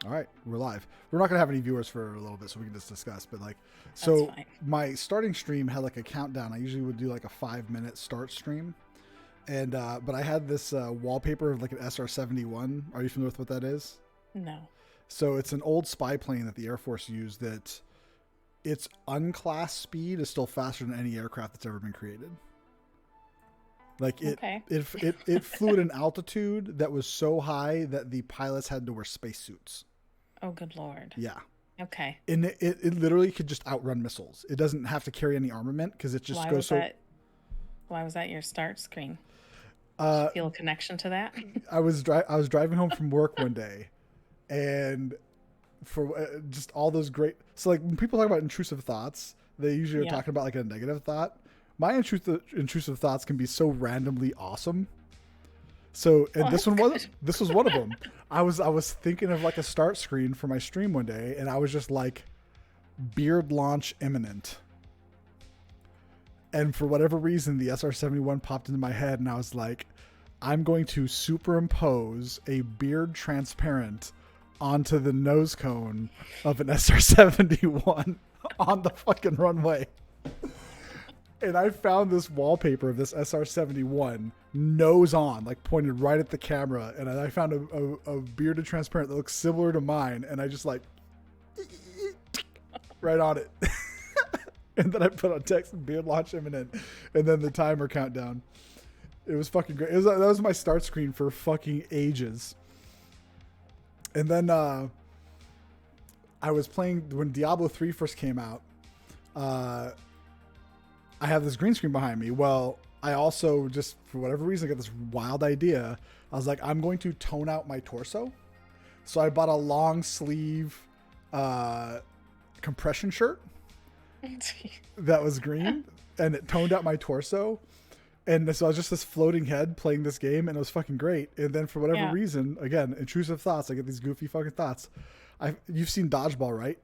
All right, we're live. We're not gonna have any viewers for a little bit, so we can just discuss. But like, That's so fine. my starting stream had like a countdown. I usually would do like a 5 minute start stream, and but I had this wallpaper of like an SR-71. Are you familiar with what that is? No. So it's an old spy plane that the Air Force used. That its unclassed speed is still faster than any aircraft that's ever been created. Like Okay. it flew at an altitude that was so high that the pilots had to wear spacesuits. Oh, good Lord. Yeah. Okay. And it literally could just outrun missiles. It doesn't have to carry any armament because it just Why goes was so. that? Why was that your start screen? Did you Uh, feel a connection to that? I was driving home from work one day, and for just all those great. So like when people talk about intrusive thoughts, they usually are Yeah. talking about like a negative thought. My intrusive thoughts can be so randomly awesome. So and Oh, that's good. this was one of them. I was thinking of like a start screen for my stream one day, and I was just like, beard launch imminent. And for whatever reason, the SR-71 popped into my head, and I was like, I'm going to superimpose a beard transparent onto the nose cone of an SR-71 on the fucking runway. And I found this wallpaper of this SR-71 nose on, like pointed right at the camera. And I found a bearded transparent that looks similar to mine. And I just like, right on it. And then I put on text beard launch imminent. And then the timer countdown. It was fucking great. That was my start screen for fucking ages. And then I was playing when Diablo 3 first came out. I have this green screen behind me. Well, I also just, for whatever reason, got this wild idea. I was like, I'm going to tone out my torso. So I bought a long sleeve compression shirt that was green, and it toned out my torso. And so I was just this floating head playing this game, and it was fucking great. And then for whatever Yeah. reason, again, intrusive thoughts. I get these goofy fucking thoughts. You've seen Dodgeball, right?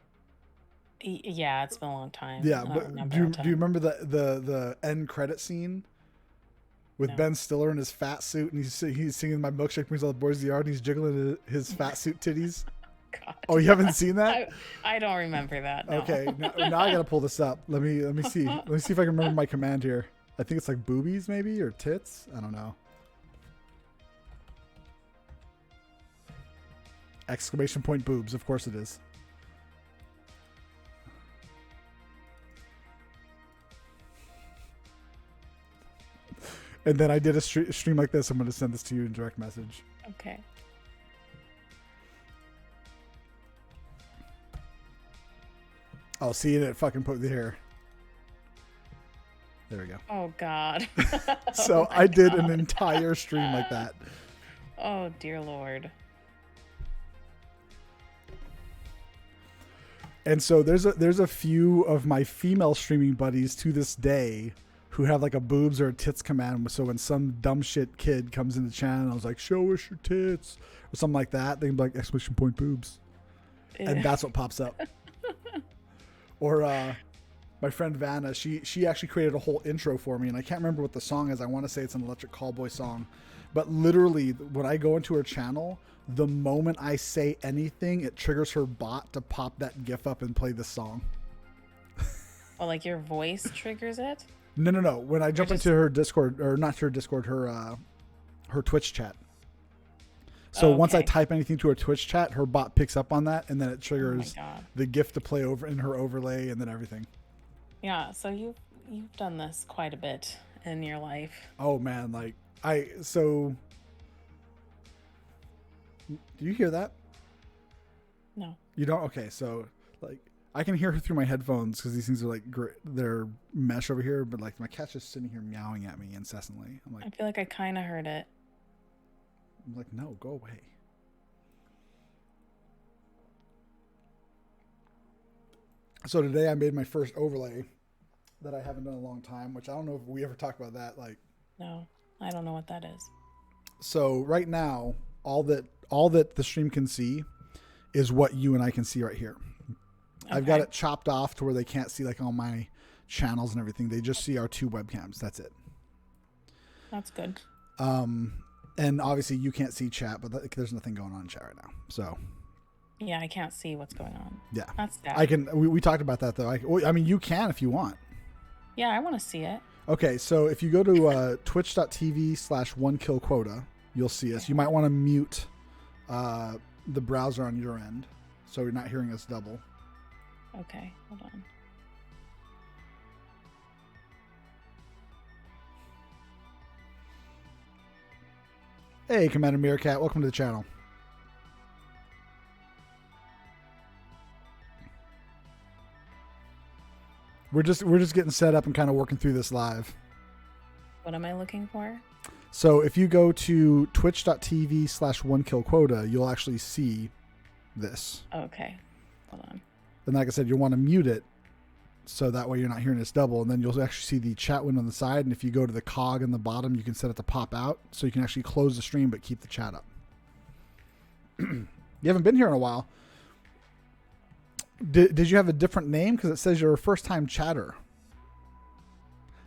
Yeah, it's been a long time. Yeah, I don't but remember do you, a do you ton. remember the end credit scene with No. Ben Stiller in his fat suit, and he's singing "My Milkshake Brings All the Boys to the Yard," and he's jiggling his fat suit titties? God. Oh, you haven't seen that? I don't remember that. No. Okay, now I gotta pull this up. Let me see. Let me see if I can remember my command here. I think it's like boobies, maybe, or tits. I don't know. Exclamation point boobs. Of course it is. And then I did a stream like this. I'm going to send this to you in direct message. Okay. Oh, see it fucking put the hair. There we go. Oh God. So Oh my I did an God. entire stream like that. Oh dear Lord. And so there's a few of my female streaming buddies to this day who have like a boobs or a tits command. So when some dumb shit kid comes in the channel, I was like, "Show us your tits" or something like that. They can be like exclamation point boobs, and that's what pops up. Or my friend Vanna, she actually created a whole intro for me, and I can't remember what the song is. I want to say it's an Electric Callboy song, but literally when I go into her channel, the moment I say anything, it triggers her bot to pop that GIF up and play this song. Well, like your voice triggers it. No. When I jump just- into her Discord, or not her Discord, her Twitch chat. So once I Okay. type anything to her Twitch chat, her bot picks up on that, and then it Oh my triggers God. the GIF to play over in her overlay, and then everything. Yeah. So you've done this quite a bit in your life. Oh man, like so. Do you hear that? No. You don't? Okay, so like I can hear her through my headphones because these things are like they're mesh over here, but like my cat's just sitting here meowing at me incessantly. I'm I like, feel like I kind of heard it. no, go away. So today I made my first overlay that I haven't done in a long time, which I don't know if we ever talked about that. Like, No, I don't know what that is. so right now, all that the stream can see is what you and I can see right here. I've got Okay. it chopped off to where they can't see like all my channels and everything. They just see our two webcams. That's it. That's good. And obviously you can't see chat, but there's nothing going on in chat right now. So Yeah, I can't see what's going on. Yeah. That's sad. I can. We talked about that though. I mean, you can if you want. Yeah, I want to see it. Okay, so if you go to twitch.tv/1killquota, you'll see us. You might want to mute the browser on your end so you're not hearing us double. Okay, hold on. Hey, Commander Meerkat, welcome to the channel. We're just getting set up and kind of working through this live. What am I looking for? So if you go to twitch.tv/1killquota, you'll actually see this. Okay, hold on. And like I said, you'll want to mute it so that way you're not hearing us double. And then you'll actually see the chat window on the side. And if you go to the cog in the bottom, you can set it to pop out so you can actually close the stream but keep the chat up. You haven't been here in a while. Did you have a different name? Because it says you're a first-time chatter.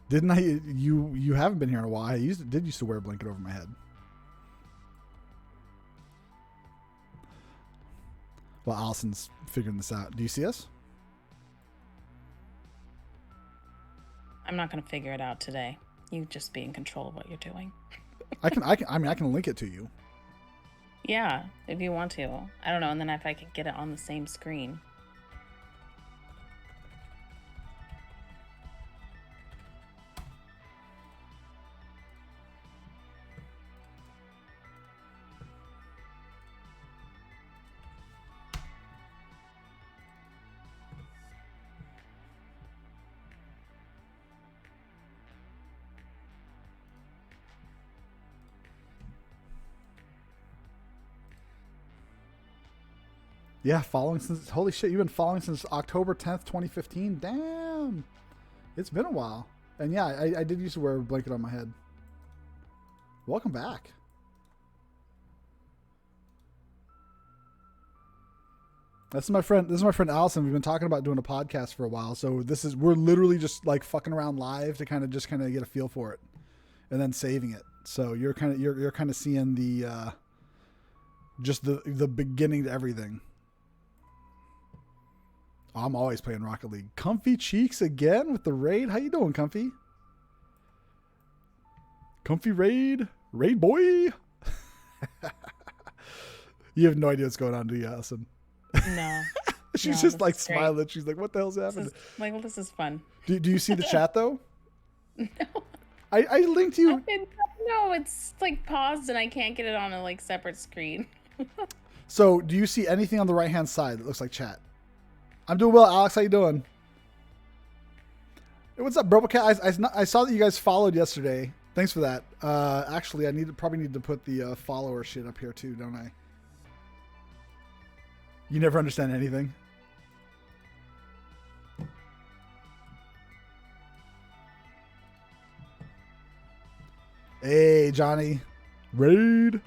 Didn't I? You haven't been here in a while. I used to wear a blanket over my head. Well, Allison's figuring this out. Do you see us? I'm not going to figure it out today. You just be in control of what you're doing. I can link it to you. Yeah, if you want to. I don't know, and then if I could get it on the same screen. Yeah, following since, holy shit, you've been following since October 10th, 2015. Damn. It's been a while. And yeah, I did used to wear a blanket on my head. Welcome back. This is my friend Allison. We've been talking about doing a podcast for a while. So we're literally just like fucking around live to kind of get a feel for it and then saving it. So you're kind of seeing the just the beginning to everything. I'm always playing Rocket League. Comfy Cheeks again with the raid. How you doing, Comfy? Comfy raid boy. You have no idea what's going on, do you, Allison? No. She's just like smiling. She's like, "What the hell's happening?" This is fun. Do you see the chat though? No. I linked you. No, it's like paused and I can't get it on a like separate screen. So, do you see anything on the right hand side that looks like chat? I'm doing well, Alex. How you doing? Hey, what's up, Brobocat? I saw that you guys followed yesterday. Thanks for that. Actually, I probably need to put the follower shit up here too, don't I? You never understand anything. Hey, Johnny. Raid.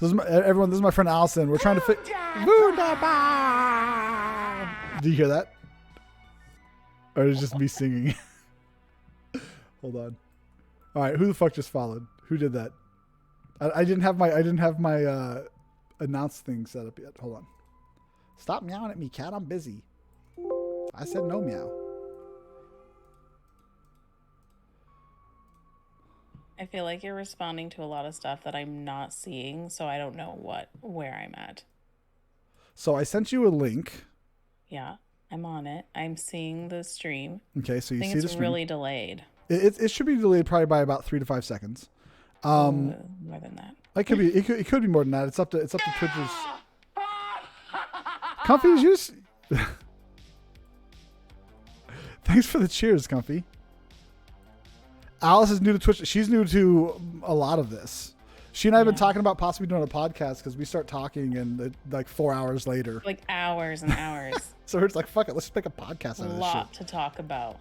Everyone, this is my friend Allison. We're trying to fix. Do you hear that? Or is it just me singing? Hold on. All right, who the fuck just followed? Who did that? I didn't have my announce thing set up yet. Hold on. Stop meowing at me, cat. I'm busy. I said no meow. I feel like you're responding to a lot of stuff that I'm not seeing, so I don't know where I'm at. So I sent you a link. Yeah, I'm on it. I'm seeing the stream. Okay, so you see the stream. It's really delayed. It should be delayed probably by about 3 to 5 seconds. More than that. It could be more than that. It's up to Twitch's. Comfy, you just... Thanks for the cheers, Comfy. Alice is new to Twitch. She's new to a lot of this. She and I have been talking about possibly doing a podcast because we start talking and like 4 hours later. Like hours and hours. So it's like, fuck it, let's just make a podcast out of this shit. A lot to talk about.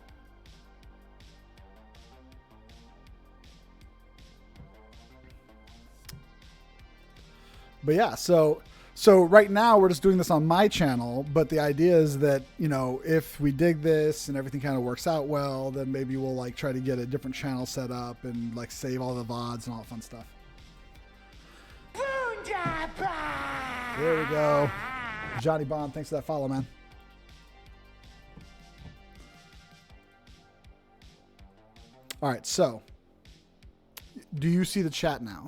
But yeah, so right now we're just doing this on my channel, but the idea is that, you know, if we dig this and everything kind of works out well, then maybe we'll like try to get a different channel set up and like save all the VODs and all that fun stuff. There we go. Johnny Bond, thanks for that follow, man. All right, so do you see the chat now?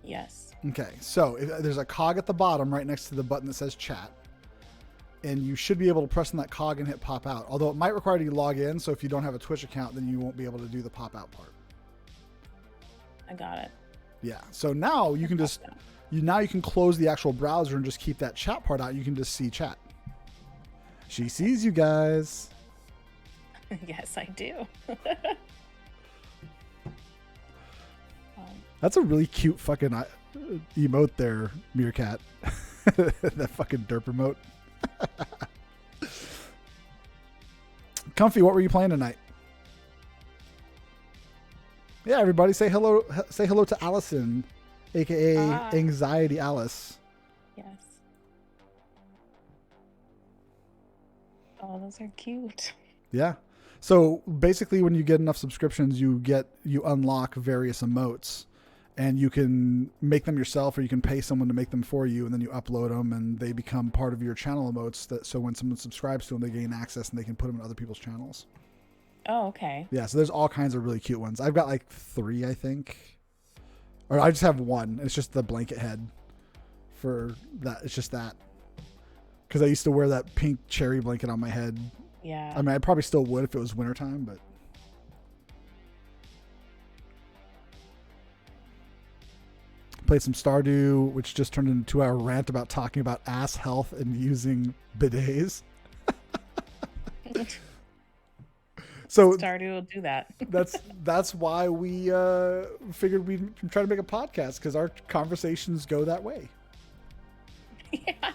Yes. Okay, so there's a cog at the bottom right next to the button that says chat. And you should be able to press on that cog and hit pop out. Although it might require you to log in, so if you don't have a Twitch account, then you won't be able to do the pop out part. I got it. Yeah, so now you can just, you can close the actual browser and just keep that chat part out. You can just see chat. She sees you guys. Yes, I do. That's a really cute fucking emote there, Meerkat. That fucking derp emote. Comfy, what were you playing tonight? Yeah, everybody say hello. Say hello to Allison, aka AnxietyAlice. Yes. Oh, those are cute. Yeah. So basically, when you get enough subscriptions, you unlock various emotes, and you can make them yourself, or you can pay someone to make them for you, and then you upload them, and they become part of your channel emotes. So when someone subscribes to them, they gain access, and they can put them in other people's channels. Oh, okay. Yeah, so there's all kinds of really cute ones. I've got like 3, I think. Or I just have one. It's just the blanket head for that. It's just that. Because I used to wear that pink cherry blanket on my head. Yeah. I mean, I probably still would if it was wintertime, but... Played some Stardew, which just turned into a 2-hour rant about talking about ass health and using bidets. So Stardew will do that. that's why we figured we'd try to make a podcast, because our conversations go that way. Yeah.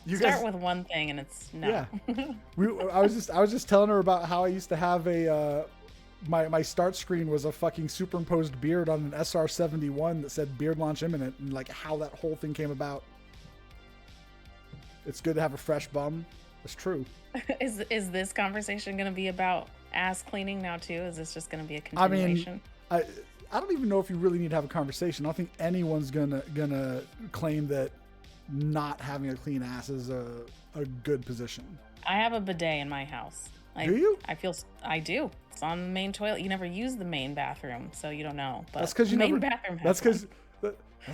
You Start with one thing and it's no. Yeah. I was just telling her about how I used to have a my start screen was a fucking superimposed beard on an SR-71 that said beard launch imminent, and like how that whole thing came about. It's good to have a fresh bum. It's true. Is this conversation going to be about ass cleaning now too? Is this just going to be a continuation? I mean, I don't even know if you really need to have a conversation. I don't think anyone's gonna claim that not having a clean ass is a good position. I have a bidet in my house. Do you? I do. It's on the main toilet. You never use the main bathroom, so you don't know. But that's because you main never. Bathroom That's because.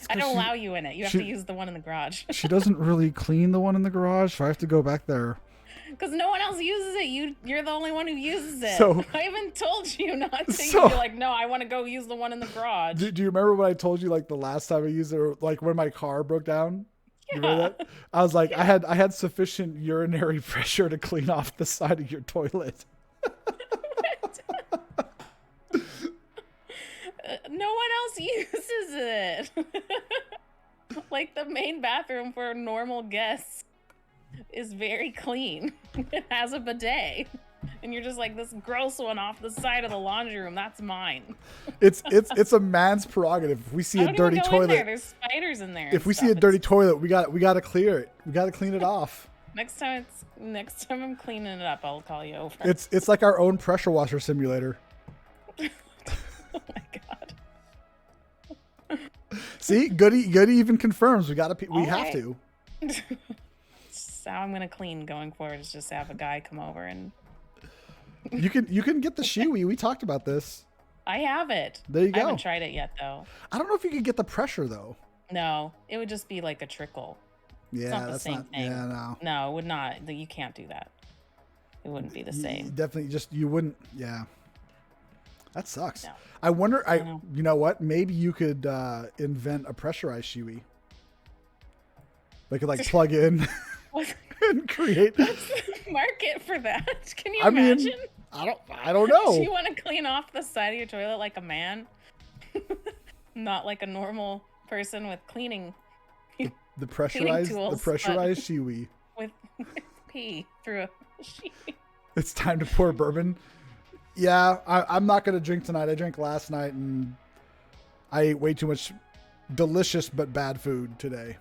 I don't allow you in it. You have to use the one in the garage. She doesn't really clean the one in the garage, so I have to go back there. Because no one else uses it. You're the only one who uses it. So, I even told you not to. You're like, no, I want to go use the one in the garage. Do you remember when I told you like the last time I used it, or like when my car broke down? Yeah. You remember that? I was like, yeah. I had sufficient urinary pressure to clean off the side of your toilet. No one else uses it. Like the main bathroom for normal guests is very clean. It has a bidet. And you're just like, this gross one off the side of the laundry room, that's mine. It's a man's prerogative. If we see a dirty toilet, there's spiders in there. If we see a dirty toilet, we got to clear it. We got to clean it off. Next time I'm cleaning it up, I'll call you over. It's like our own pressure washer simulator. Oh my god. See, Goody even confirms we have to. So how I'm gonna clean going forward is just have a guy come over and. You can get the Shiwi. We talked about this. I have it. There you go. I haven't tried it yet though. I don't know if you could get the pressure though. No, it would just be like a trickle. Yeah, it's not the same thing. Yeah, no. No, it would not. You can't do that. It wouldn't be the same. Definitely, you wouldn't. Yeah. That sucks. No. I wonder. You know what? Maybe you could invent a pressurized Shiwi. They could like plug in and create. What's the market for that? Can you imagine? I don't know. Do you want to clean off the side of your toilet like a man, not like a normal person with cleaning? The pressurized Shiwi with pee through a Shiwi. It's time to pour bourbon. Yeah, I'm not going to drink tonight. I drank last night and I ate way too much delicious but bad food today.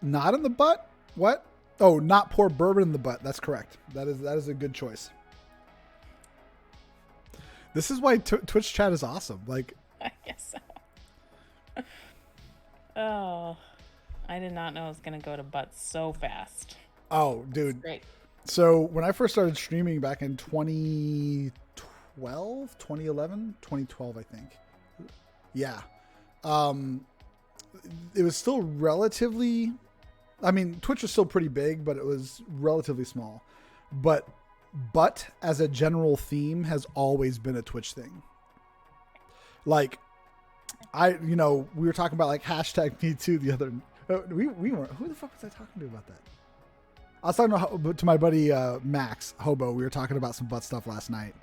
Not in the butt? What? Oh, not pour bourbon in the butt. That's correct. That is a good choice. This is why Twitch chat is awesome. Like, I guess so. Oh, I did not know it was gonna go to butts so fast. oh, That's dude. great. So when I first started streaming back in 2012, 2011, 2012, I think. Yeah. It was still relatively, I mean, Twitch was still pretty big, but it was relatively small. But as a general theme has always been a Twitch thing. Like, we were talking about like hashtag me too the other, we weren't, who the fuck was I talking to about that? I was talking to my buddy Max Hobo. We were talking about some butt stuff last night,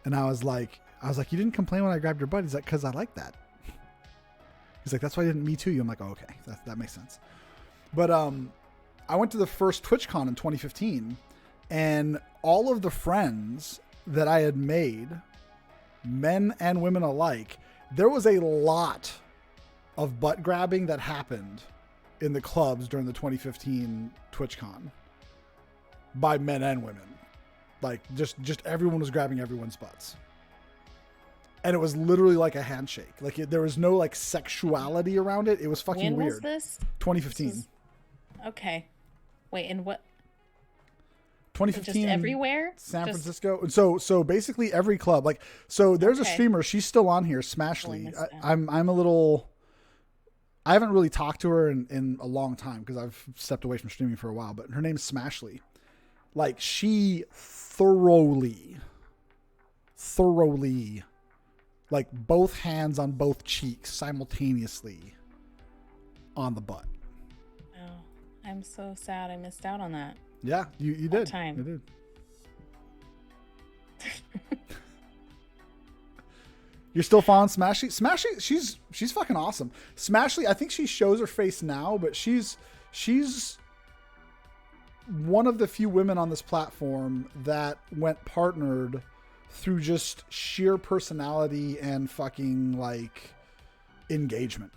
and I was like, you didn't complain when I grabbed your butt. He's like, because I like that. He's like, that's why I didn't me too you. I'm like, oh, okay, that makes sense. But I went to the first TwitchCon in 2015, and all of the friends that I had made, men and women alike, there was a lot of butt grabbing that happened in the clubs during the 2015 TwitchCon by men and women. Like just everyone was grabbing everyone's butts. And it was literally like a handshake. Like there was no like sexuality around it. It was fucking weird. When was this? 2015. Okay. Wait, and what? 2015. Just everywhere? San Francisco. So basically every club. Like, so there's a streamer. She's still on here, Smashly. I'm a little. I haven't really talked to her in a long time because I've stepped away from streaming for a while. But her name's Smashly. Like she thoroughly, like both hands on both cheeks simultaneously on the butt. Oh, I'm so sad I missed out on that. Yeah, you did. Time. You did. You're still following Smashly? Smashly, she's fucking awesome. Smashly, I think she shows her face now, but she's one of the few women on this platform that went partnered through just sheer personality and fucking like engagement.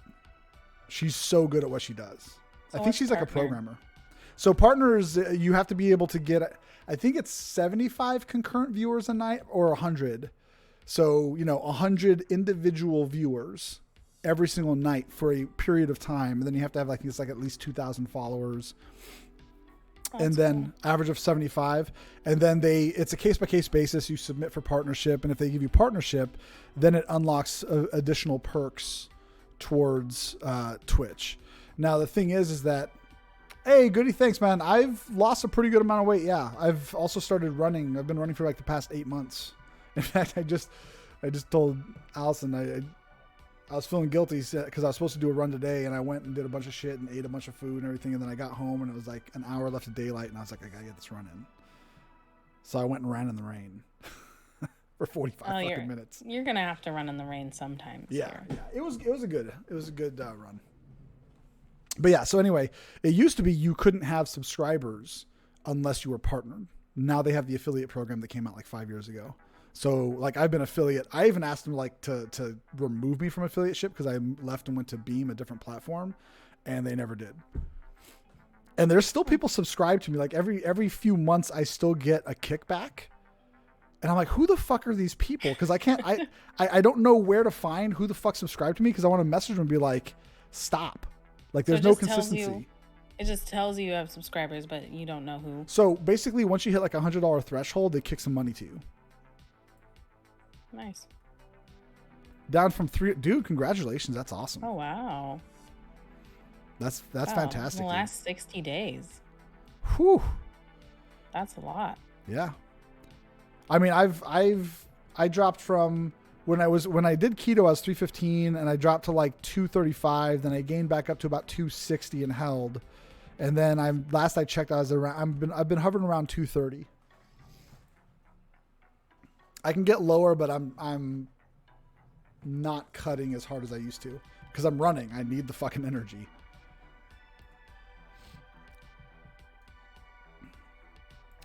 She's so good at what she does. I think she's like a programmer. So partners, you have to be able to get, I think it's 75 concurrent viewers a night or 100. So, 100 individual viewers every single night for a period of time. And then you have to have like at least 2,000 followers. And then average of 75. And then it's a case-by-case basis. You submit for partnership. And if they give you partnership, then it unlocks additional perks towards Twitch. Now, the thing is that, hey, Goody, thanks, man. I've lost a pretty good amount of weight. Yeah. I've also started running. I've been running for like the past 8 months. In fact, I just told Allison I was feeling guilty because I was supposed to do a run today, and I went and did a bunch of shit and ate a bunch of food and everything, and then I got home and it was like an hour left of daylight, and I was like, I gotta get this run in. So I went and ran in the rain for 45 fucking minutes. You're gonna have to run in the rain sometimes. Yeah. It was a good run. But yeah, so anyway, it used to be you couldn't have subscribers unless you were partnered. Now they have the affiliate program that came out like 5 years ago. So like I've been affiliate. I even asked them like to remove me from affiliateship because I left and went to Beam, a different platform, and they never did. And there's still people subscribed to me. Like every few months I still get a kickback. And I'm like, who the fuck are these people? Because I don't know where to find who the fuck subscribed to me because I want to message them and be like, stop. Like there's no consistency. It just tells you have subscribers, but you don't know who. So basically once you hit like $100 threshold, they kick some money to you. Nice. Down from 3. Dude, congratulations. That's awesome. Oh, wow. That's fantastic. In the last 60 days. Whew. That's a lot. Yeah. I mean, I dropped from when I did keto, I was 315 and I dropped to like 235. Then I gained back up to about 260 and held. And then last I checked, I've been hovering around 230. I can get lower, but I'm not cutting as hard as I used to because I'm running. I need the fucking energy.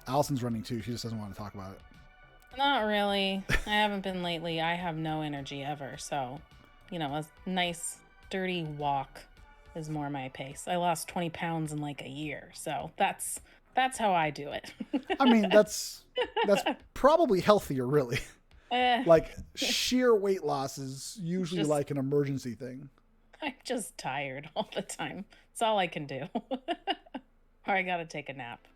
Allison's running too. She just doesn't want to talk about it. Not really. I haven't been lately. I have no energy ever. So, a nice dirty walk is more my pace. I lost 20 pounds in like a year. So that's how I do it. I mean, that's probably healthier, really. Like sheer weight loss is usually Just like an emergency thing. I'm just tired all the time. It's all I can do. Or I gotta take a nap.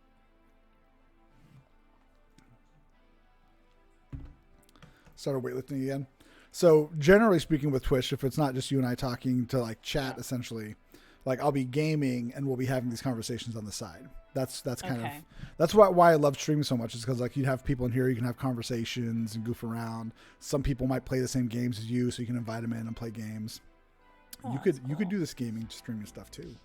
Started weightlifting again. So generally speaking with Twitch, if it's not just you and I talking to like chat essentially, like I'll be gaming and we'll be having these conversations on the side. That's kind of that's why I love streaming so much, is because like you have people in here, you can have conversations and goof around. Some people might play the same games as you, so you can invite them in and play games. Oh, you could do this gaming streaming stuff too.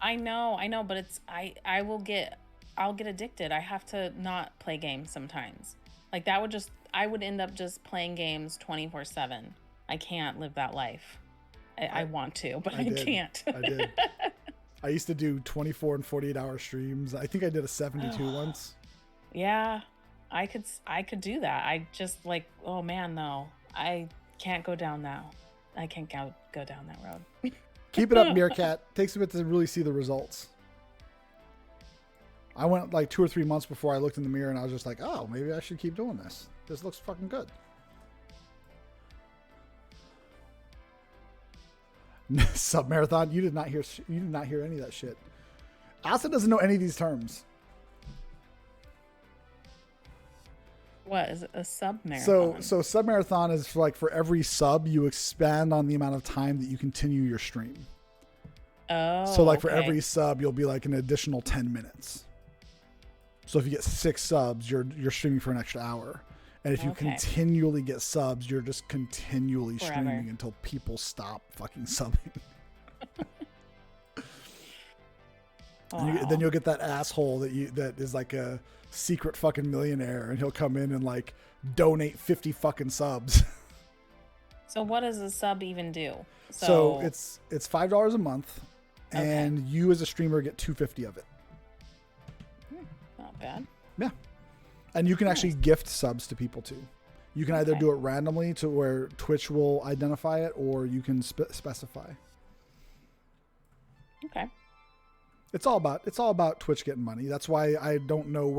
I know, but it's I'll get addicted. I have to not play games sometimes. Like that would just I would end up just playing games 24/7. I can't live that life. I want to, but I can't. I did. I used to do 24 and 48 hour streams. I think I did a 72 once. Yeah, I could do that. I just like, oh man, no, I can't go down now. I can't go down that road. Keep it up, Meerkat. Takes a bit to really see the results. I went like 2 or 3 months before I looked in the mirror and I was just like, oh, maybe I should keep doing this. This looks fucking good. Sub marathon, you did not hear any of that shit. Allison doesn't know any of these terms. What is it, a sub marathon? So sub marathon is for every sub you expand on the amount of time that you continue your stream. Oh. So like for every sub you'll be like an additional 10 minutes. So if you get 6 subs, you're streaming for an extra hour. And if you continually get subs, you're just continually streaming until people stop fucking subbing. Then you'll get that asshole that is like a secret fucking millionaire, and he'll come in and like donate 50 fucking subs. So what does a sub even do? So it's $5 a month, and you as a streamer get $250 of it. Not bad. Yeah. And you can actually gift subs to people too. You can either do it randomly to where Twitch will identify it, or you can specify. Okay. It's all about Twitch getting money. That's why I don't know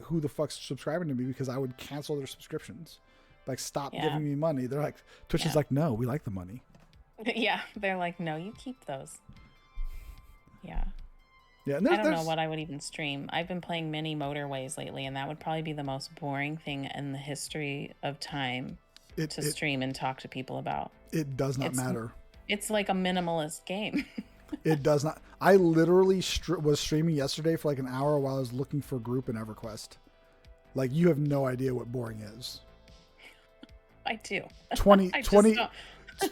who the fuck's subscribing to me, because I would cancel their subscriptions. Like, stop giving me money. They're like, Twitch is like, no, we like the money. Yeah, they're like, no, you keep those. Yeah. Yeah, and I don't know what I would even stream. I've been playing mini motorways lately, and that would probably be the most boring thing in the history of time to stream and talk to people about. It does not matter. It's like a minimalist game. It does not. I literally was streaming yesterday for like an hour while I was looking for a group in EverQuest. Like, you have no idea what boring is. I do. 20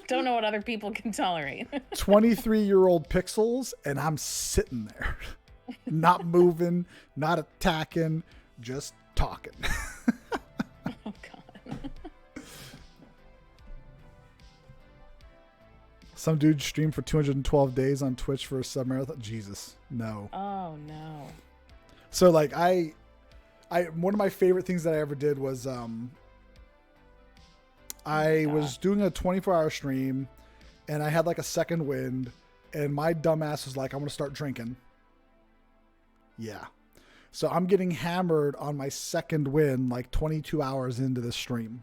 don't know what other people can tolerate. 23-year-old pixels, and I'm sitting there, not moving, not attacking, just talking. Oh God. Some dude streamed for 212 days on Twitch for a sub marathon. Jesus, no. Oh no. So like I one of my favorite things that I ever did was I was doing a 24-hour stream, and I had like a second wind, and my dumbass was like, I'm going to start drinking. Yeah. So I'm getting hammered on my second wind like 22 hours into this stream.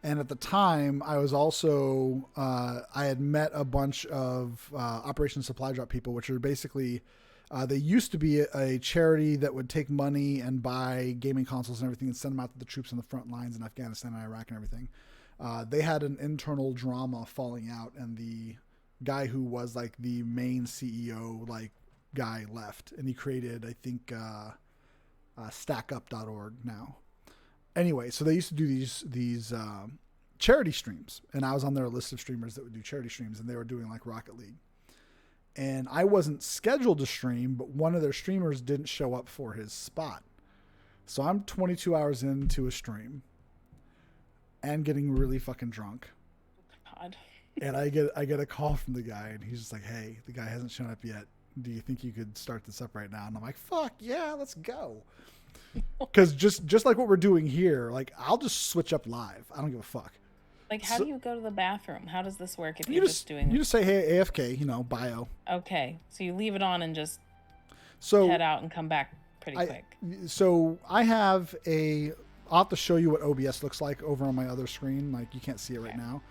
And at the time, I was also, I had met a bunch of Operation Supply Drop people, which are basically, they used to be a charity that would take money and buy gaming consoles and everything and send them out to the troops on the front lines in Afghanistan and Iraq and everything. They had an internal drama falling out, and the guy who was like the main CEO guy left, and he created, I think, stackup.org now. Anyway, so they used to do these charity streams, and I was on their list of streamers that would do charity streams, and they were doing like Rocket League. And I wasn't scheduled to stream, but one of their streamers didn't show up for his spot. So I'm 22 hours into a stream and getting really fucking drunk. God. And I get a call from the guy, and he's just like, hey, the guy hasn't shown up yet. Do you think you could start this up right now? And I'm like, fuck yeah, let's go. Because just like what we're doing here, like, I'll just switch up live. I don't give a fuck. Like, how do you go to the bathroom? How does this work if you're just doing... You just say, hey, AFK, bio. Okay, so you leave it on and just head out and come back pretty quick. So I have a I'll have to show you what OBS looks like over on my other screen. Like you can't see it right now,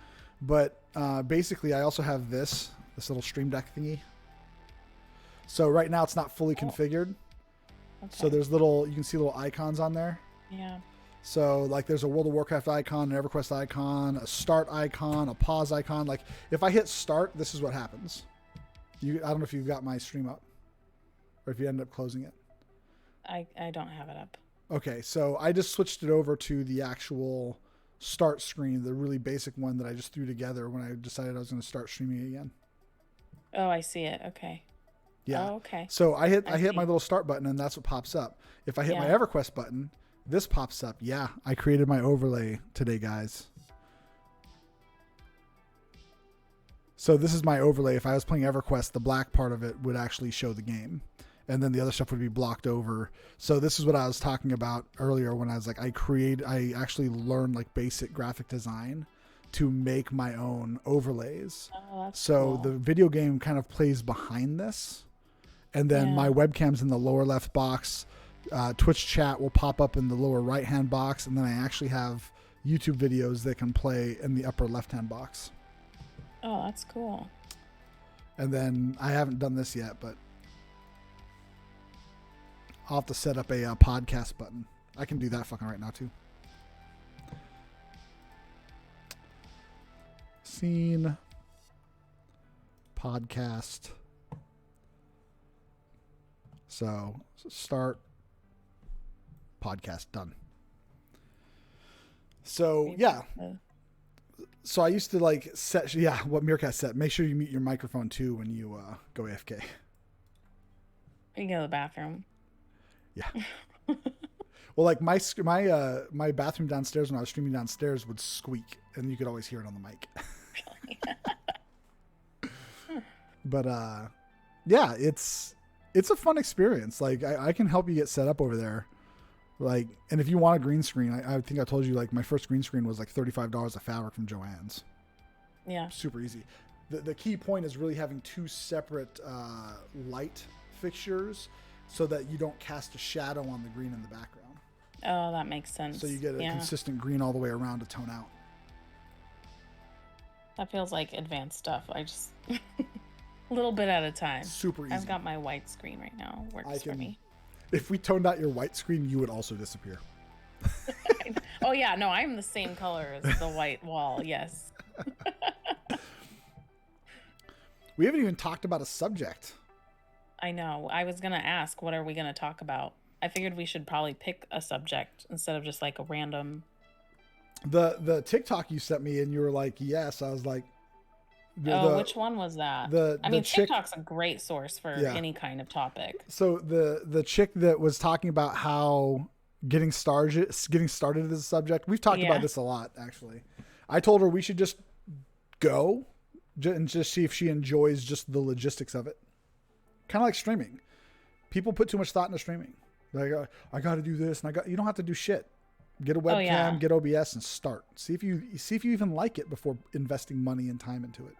but basically I also have this little Stream Deck thingy. So right now it's not fully configured. Okay. So there's you can see little icons on there. Yeah. So like there's a World of Warcraft icon, an EverQuest icon, a start icon, a pause icon. Like if I hit start, this is what happens. I don't know if you've got my stream up or if you end up closing it. I don't have it up. Okay, so I just switched it over to the actual start screen, the really basic one that I just threw together when I decided I was going to start streaming again. Oh, I see it. Okay. Yeah. Oh, okay. So I hit my little start button and that's what pops up. If I hit my EverQuest button, this pops up. Yeah, I created my overlay today, guys. So this is my overlay. If I was playing EverQuest, the black part of it would actually show the game. And then the other stuff would be blocked over. So this is what I was talking about earlier when I was like, I actually learned like basic graphic design to make my own overlays. Oh, that's so cool. The video game kind of plays behind this. And then my webcam's in the lower left box. Twitch chat will pop up in the lower right hand box. And then I actually have YouTube videos that can play in the upper left hand box. Oh, that's cool. And then I haven't done this yet, but I'll have to set up a podcast button. I can do that fucking right now too. Scene. Podcast. So start. Podcast done. So yeah. So I used to like set, what Meerkat said. Make sure you mute your microphone too when you go AFK. You go to the bathroom. Yeah. Well, like my bathroom downstairs when I was streaming downstairs would squeak, and you could always hear it on the mic. But yeah, it's a fun experience. Like I can help you get set up over there. Like, and if you want a green screen, I think I told you like my first green screen was like $35 a fabric from Joann's. Yeah. Super easy. The key point is really having two separate light fixtures so that you don't cast a shadow on the green in the background. Oh, that makes sense. So you get a consistent green all the way around to tone out. That feels like advanced stuff. I just a little bit at a time. Super easy. I've got my white screen right now. Works for me. If we toned out your white screen, you would also disappear. Oh yeah, no, I'm the same color as the white wall. Yes. We haven't even talked about a subject. I know. I was gonna ask, what are we gonna talk about? I figured we should probably pick a subject instead of just like a random. The TikTok you sent me and you were like, yes. I was like, which one was that? I mean, TikTok's a great source for any kind of topic. So the chick that was talking about how getting started is a subject. We've talked about this a lot, actually. I told her we should just go and just see if she enjoys just the logistics of it. Kind of like streaming. People put too much thought into streaming. Like, I got to do this, and you don't have to do shit. Get a webcam, get OBS, and start. See if you even like it before investing money and time into it.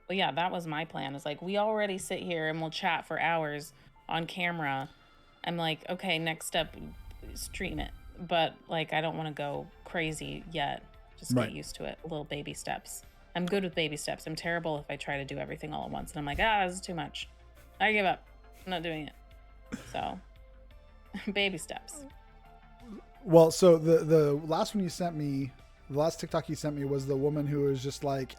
Well, yeah, that was my plan. It's like, we already sit here and we'll chat for hours on camera. I'm like, okay, next step, stream it. But like, I don't want to go crazy yet. Just get used to it. Little baby steps. I'm good with baby steps. I'm terrible if I try to do everything all at once. And I'm like, this is too much. I give up. I'm not doing it. So, baby steps. Well, so the last one you sent me, the last TikTok you sent me was the woman who was just like,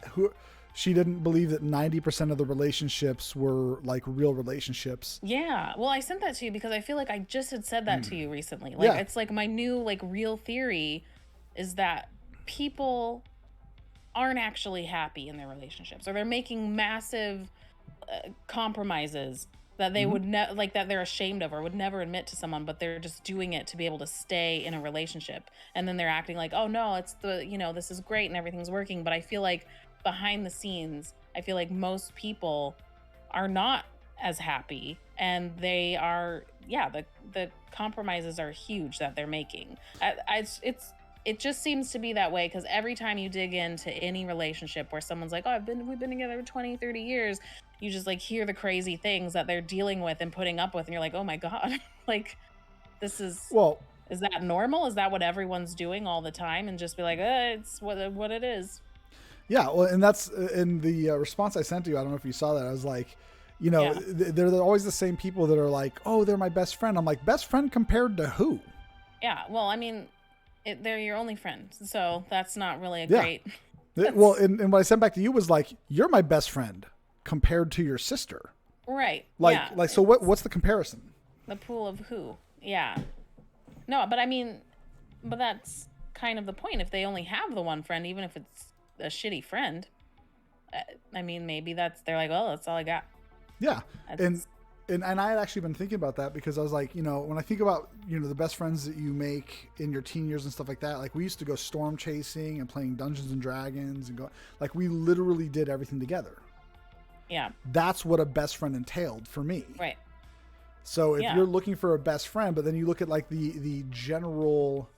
she didn't believe that 90% of the relationships were like real relationships. Yeah. Well, I sent that to you because I feel like I just had said that to you recently. Like, it's like my new like real theory is that people aren't actually happy in their relationships, or they're making massive compromises that they would like that they're ashamed of or would never admit to someone, but they're just doing it to be able to stay in a relationship. And then they're acting like, oh no, it's this is great and everything's working. But I feel like behind the scenes, I feel like most people are not as happy, and they are, the compromises are huge that they're making. It just seems to be that way, because every time you dig into any relationship where someone's like, we've been together 20, 30 years, you just like hear the crazy things that they're dealing with and putting up with, and you're like, oh my God, like this is Is that normal? Is that what everyone's doing all the time? And just be like, it's what it is. Yeah, well, and that's in the response I sent to you. I don't know if you saw that. I was like, Yeah. they're always the same people that are like, oh, they're my best friend. I'm like, best friend compared to who? Yeah. Well, I mean, they're your only friend, so that's not really a Yeah. great. Well, and what I sent back to you was like, you're my best friend compared to your sister. Right. Like, Yeah. so what's the comparison? The pool of who? Yeah. No, but I mean, but that's kind of the point. If they only have the one friend, even if it's a shitty friend, I mean, maybe they're like, well, that's all I got. Yeah. That's, And I had actually been thinking about that because I was like, when I think about, the best friends that you make in your teen years and stuff like that, like we used to go storm chasing and playing Dungeons and Dragons and like we literally did everything together. yeah. That's what a best friend entailed for me. Right. So if Yeah. you're looking for a best friend, but then you look at like the general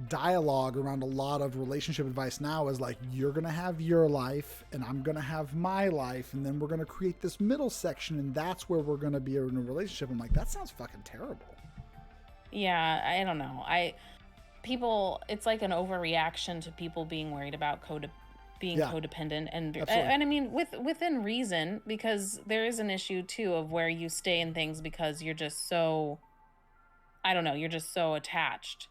dialogue around a lot of relationship advice now is like, you're going to have your life and I'm going to have my life. And then we're going to create this middle section. And that's where we're going to be in a relationship. I'm like, that sounds fucking terrible. Yeah. I don't know. It's like an overreaction to people being worried about being codependent and Absolutely. I mean within reason, because there is an issue too of where you stay in things because you're just so, I don't know, you're just so attached.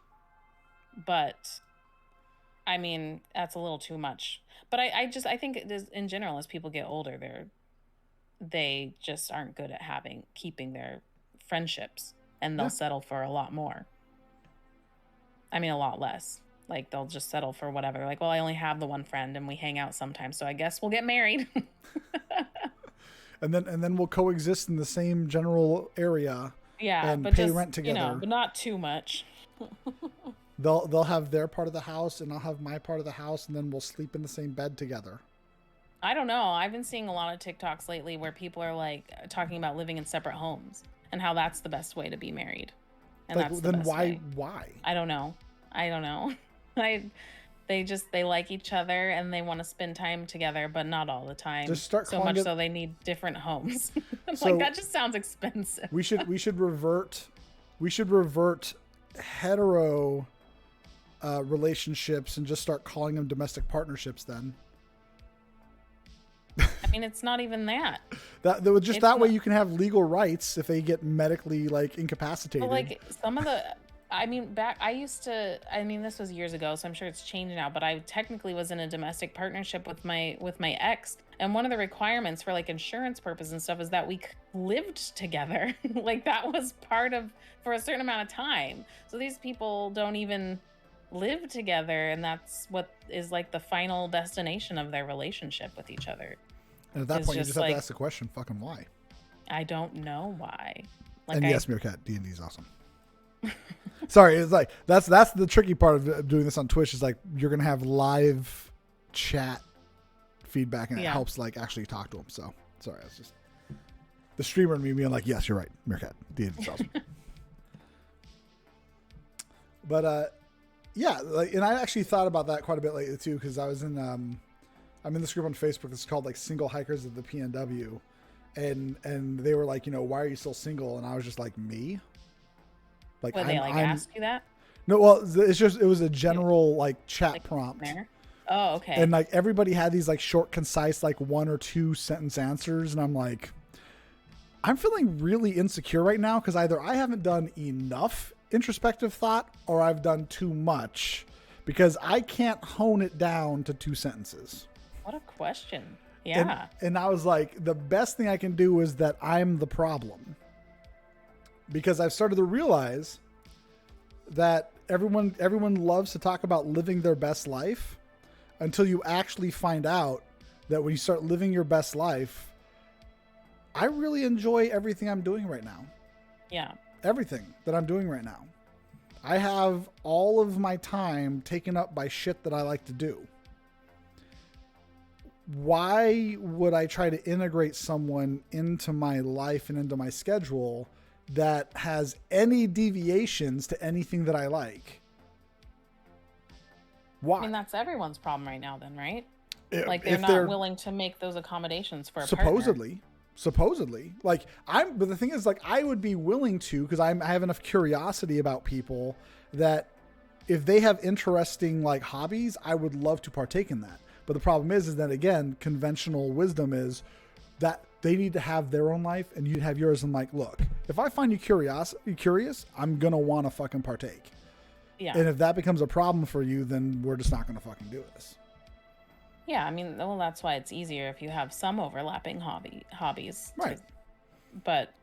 But I mean, that's a little too much. But I think it is, in general, as people get older, they just aren't good at keeping their friendships, and they'll settle for a lot more. I mean, a lot less. Like, they'll just settle for whatever. Like, well, I only have the one friend and we hang out sometimes, so I guess we'll get married. And then we'll coexist in the same general area. Yeah, and but pay just, rent together. but not too much. They'll have their part of the house and I'll have my part of the house, and then we'll sleep in the same bed together. I don't know. I've been seeing a lot of TikToks lately where people are like talking about living in separate homes and how that's the best way to be married. And Like, that's the then best way. why? I don't know. They like each other and they want to spend time together, but not all the time. Just start so calling much it- so they need different homes. So- Like, that just sounds expensive. We should revert hetero relationships and just start calling them domestic partnerships then. I mean, it's not even that. That way you can have legal rights if they get medically like incapacitated. But like some of the, I mean, this was years ago, so I'm sure it's changed now, but I technically was in a domestic partnership with my ex. And one of the requirements for like insurance purposes and stuff is that we lived together. Like, that was part of, for a certain amount of time. So these people don't even live together, and that's what is like the final destination of their relationship with each other. And at that It's point, you just just have like- to ask the question, fucking why? I don't know why. Like, And yes, Meerkat, D&D is awesome. Sorry, it's like that's the tricky part of doing this on Twitch is like you're gonna have live chat feedback, and it helps like actually talk to them. So sorry, it's just the streamer and me being like, yes, you're right, Meerkat, D&D is awesome. But yeah, like, and I actually thought about that quite a bit lately too, because I was in I'm in this group on Facebook that's called like Single Hikers of the PNW, and they were like, why are you still single? And I was just like, me. Like, would they ask you that? No, well, it was a general like chat prompt. There? Oh, okay. And like everybody had these like short, concise, like 1 or 2 sentence answers, and I'm like, I'm feeling really insecure right now because either I haven't done enough introspective thought or I've done too much, because I can't hone it down to 2 sentences. What a question. Yeah. And I was like, the best thing I can do is that I'm the problem. Because I've started to realize that everyone loves to talk about living their best life until you actually find out that when you start living your best life, I really enjoy everything I'm doing right now. Yeah. Everything that I'm doing right now. I have all of my time taken up by shit that I like to do. Why would I try to integrate someone into my life and into my schedule that has any deviations to anything that I like? Why? I mean, that's everyone's problem right now then, right? If Like, they're not willing to make those accommodations for a partner. supposedly. supposedly. Like but the thing is, like, I would be willing to, because I have enough curiosity about people that if they have interesting like hobbies, I would love to partake in that. But the problem is that, again, conventional wisdom is that they need to have their own life and you have yours. And like, look, if I find you curious, I'm going to want to fucking partake. Yeah. And if that becomes a problem for you, then we're just not going to fucking do this. Yeah, I mean, well, that's why it's easier if you have some overlapping hobbies. Right. But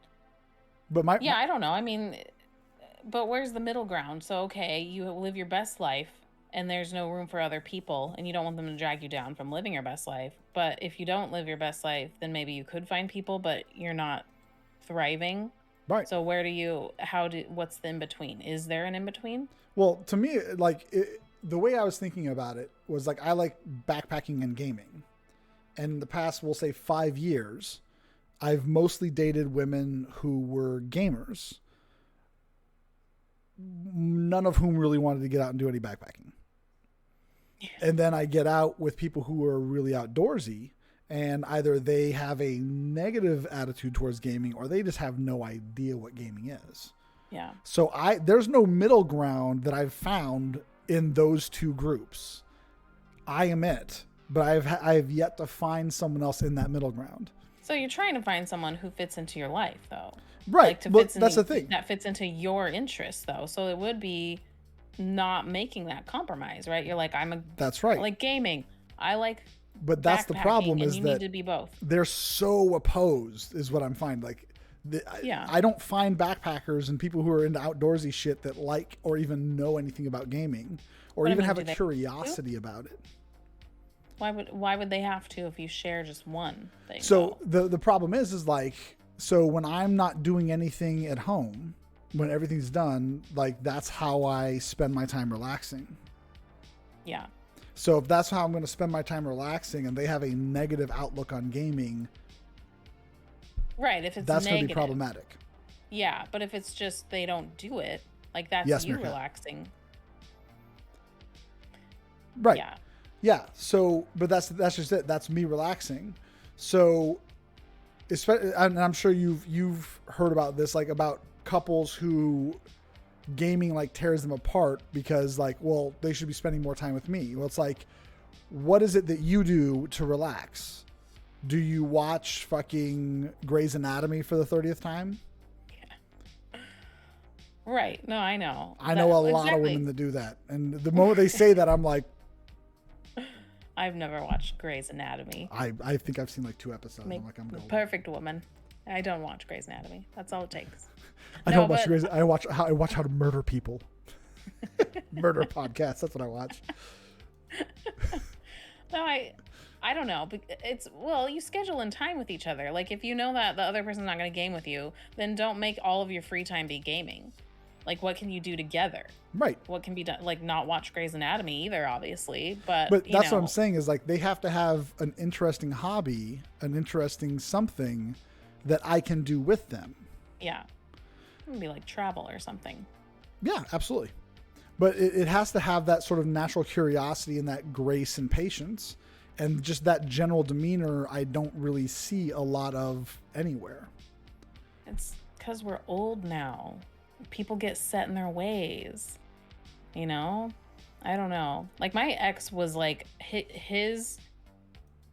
my I don't know. I mean, but where's the middle ground? So, okay, you live your best life and there's no room for other people and you don't want them to drag you down from living your best life. But if you don't live your best life, then maybe you could find people, but you're not thriving. Right. So what's the in-between? Is there an in-between? Well, to me, like, the way I was thinking about it was like, I like backpacking and gaming. And in the past, we'll say 5 years, I've mostly dated women who were gamers, none of whom really wanted to get out and do any backpacking. Yeah. And then I get out with people who are really outdoorsy, and either they have a negative attitude towards gaming or they just have no idea what gaming is. Yeah. So there's no middle ground that I've found in those two groups. I am it, but I've yet to find someone else in that middle ground. So you're trying to find someone who fits into your life, though. Right. Like, that's the thing. That fits into your interests, though. So it would be not making that compromise, right? You're like, that's right. I like gaming. I like. But that's the problem, is you that need to be both. They're so opposed, is what I'm finding. Like, I don't find backpackers and people who are into outdoorsy shit that like or even know anything about gaming or even have a curiosity about it. Why would they have to if you share just one thing? So the problem is like, so when I'm not doing anything at home, when everything's done, like, that's how I spend my time relaxing. Yeah. So if that's how I'm going to spend my time relaxing and they have a negative outlook on gaming, right, if it's that's going to be problematic. Yeah, but if it's just they don't do it, like, that's you relaxing. Right. Yeah. So, but that's just it. That's me relaxing. So, and I'm sure you've heard about this, like, about couples who gaming like tears them apart because, like, well, they should be spending more time with me. Well, it's like, what is it that you do to relax? Do you watch fucking Grey's Anatomy for the 30th time? Yeah. Right. No, I know. I know a lot of women that do that. And the moment they say that, I'm like, I've never watched Grey's Anatomy. I think I've seen like 2 episodes. I'm like, I'm golden. Perfect woman. I don't watch Grey's Anatomy. That's all it takes. I watch Grey's. I watch how to murder people. Murder podcasts. That's what I watch. No, I don't know. It's, well, you schedule in time with each other. Like, if you know that the other person's not going to game with you, then don't make all of your free time be gaming. Like, what can you do together? Right. What can be done? Like, not watch Grey's Anatomy either, obviously. But that's what I'm saying is, like, they have to have an interesting hobby, an interesting something that I can do with them. Yeah. It would be like travel or something. Yeah, absolutely. But it has to have that sort of natural curiosity and that grace and patience. And just that general demeanor, I don't really see a lot of anywhere. It's because we're old now. People get set in their ways. You know? I don't know. Like, my ex was like,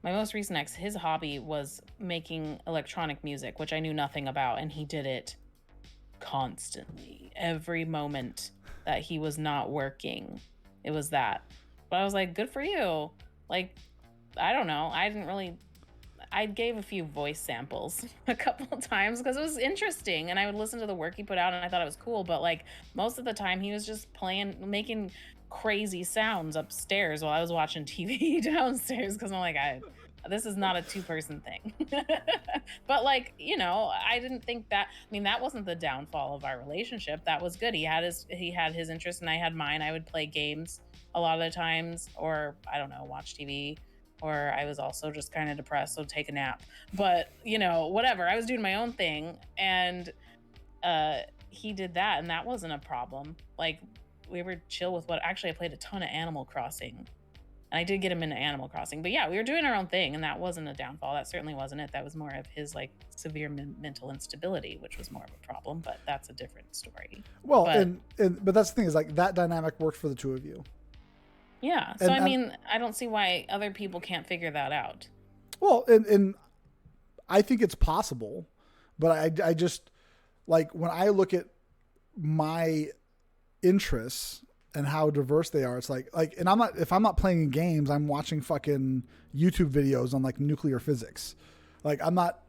my most recent ex, his hobby was making electronic music, which I knew nothing about. And he did it constantly. Every moment that he was not working, it was that. But I was like, good for you. Like, I don't know. I gave a few voice samples a couple of times because it was interesting, and I would listen to the work he put out and I thought it was cool, but like most of the time he was just making crazy sounds upstairs while I was watching TV downstairs, because I'm like, this is not a 2-person thing. But like, you know, I didn't think that, I mean, that wasn't the downfall of our relationship. That was good. He had his interest and I had mine. I would play games a lot of the times, or I don't know, watch TV, or I was also just kind of depressed, so take a nap. But, you know, whatever. I was doing my own thing, and he did that, and that wasn't a problem. Like, we were chill with actually, I played a ton of Animal Crossing And I did get him into Animal Crossing. But yeah, we were doing our own thing, and that wasn't a downfall. That certainly wasn't it. That was more of his like severe mental instability, which was more of a problem. But that's a different story. Well, but that's the thing is like that dynamic worked for the two of you. Yeah. So I mean, I don't see why other people can't figure that out. Well, and I think it's possible, but I just like when I look at my interests and how diverse they are, it's like, and if I'm not playing games, I'm watching fucking YouTube videos on like nuclear physics. Like I'm not,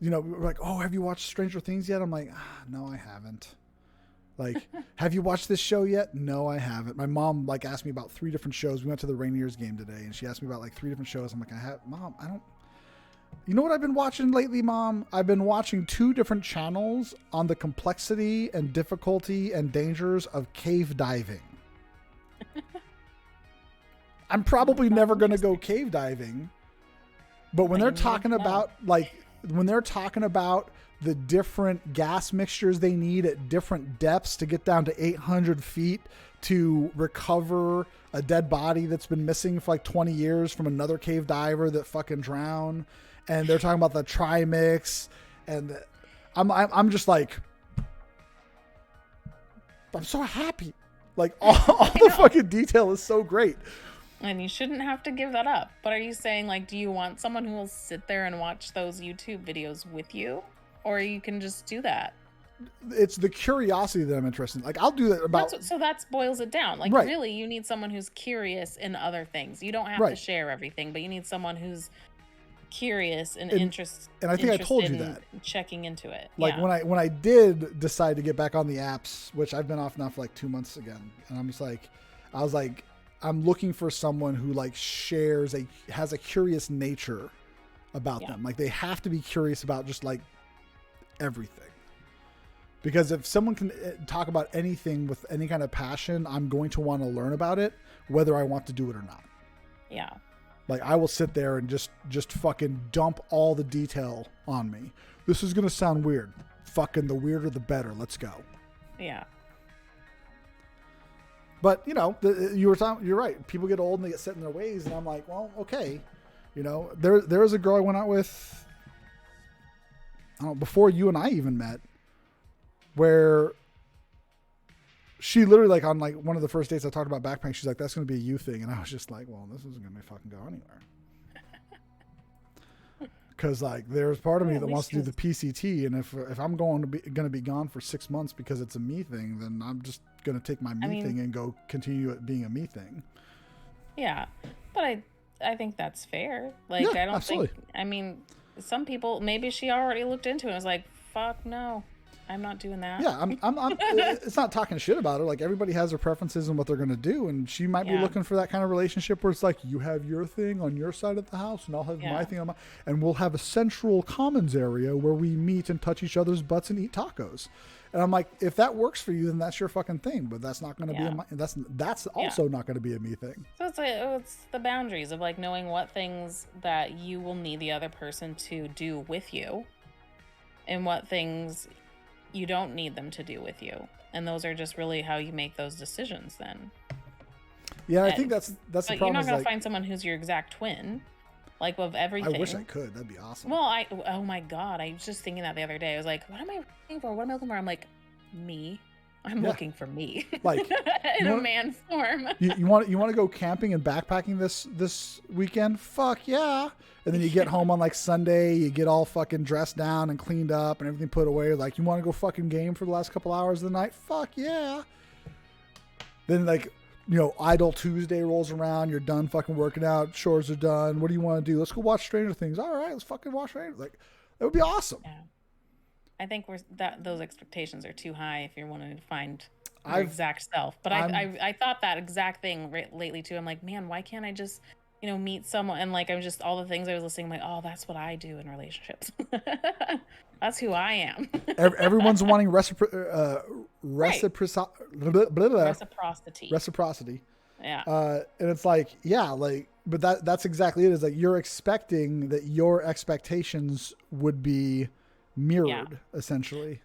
like, oh, have you watched Stranger Things yet? I'm like, no, I haven't. Like, have you watched this show yet? No, I haven't. My mom like asked me about 3 different shows. We went to the Rainiers game today and she asked me about like 3 different shows. I'm like, Mom, I don't. You know what I've been watching lately, Mom? I've been watching 2 different channels on the complexity and difficulty and dangers of cave diving. I'm probably never going to go cave diving, but when they're talking about the different gas mixtures they need at different depths to get down to 800 feet to recover a dead body that's been missing for like 20 years from another cave diver that fucking drowned, and they're talking about the trimix, and I'm just like, I'm so happy. Like all the fucking detail is so great. And you shouldn't have to give that up. But are you saying, like, do you want someone who will sit there and watch those YouTube videos with you? Or you can just do that? It's the curiosity that I'm interested in. Like, I'll do that about... So that boils it down. Like, really, you need someone who's curious in other things. You don't have to share everything, but you need someone who's curious and interested. And I think I told you that. Checking into it. Like, when I did decide to get back on the apps, which I've been off now for like 2 months again, and I was like, I'm looking for someone who like has a curious nature about them. Like they have to be curious about just like everything. Because if someone can talk about anything with any kind of passion, I'm going to want to learn about it, whether I want to do it or not. Yeah. Like I will sit there and just fucking dump all the detail on me. This is going to sound weird. Fucking the weirder the better. Let's go. Yeah. But, you're right. People get old and they get set in their ways. And I'm like, well, okay. There was a girl I went out with, I don't know, before you and I even met, where she literally, like, on, like, one of the first dates I talked about backpacking, she's like, that's going to be a you thing. And I was just like, well, this isn't going to fucking go anywhere. Because, like, there's part of me that wants to do the PCT. And if I'm going to be gone for 6 months because it's a me thing, then I'm just going to take my me thing and go continue it being a me thing. Yeah. But I think that's fair. Like, I don't think, some people, maybe she already looked into it and was like, fuck no, I'm not doing that. Yeah, I'm it's not talking shit about her. Like, everybody has their preferences and what they're going to do. And she might be looking for that kind of relationship where it's like, you have your thing on your side of the house and I'll have my thing on my, and we'll have a central commons area where we meet and touch each other's butts and eat tacos. And I'm like, if that works for you, then that's your fucking thing. But that's not going to be that's also not going to be a me thing. So it's the boundaries of like knowing what things that you will need the other person to do with you, and what things you don't need them to do with you. And those are just really how you make those decisions then. Yeah, I think that's the problem. You're not going to find someone who's your exact twin. Like, of everything. I wish I could. That'd be awesome. Well, oh my God. I was just thinking that the other day. I was like, what am I looking for? What am I looking for? I'm like, me. I'm looking for me. Like in a man form. you want to go camping and backpacking this weekend? Fuck yeah. And then you get home on like Sunday, you get all fucking dressed down and cleaned up and everything put away. Like, you want to go fucking game for the last couple hours of the night? Fuck yeah. Then like, Idle Tuesday rolls around. You're done fucking working out. Chores are done. What do you want to do? Let's go watch Stranger Things. All right, let's fucking watch Stranger Things. Like, that would be awesome. Yeah. I think those expectations are too high if you're wanting to find your exact self. But I thought that exact thing lately too. I'm like, man, why can't I just, meet someone? And like, I'm just all the things I was listening, like, oh, that's what I do in relationships. That's who I am. Everyone's wanting reciprocity. Yeah. And it's like, but that's exactly it. Is like you're expecting that your expectations would be mirrored, essentially.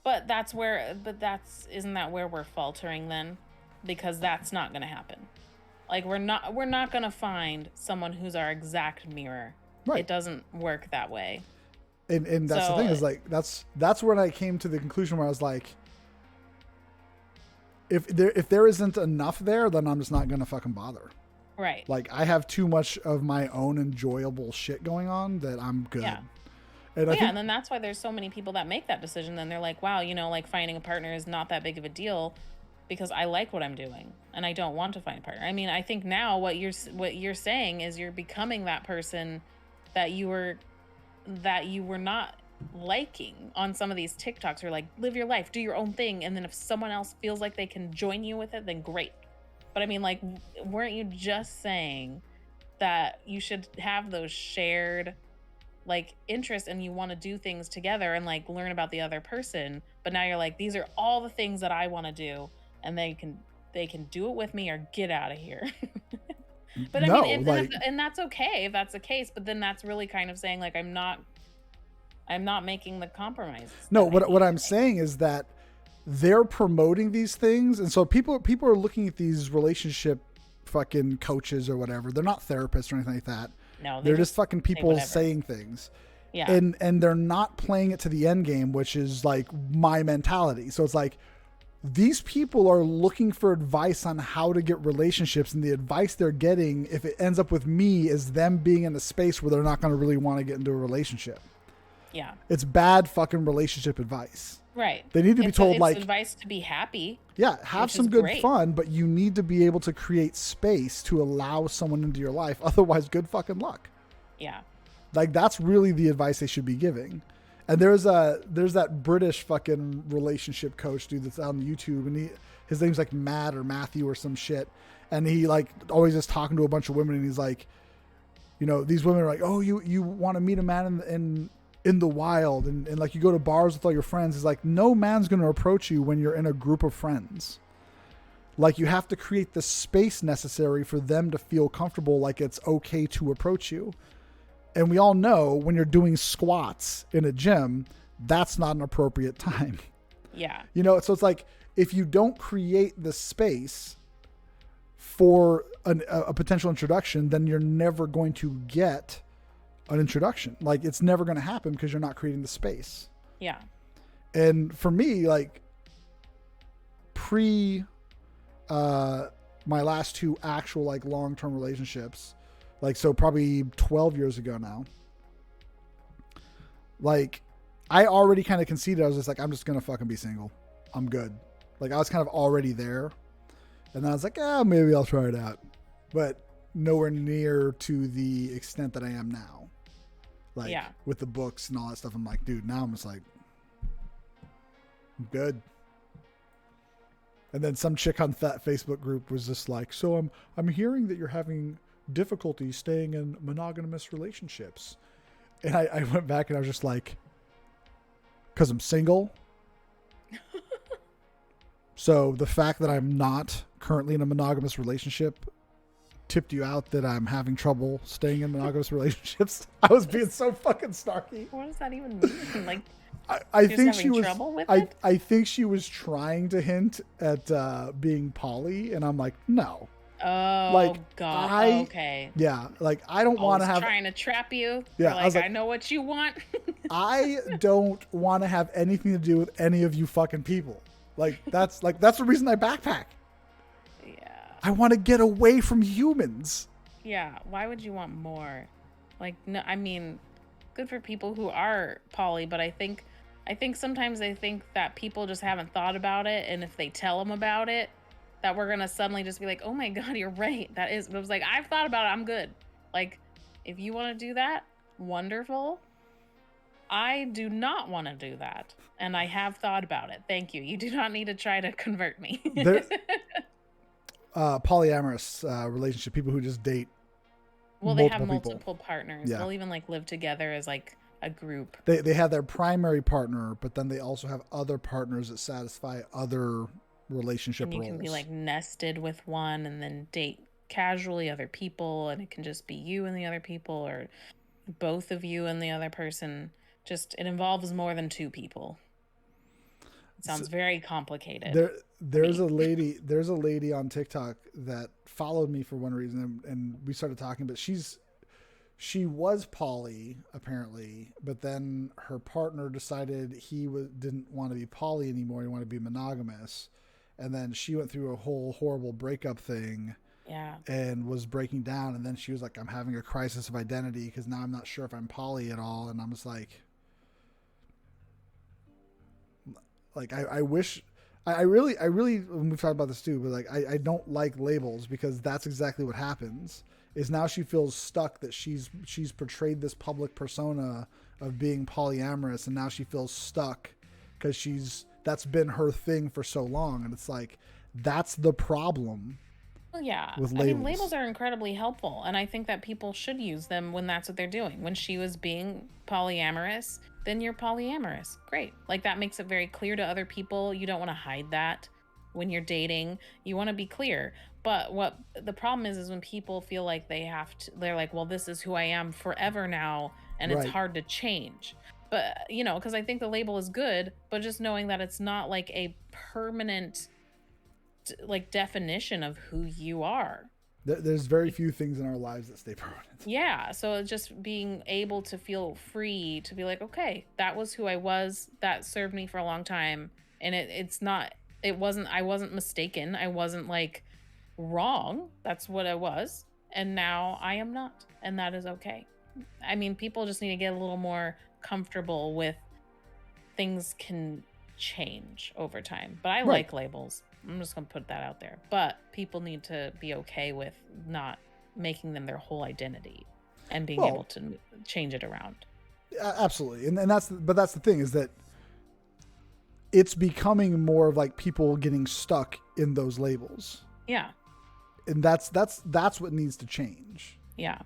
But isn't that where we're faltering then? Because that's not going to happen. Like we're not gonna find someone who's our exact mirror. Right. It doesn't work that way. And that's the thing, So is like that's when I came to the conclusion where I was like, if there isn't enough there, then I'm just not gonna fucking bother. right. Like, I have too much of my own enjoyable shit going on that I'm good. Yeah. And Well, yeah, and then that's why there's so many people that make that decision. Then they're like, wow, like finding a partner is not that big of a deal because I like what I'm doing and I don't want to find a partner. I mean, I think now what you're saying is you're becoming that person that you were not liking on some of these TikToks. You're like, live your life, do your own thing, and then if someone else feels like they can join you with it, then great. But I mean, like, weren't you just saying that you should have those shared like interests and you want to do things together and like learn about the other person, but now you're like, these are all the things that I want to do and they can do it with me or get out of here. But I no, mean, like, and that's okay if that's the case, but then that's really kind of saying like, I'm not making the compromises no, that I what need I'm to make. saying is that they're promoting these things, and so people are looking at these relationship fucking coaches or whatever. They're not therapists or anything like that. No, they They're just just fucking say people whatever. saying things. Yeah. And they're not playing it to the end game, which is like my mentality. So it's like, these people are looking for advice on how to get relationships, and the advice they're getting, if it ends up with me, is them being in a space where they're not going to really want to get into a relationship. Yeah. It's bad fucking relationship advice. Right. They need to be told, it's like, advice to be happy. yeah, have Which some is good great. fun, but you need to be able to create space to allow someone into your life. Otherwise, good fucking luck. Yeah. Like, that's really the advice they should be giving. And there's that British fucking relationship coach dude that's on YouTube, and his name's like Matt or Matthew or some shit, and he like always is talking to a bunch of women, and he's like, these women are like, oh, you want to meet a man in the wild, and like you go to bars with all your friends. It's like, no man's going to approach you when you're in a group of friends. Like, you have to create the space necessary for them to feel comfortable, like it's okay to approach you. And we all know when you're doing squats in a gym, that's not an appropriate time. Yeah. So it's like, if you don't create the space for a potential introduction, then you're never going to get an introduction. Like, it's never going to happen because you're not creating the space. Yeah. And for me, like, my last two actual like long-term relationships, like, so probably 12 years ago now, like, I already kind of conceded. I was just like, I'm just going to fucking be single. I'm good. Like, I was kind of already there. And then I was like, maybe I'll try it out. But nowhere near to the extent that I am now. Like, Yeah. with the books and all that stuff. I'm like, dude, now I'm just like, I'm good. And then some chick on that Facebook group was just like, so I'm hearing that you're having difficulty staying in monogamous relationships. And I went back and I was just like, because I'm single. So the fact that I'm not currently in a monogamous relationship tipped you out that I'm having trouble staying in monogamous relationships. I was being so fucking snarky. What does that even mean? Like, I think she was. trouble with it? I think she was trying to hint at being poly, and I'm like, no. Oh, Like, God. Okay. Yeah, like, I don't want to have. Trying to trap you. Yeah, You're I was like, I know what you want. I don't want to have anything to do with any of you fucking people. That's the reason I backpack. Yeah. I want to get away from humans. Yeah. Why would you want more? Like, no, I mean, good for people who are poly, but I think sometimes they think that people just haven't thought about it, and if they tell them about it, that we're gonna suddenly just be like, oh my God, you're right. That is, but it was like, I've thought about it. I'm good. Like, if you want to do that, wonderful. I do not want to do that, and I have thought about it. Thank you. You do not need to try to convert me. Polyamorous relationship, people who just date. Well, they have multiple multiple people. partners. Yeah. They'll even like live together as like a group. They have their primary partner, but then they also have other partners that satisfy other relationship And you roles. can be like nested with one and then date casually other people, and it can just be you and the other people, or both of you and the other person. Just, it involves more than two people. It sounds very complicated. there's a lady on TikTok that followed me for one reason, and we started talking, but she was poly apparently, but then her partner decided didn't want to be poly anymore. He wanted to be monogamous. And then she went through a whole horrible breakup thing. Yeah. And was breaking down. And then she was like, I'm having a crisis of identity because now I'm not sure if I'm poly at all. And I'm just like I wish, I really, and we've talked about this too, but like, I don't like labels because that's exactly what happens. Is now she feels stuck that she's portrayed this public persona of being polyamorous, and now she feels stuck because that's been her thing for so long, and it's like that's the problem. Well, yeah. With labels. I mean, labels are incredibly helpful, and I think that people should use them when that's what they're doing. When she was being polyamorous, then you're polyamorous. Great. Like that makes it very clear to other people. You don't want to hide that when you're dating. You want to be clear. But what the problem is when people feel like they're like, well, this is who I am forever now, and it's hard to change. But, because I think the label is good, but just knowing that it's not like a permanent like definition of who you are. There's very few things in our lives that stay permanent. Yeah. So just being able to feel free to be like, okay, that was who I was. That served me for a long time. And I wasn't mistaken. I wasn't like wrong. That's what I was. And now I am not. And that is okay. I mean, people just need to get a little more comfortable with things can change over time. But I like labels. I'm just going to put that out there. But people need to be okay with not making them their whole identity and being able to change it around. Absolutely. And that's the thing is that it's becoming more of like people getting stuck in those labels. Yeah. And that's what needs to change. Yeah.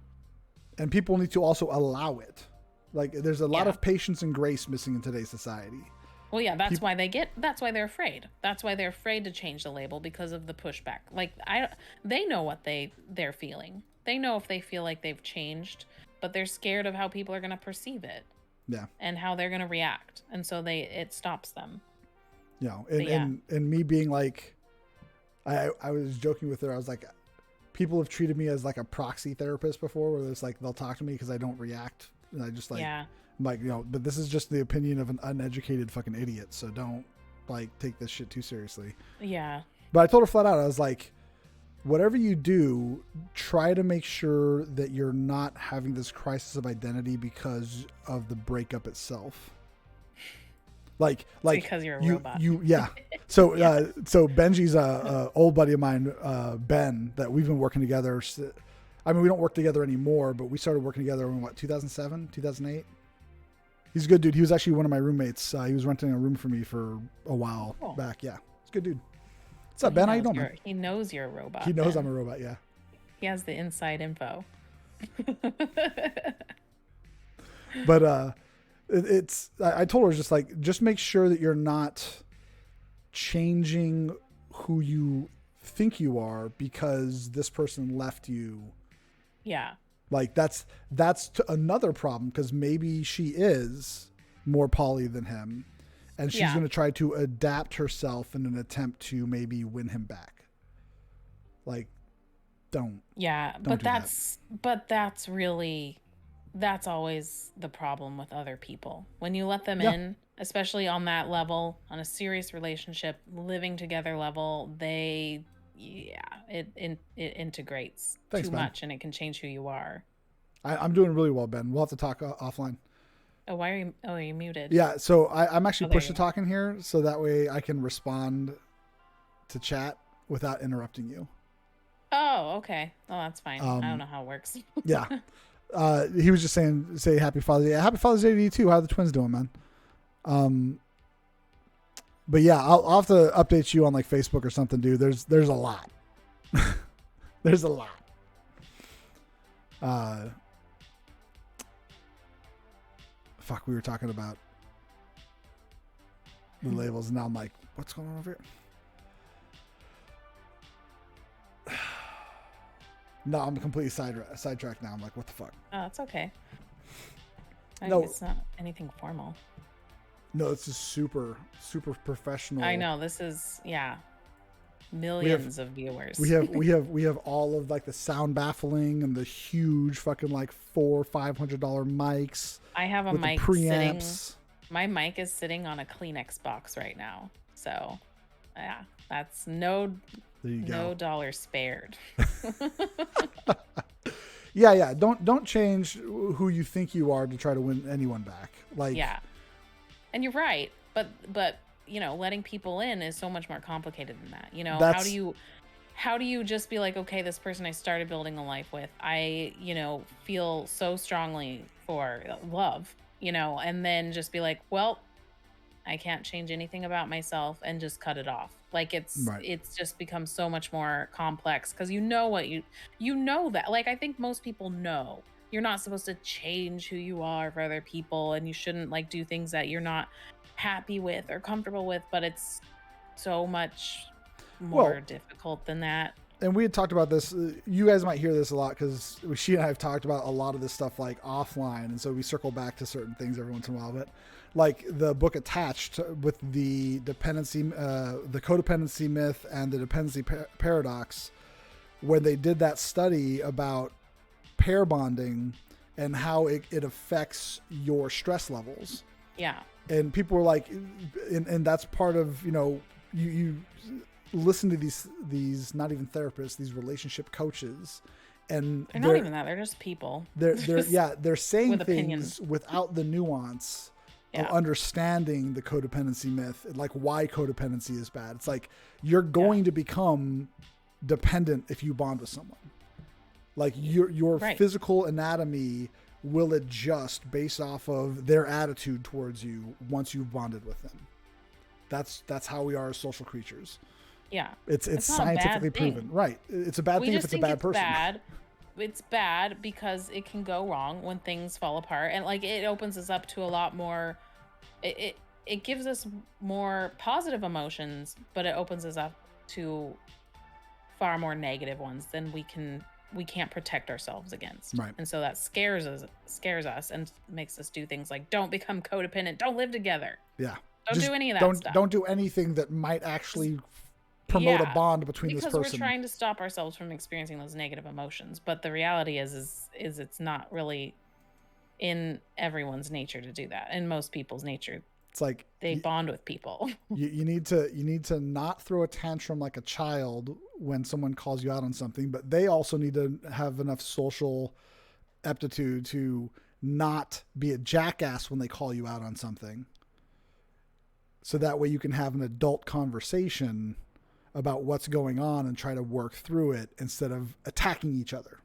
And people need to also allow it. Like there's a lot of patience and grace missing in today's society. Well, yeah, that's why they're afraid. That's why they're afraid to change the label because of the pushback. Like they know what they're feeling. They know if they feel like they've changed, but they're scared of how people are going to perceive it. Yeah. And how they're going to react. And so it stops them. And me being like, I was joking with her. I was like, people have treated me as like a proxy therapist before, where it's like, they'll talk to me because I don't react. And I just like, I'm like, but this is just the opinion of an uneducated fucking idiot. So don't like take this shit too seriously. Yeah. But I told her flat out, I was like, whatever you do, try to make sure that you're not having this crisis of identity because of the breakup itself. Like because you're a robot. So so Benji's a old buddy of mine, Ben, that we've been working together. I mean, we don't work together anymore, but we started working together in 2007, 2008. He's a good dude. He was actually one of my roommates. He was renting a room for me for a while back. Yeah, he's a good dude. What's up, Ben? How you doing, man? He knows you're a robot. He knows I'm a robot. Yeah. He has the inside info. But I told her just make sure that you're not changing who you think you are because this person left you. Yeah. Like that's another problem because maybe she is more poly than him and she's going to try to adapt herself in an attempt to maybe win him back. Like, don't. Yeah. Don't but that's always the problem with other people. When you let them in, especially on that level, on a serious relationship, living together level, it integrates too much and it can change who you are. I'm doing really well, Ben. We'll have to talk offline. Oh, why are you muted? Yeah, so I'm actually push to talk in here so that way I can respond to chat without interrupting you. Oh, okay. Oh, that's fine. I don't know how it works. Yeah. He was just say happy Father's Day. Happy Father's Day to you too. How are the twins doing, man? But yeah, I'll have to update you on like Facebook or something, dude. There's a lot. There's a lot. Fuck, we were talking about the labels, and now I'm like, what's going on over here? No, I'm completely sidetracked now. I'm like, what the fuck? Oh, it's okay. I think it's not anything formal. No, this is super, super professional. I know. This is, Millions of viewers. We have all of like the sound baffling and the huge fucking like $400-$500 mics. I have a with mic the preamps. my mic is sitting on a Kleenex box right now. So yeah, that's no dollar spared. Yeah. Don't change who you think you are to try to win anyone back. Like, yeah, and you're right, but you know, letting people in is so much more complicated than that. You know, how do you just be like, okay, this person I started building a life with, I, you know, feel so strongly for love, you know, and then just be like, well, I can't change anything about myself and just cut it off. Like it's just become so much more complex because you know that. Like I think most people know you're not supposed to change who you are for other people, and you shouldn't like do things that you're not happy with or comfortable with, but it's so much more difficult than that. And we had talked about this. You guys might hear this a lot because she and I have talked about a lot of this stuff like offline, and so we circle back to certain things every once in a while. But like the book Attached with the dependency, the codependency myth and the dependency paradox, when they did that study about pair bonding and how it affects your stress levels. Yeah. And people were like, and that's part of, you know, you listen to these not even therapists, these relationship coaches, and they're not even that, they're just people. They're saying things opinions without the nuance of understanding the codependency myth, like why codependency is bad. It's like you're going to become dependent if you bond with someone. Like your physical anatomy will adjust based off of their attitude towards you once you've bonded with them. That's how we are as social creatures. Yeah. It's scientifically proven. Right. It's a bad thing if it's a bad person. It's bad because it can go wrong when things fall apart, and like it opens us up to a lot more. It gives us more positive emotions, but it opens us up to far more negative ones than we can't protect ourselves against. Right. And so that scares us and makes us do things like don't become codependent, don't live together. Yeah. Don't do any of that stuff. Don't do anything that might actually promote a bond between this person. Because we're trying to stop ourselves from experiencing those negative emotions. But the reality is it's not really in everyone's nature to do that. In most people's nature, it's like they bond with people. you need to not throw a tantrum like a child when someone calls you out on something, but they also need to have enough social aptitude to not be a jackass when they call you out on something. So that way you can have an adult conversation about what's going on and try to work through it instead of attacking each other.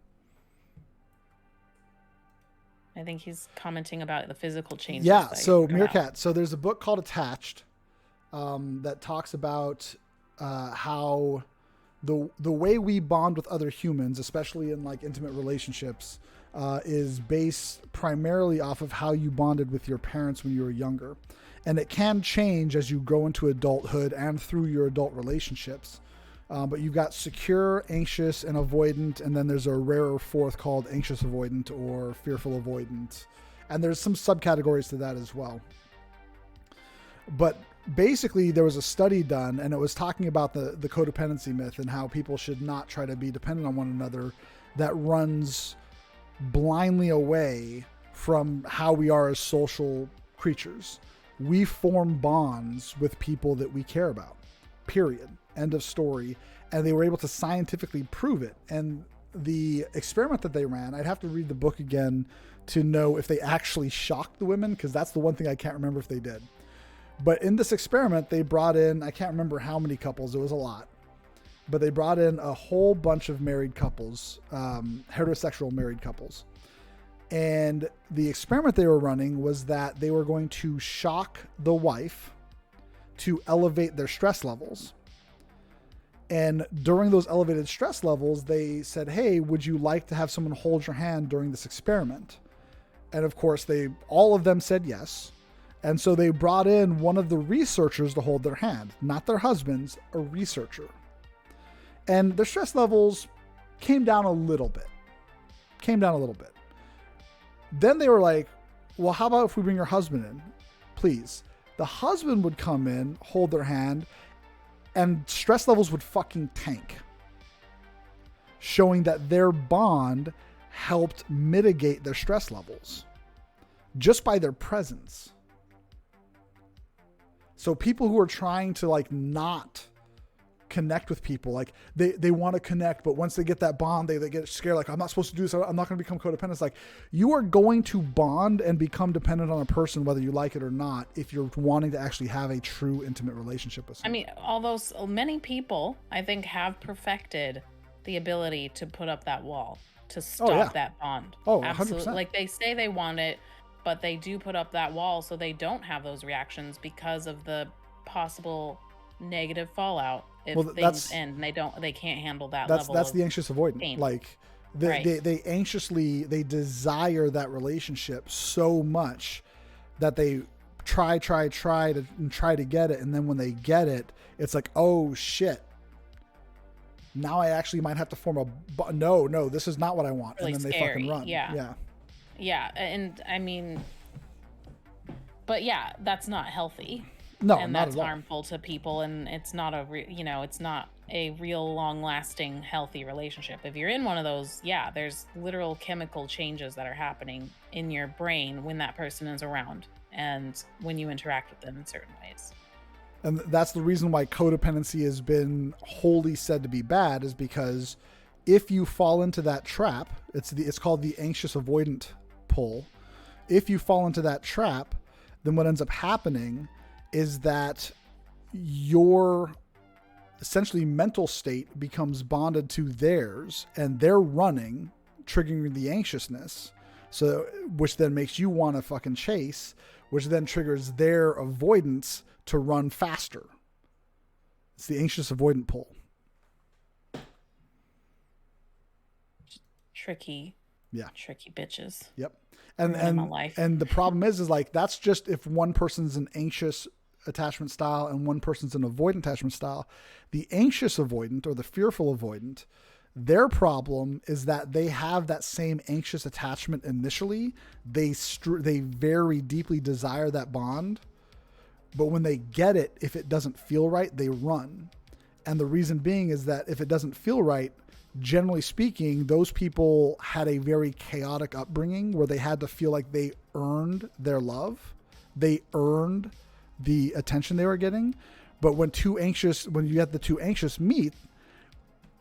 I think he's commenting about the physical changes. Yeah. So Meerkat. So there's a book called Attached that talks about how the way we bond with other humans, especially in like intimate relationships, is based primarily off of how you bonded with your parents when you were younger. And it can change as you grow into adulthood and through your adult relationships. But you've got secure, anxious, and avoidant. And then there's a rarer fourth called anxious avoidant or fearful avoidant. And there's some subcategories to that as well. But basically, there was a study done, and it was talking about the codependency myth and how people should not try to be dependent on one another. That runs blindly away from how we are as social creatures. We form bonds with people that we care about, period. End of story. And they were able to scientifically prove it. And the experiment that they ran, I'd have to read the book again to know if they actually shocked the women, because that's the one thing I can't remember if they did. But in this experiment, they brought in, I can't remember how many couples, it was a lot, but they brought in a whole bunch of married couples, heterosexual married couples. And the experiment they were running was that they were going to shock the wife to elevate their stress levels. And during those elevated stress levels, they said, hey, would you like to have someone hold your hand during this experiment? And of course, all of them said yes. And so they brought in one of the researchers to hold their hand, not their husbands, a researcher. And their stress levels came down a little bit. Then they were like, well, how about if we bring your husband in, please? The husband would come in, hold their hand, And stress levels would fucking tank, showing that their bond helped mitigate their stress levels just by their presence. So people who are trying to like not connect with people, like they want to connect, but once they get that bond, they get scared, like, I'm not supposed to do this, I'm not going to become codependent. It's like, you are going to bond and become dependent on a person whether you like it or not if you're wanting to actually have a true intimate relationship with someone. I mean, although many people, I think, have perfected the ability to put up that wall, to stop that bond. Oh, absolutely. 100%. Like, they say they want it, but they do put up that wall so they don't have those reactions because of the possible negative fallout if things end and they can't handle that level. That's the anxious avoidant pain. Like they anxiously, they desire that relationship so much that they try to get it, and then when they get it, it's like, oh shit, now I actually might have to form a no, this is not what I want. Really, and then scary. They fucking run. Yeah. And I mean, but yeah, that's not healthy. No, and not that's at all. harmful to people, and it's not it's not a real long-lasting healthy relationship. If you're in one of those, there's literal chemical changes that are happening in your brain when that person is around and when you interact with them in certain ways. And that's the reason why codependency has been wholly said to be bad, is because if you fall into that trap, it's called the anxious avoidant pull. If you fall into that trap, then what ends up happening is that your essentially mental state becomes bonded to theirs, and they're running, triggering the anxiousness. So, which then makes you want to fucking chase, which then triggers their avoidance to run faster. It's the anxious avoidant pull. Tricky bitches. Yep. And the problem is like, that's just if one person's an anxious attachment style and one person's an avoidant attachment style. The anxious avoidant, or the fearful avoidant, their problem is that they have that same anxious attachment initially. They very deeply desire that bond, but when they get it, if it doesn't feel right, they run. And the reason being is that if it doesn't feel right, generally speaking, those people had a very chaotic upbringing where they had to feel like they earned their love. They earned the attention they were getting. But when you get the two anxious meet,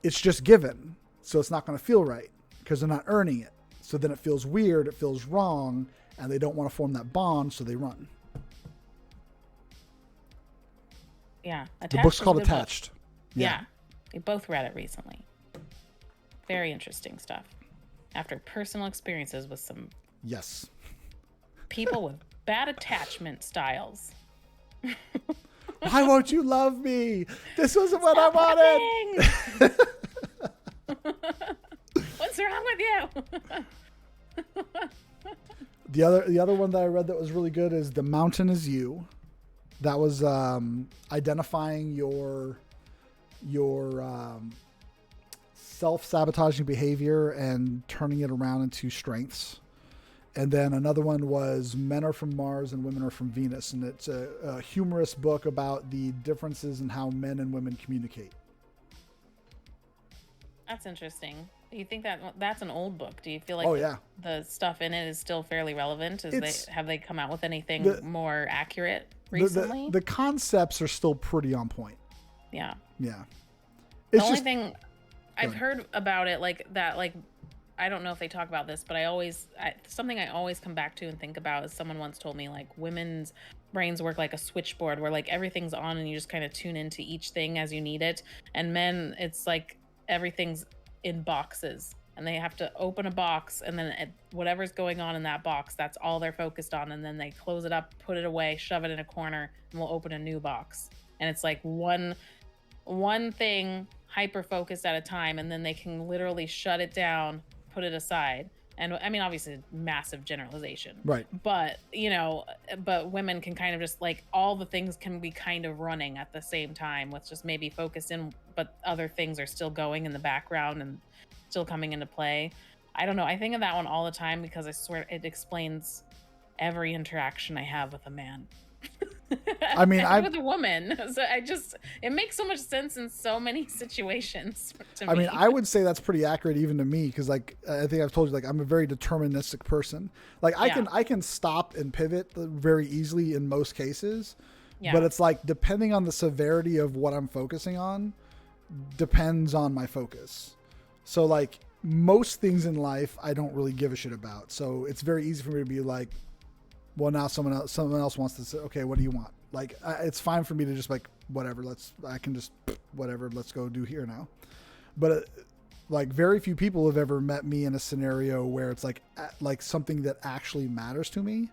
it's just given. So it's not going to feel right because they're not earning it. So then it feels weird, it feels wrong, and they don't want to form that bond, so they run. Yeah. The book's called Attached. Yeah. We both read it recently. Very interesting stuff. After personal experiences with some people with bad attachment styles. Why won't you love me? This wasn't what I wanted. What's wrong with you? The other one that I read that was really good is The Mountain Is You. That was identifying your self-sabotaging behavior and turning it around into strengths. And then another one was Men Are From Mars and Women Are From Venus. And it's a humorous book about the differences in how men and women communicate. That's interesting. Do you think that's an old book? Do you feel like the stuff in it is still fairly relevant? Have they come out with anything more accurate recently? The concepts are still pretty on point. Yeah. Yeah. The only thing I've heard about it I don't know if they talk about this, but something I always come back to and think about is someone once told me like women's brains work like a switchboard where like everything's on and you just kind of tune into each thing as you need it. And men, it's like everything's in boxes and they have to open a box and then whatever's going on in that box, that's all they're focused on. And then they close it up, put it away, shove it in a corner, and we'll open a new box. And it's like one thing hyper focused at a time, and then they can literally shut it down, put it aside. And I mean, obviously massive generalization, right? But but women can kind of just like all the things can be kind of running at the same time with just maybe focused in, but other things are still going in the background and still coming into play. I don't know. I think of that one all the time because I swear it explains every interaction I have with a man. I mean, I'm with a woman, so it makes so much sense in so many situations to me. I mean, I would say that's pretty accurate even to me, because like I think I've told you, like I'm a very deterministic person. Like I can stop and pivot very easily in most cases, but it's like depending on the severity of what I'm focusing on, depends on my focus. So like most things in life, I don't really give a shit about. So it's very easy for me to be like, well, now someone else wants to say, okay, what do you want? Like, it's fine for me to just like, whatever, I can just, whatever, let's go do here now. But like very few people have ever met me in a scenario where it's like something that actually matters to me,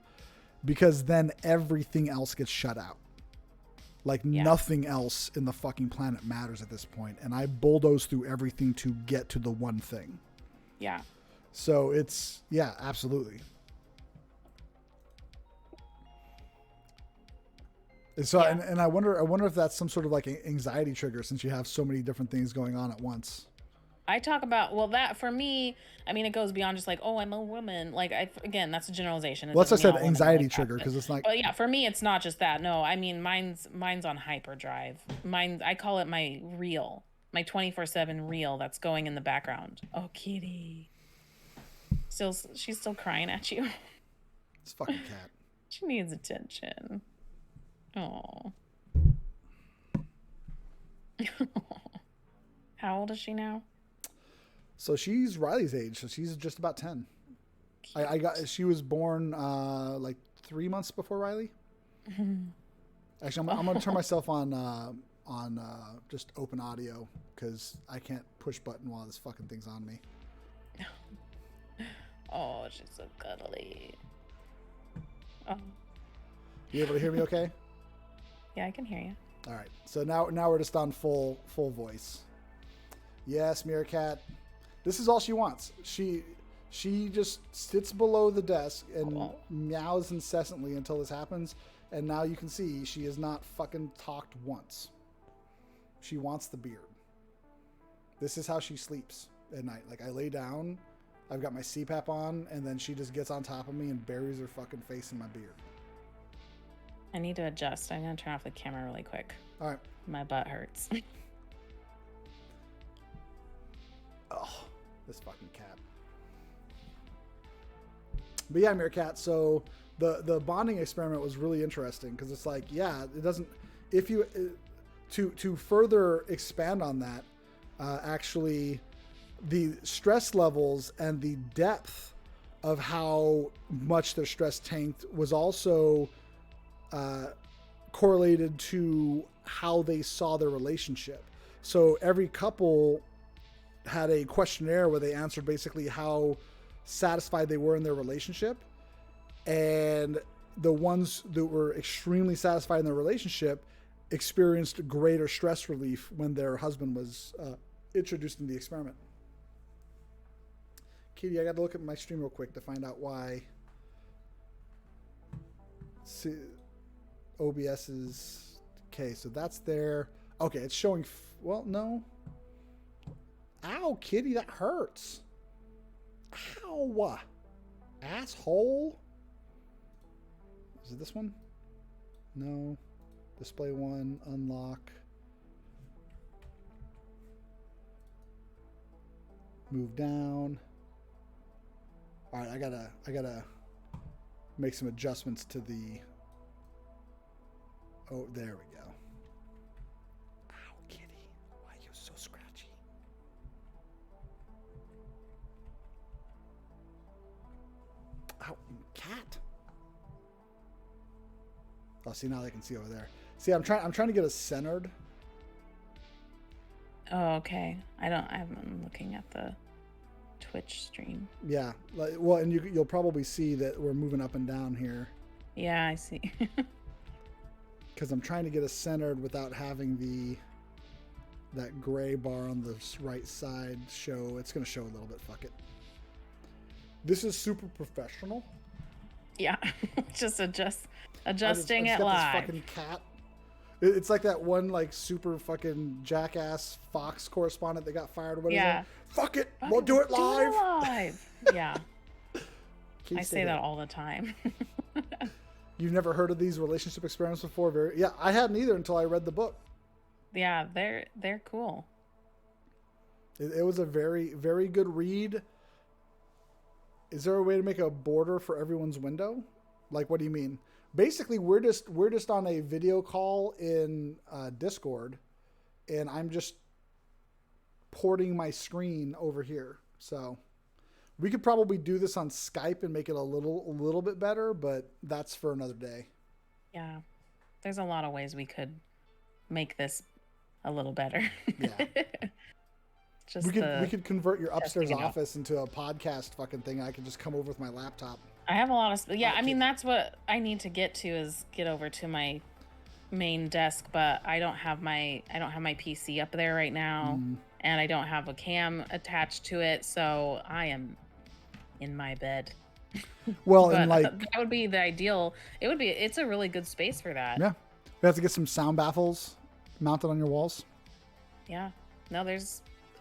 because then everything else gets shut out. Like nothing else in the fucking planet matters at this point. And I bulldoze through everything to get to the one thing. Yeah. So it's, yeah, absolutely. So, and I wonder if that's some sort of like anxiety trigger, since you have so many different things going on at once. I talk about, well, that for me, I mean, it goes beyond just like, oh, I'm a woman. Like, again, that's a generalization. Well, that's what I said, anxiety trigger, because it's like. But yeah, for me, it's not just that. No, I mean, mine's on hyperdrive. I call it my reel, my 24/7 reel that's going in the background. Oh, kitty. She's still crying at you. It's fucking cat. She needs attention. Oh. How old is she now? So she's Riley's age, so she's just about 10. She was born like 3 months before Riley. Actually, I'm gonna turn myself on just open audio, because I can't push button while this fucking thing's on me. Oh, she's so cuddly. Oh. You able to hear me okay? Yeah, I can hear you. All right. So now we're just on full voice. Yes, Meerkat. This is all she wants. She just sits below the desk and meows incessantly until this happens. And now you can see she has not fucking talked once. She wants the beard. This is how she sleeps at night. Like, I lay down, I've got my CPAP on, and then she just gets on top of me and buries her fucking face in my beard. I need to adjust. I'm going to turn off the camera really quick. All right. My butt hurts. Oh, this fucking cat. But yeah, Meerkat, so the bonding experiment was really interesting, because it's like, yeah, it doesn't, if you, to further expand on that, actually, the stress levels and the depth of how much their stress tanked was also correlated to how they saw their relationship. So every couple had a questionnaire where they answered basically how satisfied they were in their relationship, and the ones that were extremely satisfied in their relationship experienced greater stress relief when their husband was introduced in the experiment. Katie, I got to look at my stream real quick to find out why OBS is okay. So that's there. Okay, it's showing. Well, no. Ow, kitty, that hurts. Ow, asshole. Is it this one? No. Display one, unlock. Move down. All right, I gotta make some adjustments to the. Oh, there we go. Ow, kitty, why are you so scratchy? Ow, cat. Oh, see, now they can see over there. See, I'm trying to get us centered. Oh, okay. I'm looking at the Twitch stream. Yeah, well, and you'll probably see that we're moving up and down here. Yeah, I see. Because I'm trying to get us centered without having that gray bar on the right side show. It's going to show a little bit. Fuck it. This is super professional. Yeah, just adjusting I just it got live. This fucking cat. It's like that one like super fucking jackass Fox correspondent that got fired. What is it? Fuck it, we'll do it live. Yeah. I say that all the time. You've never heard of these relationship experiments before? Yeah, I hadn't either until I read the book. Yeah, they're cool. It was a very, very good read. Is there a way to make a border for everyone's window? Like, what do you mean? Basically, we're just on a video call in Discord, and I'm just porting my screen over here. So we could probably do this on Skype and make it a little bit better, but that's for another day. Yeah, there's a lot of ways we could make this a little better. Yeah. We could convert your upstairs office into a podcast fucking thing. I could just come over with my laptop. I have a lot of I mean, that's what I need to get to, is get over to my main desk, but I don't have my PC up there right now, and I don't have a cam attached to it, so I am in my bed. Well, and like that would be the ideal. It's a really good space for that. Yeah. We have to get some sound baffles mounted on your walls. Yeah. No,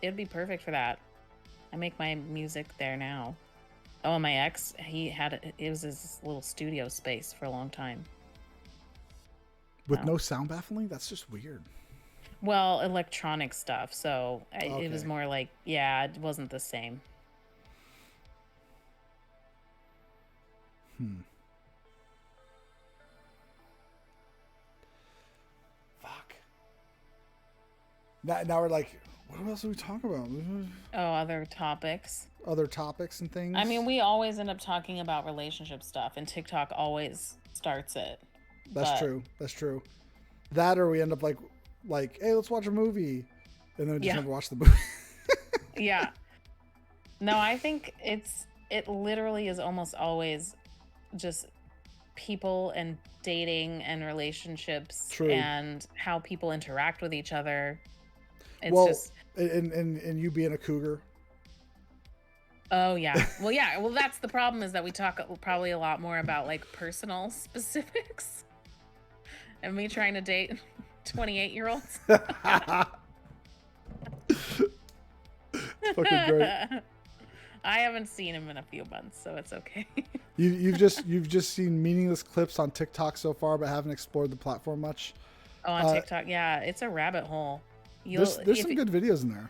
it'd be perfect for that. I make my music there now. Oh, and my ex, it was his little studio space for a long time. With no sound baffling? That's just weird. Well, electronic stuff. So it was more like, it wasn't the same. Fuck. Now we're like, what else do we talk about? Oh, other topics. Other topics and things? I mean, we always end up talking about relationship stuff, and TikTok always starts it. That's true. That, or we end up like, hey, let's watch a movie. And then we just never watch the movie. Yeah. No, I think it literally is almost always just people and dating and relationships. True. And how people interact with each other. It's and you being a cougar. Oh yeah. Well, that's the problem, is that we talk probably a lot more about like personal specifics, and me trying to date 28-year-olds. Fucking great. I haven't seen him in a few months, so it's okay. You've just seen meaningless clips on TikTok so far, but haven't explored the platform much. Oh, on TikTok, yeah, it's a rabbit hole. There's some good videos in there.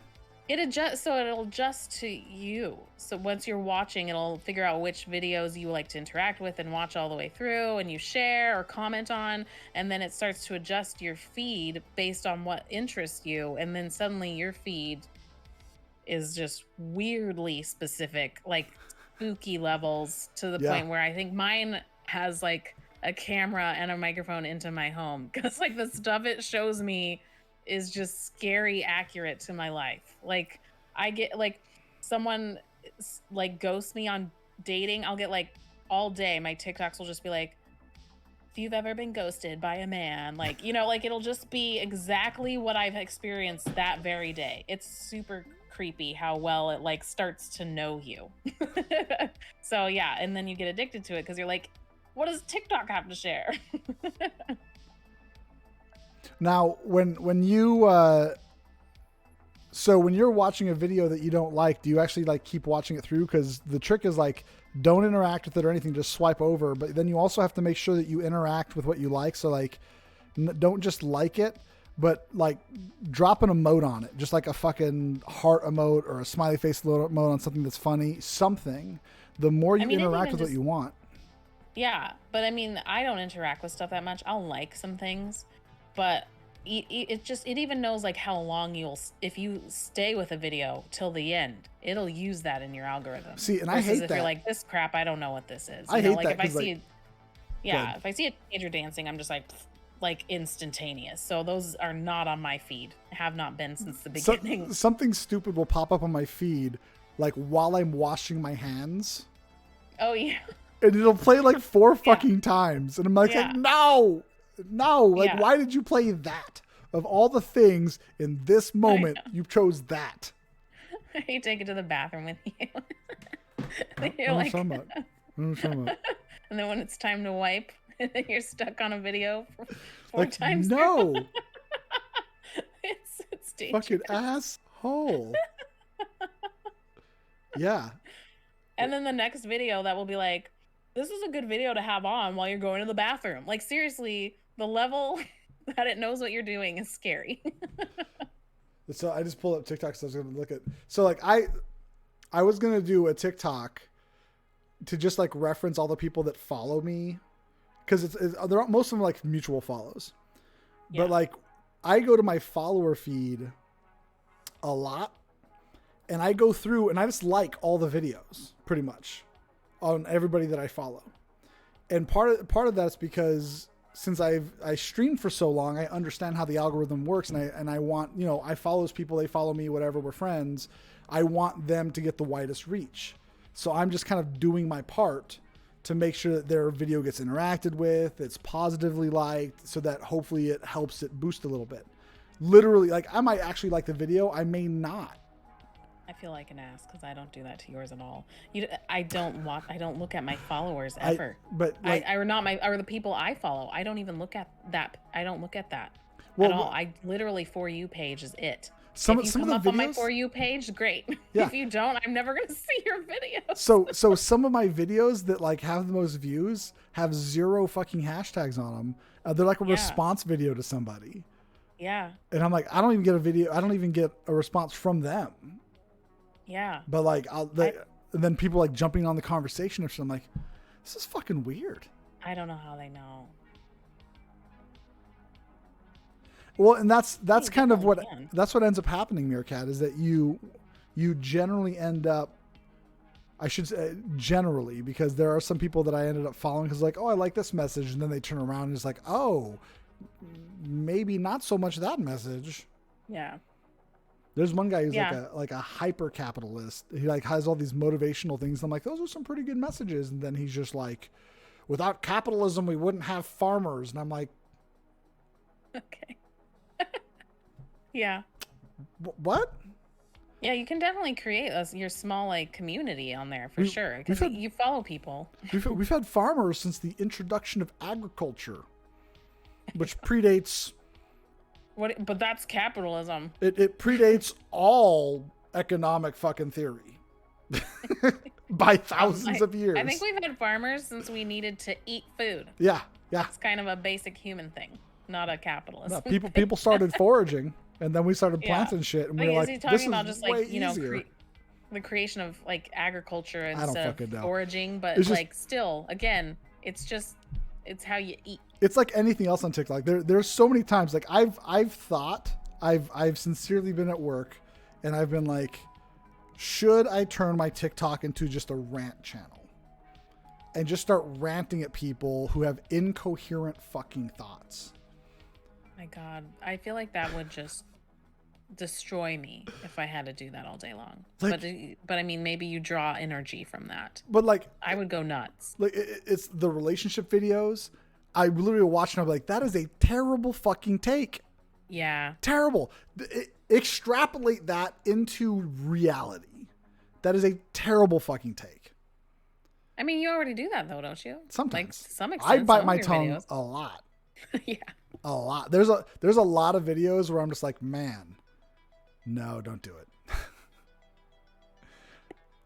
It'll adjust to you. So once you're watching, it'll figure out which videos you like to interact with and watch all the way through, and you share or comment on, and then it starts to adjust your feed based on what interests you, and then suddenly your feed is just weirdly specific, like spooky levels, to the point where I think mine has like a camera and a microphone into my home, because like the stuff it shows me is just scary accurate to my life. Like I get like someone like ghosts me on dating, I'll get like all day my TikToks will just be like, if you've ever been ghosted by a man, like, you know, like it'll just be exactly what I've experienced that very day. It's super creepy how well it like starts to know you. So yeah, and then you get addicted to it because you're like, what does TikTok have to share? Now, when you so when you're watching a video that you don't like, do you actually like keep watching it through? Because the trick is like, don't interact with it or anything, just swipe over. But then you also have to make sure that you interact with what you like. So like, don't just like it, but like drop an emote on it, just like a fucking heart emote or a smiley face emote on something that's funny. Something. The more you interact with what you want. Yeah, but I mean, I don't interact with stuff that much. I'll like some things, but it even knows like how long if you stay with a video till the end, it'll use that in your algorithm. See, and I hate that. If you're like, this crap, I don't know what this is. I hate like that. If I see a teenager dancing, I'm just like instantaneous. So those are not on my feed. Have not been since the beginning. Something stupid will pop up on my feed, like while I'm washing my hands. Oh yeah. And it'll play like 4 fucking times, and I'm like, no, like why did you play that? Of all the things in this moment, you chose that. You take it to the bathroom with you. You're like, what am I talking about? And then when it's time to wipe, you're stuck on a video for 4 times. No. It's dangerous. Fucking asshole. Yeah. And then the next video that will be like, This is a good video to have on while you're going to the bathroom. Like, seriously, the level that it knows what you're doing is scary. So I just pulled up TikTok, so I was gonna look at. So like I was gonna do a TikTok to just like reference all the people that follow me, because they're most of them like mutual follows. Yeah. But like I go to my follower feed a lot, and I go through and I just like all the videos pretty much on everybody that I follow. And part of that's because since I streamed for so long, I understand how the algorithm works, and I want, you know, I follow those people, they follow me, whatever, we're friends. I want them to get the widest reach. So I'm just kind of doing my part to make sure that their video gets interacted with, it's positively liked, so that hopefully it helps it boost a little bit. Literally, like I might actually like the video, I may not. I feel like an ass because I don't do that to yours at all. I don't look at my followers ever. Or the people I follow. I don't even look at that. I don't look at that at all. I literally For You page is it. If you come up on my For You page, great. Yeah. If you don't, I'm never gonna see your videos. So some of my videos that like have the most views have 0 fucking hashtags on them. They're like a response video to somebody. Yeah. And I'm like, I don't even get a video. I don't even get a response from them. Yeah. But like, and then people like jumping on the conversation or something. I'm like, this is fucking weird. I don't know how they know. Well, and that's kind of what ends up happening, Meerkat, is that you generally end up, I should say generally, because there are some people that I ended up following because like, oh, I like this message, and then they turn around and it's like, oh, maybe not so much that message. Yeah. There's one guy who's like a hyper capitalist. He like has all these motivational things. I'm like, those are some pretty good messages. And then he's just like, without capitalism, we wouldn't have farmers. And I'm like, okay. Yeah. What? Yeah, you can definitely create your small like community on there for sure. Because you follow people. We've had farmers since the introduction of agriculture, which predates. But that's capitalism. It predates all economic fucking theory by thousands of years. I think we've had farmers since we needed to eat food. Yeah. It's kind of a basic human thing, not a capitalist. No, people started foraging, and then we started planting shit, and we were like, is he talking about just like, you know, the creation of like agriculture instead of foraging? But like still, again, it's how you eat. It's like anything else on TikTok. There's so many times like I've thought I've sincerely been at work, and I've been like, should I turn my TikTok into just a rant channel and just start ranting at people who have incoherent fucking thoughts? My God, I feel like that would just destroy me if I had to do that all day long. Like, but I mean, maybe you draw energy from that. But like, I would go nuts. Like it's the relationship videos. I literally watched and I'm like, that is a terrible fucking take. Yeah. Terrible. Extrapolate that into reality. That is a terrible fucking take. I mean, you already do that though, don't you? Sometimes. Like to some extent. I bite my tongue a lot. Yeah. A lot. There's a lot of videos where I'm just like, man, no, don't do it.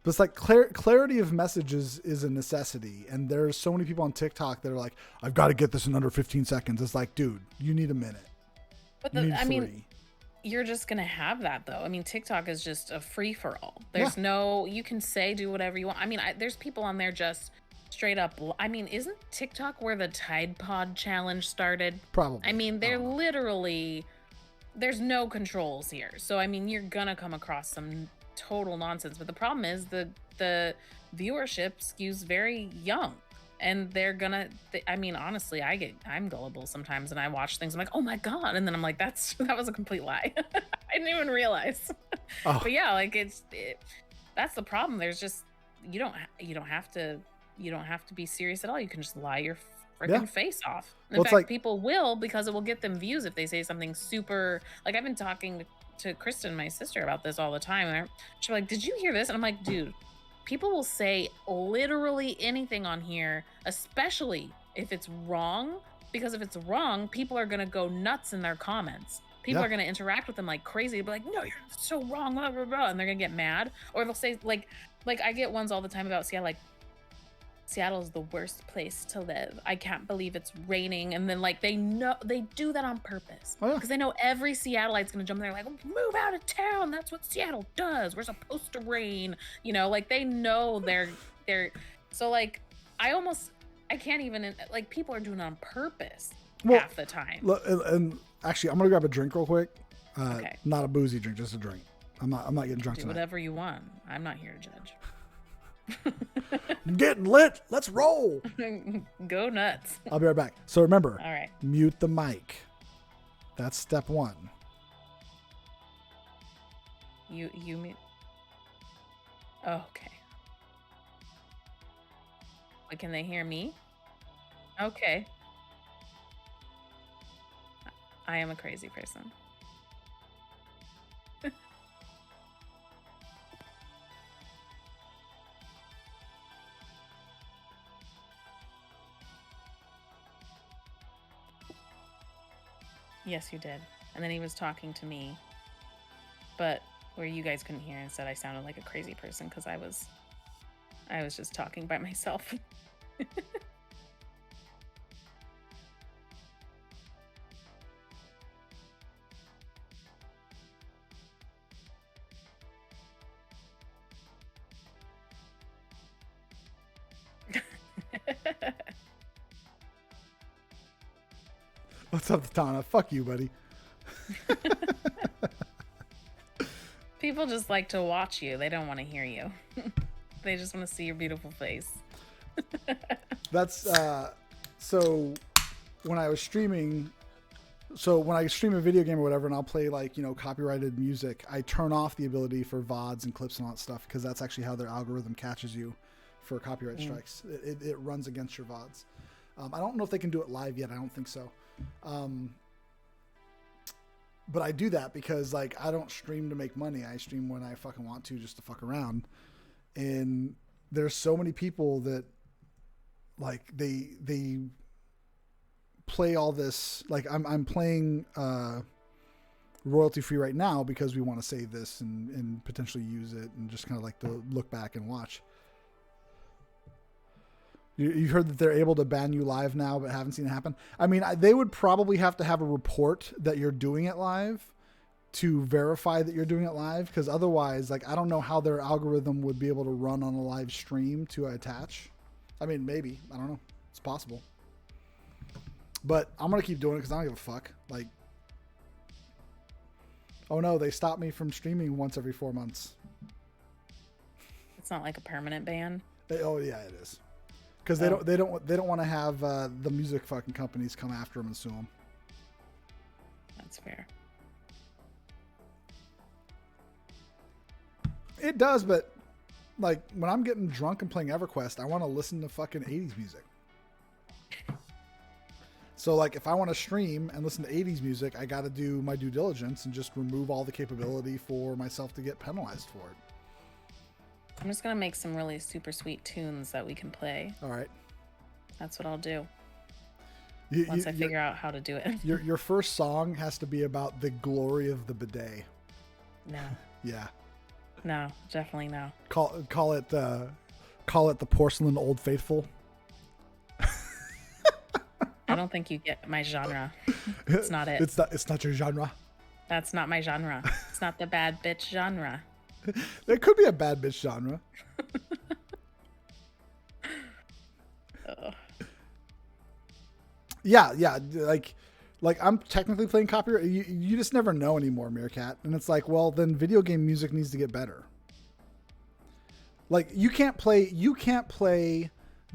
But it's like clarity of messages is a necessity. And there's so many people on TikTok that are like, I've got to get this in under 15 seconds. It's like, dude, you need a minute. But mean, you're just going to have that though. I mean, TikTok is just a free for all. There's you can do whatever you want. I mean, there's people on there just straight up. I mean, isn't TikTok where the Tide Pod challenge started? Probably. I mean, they're literally, there's no controls here. So, I mean, you're going to come across some total nonsense. But the problem is the viewership skews very young. And they're gonna, I mean, honestly, I'm gullible sometimes and I watch things. I'm like, oh my God. And then I'm like, that was a complete lie. I didn't even realize. Oh. But yeah, like that's the problem. There's just, you don't have to be serious at all. You can just lie your freaking face off. In fact, people will, because it will get them views if they say something super, like I've been talking to Kristen, my sister, about this all the time. And she's like, did you hear this? And I'm like, dude, people will say literally anything on here, especially if it's wrong, because if it's wrong, people are going to go nuts in their comments. People are going to interact with them like crazy. They'll be like, no, you're so wrong, blah, blah, blah. And they're going to get mad. Or they'll say like I get ones all the time about, see, I like Seattle's the worst place to live. I can't believe it's raining. And then like they do that on purpose. Oh, yeah. Because they know every Seattleite's gonna jump in there like, move out of town. That's what Seattle does. We're supposed to rain. You know, like they know they're so like I can't even like people are doing it on purpose half the time. Look, and actually I'm gonna grab a drink real quick. Okay. Not a boozy drink, just a drink. I'm not getting drunk Do tonight. whatever you want. I'm not here to judge. I'm getting lit. Let's roll. Go nuts. I'll be right back. So remember, All right. mute the mic. That's step 1. You mute. Oh, okay. Wait, can they hear me? Okay. I am a crazy person. Yes, you did. And then he was talking to me, but where you guys couldn't hear and said I sounded like a crazy person because I was just talking by myself. What's up, Tana? Fuck you, buddy. People just like to watch you. They don't want to hear you. They just want to see your beautiful face. That's so when I was streaming, so when I stream a video game or whatever and I'll play like, copyrighted music, I turn off the ability for VODs and clips and all that stuff because that's actually how their algorithm catches you for copyright strikes. It runs against your VODs. I don't know if they can do it live yet. I don't think so. But I do that because like I don't stream to make money. I stream when I fucking want to, just to fuck around. And there's so many people that like they play all this. Like I'm playing royalty free right now because we want to save this and potentially use it and just kind of like to look back and watch. You heard that they're able to ban you live now, but haven't seen it happen. I mean, they would probably have to have a report that you're doing it live to verify that you're doing it live. Because otherwise, like, I don't know how their algorithm would be able to run on a live stream to attach. I mean, maybe. I don't know. It's possible. But I'm going to keep doing it because I don't give a fuck. Like, oh no, they stopped me from streaming once every 4 months. It's not like a permanent ban. Oh yeah, it is. Because they don't want to have the music fucking companies come after them and sue them. That's fair. It does, but like when I'm getting drunk and playing EverQuest, I want to listen to fucking 80s music. So like if I want to stream and listen to 80s music, I got to do my due diligence and just remove all the capability for myself to get penalized for it. I'm just going to make some really super sweet tunes that we can play. All right. That's what I'll do. Once I figure out how to do it. Your first song has to be about the glory of the bidet. No. Yeah. No, definitely no. Call it the porcelain Old Faithful. I don't think you get my genre. It's not it. It's not your genre. That's not my genre. It's not the bad bitch genre. There could be a bad bitch genre. Yeah. Like I'm technically playing copyright. You just never know anymore, Meerkat. And it's like, well, then video game music needs to get better. Like you can't play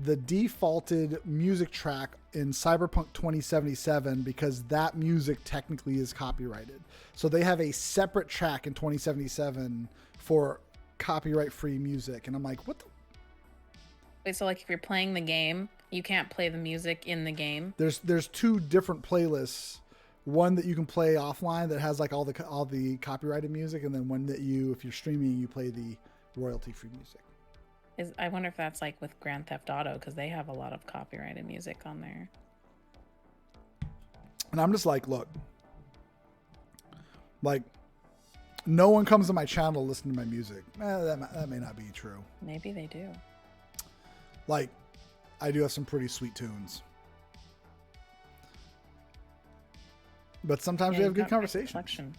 the defaulted music track in Cyberpunk 2077 because that music technically is copyrighted. So they have a separate track in 2077 for copyright-free music. And I'm like, what the? Wait, so like if you're playing the game, you can't play the music in the game? There's two different playlists. One that you can play offline that has like all the copyrighted music, and then one that if you're streaming, you play the royalty-free music. I wonder if that's like with Grand Theft Auto, because they have a lot of copyrighted music on there. And I'm just like, look, like no one comes to my channel to listen to my music. That may not be true. Maybe they do. Like I do have some pretty sweet tunes. But sometimes we have good conversations.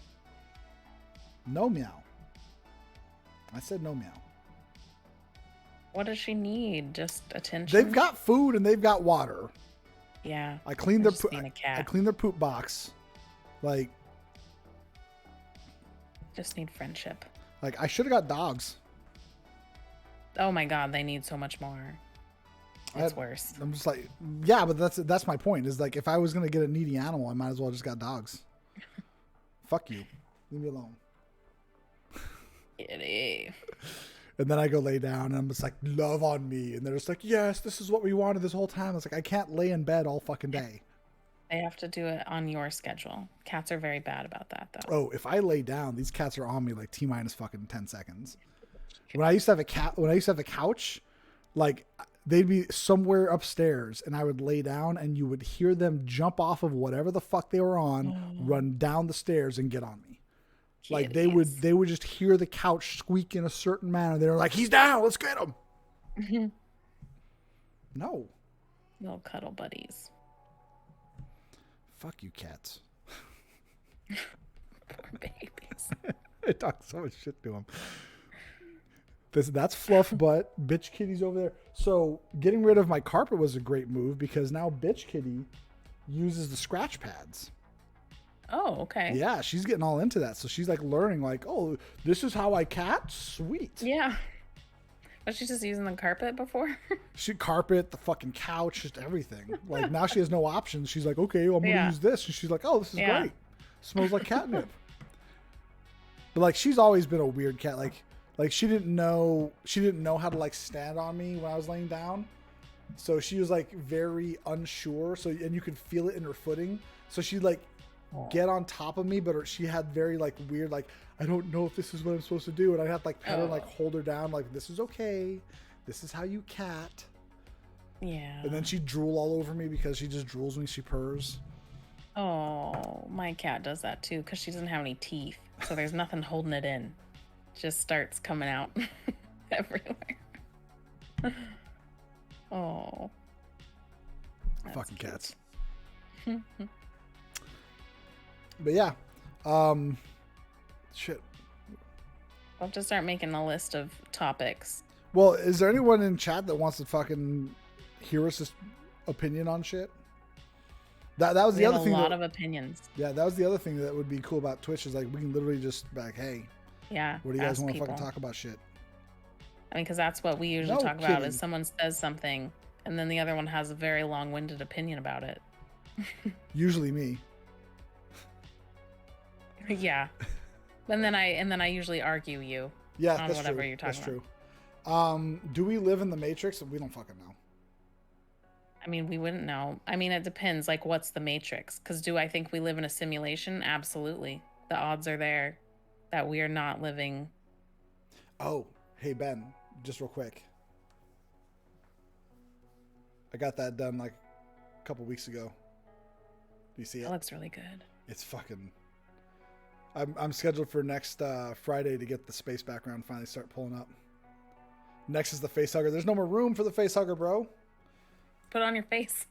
No meow. I said no meow. What does she need? Just attention? They've got food and they've got water. Yeah. I cleaned their poop. I cleaned their poop box. Like, just need friendship. Like, I should have got dogs. Oh my god, they need so much more. It's worse. I'm just like, yeah, but that's my point. Is like, if I was gonna get a needy animal, I might as well just got dogs. Fuck you. Leave me alone. Kitty. And then I go lay down and I'm just like, love on me. And they're just like, yes, this is what we wanted this whole time. I was like, I can't lay in bed all fucking day. They have to do it on your schedule. Cats are very bad about that, though. Oh, if I lay down, these cats are on me like T-minus fucking 10 seconds. When I used to have a couch, like, they'd be somewhere upstairs and I would lay down and you would hear them jump off of whatever the fuck they were on, run down the stairs and get on me. Kitties. Like they would just hear the couch squeak in a certain manner. They were like, he's down, let's get him. No. Little cuddle buddies. Fuck you, cats. Poor babies. I talk so much shit to them. That's Fluff Butt. Bitch Kitty's over there. So getting rid of my carpet was a great move because now Bitch Kitty uses the scratch pads. Oh, okay. Yeah, she's getting all into that. So she's like learning like, oh, this is how I cat? Sweet. Yeah. Was she just using the carpet before? She carpet, the fucking couch, just everything. Like now she has no options. She's like, okay, well, I'm going to use this. And she's like, oh, this is great. Smells like catnip. But like, she's always been a weird cat. Like she didn't know how to like stand on me when I was laying down. So she was like very unsure. So, and you could feel it in her footing. So she'd like get on top of me, but she had very like weird, like, I don't know if this is what I'm supposed to do. And I'd have to like pet her and like hold her down. Like, this is okay. This is how you cat. Yeah. And then she'd drool all over me because she just drools when she purrs. Oh, my cat does that too because she doesn't have any teeth. So there's nothing holding it in. Just starts coming out everywhere. Oh. Fucking cats. But yeah. Shit. I'll have to start making a list of topics. Well, is there anyone in chat that wants to fucking hear us opinion on shit? That was the other thing. A lot of opinions. Yeah, that was the other thing that would be cool about Twitch is like we can literally just be like, hey, what do you guys want to fucking talk about shit? I mean, because that's what we usually talk about is someone says something and then the other one has a very long-winded opinion about it. Usually me. Yeah. And then I usually argue you on whatever you're talking about. That's true. Do we live in the Matrix? We don't fucking know. I mean, we wouldn't know. I mean, it depends. Like, what's the Matrix? Because do I think we live in a simulation? Absolutely. The odds are there that we are not living. Oh, hey, Ben, just real quick. I got that done like a couple weeks ago. Do you see it? That looks really good. It's fucking... I'm scheduled for next Friday to get the space background finally start pulling up. Next is the face hugger. There's no more room for the face hugger, bro. Put it on your face.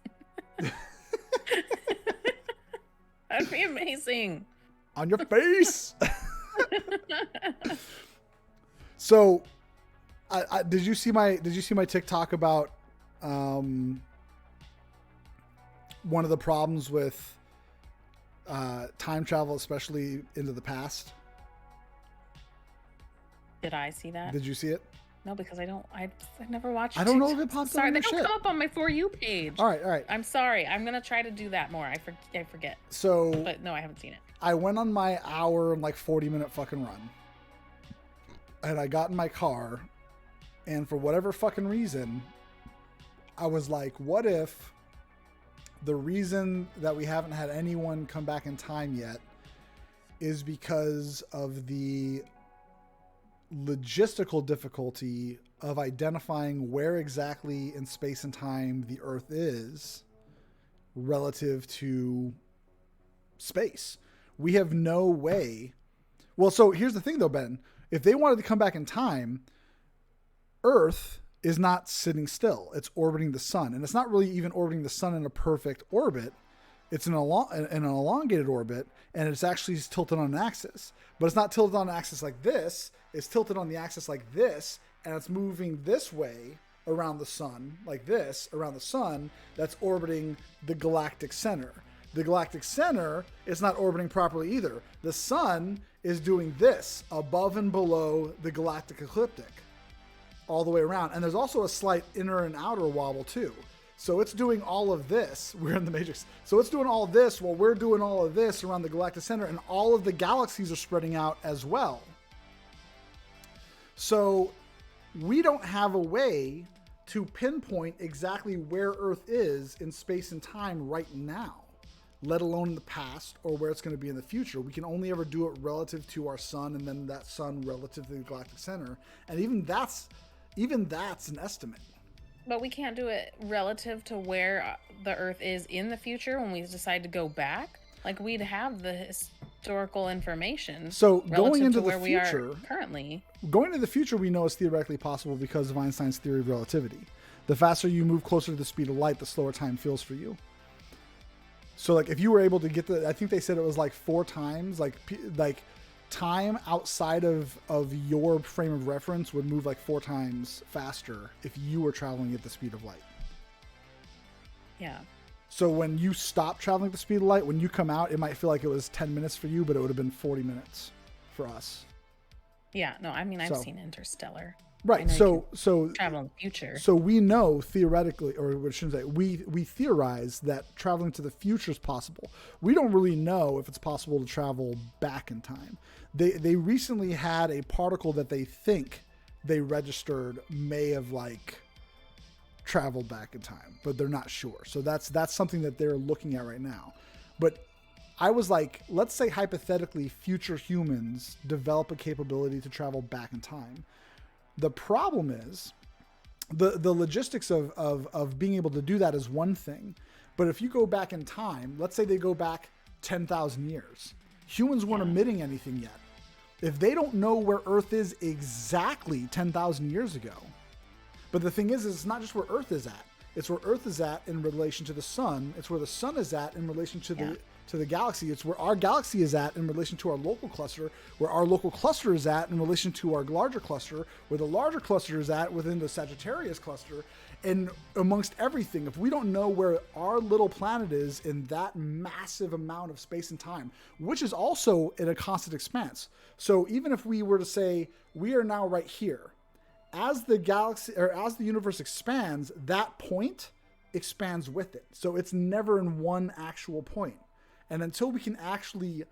That'd be amazing. On your face. So, did you see my TikTok about one of the problems with time travel, especially into the past? Did I see that? Did you see it? No, because I never watched it. I don't know if it pops up. Sorry, they don't come up on my For You page. All right. I'm sorry. I'm going to try to do that more. I forget. So, but no, I haven't seen it. I went on my hour and like 40-minute fucking run. And I got in my car. And for whatever fucking reason, I was like, what if the reason that we haven't had anyone come back in time yet is because of the logistical difficulty of identifying where exactly in space and time the Earth is relative to space. We have no way. Well, so here's the thing though, Ben. If they wanted to come back in time, Earth is not sitting still. It's orbiting the sun. And it's not really even orbiting the sun in a perfect orbit. It's an elongated orbit, and it's actually tilted on an axis. But it's not tilted on an axis like this. It's tilted on the axis like this, and it's moving this way around the sun, like this, around the sun, that's orbiting the galactic center. The galactic center is not orbiting properly either. The sun is doing this above and below the galactic ecliptic all the way around. And there's also a slight inner and outer wobble too. So it's doing all of this. We're in the matrix. So it's doing all of this while we're doing all of this around the galactic center, and all of the galaxies are spreading out as well. So we don't have a way to pinpoint exactly where Earth is in space and time right now, let alone in the past or where it's going to be in the future. We can only ever do it relative to our sun, and then that sun relative to the galactic center. And even that's an estimate. But we can't do it relative to where the Earth is in the future when we decide to go back. Like, we'd have the historical information. So going into the where future, we are currently. Going into the future, we know is theoretically possible because of Einstein's theory of relativity. The faster you move closer to the speed of light, the slower time feels for you. So, like, if you were able to get I think they said it was like 4 times, like time outside of your frame of reference would move like 4 times faster if you were traveling at the speed of light. Yeah. So when you stop traveling at the speed of light, when you come out, it might feel like it was 10 minutes for you, but it would have been 40 minutes for us. Yeah. No, I mean, I've seen Interstellar. Right. So travel in the future. So we know theoretically, or what I shouldn't say, we theorize that traveling to the future is possible. We don't really know if it's possible to travel back in time. They recently had a particle that they think they registered may have like traveled back in time, but they're not sure. So that's something that they're looking at right now. But I was like, let's say hypothetically future humans develop a capability to travel back in time. The problem is the logistics of being able to do that is one thing. But if you go back in time, let's say they go back 10,000 years, humans weren't emitting anything yet. If they don't know where Earth is exactly 10,000 years ago, but the thing is it's not just where Earth is at. It's where Earth is at in relation to the sun. It's where the sun is at in relation to the galaxy. It's where our galaxy is at in relation to our local cluster, where our local cluster is at in relation to our larger cluster, where the larger cluster is at within the Sagittarius cluster, and amongst everything. If we don't know where our little planet is in that massive amount of space and time, which is also in a constant expanse. So even if we were to say we are now right here, as the galaxy or as the universe expands, that point expands with it. So it's never in one actual point. And until we can actually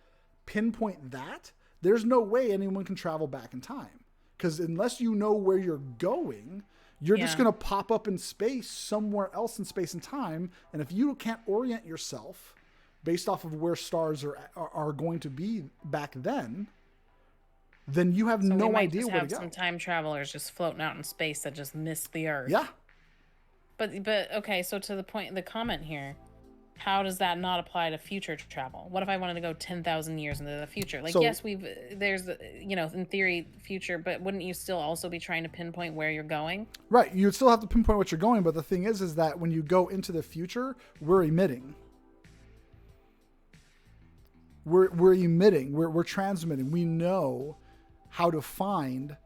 pinpoint that, there's no way anyone can travel back in time. Because unless you know where you're going, you're just going to pop up in space somewhere else in space and time. And if you can't orient yourself based off of where stars are going to be back then you have no idea where to go. Some time travelers just floating out in space that just missed the Earth. Yeah. But okay, so to the point, the comment here, how does that not apply to future travel? What if I wanted to go 10,000 years into the future? Like, yes, there's, in theory, future, but wouldn't you still also be trying to pinpoint where you're going? Right. You'd still have to pinpoint what you're going. But the thing is that when you go into the future, we're emitting. We're emitting. We're transmitting. We know how to find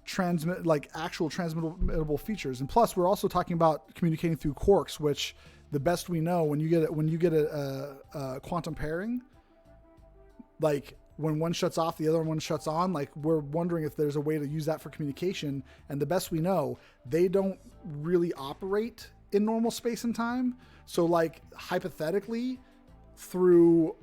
actual transmittable features. And plus, we're also talking about communicating through quarks, which the best we know, when you get a quantum pairing, like when one shuts off, the other one shuts on, like we're wondering if there's a way to use that for communication. And the best we know, they don't really operate in normal space and time. So like hypothetically, through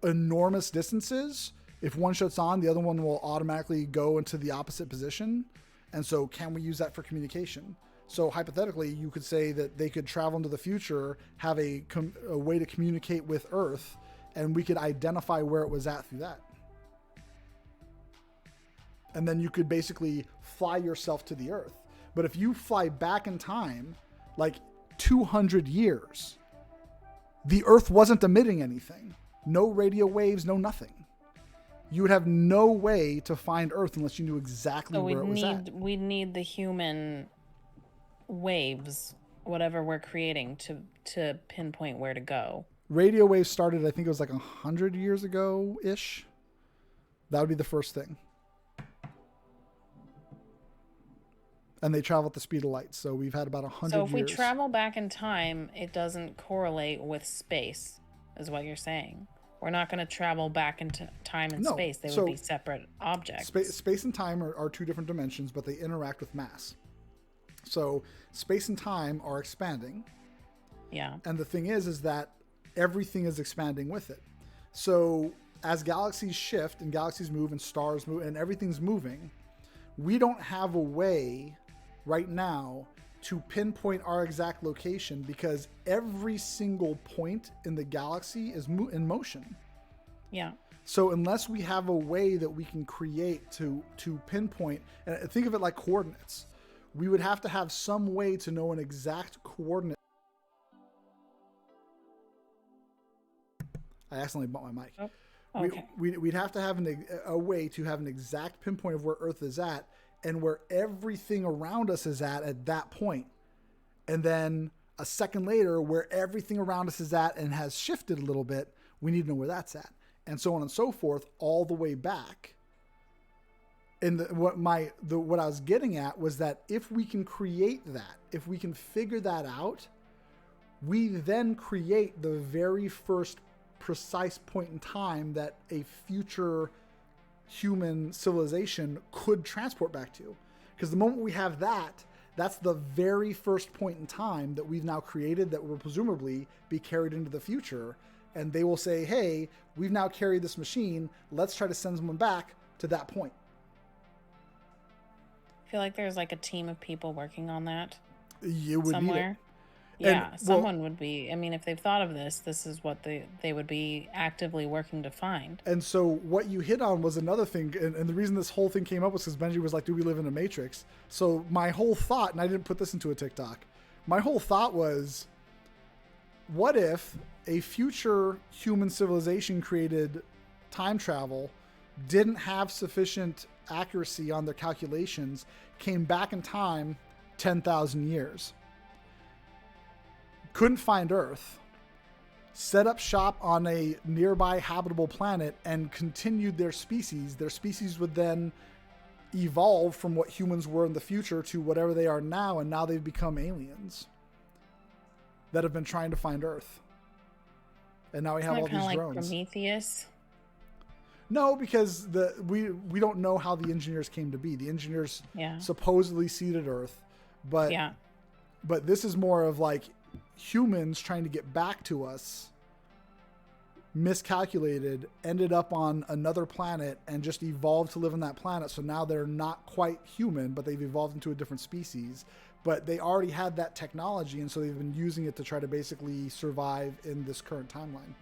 enormous distances, if one shuts on, the other one will automatically go into the opposite position. And so can we use that for communication? So hypothetically, you could say that they could travel into the future, have a way to communicate with Earth, and we could identify where it was at through that. And then you could basically fly yourself to the Earth. But if you fly back in time, like 200 years, the Earth wasn't emitting anything. No radio waves, no nothing. You would have no way to find Earth unless you knew exactly where it was at. We need the human waves, whatever we're creating, to pinpoint where to go? Radio waves started, I think it was like 100 years ago ish. That would be the first thing. And they travel at the speed of light. So we've had about 100 So years. if we travel back in time, it doesn't correlate with space, is what you're saying. We're not going to travel back into time and space. They would be separate objects. Space and time are two different dimensions, but they interact with mass. So space and time are expanding. Yeah. And the thing is that everything is expanding with it. So as galaxies shift and galaxies move and stars move and everything's moving, we don't have a way right now to pinpoint our exact location because every single point in the galaxy is in motion. Yeah. So unless we have a way that we can create to pinpoint, and think of it like coordinates, we would have to have some way to know an exact coordinate. I accidentally bumped my mic. Oh, okay. We'd have to have a way to have an exact pinpoint of where Earth is at and where everything around us is at that point. And then a second later, where everything around us is at and has shifted a little bit, we need to know where that's at. And so on and so forth, all the way back. And what I was getting at was that if we can create that, if we can figure that out, we then create the very first precise point in time that a future human civilization could transport back to. Because the moment we have that, that's the very first point in time that we've now created that will presumably be carried into the future. And they will say, hey, we've now carried this machine. Let's try to send someone back to that point. I feel like there's like a team of people working on that You would somewhere. need it. Yeah, And, someone would be. I mean, if they've thought of this is what they would be actively working to find. And so what you hit on was another thing. And the reason this whole thing came up was because Benji was like, do we live in a matrix? So my whole thought, and I didn't put this into a TikTok, my whole thought was, what if a future human civilization created time travel, didn't have sufficient accuracy on their calculations, came back in time 10,000 years, couldn't find Earth, set up shop on a nearby habitable planet, and continued their species. Their species would then evolve from what humans were in the future to whatever they are now, and now they've become aliens that have been trying to find Earth. And now we have all these like drones. Prometheus. No, because we don't know how the engineers came to be. The engineers supposedly seeded Earth, but this is more of like humans trying to get back to us, miscalculated, ended up on another planet and just evolved to live on that planet. So now they're not quite human, but they've evolved into a different species. But they already had that technology, and so they've been using it to try to basically survive in this current timeline.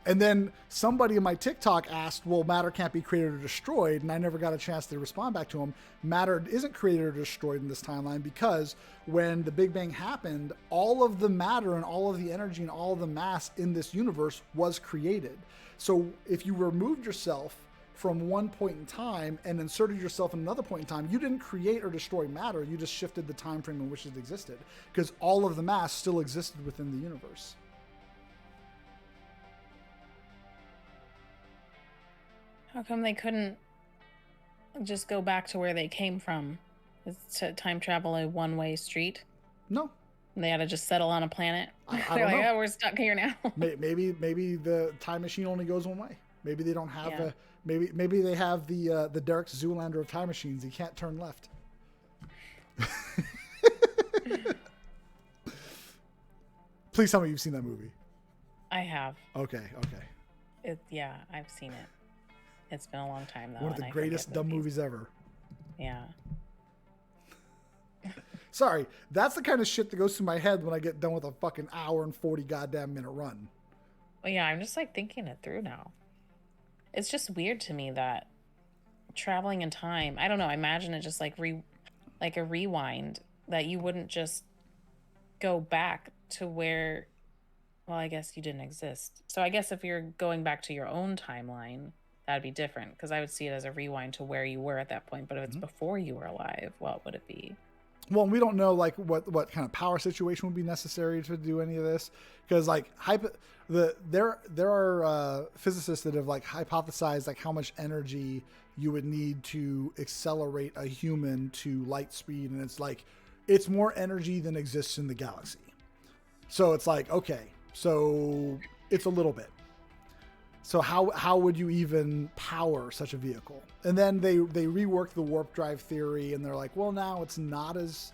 And then somebody in my TikTok asked, well, matter can't be created or destroyed. And I never got a chance to respond back to him. Matter isn't created or destroyed in this timeline because when the Big Bang happened, all of the matter and all of the energy and all of the mass in this universe was created. So if you removed yourself from one point in time and inserted yourself in another point in time, you didn't create or destroy matter. You just shifted the time frame in which it existed because all of the mass still existed within the universe. How come they couldn't just go back to where they came from? Is time travel a one-way street? No. And they had to just settle on a planet? I They're don't like, know. oh, we're stuck here now. maybe the time machine only goes one way. Maybe they don't have maybe they have the Derek Zoolander of time machines. He can't turn left. Please tell me you've seen that movie. I have. Okay. I've seen it. It's been a long time though. One of the greatest dumb movies ever. Yeah. Sorry, that's the kind of shit that goes through my head when I get done with a fucking hour and 40 goddamn minute run. Well, yeah, I'm just like thinking it through now. It's just weird to me that traveling in time, I don't know, I imagine it just like a rewind, that you wouldn't just go back to where, well, I guess you didn't exist. So I guess if you're going back to your own timeline, that'd be different because I would see it as a rewind to where you were at that point. But if it's before you were alive, what would it be? Well, we don't know like what kind of power situation would be necessary to do any of this, because like there are physicists that have like hypothesized like how much energy you would need to accelerate a human to light speed, and it's like it's more energy than exists in the galaxy. So it's like, okay, so it's a little bit. So how would you even power such a vehicle? And then they reworked the warp drive theory, and they're like, well, now it's not as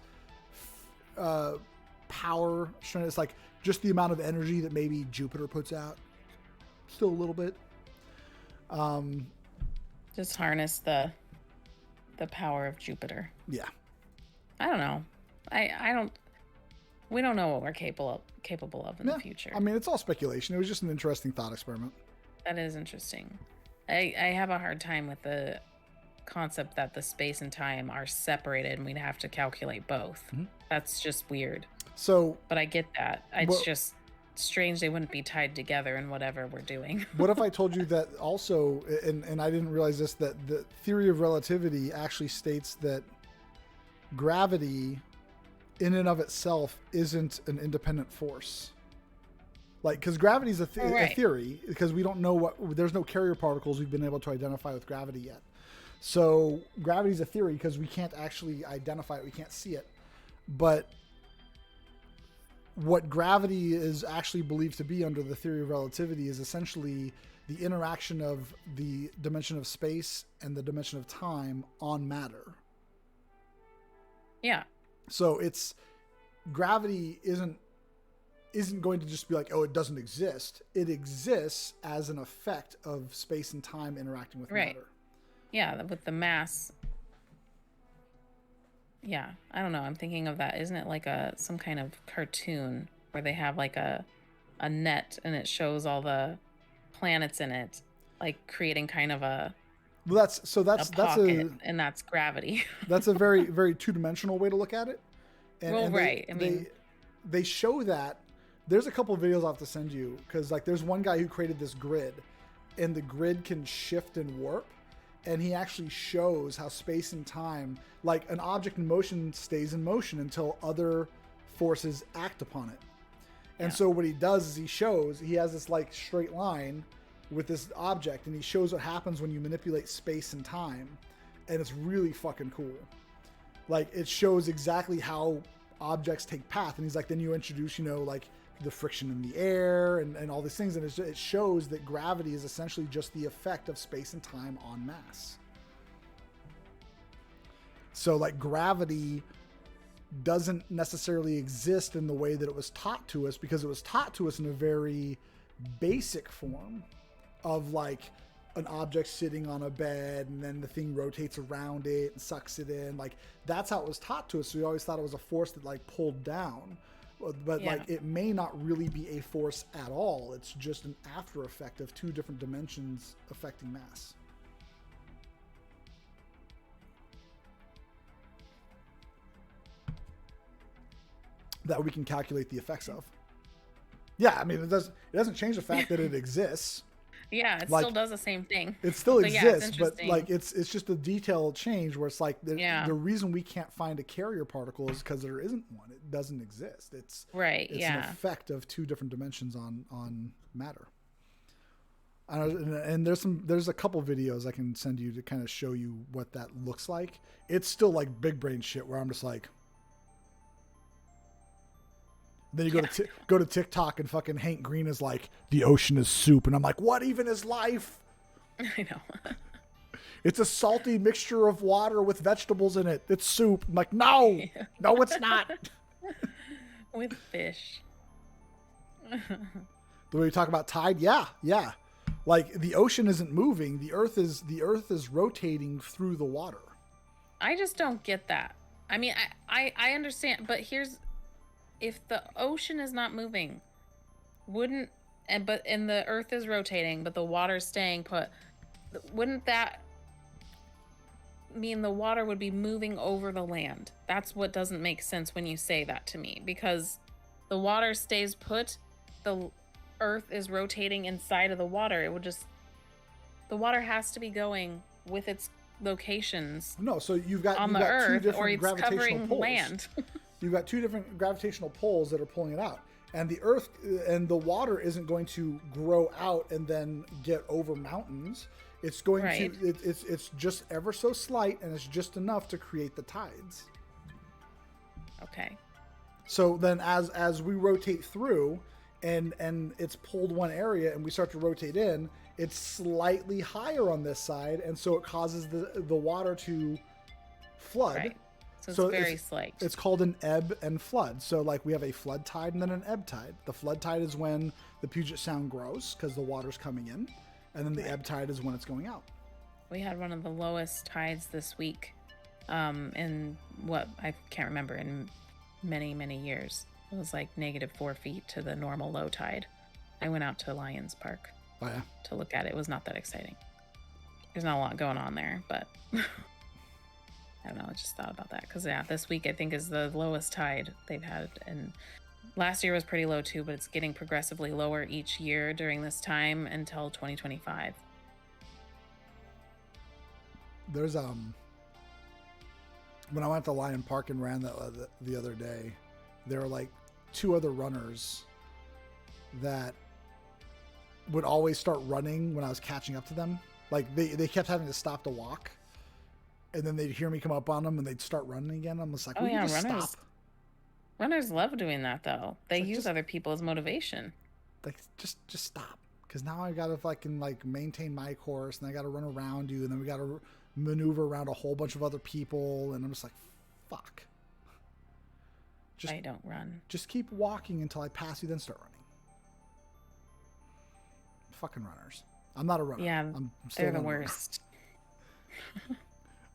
power. It's like just the amount of energy that maybe Jupiter puts out. Still a little bit. Just harness the power of Jupiter. Yeah. I don't know. I don't. We don't know what we're capable of in the future. I mean, it's all speculation. It was just an interesting thought experiment. That is interesting. I have a hard time with the concept that the space and time are separated and we'd have to calculate both. Mm-hmm. That's just weird. So, but I get that. It's just strange they wouldn't be tied together in whatever we're doing. What if I told you that also, and I didn't realize this, that the theory of relativity actually states that gravity in and of itself isn't an independent force. Like, because gravity is a theory, because we don't know there's no carrier particles we've been able to identify with gravity yet. So gravity is a theory because we can't actually identify it. We can't see it. But what gravity is actually believed to be under the theory of relativity is essentially the interaction of the dimension of space and the dimension of time on matter. Yeah. So gravity isn't going to just be like, oh, it doesn't exist. It exists as an effect of space and time interacting with matter. Yeah, with the mass. Yeah, I don't know. I'm thinking of that. Isn't it like some kind of cartoon where they have like a net and it shows all the planets in it, like creating kind of a pocket, and that's gravity. That's a very, very two-dimensional way to look at it. They show that. There's a couple of videos I'll have to send you, because like there's one guy who created this grid, and the grid can shift and warp, and he actually shows how space and time, like an object in motion stays in motion until other forces act upon it. And so what he does is he has this like straight line with this object, and he shows what happens when you manipulate space and time, and it's really fucking cool. Like it shows exactly how objects take path, and he's like, then you introduce, like the friction in the air and all these things, and it shows that gravity is essentially just the effect of space and time on mass. So like gravity doesn't necessarily exist in the way that it was taught to us, because it was taught to us in a very basic form of like an object sitting on a bed and then the thing rotates around it and sucks it in. Like that's how it was taught to us. So we always thought it was a force that like pulled down, but like it may not really be a force at all. It's just an after effect of two different dimensions affecting mass. That we can calculate the effects of. Yeah, I mean, it doesn't change the fact that it exists. Yeah, it still does the same thing. It still exists, but like it's just a detail change where it's like the reason we can't find a carrier particle is because there isn't one. It doesn't exist. It's an effect of two different dimensions on matter. And there's a couple videos I can send you to kind of show you what that looks like. It's still like big brain shit where I'm just like. Then you go to TikTok and fucking Hank Green is like, the ocean is soup. And I'm like, what even is life? I know. It's a salty mixture of water with vegetables in it. It's soup. I'm like, no, no, it's not. With fish. The way we talk about tide. Yeah. Like the ocean isn't moving. The earth is rotating through the water. I just don't get that. I mean, I understand, but if the ocean is not moving, and the earth is rotating, but the water's staying put, wouldn't that mean the water would be moving over the land? That's what doesn't make sense when you say that to me, because the water stays put, the earth is rotating inside of the water. It would just, The water has to be going with its locations No, so you've got on you've the got two earth, or different it's gravitational covering poles. land. You've got two different gravitational poles that are pulling it out. And the earth and the water isn't going to grow out and then get over mountains. It's going Right. to it's just ever so slight, and it's just enough to create the tides. Okay. So then as we rotate through and it's pulled one area and we start to rotate in, it's slightly higher on this side, and so it causes the water to flood. Right. So it's very slight. It's called an ebb and flood. So like we have a flood tide and then an ebb tide. The flood tide is when the Puget Sound grows because the water's coming in, and then the ebb tide is when it's going out. We had one of the lowest tides this week, in what I can't remember, in many years. It was like -4 feet to the normal low tide. I went out to Lions Park Oh yeah. to look at it. It was not that exciting. There's not a lot going on there, but I don't know. I just thought about that because yeah, this week I think is the lowest tide they've had, and last year was pretty low too. But it's getting progressively lower each year during this time until 2025. There's when I went to Lion Park and ran that the other day, there were like two other runners that would always start running when I was catching up to them. Like they kept having to stop to walk, and then they'd hear me come up on them and they'd start running again. I'm just like, will you just runners. stop? Runners love doing that though. They like, use just- other people as motivation. Like just stop, because now I gotta fucking like maintain my course, and I gotta run around you, and then we gotta maneuver around a whole bunch of other people, and I'm just like, fuck. I don't run. Just keep walking until I pass you, then start running. Fucking runners. I'm not a runner. Yeah, I'm still they're the not a runner. worst.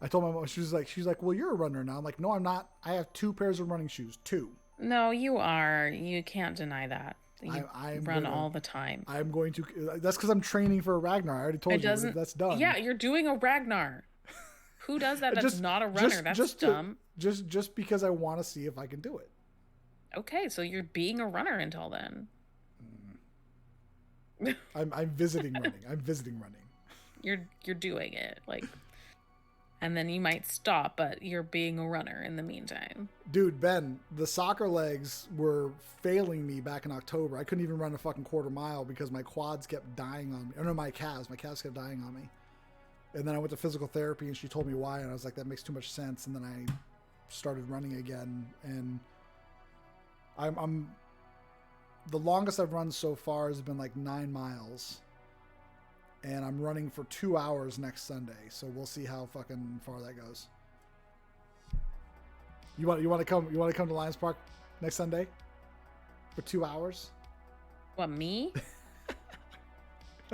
I told my mom, she's like, well, you're a runner now. I'm like, no, I'm not. I have 2 pairs of running shoes. 2. No, you are. You can't deny that. You I'm run gonna- all the time. I'm going to. That's because I'm training for a Ragnar. I already told It you doesn't. that's done. Yeah, you're doing a Ragnar. Who does that? That's not a runner. That's dumb. Just because I want to see if I can do it. Okay, so you're being a runner until then. I'm visiting running. I'm visiting running. You're doing it, like, and then you might stop, but you're being a runner in the meantime. Dude, Ben, the soccer legs were failing me back in October. I couldn't even run a fucking quarter mile because my quads kept dying on me. Or no, my calves kept dying on me. And then I went to physical therapy and she told me why, and I was like, that makes too much sense. And then I started running again, and I'm the longest I've run so far has been like 9 miles. And I'm running for 2 hours next Sunday, so we'll see how fucking far that goes. You want to come to Lions Park next Sunday for 2 hours? What, me?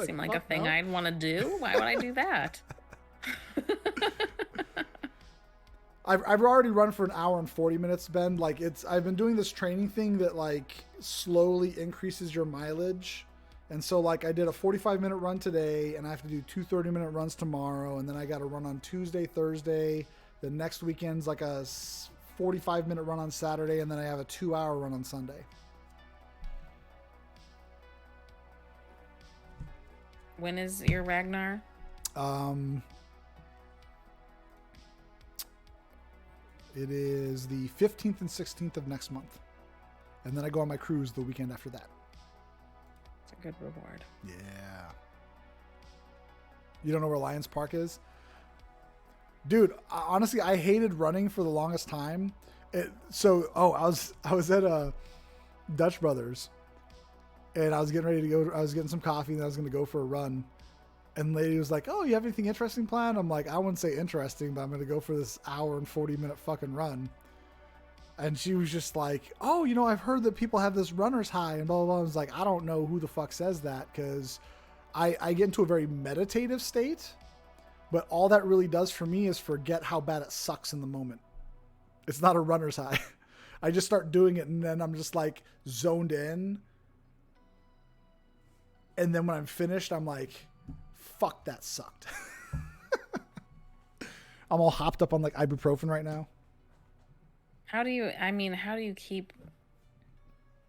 Seem like a fuck thing no. I'd want to do. Why would I do that? I've already run for 1 hour and 40 minutes, Ben. Like I've been doing this training thing that like slowly increases your mileage. And so like I did a 45-minute run today, and I have to do 2 30-minute runs tomorrow, and then I got to run on Tuesday, Thursday. The next weekend's like a 45-minute run on Saturday, and then I have a 2-hour run on Sunday. When is your Ragnar? It is the 15th and 16th of next month. And then I go on my cruise the weekend after that. It's a good reward. Yeah. You don't know where Lions Park is? Dude, honestly, I hated running for the longest time. I was at Dutch Brothers, and I was getting ready to go. I was getting some coffee, and I was going to go for a run. And the lady was like, "Oh, you have anything interesting planned?" I'm like, "I wouldn't say interesting, but I'm going to go for this hour and 40-minute fucking run." And she was just like, "Oh, I've heard that people have this runner's high and blah, blah, blah." I was like, "I don't know who the fuck says that," because I get into a very meditative state, but all that really does for me is forget how bad it sucks in the moment. It's not a runner's high. I just start doing it, and then I'm just like zoned in. And then when I'm finished, I'm like, fuck, that sucked. I'm all hopped up on like ibuprofen right now. How do you keep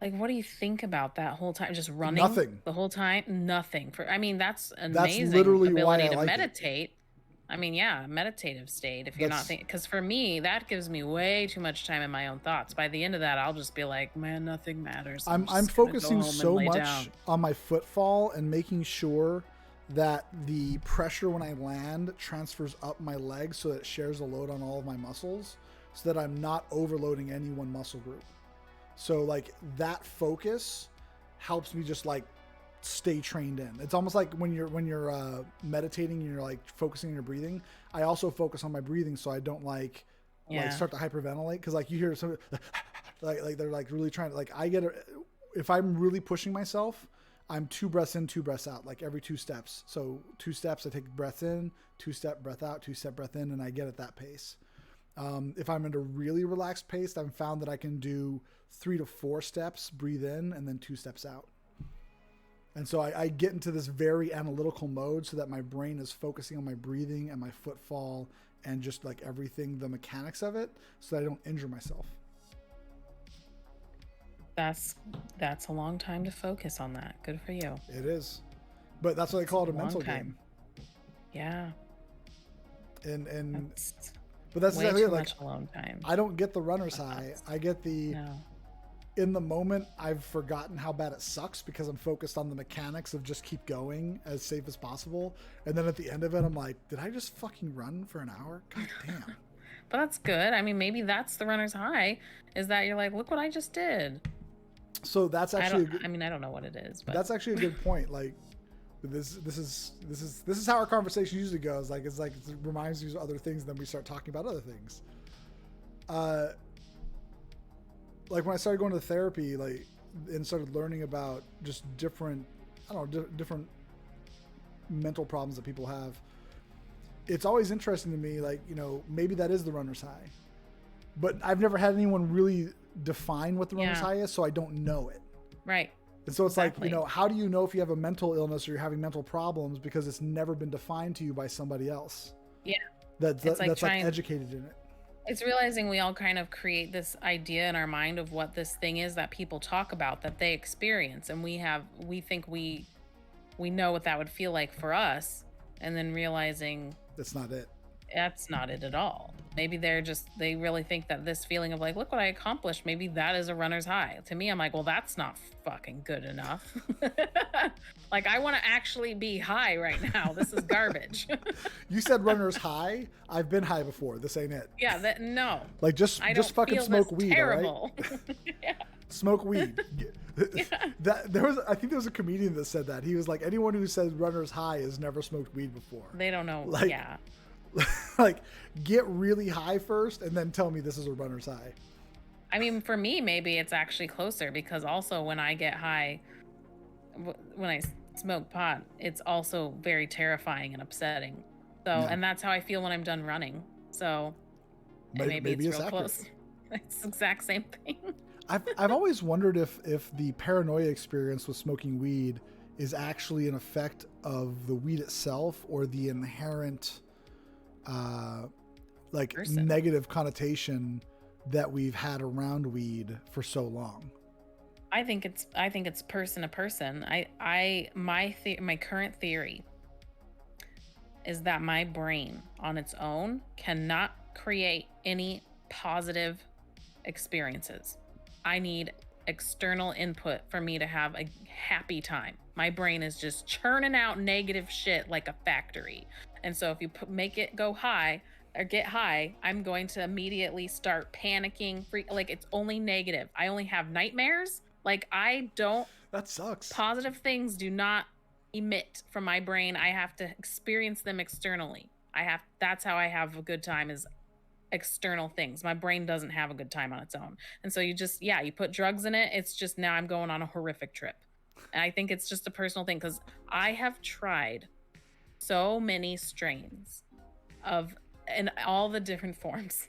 Like, what do you think about that whole time? Just running Nothing. the whole time? Nothing. I mean, that's an That's amazing literally why ability I to like it. meditate. I mean, yeah, meditative state if you're not That's thinking, because for me, that gives me way too much time in my own thoughts. By the end of that, I'll just be like, man, nothing matters. I'm I'm just gonna go focusing home and so lay much down. on my footfall and making sure that the pressure when I land transfers up my leg so that it shares the load on all of my muscles so that I'm not overloading any one muscle group. So like that focus helps me just like stay trained in. It's almost like when you're meditating and you're like focusing on your breathing. I also focus on my breathing so I don't like Yeah. start to hyperventilate because like you hear some like they're like really trying to like if I'm really pushing myself, I'm 2 breaths in, 2 breaths out, like every 2 steps. So 2 steps, I take breath in, 2-step breath out, 2-step breath in, and I get at that pace. If I'm in a really relaxed pace, I've found that I can do 3 to 4 steps, breathe in, and then 2 steps out. And so I get into this very analytical mode so that my brain is focusing on my breathing and my footfall and just like everything, the mechanics of it, so that I don't injure myself. That's a long time to focus on that. Good for you. It is. But that's what I call it, a long mental time. game. Yeah. And That's but that's way exactly too it. Like much alone time. I don't get the runner's high. I get the No. in the moment I've forgotten how bad it sucks because I'm focused on the mechanics of just keep going as safe as possible. And then at the end of it I'm like, did I just fucking run for an hour? God damn. But that's good. I mean, maybe that's the runner's high, is that you're like, look what I just did. So that's actually I mean, I don't know what it is, but that's actually a good point. Like this is how our conversation usually goes. Like it reminds you of other things, and then we start talking about other things. Like when I started going to therapy, like and started learning about just different, I don't know, different mental problems that people have. It's always interesting to me, like, you know, maybe that is the runner's high, but I've never had anyone really define what the runner's high is, so I don't know it. Right. And so it's like, you know, how do you know if you have a mental illness or you're having mental problems because it's never been defined to you by somebody else? Yeah. That's like educated in it. It's realizing we all kind of create this idea in our mind of what this thing is that people talk about, that they experience, and we think we know what that would feel like for us, and then realizing that's not it. That's not it at all. Maybe they really think that this feeling of like, look what I accomplished, maybe that is a runner's high. To me, I'm like, well, that's not fucking good enough. Like, I want to actually be high right now. This is garbage. You said runner's high. Think been high before. This ain't it. Yeah, no. Like just fucking smoke weed, terrible. all right? Yeah. Smoke weed. Yeah. I think there was a comedian that said that. He was like, anyone who says runner's high has never smoked weed before. They don't know. Like, yeah. Like, get really high first and then tell me this is a runner's high. I mean, for me, maybe it's actually closer, because also when I get high, when I smoke pot, it's also very terrifying and upsetting. So, and that's how I feel when I'm done running. So maybe it's real close. It's the exact same thing. I've always wondered if the paranoia experience with smoking weed is actually an effect of the weed itself or the inherent negative connotation that we've had around weed for so long. I think it's person to person. My current theory is that my brain on its own cannot create any positive experiences. I need external input for me to have a happy time. My brain is just churning out negative shit like a factory. And so if you make it go high or get high, I'm going to immediately start panicking. Like, it's only negative. I only have nightmares. Like, I don't. That sucks. Positive things do not emit from my brain. I have to experience them externally. That's how I have a good time, is external things. My brain doesn't have a good time on its own. And so you put drugs in it. It's just, now I'm going on a horrific trip. And I think it's just a personal thing, because I have tried so many strains in all the different forms,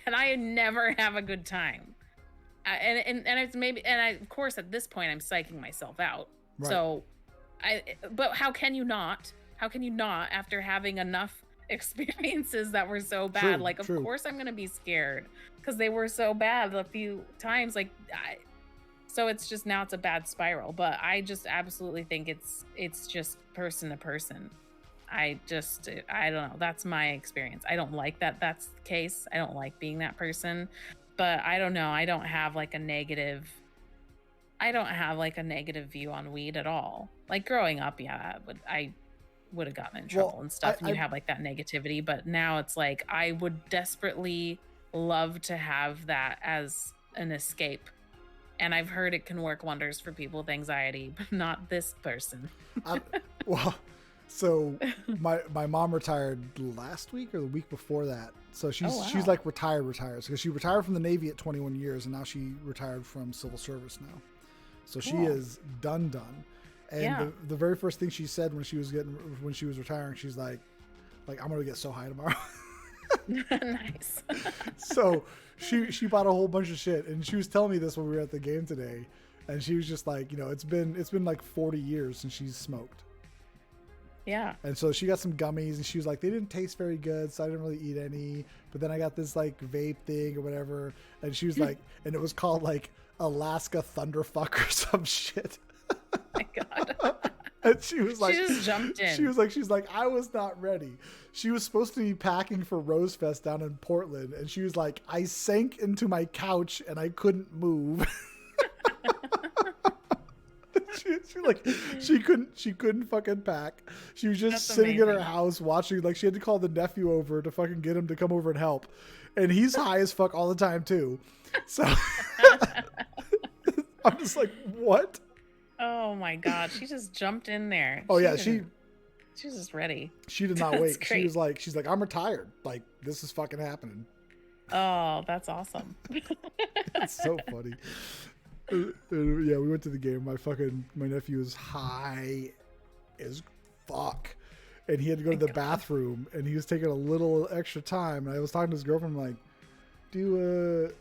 and I never have a good time. And it's maybe, of course at this point I'm psyching myself out. Right. So but how can you not after having enough experiences that were so bad? True, of course I'm gonna be scared, because they were so bad a few times. Like, So it's just now it's a bad spiral. But I just absolutely think it's just person to person. I don't know. That's my experience. I don't like that that's the case. I don't like being that person. But I don't know. I don't have like a negative view on weed at all. Like growing up, yeah, I would have gotten in trouble and stuff, and you have like that negativity. But now it's like I would desperately love to have that as an escape. And I've heard it can work wonders for people with anxiety, but not this person. Well, so my mom retired last week or the week before that. So she's like retired because she retired from the Navy at 21 years, and now she retired from civil service now. So she is done. And the very first thing she said when she was retiring, she's like I'm gonna get so high tomorrow. Nice. So she bought a whole bunch of shit, and she was telling me this when we were at the game today, and she was just like, it's been like 40 years since she's smoked. Yeah. And so she got some gummies, and she was like, they didn't taste very good, so I didn't really eat any. But then I got this like vape thing or whatever, and she was like, and it was called like Alaska Thunderfuck or some shit. Oh my God. And she was like, she just jumped in. She's like, I was not ready. She was supposed to be packing for Rose Fest down in Portland, and she was like, I sank into my couch and I couldn't move. she couldn't fucking pack. She was just sitting in her house watching. Like, she had to call the nephew over to fucking get him to come over and help, and he's high as fuck all the time too. So I'm just like, what? Oh my God, she just jumped in there. Oh yeah, she's just ready. She did not wait. Great. She's like, I'm retired. Like, this is fucking happening. Oh, that's awesome. It's so funny. Yeah, we went to the game. My nephew was high as fuck, and he had to go to the bathroom, and he was taking a little extra time. And I was talking to his girlfriend, I'm like, do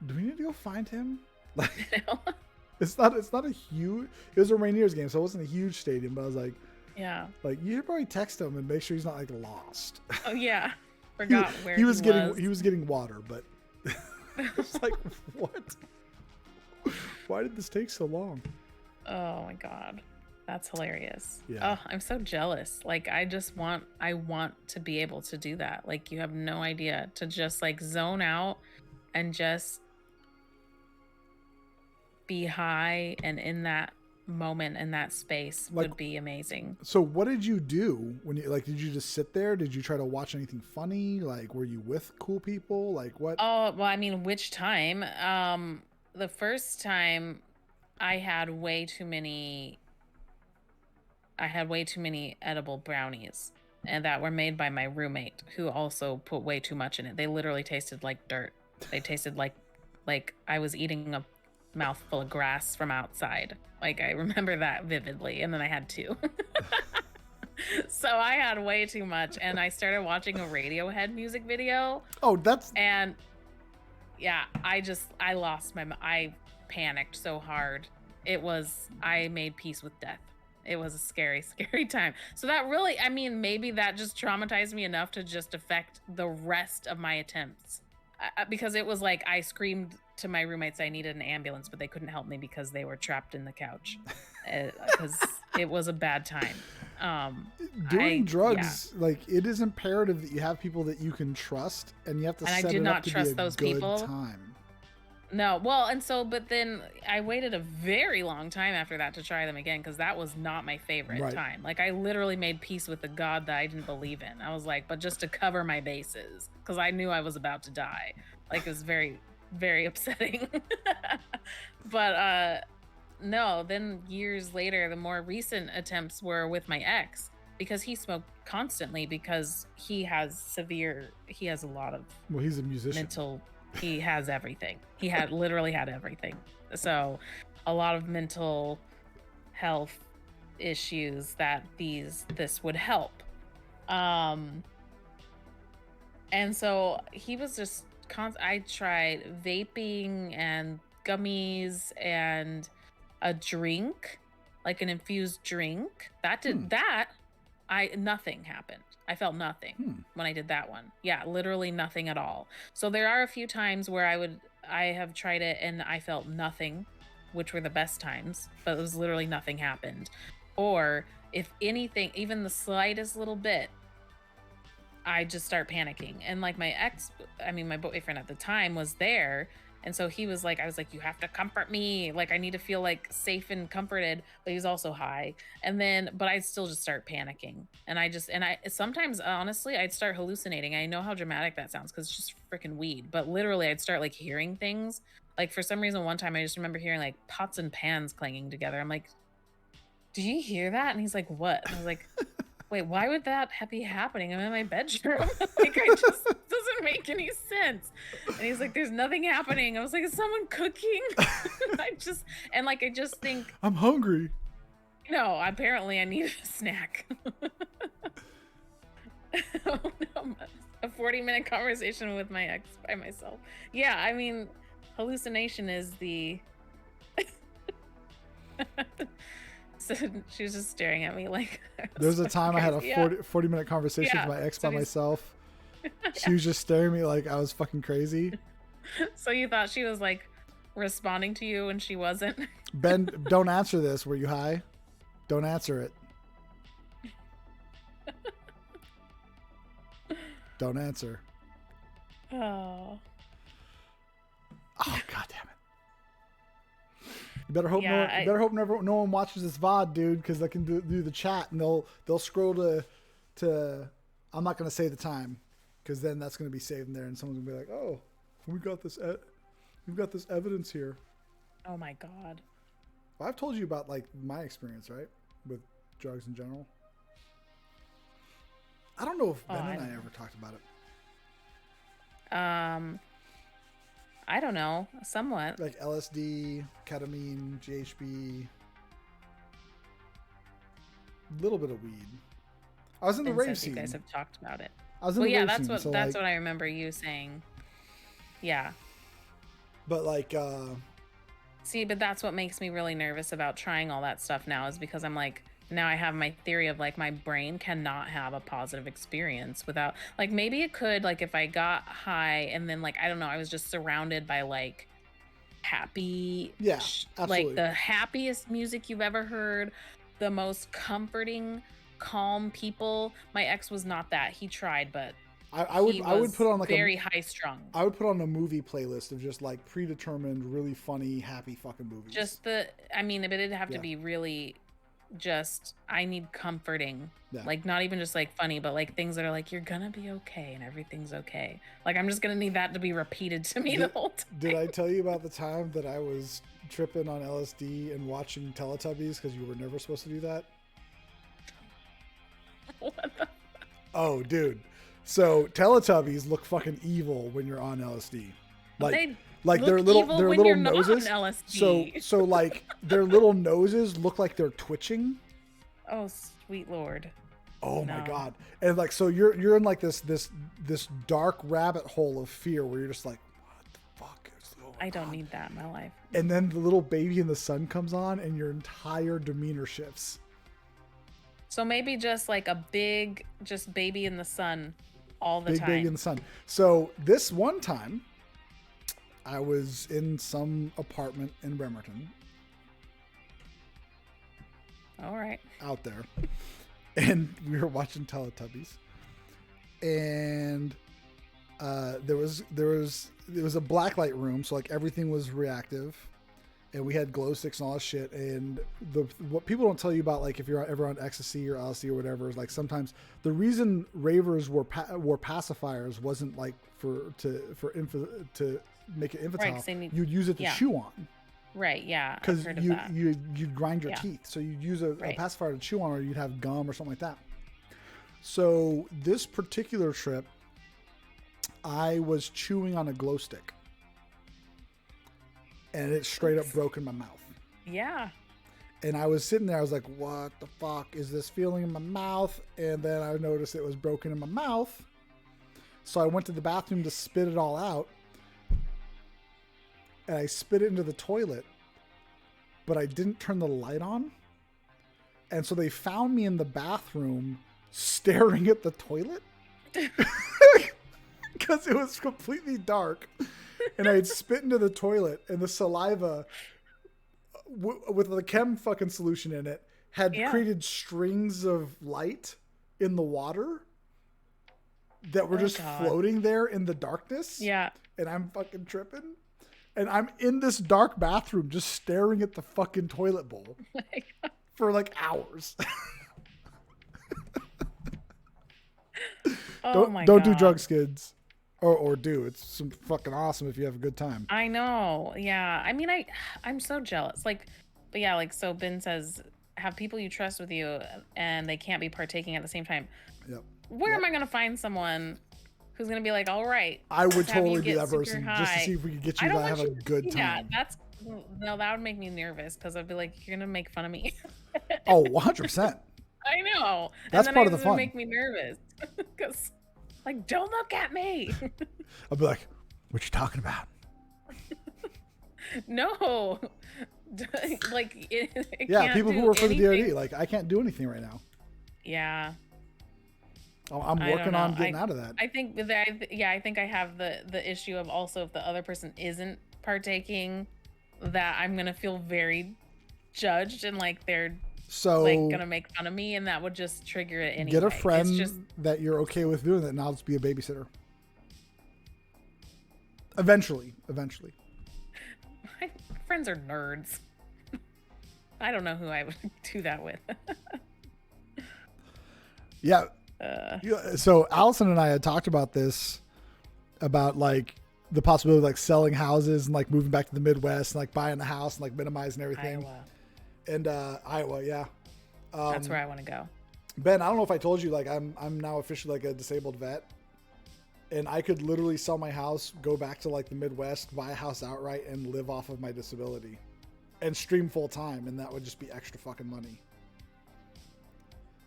we need to go find him? Like, it's not a huge. It was a Rainiers game, so it wasn't a huge stadium. But I was like, yeah, like you should probably text him and make sure he's not like lost. Oh yeah, forgot where he was getting water, but it's like, what? Why did this take so long? Oh my God, that's hilarious. Yeah. Oh, I'm so jealous. Like, I want to be able to do that. Like, you have no idea, to just like zone out and just be high and in that moment and that space would be amazing. So what did you do when you did you just sit there? Did you try to watch anything funny? Like, were you with cool people? Like, what? Oh, well, I mean, which time? The first time I had way too many edible brownies, and that were made by my roommate, who also put way too much in it. They literally tasted like dirt. They tasted like I was eating a mouthful of grass from outside. Like, I remember that vividly, and then I had two. So I had way too much, and I started watching a Radiohead music video. Oh, and yeah, I lost I panicked so hard. I made peace with death. It was a scary, scary time. So that really, I mean, maybe that just traumatized me enough to just affect the rest of my attempts. Because it was like I screamed to my roommates I needed an ambulance, but they couldn't help me because they were trapped in the couch. Because it was a bad time. Doing drugs, like, it is imperative that you have people that you can trust, and you have to set it up to be a good time. No, well, but then I waited a very long time after that to try them again, because that was not my favorite time. Like, I literally made peace with the God that I didn't believe in. I was like, but just to cover my bases, because I knew I was about to die. Like, it was very, very upsetting. But no, then years later, the more recent attempts were with my ex, because he smoked constantly, because he has a lot of he's a musician. He has everything. He literally had everything. So a lot of mental health issues that this would help. And so he was just I tried vaping and gummies and a drink, like an infused drink. Nothing happened. I felt nothing when I did that one. Yeah, literally nothing at all. So there are a few times where I have tried it and I felt nothing. which were the best times, but it was literally nothing happened. Or if anything, even the slightest little bit, I just start panicking. And like my boyfriend at the time was there. And so he was like, I was like, you have to comfort me. Like, I need to feel like safe and comforted. But he was also high. But I'd still just start panicking. And I sometimes, honestly, I'd start hallucinating. I know how dramatic that sounds because it's just freaking weed. But literally, I'd start like hearing things. Like, for some reason, one time I just remember hearing like pots and pans clanging together. I'm like, do you hear that? And he's like, what? And I was like, wait, why would that be happening? I'm in my bedroom. Like, it doesn't make any sense. And he's like, there's nothing happening. I was like, is someone cooking? I just think, I'm hungry. no, apparently I need a snack. Oh, no, a 40-minute conversation with my ex by myself. Yeah, I mean, hallucination is the... So she was just staring at me like... There's a time crazy. I had a 40-minute conversation with my ex by myself. She was just staring at me like I was fucking crazy. So you thought she was like responding to you and she wasn't? Ben, don't answer this. Were you high? Don't answer it. Don't answer. Oh. Oh, God damn it. You better hope no one watches this VOD, dude, because they can do the chat and they'll scroll to I'm not gonna say the time, because then that's gonna be saved in there and someone's gonna be like, oh, we've got this evidence here. Oh my God. Well, I've told you about like my experience, right, with drugs in general. I don't know if Ben and I ever talked about it. I don't know, somewhat. Like LSD, ketamine, GHB, a little bit of weed. I was in the rave scene. You guys have talked about it. I was in the rave scene. That's what I remember you saying. Yeah. But like, see, but that's what makes me really nervous about trying all that stuff now, is because I'm like, now I have my theory of like my brain cannot have a positive experience without, like, maybe it could, like, if I got high and then like, I don't know, I was just surrounded by like happy, like the happiest music you've ever heard, the most comforting, calm people. My ex was not that. He tried, but I would put on like very high strung. I would put on a movie playlist of just like predetermined, really funny, happy fucking movies. But it'd have to be really just, I need comforting, like not even just like funny, but like things that are like, you're gonna be okay and everything's okay. Like, I'm just gonna need that to be repeated to me the whole time. Did I tell you about the time that I was tripping on LSD and watching Teletubbies because you were never supposed to do that? What the? Oh, dude. So Teletubbies look fucking evil when you're on LSD. Like their little noses. So like their little noses look like they're twitching. Oh, sweet Lord. Oh my God. And like, so you're in like this dark rabbit hole of fear where you're just like, what the fuck is going on? I don't need that in my life. And then the little Baby in the Sun comes on and your entire demeanor shifts. So maybe just like a big, just Baby in the Sun all the time. Big Baby in the Sun. So this one time, I was in some apartment in Bremerton. All right. Out there. And we were watching Teletubbies. And there was a blacklight room, so like everything was reactive. And we had glow sticks and all that shit. And what people don't tell you about, like if you're ever on ecstasy or LSD or whatever, is like sometimes the reason ravers wore pacifiers wasn't like to make it infantile. Right, you'd use it to chew on. Right, yeah. Because you'd grind your teeth. So you'd use a pacifier to chew on, or you'd have gum or something like that. So this particular trip, I was chewing on a glow stick. And it straight up broke in my mouth. Yeah. And I was sitting there, I was like, what the fuck is this feeling in my mouth? And then I noticed it was broken in my mouth. So I went to the bathroom to spit it all out. And I spit it into the toilet. But I didn't turn the light on. And so they found me in the bathroom staring at the toilet. Because it was completely dark. And I had spit into the toilet, and the saliva with the chem fucking solution in it, had Yeah. created strings of light in the water that were just God. floating there in the darkness. Yeah. And I'm fucking tripping. And I'm in this dark bathroom just staring at the fucking toilet bowl for like hours. Oh my don't God. do drugs, kids. Or do. It's some fucking awesome if you have a good time. I know. Yeah. I mean, I'm so jealous. Like, but yeah, like, so Ben says, have people you trust with you and they can't be partaking at the same time. Yep. Where am I going to find someone who's going to be like, all right. I would let's have you totally be get that super person high. just to see if we could get you I to don't have want a you to good see time. No, that would make me nervous because I'd be like, you're going to make fun of me. Oh, 100%. I know. That's and then part of the it's fun. gonna make me nervous because, like, don't look at me. I'll be like, what you talking about? No, like it Yeah, can't people who do work for the anything. DoD, like, I can't do anything right now. Yeah, I'm I don't working know. on getting out of that. I think I think I have the issue of also if the other person isn't partaking, that I'm gonna feel very judged and like they're So like gonna make fun of me, and that would just trigger it anyway. get a It's friend just, that you're okay with doing that, and I'll just be a babysitter. Eventually. my friends are nerds. I don't know who I would do that with. Yeah. So Allison and I had talked about this, about like the possibility of like selling houses and like moving back to the Midwest and like buying a house and like minimizing everything. Iowa. And Iowa, yeah. That's where I want to go. Ben, I don't know if I told you, like I'm now officially like a disabled vet, and I could literally sell my house, go back to like the Midwest, buy a house outright, and live off of my disability, and stream full time, and that would just be extra fucking money.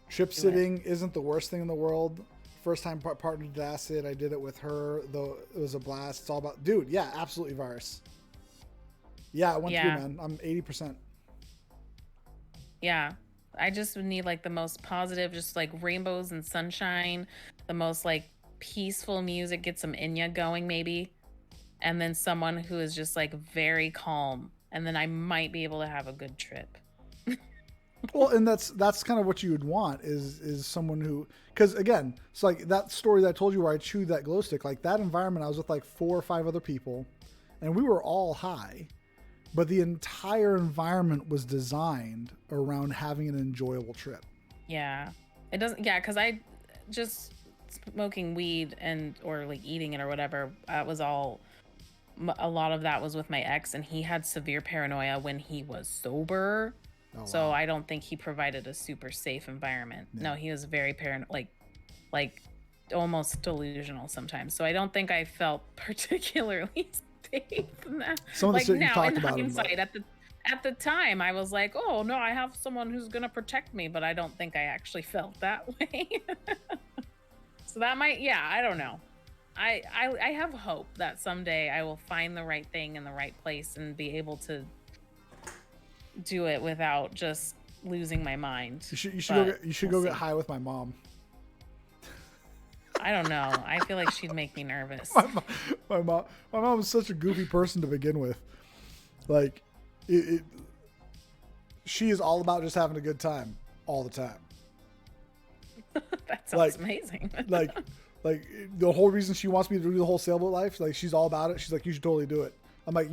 Trip sitting isn't the worst thing in the world. First time partnered with Acid, I did it with her, though it was a blast. It's all about, dude. Yeah, absolutely, Virus. Yeah, I went through, man. I'm 80%. Yeah. I just would need like the most positive, just like rainbows and sunshine, the most like peaceful music, get some Enya going maybe. And then someone who is just like very calm. And then I might be able to have a good trip. Well, and that's kind of what you would want is someone who, because again, it's like that story that I told you where I chewed that glow stick, like that environment, I was with like 4 or 5 other people and we were all high, but the entire environment was designed around having an enjoyable trip. Yeah. It doesn't, yeah, because I just smoking weed and or like eating it or whatever, was all, a lot of that was with my ex, and he had severe paranoia when he was sober. Oh, So wow. I don't think he provided a super safe environment. Yeah. No, he was very paranoid, like almost delusional sometimes. So I don't think I felt particularly safe in that. Some of the Like shit you now, talked in about, hindsight, at the time, I was like, oh no, I have someone who's gonna protect me, but I don't think I actually felt that way. So that might, yeah, I don't know. I have hope that someday I will find the right thing in the right place and be able to do it without just losing my mind. You should go get high with my mom. I don't know. I feel like she'd make me nervous. My mom was such a goofy person to begin with. Like, she is all about just having a good time all the time. That sounds amazing. like the whole reason she wants me to do the whole sailboat life, like she's all about it. She's like, you should totally do it. I'm like,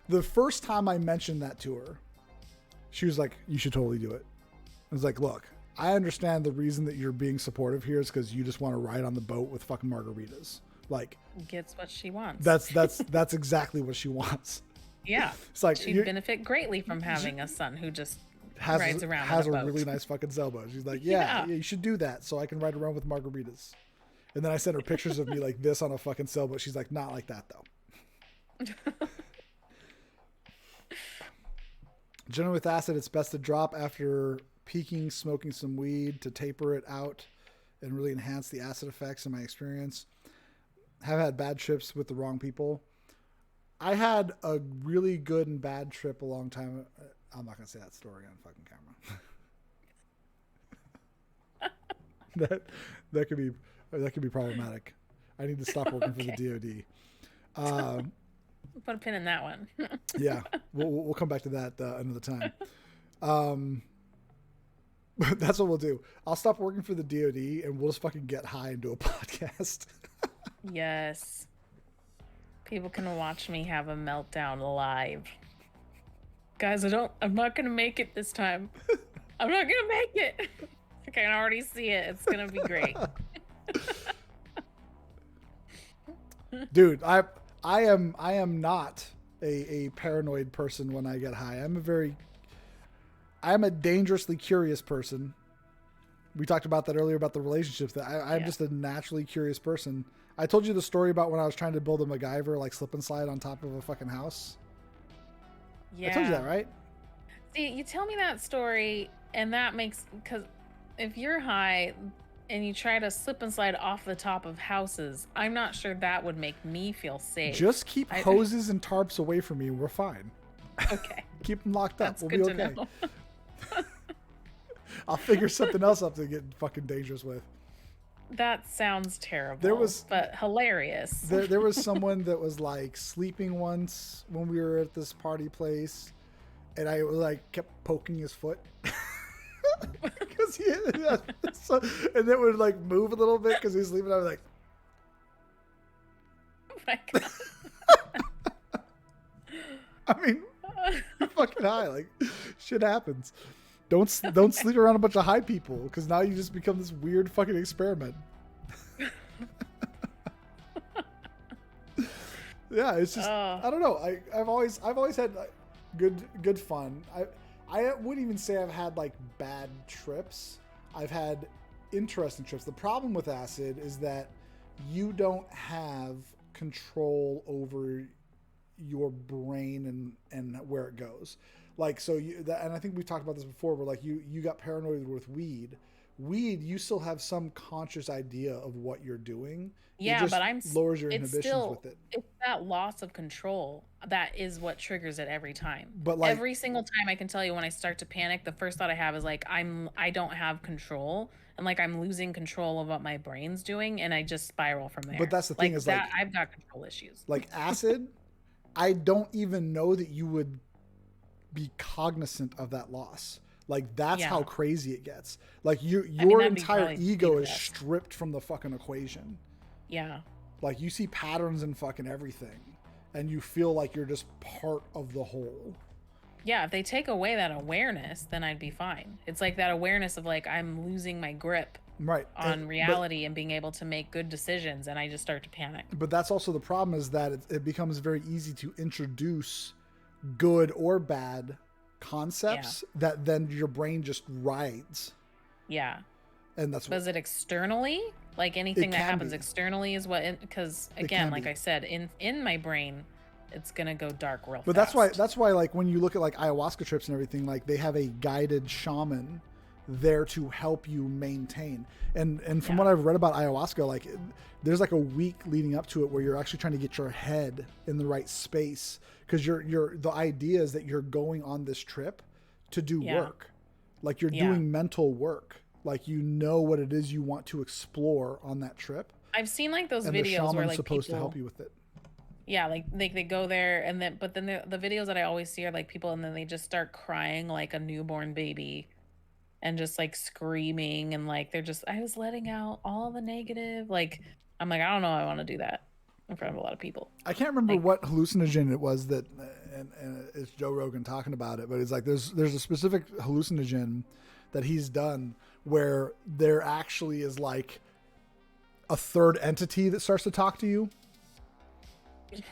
the first time I mentioned that to her, she was like, you should totally do it. I was like, look, I understand the reason that you're being supportive here is because you just want to ride on the boat with fucking margaritas. Like, Gets what she wants. That's exactly what she wants. Yeah. It's like she'd benefit greatly from having a son who just rides around has on a boat. really nice fucking sailboat. She's like, yeah, you should do that so I can ride around with margaritas. And then I sent her pictures of me like this on a fucking sailboat. She's like, not like that though. Generally with acid, it's best to drop after peaking, smoking some weed to taper it out and really enhance the acid effects in my experience. Have had bad trips with the wrong people. I had a really good and bad trip a long time. I'm not going to say that story on fucking camera. that could be problematic. I need to stop working for the DoD. Put a pin in that one. Yeah, we'll come back to that another time. That's what we'll do. I'll stop working for the DoD and we'll just fucking get high and do a podcast. Yes. People can watch me have a meltdown live. Guys, I'm not gonna make it this time. I'm not gonna make it. I can already see it. It's gonna be great. Dude, I am not a paranoid person when I get high. I'm a dangerously curious person. We talked about that earlier about the relationships. That I'm just a naturally curious person. I told you the story about when I was trying to build a MacGyver like slip and slide on top of a fucking house. Yeah. I told you that, right? See, you tell me that story, and that makes, because if you're high and you try to slip and slide off the top of houses, I'm not sure that would make me feel safe. Just keep hoses and tarps away from me and we're fine. Okay. Keep them locked up. That's We'll good be okay. to know. I'll figure something else up to get fucking dangerous with. That sounds terrible. But hilarious. There was someone that was like sleeping once when we were at this party place, and I like kept poking his foot because and it would like move a little bit because he was sleeping. I was like, oh my God. I mean, you're fucking high. Like, shit happens. Don't sleep around a bunch of high people because now you just become this weird fucking experiment. Yeah, it's just I don't know. I've always had like, good fun. I wouldn't even say I've had like bad trips. I've had interesting trips. The problem with acid is that you don't have control over your brain and where it goes. Like, so and I think we've talked about this before, where like you got paranoid with weed, you still have some conscious idea of what you're doing. Yeah, but lowers your inhibitions with it. It's that loss of control that is what triggers it every time. But like every single time, I can tell you when I start to panic, the first thought I have is like I don't have control, and like I'm losing control of what my brain's doing, and I just spiral from there. But that's the thing, is that I've got control issues. Like acid, I don't even know that you would be cognizant of that loss. Like that's how crazy it gets. Like your entire ego is stripped from the fucking equation. Yeah. Like you see patterns in fucking everything and you feel like you're just part of the whole. Yeah, if they take away that awareness, then I'd be fine. It's like that awareness of like I'm losing my grip on reality and being able to make good decisions, and I just start to panic. But that's also the problem, is that it becomes very easy to introduce good or bad concepts that then your brain just rides. Yeah. And that's does it externally? Like anything that happens externally is what, because again, like I said, in my brain, it's gonna go dark real fast. But that's why like when you look at like ayahuasca trips and everything, like they have a guided shaman there to help you maintain. And from what I've read about ayahuasca, like there's like a week leading up to it where you're actually trying to get your head in the right space, because the idea is that you're going on this trip to do work. Like you're doing mental work. Like you know what it is you want to explore on that trip. I've seen like those and videos the shaman's where like supposed to help you with it. Yeah, like they go there and then the videos that I always see are like people and then they just start crying like a newborn baby and just like screaming, and like they're just, I was letting out all the negative. Like I'm like, I don't know, I want to do that in front of a lot of people. I can't remember what hallucinogen it was that, and it's Joe Rogan talking about it, but it's like there's a specific hallucinogen that he's done where there actually is like a third entity that starts to talk to you.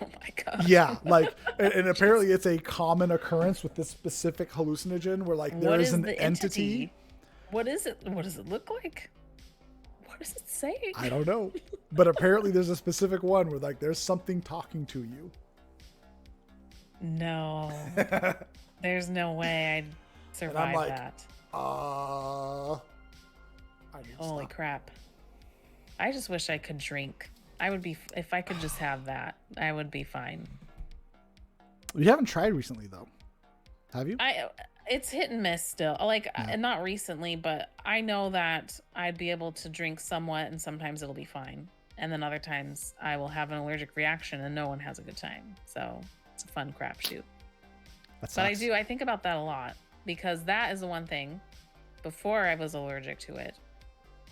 Oh my God. Yeah, like, and apparently it's a common occurrence with this specific hallucinogen where like there is an entity. What is it? What does it look like? What does it say? I don't know. But apparently there's a specific one where like there's something talking to you. No. There's no way I'd survive that. Holy crap. I just wish I could drink. I would be, if I could just have that, I would be fine. You haven't tried recently though, have you? It's hit and miss still. Like not recently, but I know that I'd be able to drink somewhat and sometimes it'll be fine. and then other times I will have an allergic reaction and no one has a good time. So it's a fun crapshoot. But I think about that a lot, because that is the one thing. Before I was allergic to it,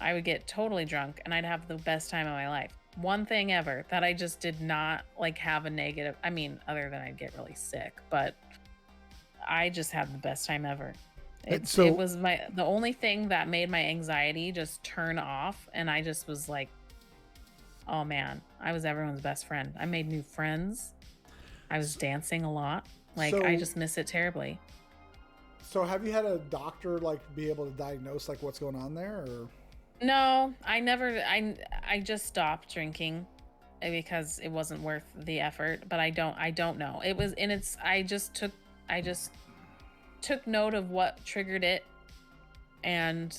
I would get totally drunk and I'd have the best time of my life. One thing ever that I just did not like have a negative, I mean, other than I'd get really sick, but I just had the best time ever. It was the only thing that made my anxiety just turn off, and I just was like, oh man, I was everyone's best friend. I made new friends. I was dancing a lot. Like, I just miss it terribly. So have you had a doctor like be able to diagnose like what's going on there, or? No, I never. I just stopped drinking because it wasn't worth the effort. But I don't know. It was, and it's. I just took note of what triggered it, and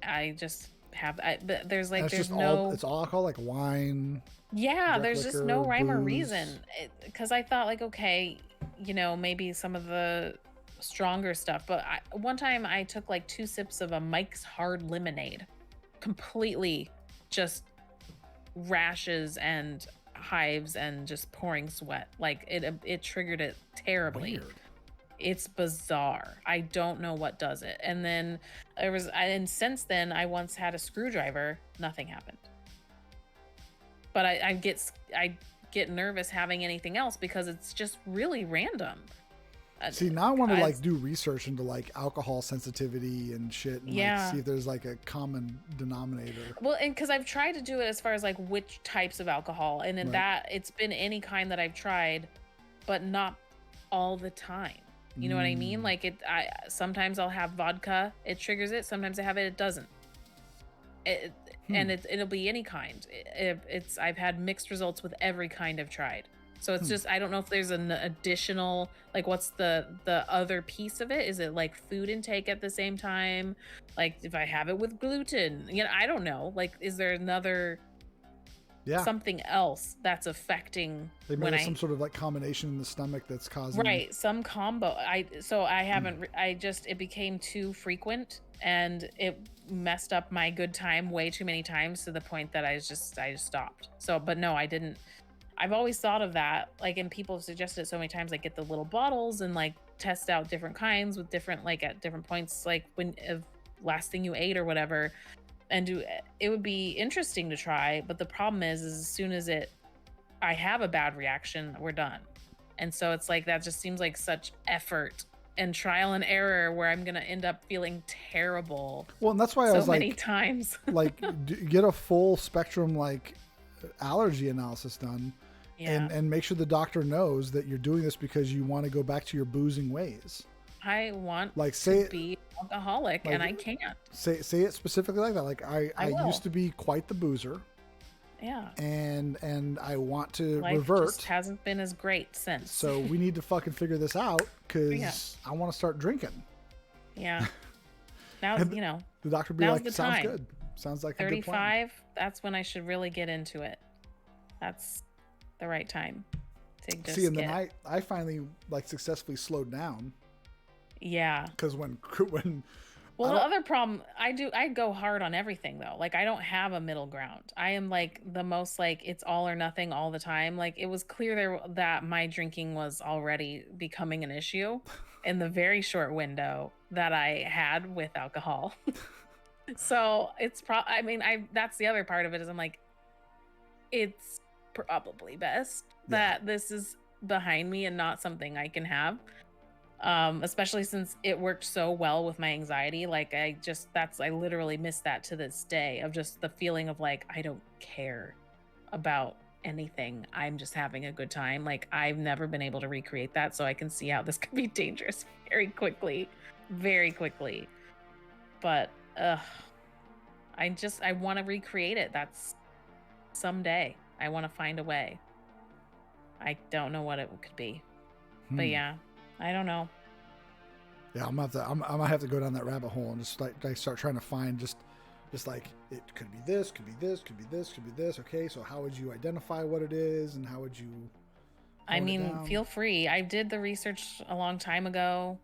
I just have. But there's like there's no. It's all alcohol, like wine. Yeah, there's liquor, just no rhyme or booze. reason. Because I thought like, okay, maybe some of the stronger stuff, but one time I took like 2 sips of a Mike's Hard Lemonade, completely just rashes and hives and just pouring sweat. Like it triggered it terribly. Weird. It's bizarre. I don't know what does it. And then and since then I once had a screwdriver. Nothing happened. But I get nervous having anything else because it's just really random. See, now I want to like do research into like alcohol sensitivity and shit, and like see if there's like a common denominator. Well, and because I've tried to do it as far as like which types of alcohol, and in that it's been any kind that I've tried, but not all the time. You know what I mean? Like sometimes I'll have vodka, it triggers it. Sometimes I have it, it doesn't. And it'll be any kind. I've had mixed results with every kind I've tried. So it's just, I don't know if there's an additional, like what's the other piece of it? Is it like food intake at the same time? Like if I have it with gluten, I don't know. Like, is there another something else that's affecting some sort of like combination in the stomach that's causing some combo. It became too frequent and it messed up my good time way too many times to the point that I just stopped. So, but no, I didn't. I've always thought of that, like, and people have suggested it so many times, like get the little bottles and like test out different kinds with different, like at different points, like when last thing you ate or whatever, and it would be interesting to try. But the problem is as soon as I have a bad reaction, we're done. And so it's like, that just seems like such effort and trial and error where I'm going to end up feeling terrible. Well, and that's why I was like, so many times, like get a full spectrum, like allergy analysis done. And make sure the doctor knows that you're doing this because you want to go back to your boozing ways. I want like to be alcoholic, and I can't. Say it specifically like that. Like I used to be quite the boozer. Yeah. And I want to Life revert. Just hasn't been as great since. So we need to fucking figure this out because I want to start drinking. Yeah. Now the doctor would be like, sounds good. Sounds like 35, a good plan. that's when I should really get into it. That's the right time to just then I finally like successfully slowed down. Yeah. Because when the other problem, I go hard on everything though. Like I don't have a middle ground. I am like the most like it's all or nothing all the time. Like it was clear that my drinking was already becoming an issue in the very short window that I had with alcohol. So it's that's the other part of it is I'm like, it's probably best that this is behind me and not something I can have. Especially since it worked so well with my anxiety. Like I literally miss that to this day of just the feeling of like, I don't care about anything. I'm just having a good time. Like I've never been able to recreate that. So I can see how this could be dangerous very quickly. But, I want to recreate it. That's someday. I want to find a way. I don't know what it could be. But yeah, I don't know. Yeah, I'm gonna have to go down that rabbit hole and just like start trying to find just like it could be this, could be this, could be this, could be this. Okay, so how would you identify what it is, and how would you? Feel free. I did the research a long time ago.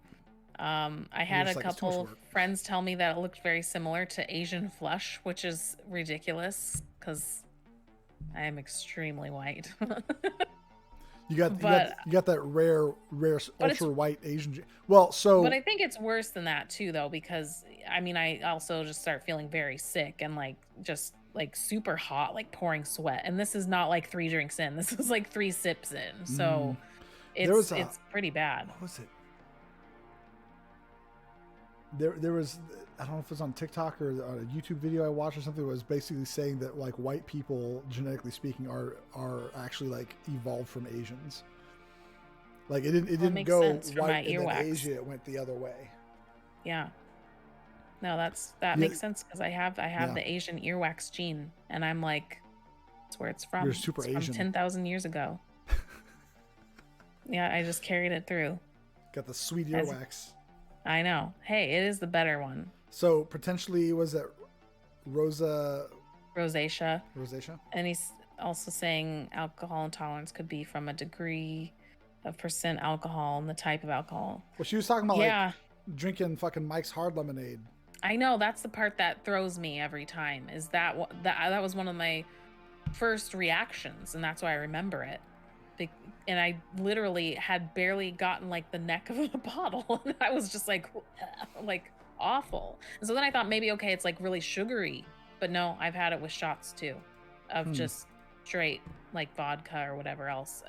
I had a couple friends tell me that it looked very similar to Asian flush, which is ridiculous. because I am extremely white. You got that rare But ultra white Asian. Well, so But I think it's worse than that too, though, because I mean, I also just start feeling very sick and like just like super hot, like pouring sweat. And this is not like 3 drinks in. This is like 3 sips in. So it's pretty bad. What was it? There was, I don't know if it was on TikTok or on a YouTube video I watched or something, that was basically saying that like white people, genetically speaking, are actually like evolved from Asians. Like it didn't go white and then Asia, it went the other way. Yeah. No, that makes sense, because I have the Asian earwax gene, and I'm like, that's where it's from. You're super Asian. From 10,000 years ago. Yeah, I just carried it through. Got the sweet earwax. I know. Hey, it is the better one. So potentially, was it rosacea? And he's also saying alcohol intolerance could be from a degree of percent alcohol and the type of alcohol. Well, she was talking about like drinking fucking Mike's Hard Lemonade. I know, that's the part that throws me every time. Is that was one of my first reactions, and that's why I remember it. And I literally had barely gotten like the neck of a bottle, and I was just like awful. And so then I thought maybe, okay, it's like really sugary, but no, I've had it with shots too, of just straight like vodka or whatever else.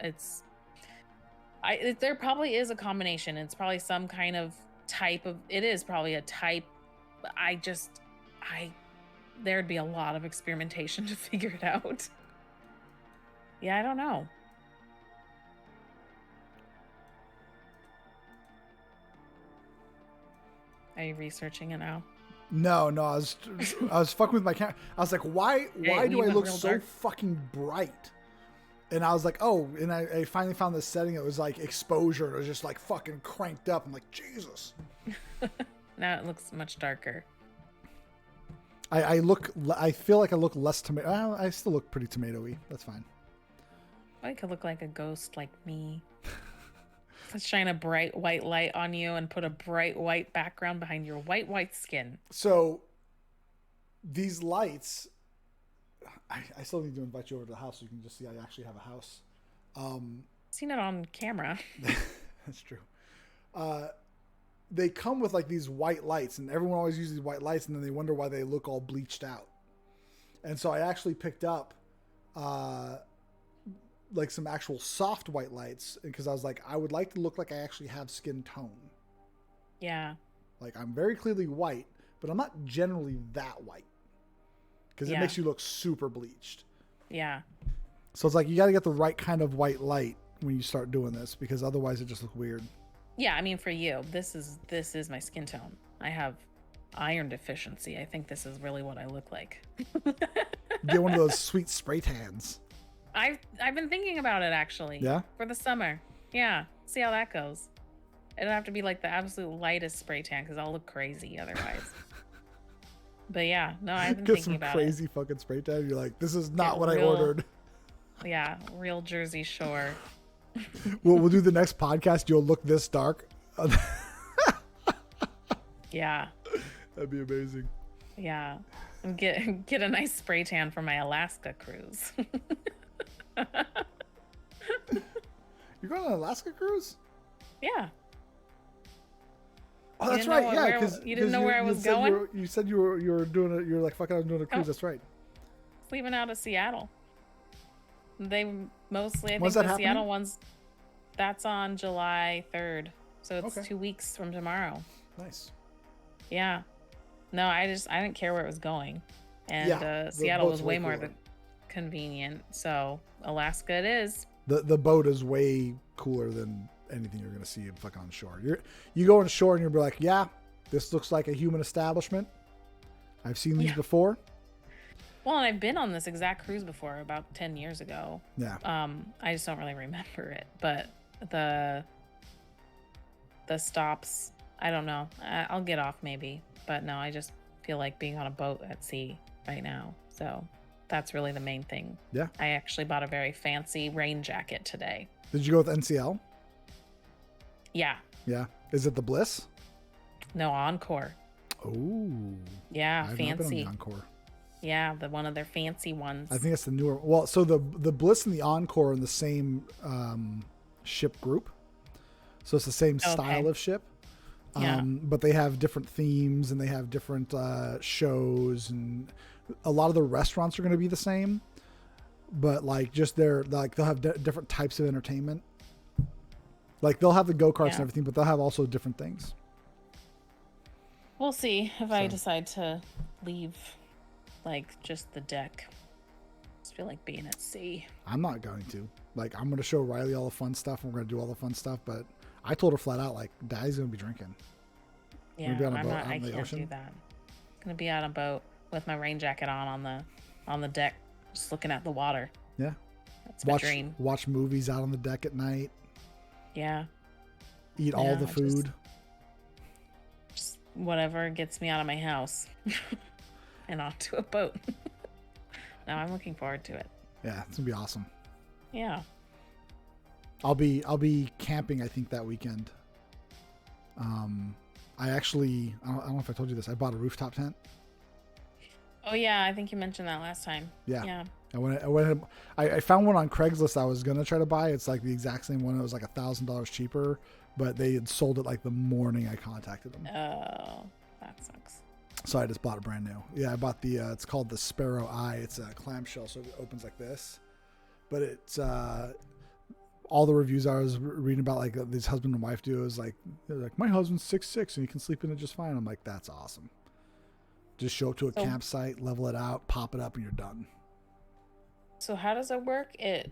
There probably is a combination. It's probably some kind of type of. It is probably a type. There'd be a lot of experimentation to figure it out. Yeah, I don't know. Are you researching it now? No, I was fucking with my camera. I was like, why do I look so dark? Fucking bright? And I was like, oh, and I finally found this setting. It was like exposure. And it was just like fucking cranked up. I'm like, Jesus. Now it looks much darker. I feel like I look less tomato. I still look pretty tomatoey. That's fine. I could look like a ghost like me. Let's shine a bright white light on you and put a bright white background behind your white skin. So these lights, I still need to invite you over to the house so you can just see I actually have a house. Seen it on camera. That's true. They come with like these white lights, and everyone always uses these white lights, and then they wonder why they look all bleached out. And so I actually picked up like some actual soft white lights, because I was like, I would like to look like I actually have skin tone. Yeah. Like I'm very clearly white, but I'm not generally that white, because it makes you look super bleached. Yeah. So it's like you got to get the right kind of white light when you start doing this, because otherwise it just looks weird. Yeah, I mean, for you, this is my skin tone. I have iron deficiency. I think this is really what I look like. Get one of those sweet spray tans. I've been thinking about it, actually. Yeah? For the summer. Yeah. See how that goes. It'll have to be like the absolute lightest spray tan, because I'll look crazy otherwise. But yeah, no, I've been thinking about it. Get some crazy fucking spray tan. You're like, this is not what I ordered. Yeah, real Jersey Shore. We'll do the next podcast. You'll look this dark. Yeah. That'd be amazing. Yeah. And get a nice spray tan for my Alaska cruise. You're going on an Alaska cruise? Yeah. Oh, that's right. Yeah, because you didn't know where I was going. You said you were doing it. You're like, fucking, I'm doing a cruise. That's right. Leaving out of Seattle. They mostly, I think the Seattle ones. That's on July 3rd, so it's 2 weeks from tomorrow. Nice. Yeah. No, I didn't care where it was going, and Seattle was way more convenient. So Alaska it is. The boat is way cooler than anything you're gonna see fucking on shore. You go on shore and you'll be like, yeah, this looks like a human establishment. I've seen these before. Well, and I've been on this exact cruise before about 10 years ago. Yeah. I just don't really remember it, but the stops, I don't know. I'll get off maybe, but no, I just feel like being on a boat at sea right now. So that's really the main thing. Yeah. I actually bought a very fancy rain jacket today. Did you go with NCL? Yeah. Yeah. Is it the Bliss? No, Encore. Oh. Yeah, I've fancy. not been on the Encore. Yeah, the one of their fancy ones. I think it's the newer. Well, so the Bliss and the Encore are in the same ship group, so it's the same style of ship. Yeah. But they have different themes and they have different shows, and a lot of the restaurants are going to be the same, but like just they'll have different types of entertainment. Like they'll have the go-karts and everything, but they'll have also different things. We'll see if I decide to leave, like, just the deck. I just feel like being at sea. I'm not going to. Like, I'm going to show Riley all the fun stuff, and we're going to do all the fun stuff, but I told her flat out, like, Daddy's going to be drinking. Yeah, I can't do that. I'm going to be on a boat with my rain jacket on the deck, just looking at the water. Yeah. That's my dream. Watch movies out on the deck at night. Yeah. Eat all the food. Just whatever gets me out of my house and onto a boat. No, I'm looking forward to it. Yeah, it's gonna be awesome. Yeah. I'll be camping, I think, that weekend. I don't know if I told you this. I bought a rooftop tent. Oh yeah, I think you mentioned that last time. Yeah. Yeah. I found one on Craigslist I was gonna try to buy. It's like the exact same one. It was like $1,000 cheaper, but they had sold it like the morning I contacted them. Oh, that sucks. So I just bought it brand new. Yeah, I bought the it's called the Sparrow Eye. It's a clamshell, so it opens like this. But it's all the reviews I was reading about, like this husband and wife duo, is like my husband's 6'6" and he can sleep in it just fine. I'm like, that's awesome. Just show up to a campsite, level it out, pop it up, and you're done. So how does it work? It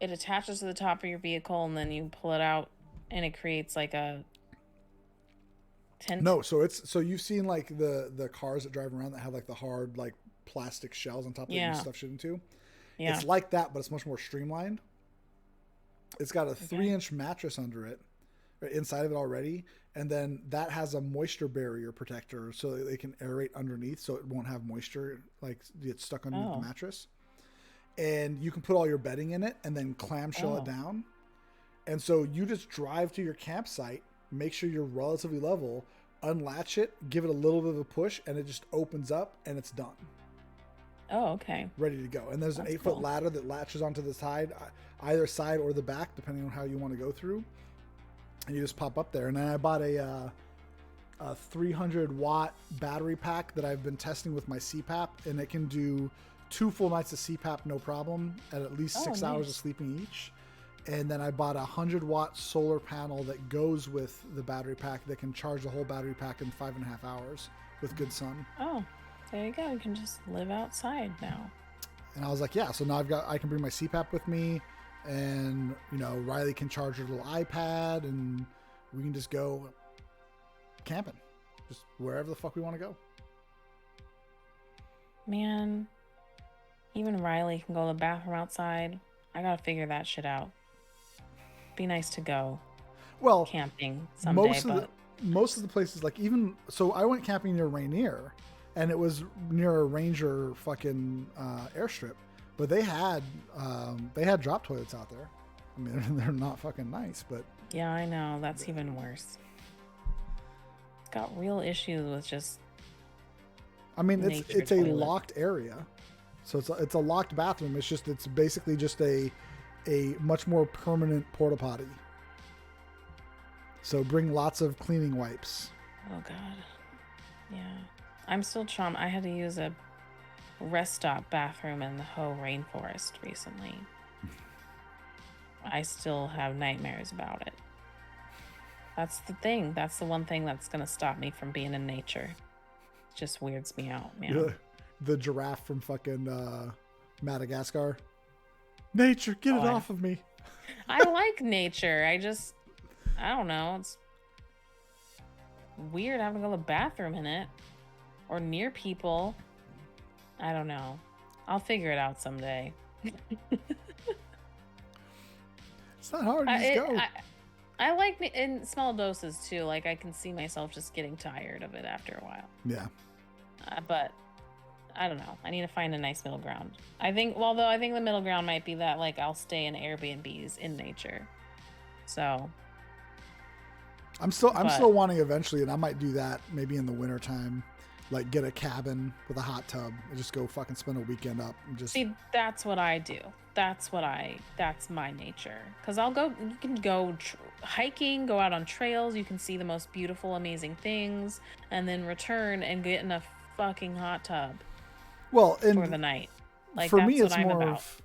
attaches to the top of your vehicle, and then you pull it out, and it creates like a tent. No, so you've seen like the cars that drive around that have like the hard like plastic shells on top that you stuff shit into. Yeah, it's like that, but it's much more streamlined. It's got a 3-inch mattress under it, inside of it already, and then that has a moisture barrier protector so that they can aerate underneath, so it won't have moisture like get stuck underneath the mattress. And you can put all your bedding in it and then clamshell it down. And so you just drive to your campsite, make sure you're relatively level, unlatch it, give it a little bit of a push, and it just opens up and it's done. Oh, okay. Ready to go. And there's an 8-foot ladder that latches onto the side, either side or the back, depending on how you want to go through. And you just pop up there. And then I bought a 300-watt battery pack that I've been testing with my CPAP, and it can do 2 full nights of CPAP no problem at least 6 hours of sleeping each. And then I bought a 100-watt solar panel that goes with the battery pack that can charge the whole battery pack in 5.5 hours with good sun. Oh, there you go. You can just live outside now. And I was like, yeah, so now I can bring my CPAP with me, and Riley can charge her little iPad, and we can just go camping, just wherever the fuck we want to go. Man, even Riley can go to the bathroom outside. I gotta figure that shit out. Be nice to go camping someday. Most of the places, like even so, I went camping near Rainier, and it was near a Ranger fucking airstrip, but they had drop toilets out there. I mean, they're not fucking nice, but yeah, I know, that's even worse. It's got real issues with just. I mean, it's a locked area, so it's a locked bathroom. It's basically just a much more permanent porta potty. So bring lots of cleaning wipes. Oh God, yeah. I'm still traumatized. I had to use a rest stop bathroom in the Hoh rainforest recently. I still have nightmares about it. That's the thing. That's the one thing that's gonna stop me from being in nature. It just weirds me out, man. You're the giraffe from fucking Madagascar. Nature, get it off of me. I like nature. I don't know. It's weird having to go to the bathroom in it or near people. I don't know. I'll figure it out someday. It's not hard. Just go. I like in small doses too. Like I can see myself just getting tired of it after a while. Yeah. But I don't know. I need to find a nice middle ground. I think the middle ground might be that like I'll stay in Airbnbs in nature. So I'm still wanting eventually, and I might do that maybe in the winter time, like get a cabin with a hot tub and just go fucking spend a weekend up and just See, that's what I do. That's my nature. Because you can go hiking, go out on trails, you can see the most beautiful, amazing things, and then return and get in a fucking hot tub well, and for the night. Like, for that's me, it's what I'm more about. of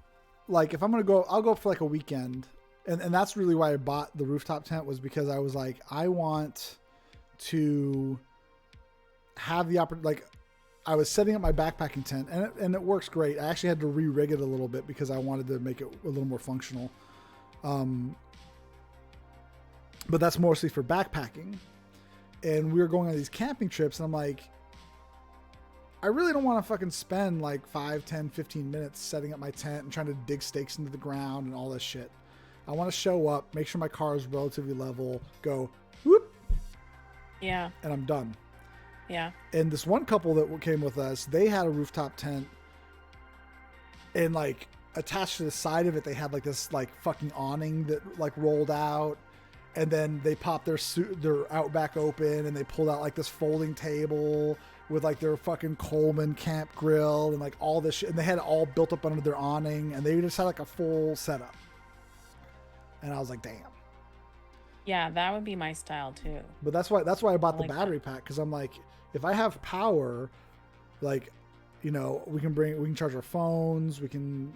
like if I'm gonna go, I'll go for like a weekend, and that's really why I bought the rooftop tent, was because I was like, I want to have the opportunity. Like, I was setting up my backpacking tent, and it works great. I actually had to re-rig it a little bit because I wanted to make it a little more functional. But that's mostly for backpacking. And we were going on these camping trips, and I'm like, I really don't want to fucking spend like 5, 10, 15 minutes setting up my tent and trying to dig stakes into the ground and all this shit. I want to show up, make sure my car is relatively level, go whoop, Yeah. and I'm done. Yeah. And this one couple that came with us, they had a rooftop tent, and like attached to the side of it, they had like this like fucking awning that like rolled out, and then they popped their Outback open, and they pulled out like this folding table with like their fucking Coleman camp grill and like all this shit, and they had it all built up under their awning, and they just had like a full setup. And I was like, damn. Yeah, that would be my style too. But that's why I bought the like battery pack, because I'm like, if I have power, like, you know, we can charge our phones, we can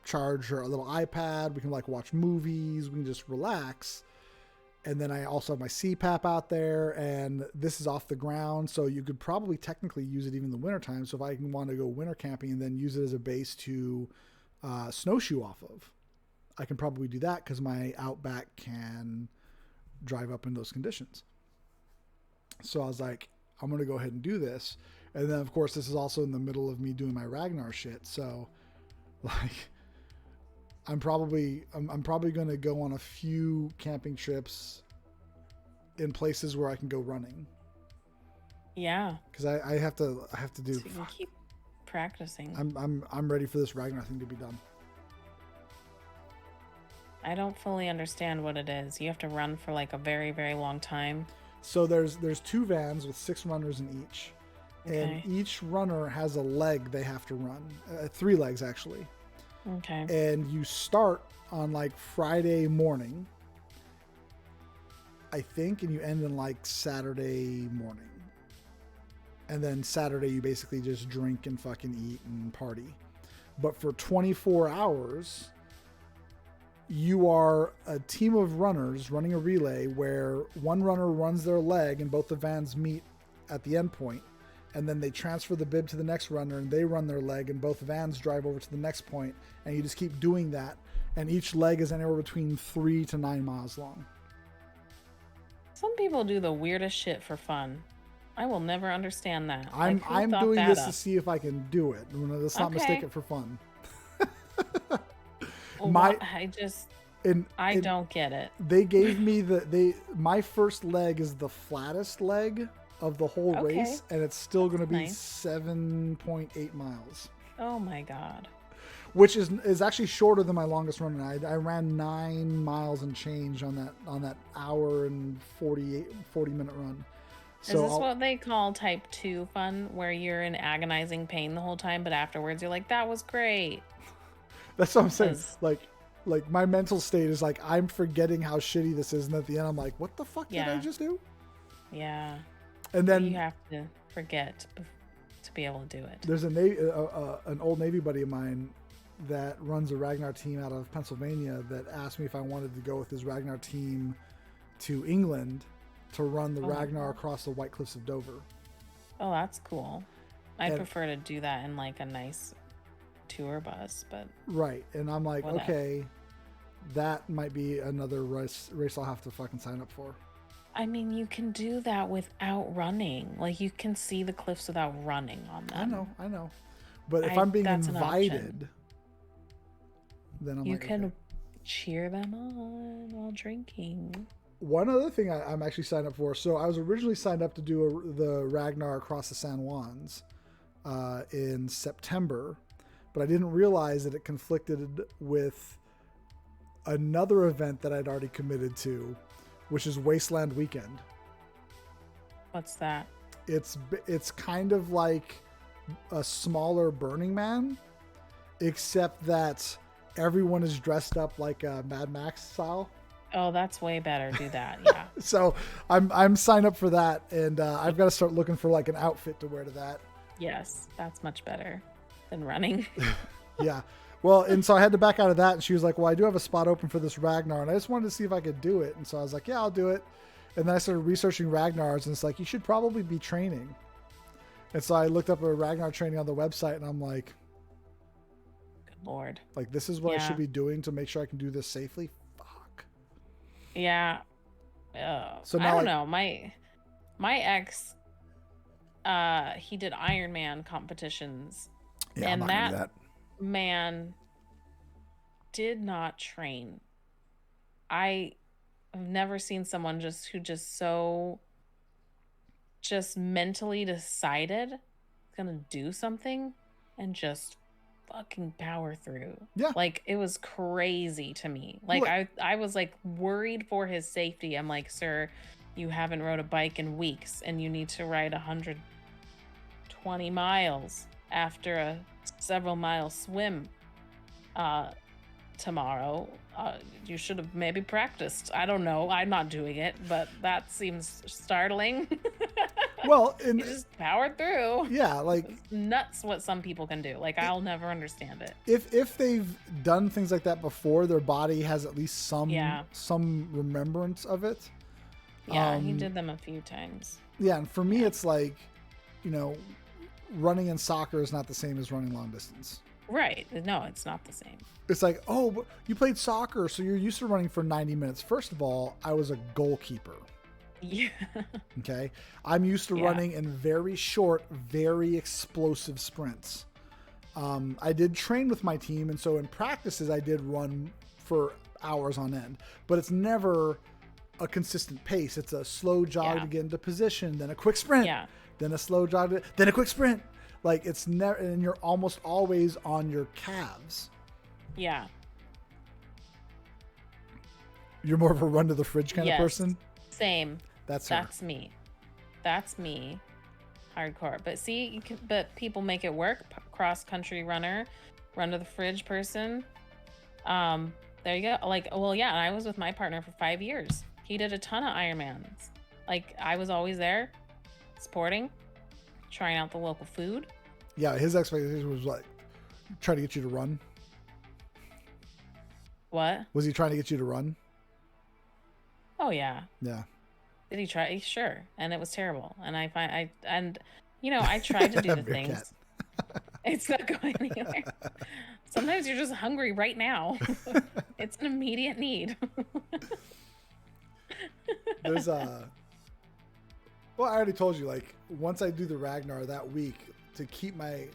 charge our little iPad, we can like watch movies, we can just relax. And then I also have my CPAP out there, and this is off the ground, so you could probably technically use it even in the wintertime. So if I want to go winter camping and then use it as a base to snowshoe off of, I can probably do that because my Outback can drive up in those conditions. So I was like, I'm going to go ahead and do this. And then, of course, this is also in the middle of me doing my Ragnar shit. So, like, I'm probably going to go on a few camping trips in places where I can go running. Yeah. Because I have to do. So you can keep practicing. I'm ready for this Ragnar thing to be done. I don't fully understand what it is. You have to run for like a very, very long time. So there's 2 vans with 6 runners in each, Okay. and each runner has a leg they have to run, 3 legs actually. Okay. And you start on like Friday morning, I think, and you end on like Saturday morning. And then Saturday you basically just drink and fucking eat and party. But for 24 hours, you are a team of runners running a relay where one runner runs their leg and both the vans meet at the end point, and then they transfer the bib to the next runner and they run their leg and both vans drive over to the next point, and you just keep doing that, and each leg is anywhere between 3 to 9 miles long. Some people do the weirdest shit for fun. I will never understand that. I'm Like, who thought doing that this up? to see if I can do it. Let's not mistake Okay. it for fun. I don't get it. They gave me my first leg is the flattest leg of the whole Okay. race, and it's still going to be nice. 7.8 miles, Oh my god. which is actually shorter than my longest run. I ran 9 miles and change on that hour and 40 minute run. So Is this what they call type 2 fun, where you're in agonizing pain the whole time, but afterwards you're like, that was great? that's what I'm saying. 'Cause- Like my mental state is like, I'm forgetting how shitty this is, and at the end I'm like, what the fuck did I Yeah. just do? Yeah. And then You have to forget to be able to do it. there's an old Navy buddy of mine that runs a Ragnar team out of Pennsylvania that asked me if I wanted to go with his Ragnar team to England to run the Oh my Ragnar God. across the White Cliffs of Dover. Oh, that's cool. I And- prefer to do that in like a nice tour bus, but Right. And I'm like, Whatever. okay, that might be another race I'll have to fucking sign up for. I mean, you can do that without running. Like, you can see the cliffs without running on them. I know. But if I- I'm being that's an option. invited, then I'm You like, can okay. cheer them on while drinking. One other thing I'm actually signed up for. So I was originally signed up to do the Ragnar across the San Juans in September, but I didn't realize that it conflicted with another event that I'd already committed to, which is Wasteland Weekend. What's that? It's kind of like a smaller Burning Man, except that everyone is dressed up like a Mad Max style. Oh, that's way better. Do that. Yeah. So I'm signed up for that, and I've got to start looking for like an outfit to wear to that. Yes, that's much better than running. Yeah. Well, and so I had to back out of that, and she was like, well, I do have a spot open for this Ragnar, and I just wanted to see if I could do it. And so I was like, yeah, I'll do it. And then I started researching Ragnars, and it's like, you should probably be training. And so I looked up a Ragnar training on the website, and I'm like, Good Lord. like, this is what I should be doing to make sure I can do this safely? Fuck. Yeah. So now I don't know. My ex, he did Ironman competitions. Yeah, and I'm not gonna do that. Man did not train. I have never seen someone who just mentally decided gonna do something and just fucking power through. Yeah. Like, it was crazy to me. Like, Well, I was like worried for his safety. I'm like, sir, you haven't rode a bike in weeks and you need to ride 120 miles after a several mile swim tomorrow. You should have maybe practiced. I don't know. I'm not doing it, but that seems startling. well, and You just powered through. yeah, like It's nuts what some people can do. Like, I'll never understand it. if they've done things like that before, their body has at least some remembrance of it. Yeah, he did them a few times. Yeah, and for me, it's like, running in soccer is not the same as running long distance. Right. No, it's not the same. It's like, oh, but you played soccer, so you're used to running for 90 minutes. First of all, I was a goalkeeper. Yeah. Okay. I'm used to running in very short, very explosive sprints. I did train with my team, and so in practices, I did run for hours on end, but it's never a consistent pace. It's a slow jog to get into position, then a quick sprint, then a slow jog, then a quick sprint. Like, it's never, and you're almost always on your calves. Yeah. You're more of a run to the fridge kind of person? Same. That's me. That's me. Hardcore. But see, but people make it work. Cross country runner, run to the fridge person. There you go. Like, well, yeah, I was with my partner for 5 years. He did a ton of Ironmans. Like, I was always there, supporting, trying out the local food. Yeah, his expectation was like, trying to get you to run. What? Was he trying to get you to run? Oh yeah. Yeah. Did he try? Sure. And it was terrible. And I tried to do the things. It's not going anywhere. Sometimes you're just hungry right now. It's an immediate need. There's well, I already told you, like, once I do the Ragnar that week, to keep my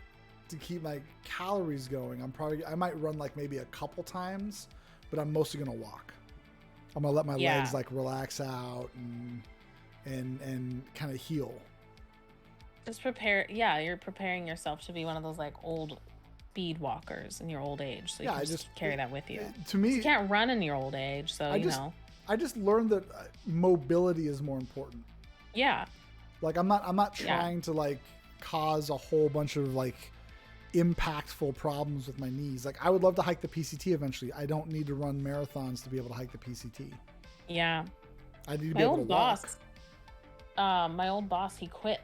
calories going, I might run like maybe a couple times, but I'm mostly gonna walk. I'm gonna let my legs like relax out and kind of heal. Just prepare. Yeah, you're preparing yourself to be one of those like old speed walkers in your old age. So you can just carry that with you. To me, you can't run in your old age, so I just learned that mobility is more important. Yeah. Like, I'm not trying to like cause a whole bunch of like impactful problems with my knees. Like, I would love to hike the PCT eventually. I don't need to run marathons to be able to hike the PCT. Yeah. I need to be able to walk. My old boss, he quit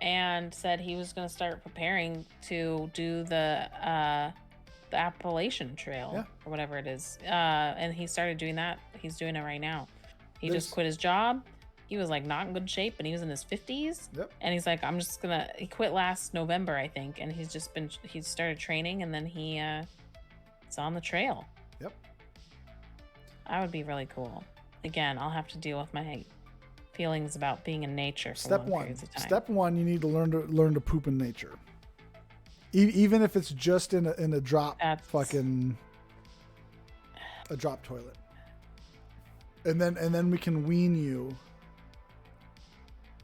and said he was going to start preparing to do the Appalachian Trail or whatever it is. And he started doing that. He's doing it right now. He just quit his job. He was like not in good shape, and he was in his 50s. Yep. And he's like, he quit last November, I think. And he started training, and then it's on the trail. Yep. That would be really cool. Again, I'll have to deal with my feelings about being in nature for Step long periods of time. Step one, you need to learn to poop in nature. Even if it's just in a drop a drop toilet. And then we can wean you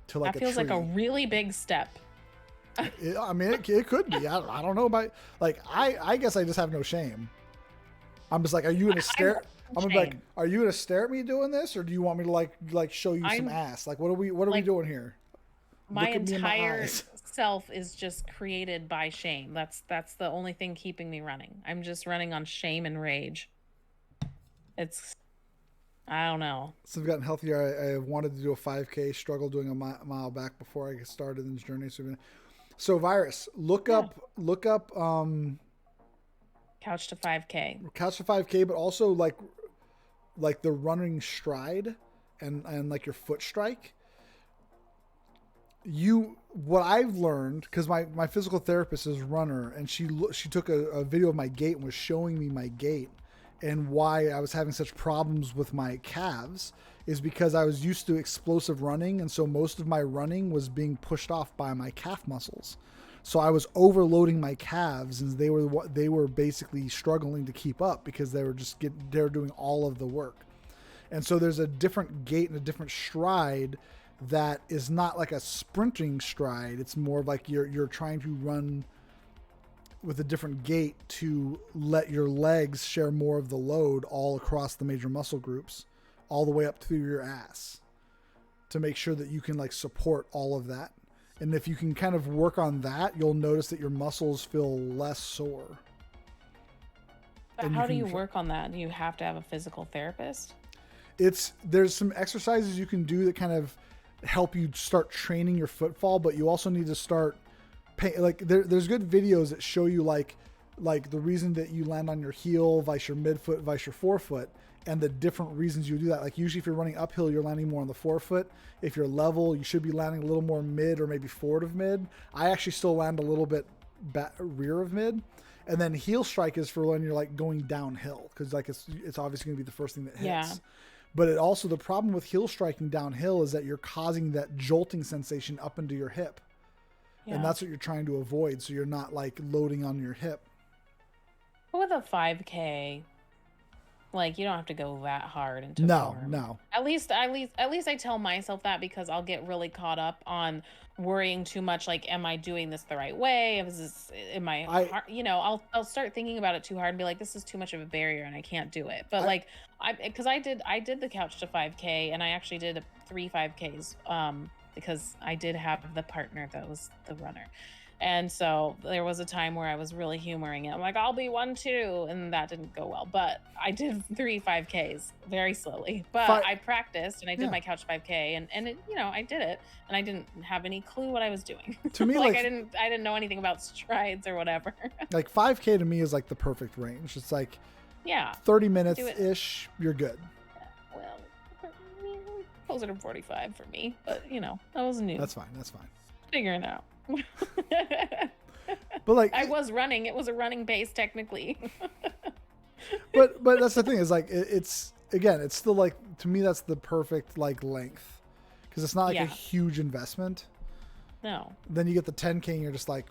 to like that feels like a really big step. It could be. I don't know about, like, I guess I just have no shame. I'm just like, are you gonna stare? I'm gonna be like, are you gonna stare at me doing this, or do you want me to like show you some ass? Like, what are we doing here? my Look at me in my entire eyes. self is just created by shame. That's the only thing keeping me running. I'm just running on shame and rage. It's I don't know. Since I've gotten healthier, I wanted to do a 5K, struggled doing a mile back before I started in this journey. So Virus, look Yeah. up Couch to 5K. Couch to 5K, but also like the running stride and like your foot strike. What I've learned, because my physical therapist is a runner, and she took a video of my gait and was showing me my gait and why I was having such problems with my calves is because I was used to explosive running, and so most of my running was being pushed off by my calf muscles. So I was overloading my calves, and they were basically struggling to keep up because they were doing all of the work. And so there's a different gait and a different stride that is not like a sprinting stride. It's more like you're trying to run with a different gait to let your legs share more of the load all across the major muscle groups, all the way up through your ass, to make sure that you can like support all of that. And if you can kind of work on that, you'll notice that your muscles feel less sore. But how do you work on that? Do you have to have a physical therapist? There's some exercises you can do that kind of help you start training your footfall, but you also need to start there's good videos that show you like the reason that you land on your heel, vice your midfoot, vice your forefoot, and the different reasons you do that. Like usually if you're running uphill, you're landing more on the forefoot. If you're level, you should be landing a little more mid or maybe forward of mid. I actually still land a little bit rear of mid. And then heel strike is for when you're like going downhill, because like it's obviously going to be the first thing that hits. Yeah. But the problem with heel striking downhill is that you're causing that jolting sensation up into your hip. Yeah. And that's what you're trying to avoid, so you're not like loading on your hip. With a 5K, like you don't have to go that hard into form. No. At least I tell myself that, because I'll get really caught up on worrying too much. Like, am I doing this the right way? I'll start thinking about it too hard and be like, this is too much of a barrier and I can't do it. But because I did the couch to 5K, and I actually did 3 5Ks because I did have the partner that was the runner. And so there was a time where I was really humoring it. I'm like, I'll be 1 too. And that didn't go well. But I did 3 5Ks very slowly. But I practiced and I did my couch 5K and it, I did it. And I didn't have any clue what I was doing. To me, I didn't know anything about strides or whatever. Like 5K to me is like the perfect range. It's like 30 minutes ish, you're good. Well, closer to 45 for me. But that was new. That's fine. Figuring it out. But like I was running, it was a running pace technically. but that's the thing, is like it's still like, to me that's the perfect like length, because it's not like a huge investment. No. Then you get the 10K and you're just like,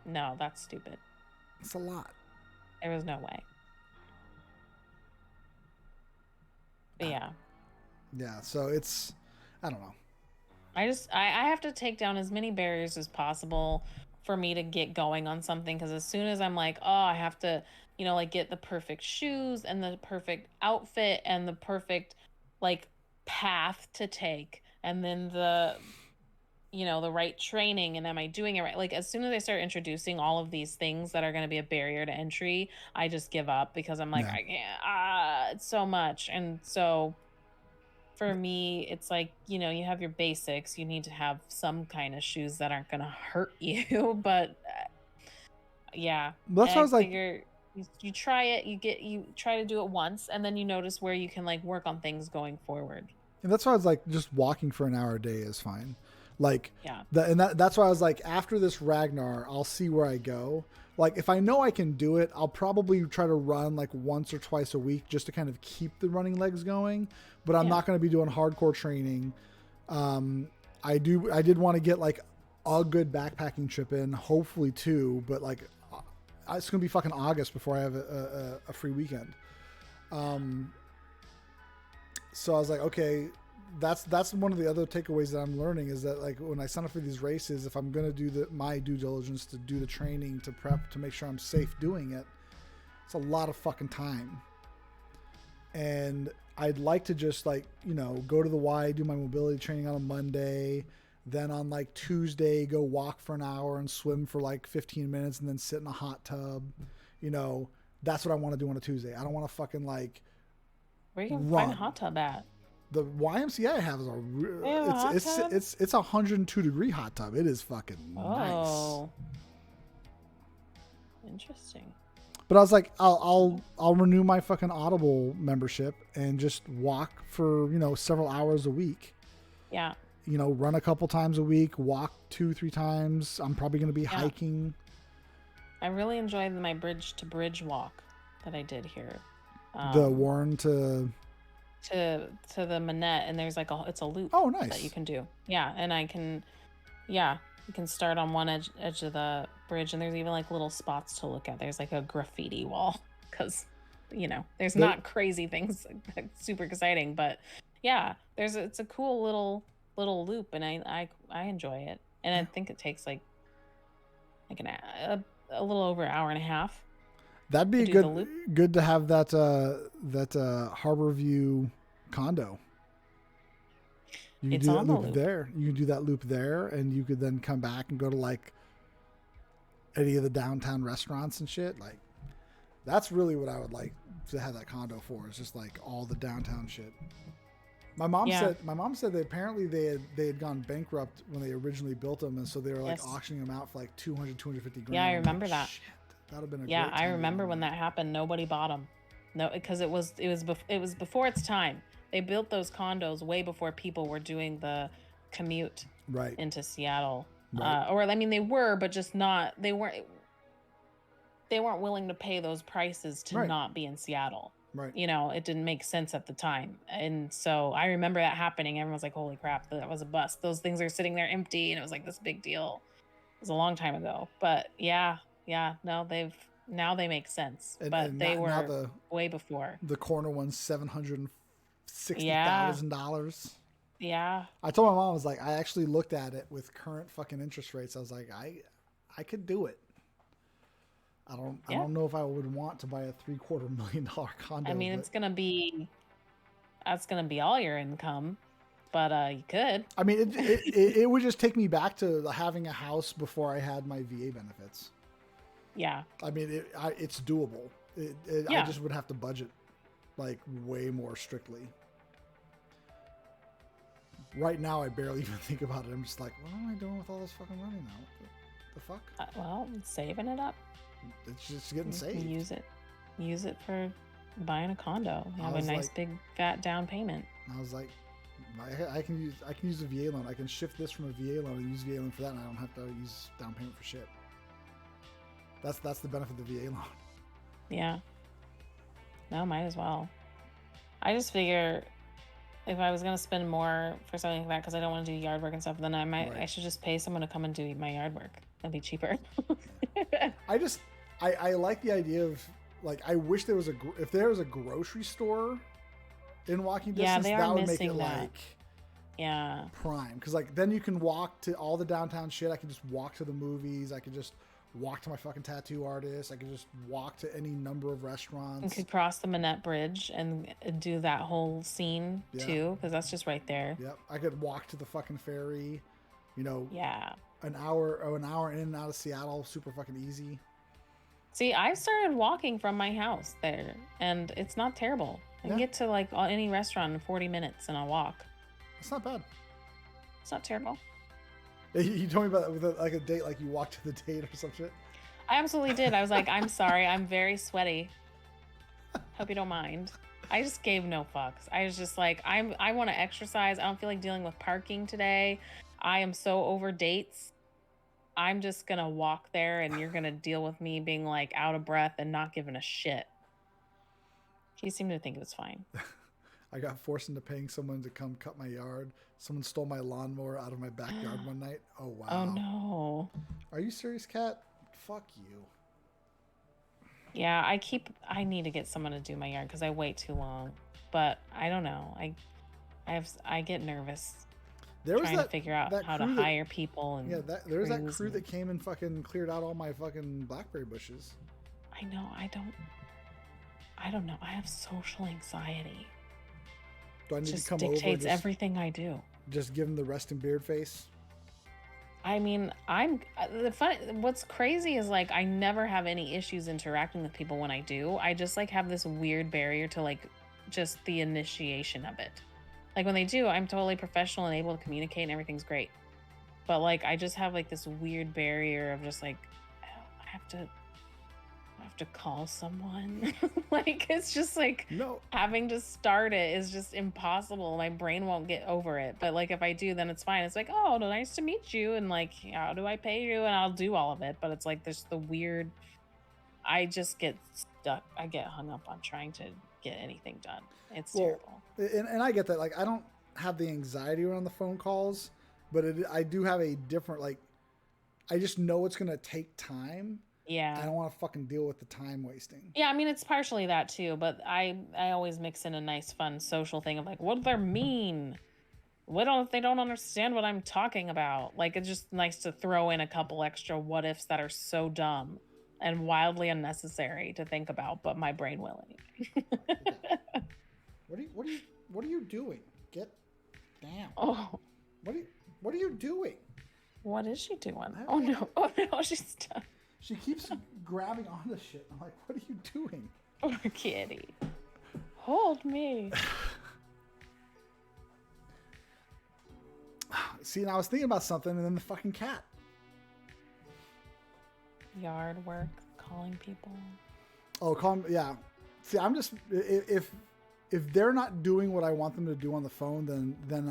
no, that's stupid. It's a lot. There was no way. But yeah, so it's, I don't know. I have to take down as many barriers as possible for me to get going on something, because as soon as I'm like, oh, I have to, like get the perfect shoes and the perfect outfit and the perfect like path to take, and then the right training, and am I doing it right? Like as soon as I start introducing all of these things that are going to be a barrier to entry, I just give up, because I'm like, I can't, it's so much. And so for me, it's like, you have your basics. You need to have some kind of shoes that aren't going to hurt you. But that's what I was like. You try it, you try to do it once, and then you notice where you can like work on things going forward. And that's why I was like, just walking for an hour a day is fine. Like, that's why I was like, after this Ragnar, I'll see where I go. Like, if I know I can do it, I'll probably try to run like once or twice a week just to kind of keep the running legs going. But I'm not going to be doing hardcore training. I did want to get like a good backpacking trip in, hopefully 2, but like it's going to be fucking August before I have a free weekend. So I was like, okay, that's one of the other takeaways that I'm learning, is that like when I sign up for these races, if I'm going to do my due diligence to do the training, to prep, to make sure I'm safe doing it, it's a lot of fucking time. And I'd like to just like, go to the Y, do my mobility training on a Monday, Then on like Tuesday, go walk for an hour and swim for like 15 minutes and then sit in a hot tub. You know, that's what I want to do on a Tuesday. I don't want to fucking like Where you can run. find a hot tub at? The YMCA I have is They have a hot tub? it's a 102-degree hot tub. It is fucking nice. Oh. Interesting. But I was like, I'll renew my fucking Audible membership and just walk for, you know, several hours a week. Yeah. You know, run a couple times a week, walk 2-3 times. I'm probably going to be hiking. I really enjoyed my bridge to bridge walk that I did here. The Warren to the Manette, and there's like it's a loop. Oh, nice. That you can do. Yeah, and you can start on one edge of the bridge, and there's even like little spots to look at. There's like a graffiti wall because, you know, there's not crazy things super exciting, but yeah, it's a cool little loop, and I enjoy it, and I think it takes like a little over an hour and a half. That'd be good to have that Harborview condo. You can do that loop there. You can do that loop there, and you could then come back and go to like any of the downtown restaurants and shit. Like, that's really what I would like to have that condo for. It's just like all the downtown shit. My mom said that apparently they had gone bankrupt when they originally built them, and so they were like auctioning them out for like 250 grand. Yeah, I remember that. Shit, that'd have been great time. I remember when that happened. Nobody bought them. No, because it was before its time. They built those condos way before people were doing the commute into Seattle. Right. Or I mean, they were, but just not. They weren't willing to pay those prices to not be in Seattle. Right. You know, it didn't make sense at the time. And so I remember that happening. Everyone's like, holy crap, that was a bust. Those things are sitting there empty. And it was like this big deal. It was a long time ago. But no, now they make sense. But they were way before. The corner one's $760,000. Yeah. I told my mom, I was like, I actually looked at it with current fucking interest rates. I was like, I could do it. I don't know if I would want to buy a $750,000 condo. I mean, that's gonna be all your income, but you could. I mean, it would just take me back to having a house before I had my VA benefits. Yeah. I mean, it's doable. I just would have to budget like way more strictly. Right now, I barely even think about it. I'm just like, what am I doing with all this fucking money now? The fuck? Well, saving it up. It's just getting saved. Use it for buying a condo. Have a nice big fat down payment. I was like, I can use a VA loan. I can shift this from a VA loan and use VA loan for that, and I don't have to use down payment for shit. That's the benefit of the VA loan. Yeah. No, might as well. I just figure if I was gonna spend more for something like that, because I don't want to do yard work and stuff, then I should just pay someone to come and do my yard work. That'd be cheaper. I like the idea of, like, I wish there was if there was a grocery store in walking distance, that would make it like prime, because like then you can walk to all the downtown shit. I can just walk to the movies. I can just walk to my fucking tattoo artist. I can just walk to any number of restaurants. You could cross the Manette Bridge and do that whole scene too, because that's just right there. Yep. I could walk to the fucking ferry, you know. Yeah. An hour in and out of Seattle, super fucking easy. See, I started walking from my house there, and it's not terrible. I can get to like any restaurant in 40 minutes and I'll walk. It's not bad. It's not terrible. You told me about that with like a date, like you walked to the date or some shit. I absolutely did. I was like, I'm sorry, I'm very sweaty. Hope you don't mind. I just gave no fucks. I was just like, I want to exercise. I don't feel like dealing with parking today. I am so over dates. I'm just gonna walk there, and you're gonna deal with me being like out of breath and not giving a shit. She seemed to think it was fine. I got forced into paying someone to come cut my yard. Someone stole my lawnmower out of my backyard one night. Oh, wow. Oh, no. Are you serious, Kat? Fuck you. Yeah, I need to get someone to do my yard because I wait too long. But I don't know. I get nervous trying to figure out how to hire people. And there was that crew that came and fucking cleared out all my fucking blackberry bushes. I know. I don't know. I have social anxiety. Do I need to come over? Dictates everything I do. Just give him the resting beard face. I mean, the fun. What's crazy is like I never have any issues interacting with people when I do. I just like have this weird barrier to like just the initiation of it. Like when they do, I'm totally professional and able to communicate and everything's great. But like I just have like this weird barrier of just like I have to call someone. Like it's just like No. having to start it is just impossible. My brain won't get over it. But like if I do, then it's fine. It's like, oh, nice to meet you. And like, how do I pay you? And I'll do all of it. But it's like there's the weird I just get stuck. I get hung up on trying to get anything done. It's terrible. And I get that. Like I don't have the anxiety around the phone calls, but I do have a different like I just know it's gonna take time. Yeah. I don't want to fucking deal with the time wasting. Yeah, I mean it's partially that too, but I always mix in a nice fun social thing of like, what do they mean? What if they don't understand what I'm talking about? Like it's just nice to throw in a couple extra what ifs that are so dumb and wildly unnecessary to think about, but my brain will anyway. What are you doing? Get down. Oh. What are you doing? What is she doing? Oh no, she's done. She keeps grabbing onto shit. I'm like, what are you doing? Poor kitty. Hold me. See, and I was thinking about something, and then the fucking cat. Yard work, calling people. Oh, yeah. See, I'm just if they're not doing what I want them to do on the phone, then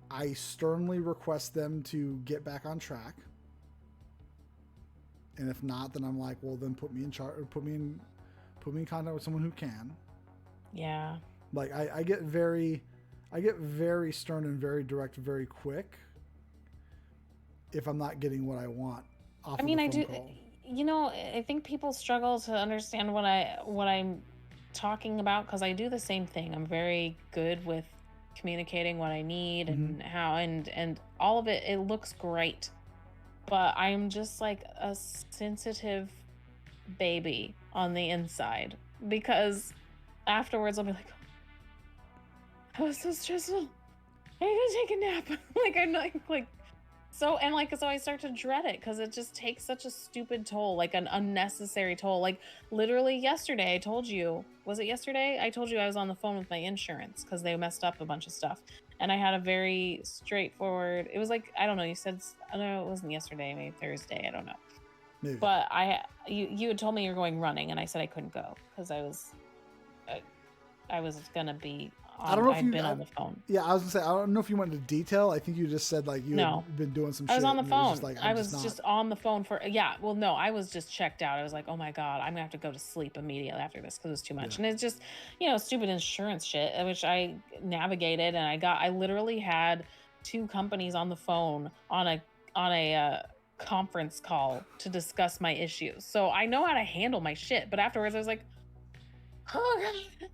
I sternly request them to get back on track. And if not, then I'm like, well, then put me in charge, or put me in contact with someone who can. Yeah. Like I get very stern and very direct, very quick. If I'm not getting what I want off. I mean, of the phone call. You know, I think people struggle to understand what I'm talking about because I do the same thing. I'm very good with communicating what I need and how and all of it. It looks great. But I'm just like a sensitive baby on the inside because afterwards I'll be like, I was so stressful. I need to take a nap. Like I'm like so and like so I start to dread it because it just takes such a stupid toll, like an unnecessary toll. Like literally yesterday, I told you, was it yesterday? I told you I was on the phone with my insurance because they messed up a bunch of stuff. And I had a very straightforward, it was like, I don't know, you said, I don't know, it wasn't yesterday, maybe Thursday, I don't know. Maybe. But you had told me you were going running and I said I couldn't go because I was going to be on, I don't know if I'd been on the phone. Yeah, I was going to say, I don't know if you went into detail. I think you just said like had been doing some shit. I was on the phone. I was just on the phone for, well, no, I was just checked out. I was like, oh my God, I'm going to have to go to sleep immediately after this because it was too much. Yeah. And it's just, stupid insurance shit, which I navigated and I literally had 2 companies on the phone on a conference call to discuss my issues. So I know how to handle my shit. But afterwards I was like, oh God.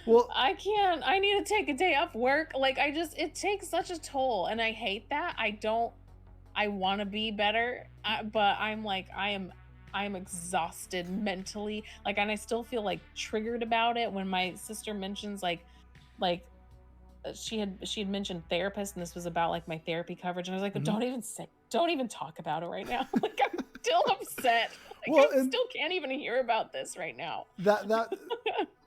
Well, I can't. I need to take a day off work. Like it takes such a toll and I hate that. I want to be better, but I'm like, I'm exhausted mentally. Like, and I still feel like triggered about it when my sister mentions like she had mentioned therapist and this was about like my therapy coverage. And I was like, don't even talk about it right now. Like I'm still upset. Like, I still can't even hear about this right now.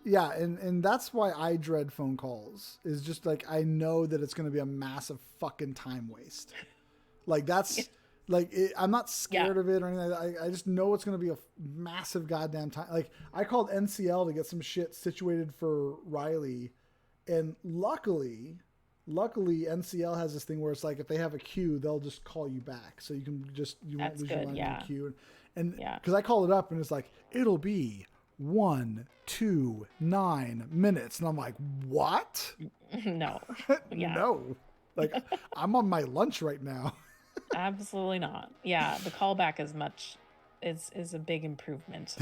Yeah, and that's why I dread phone calls. Is just like I know that it's going to be a massive fucking time waste. Like that's like I'm not scared of it or anything. I just know it's going to be a massive goddamn time. Like I called NCL to get some shit situated for Riley, and luckily NCL has this thing where it's like if they have a queue, they'll just call you back, so you won't lose your line in the queue. And because I called it up and it's like it'll be 1, 2, 9 minutes. And I'm like, what? No. Yeah. No. Like, I'm on my lunch right now. Absolutely not. Yeah, the callback is a big improvement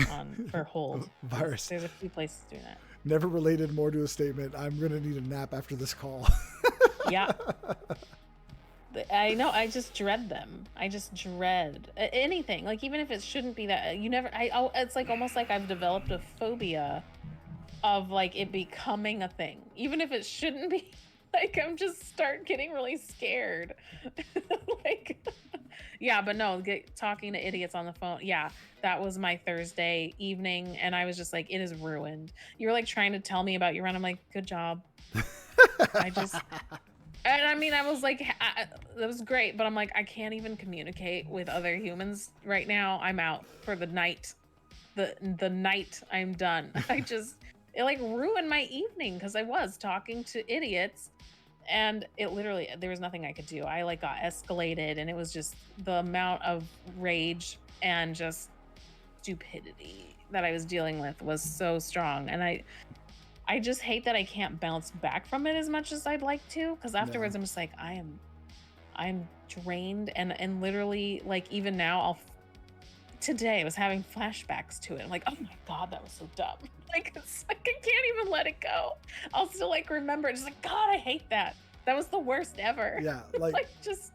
for hold. Virus. There's a few places doing that. Never related more to a statement. I'm going to need a nap after this call. Yeah. I know. I just dread them. I just dread anything. Like even if it shouldn't be that. It's like almost like I've developed a phobia of like it becoming a thing, even if it shouldn't be. Like, I'm just start getting really scared. Like, yeah, but no, talking to idiots on the phone. Yeah, that was my Thursday evening. And I was just like, it is ruined. You were like trying to tell me about your run. I'm like, good job. I just, and I mean, I was like, that was great, but I'm like, I can't even communicate with other humans right now. I'm out for the night. The night I'm done. It like ruined my evening because I was talking to idiots, and it literally, there was nothing I could do. I like got escalated, and it was just the amount of rage and just stupidity that I was dealing with was so strong. And I just hate that I can't bounce back from it as much as I'd like to, because afterwards I'm just like, I'm drained, and literally, like, even now today I was having flashbacks to it. I'm like, oh my god, that was so dumb. Like, it's like I can't even let it go. I'll still like remember it. Just like, God, I hate that. That was the worst ever. Yeah, like, like just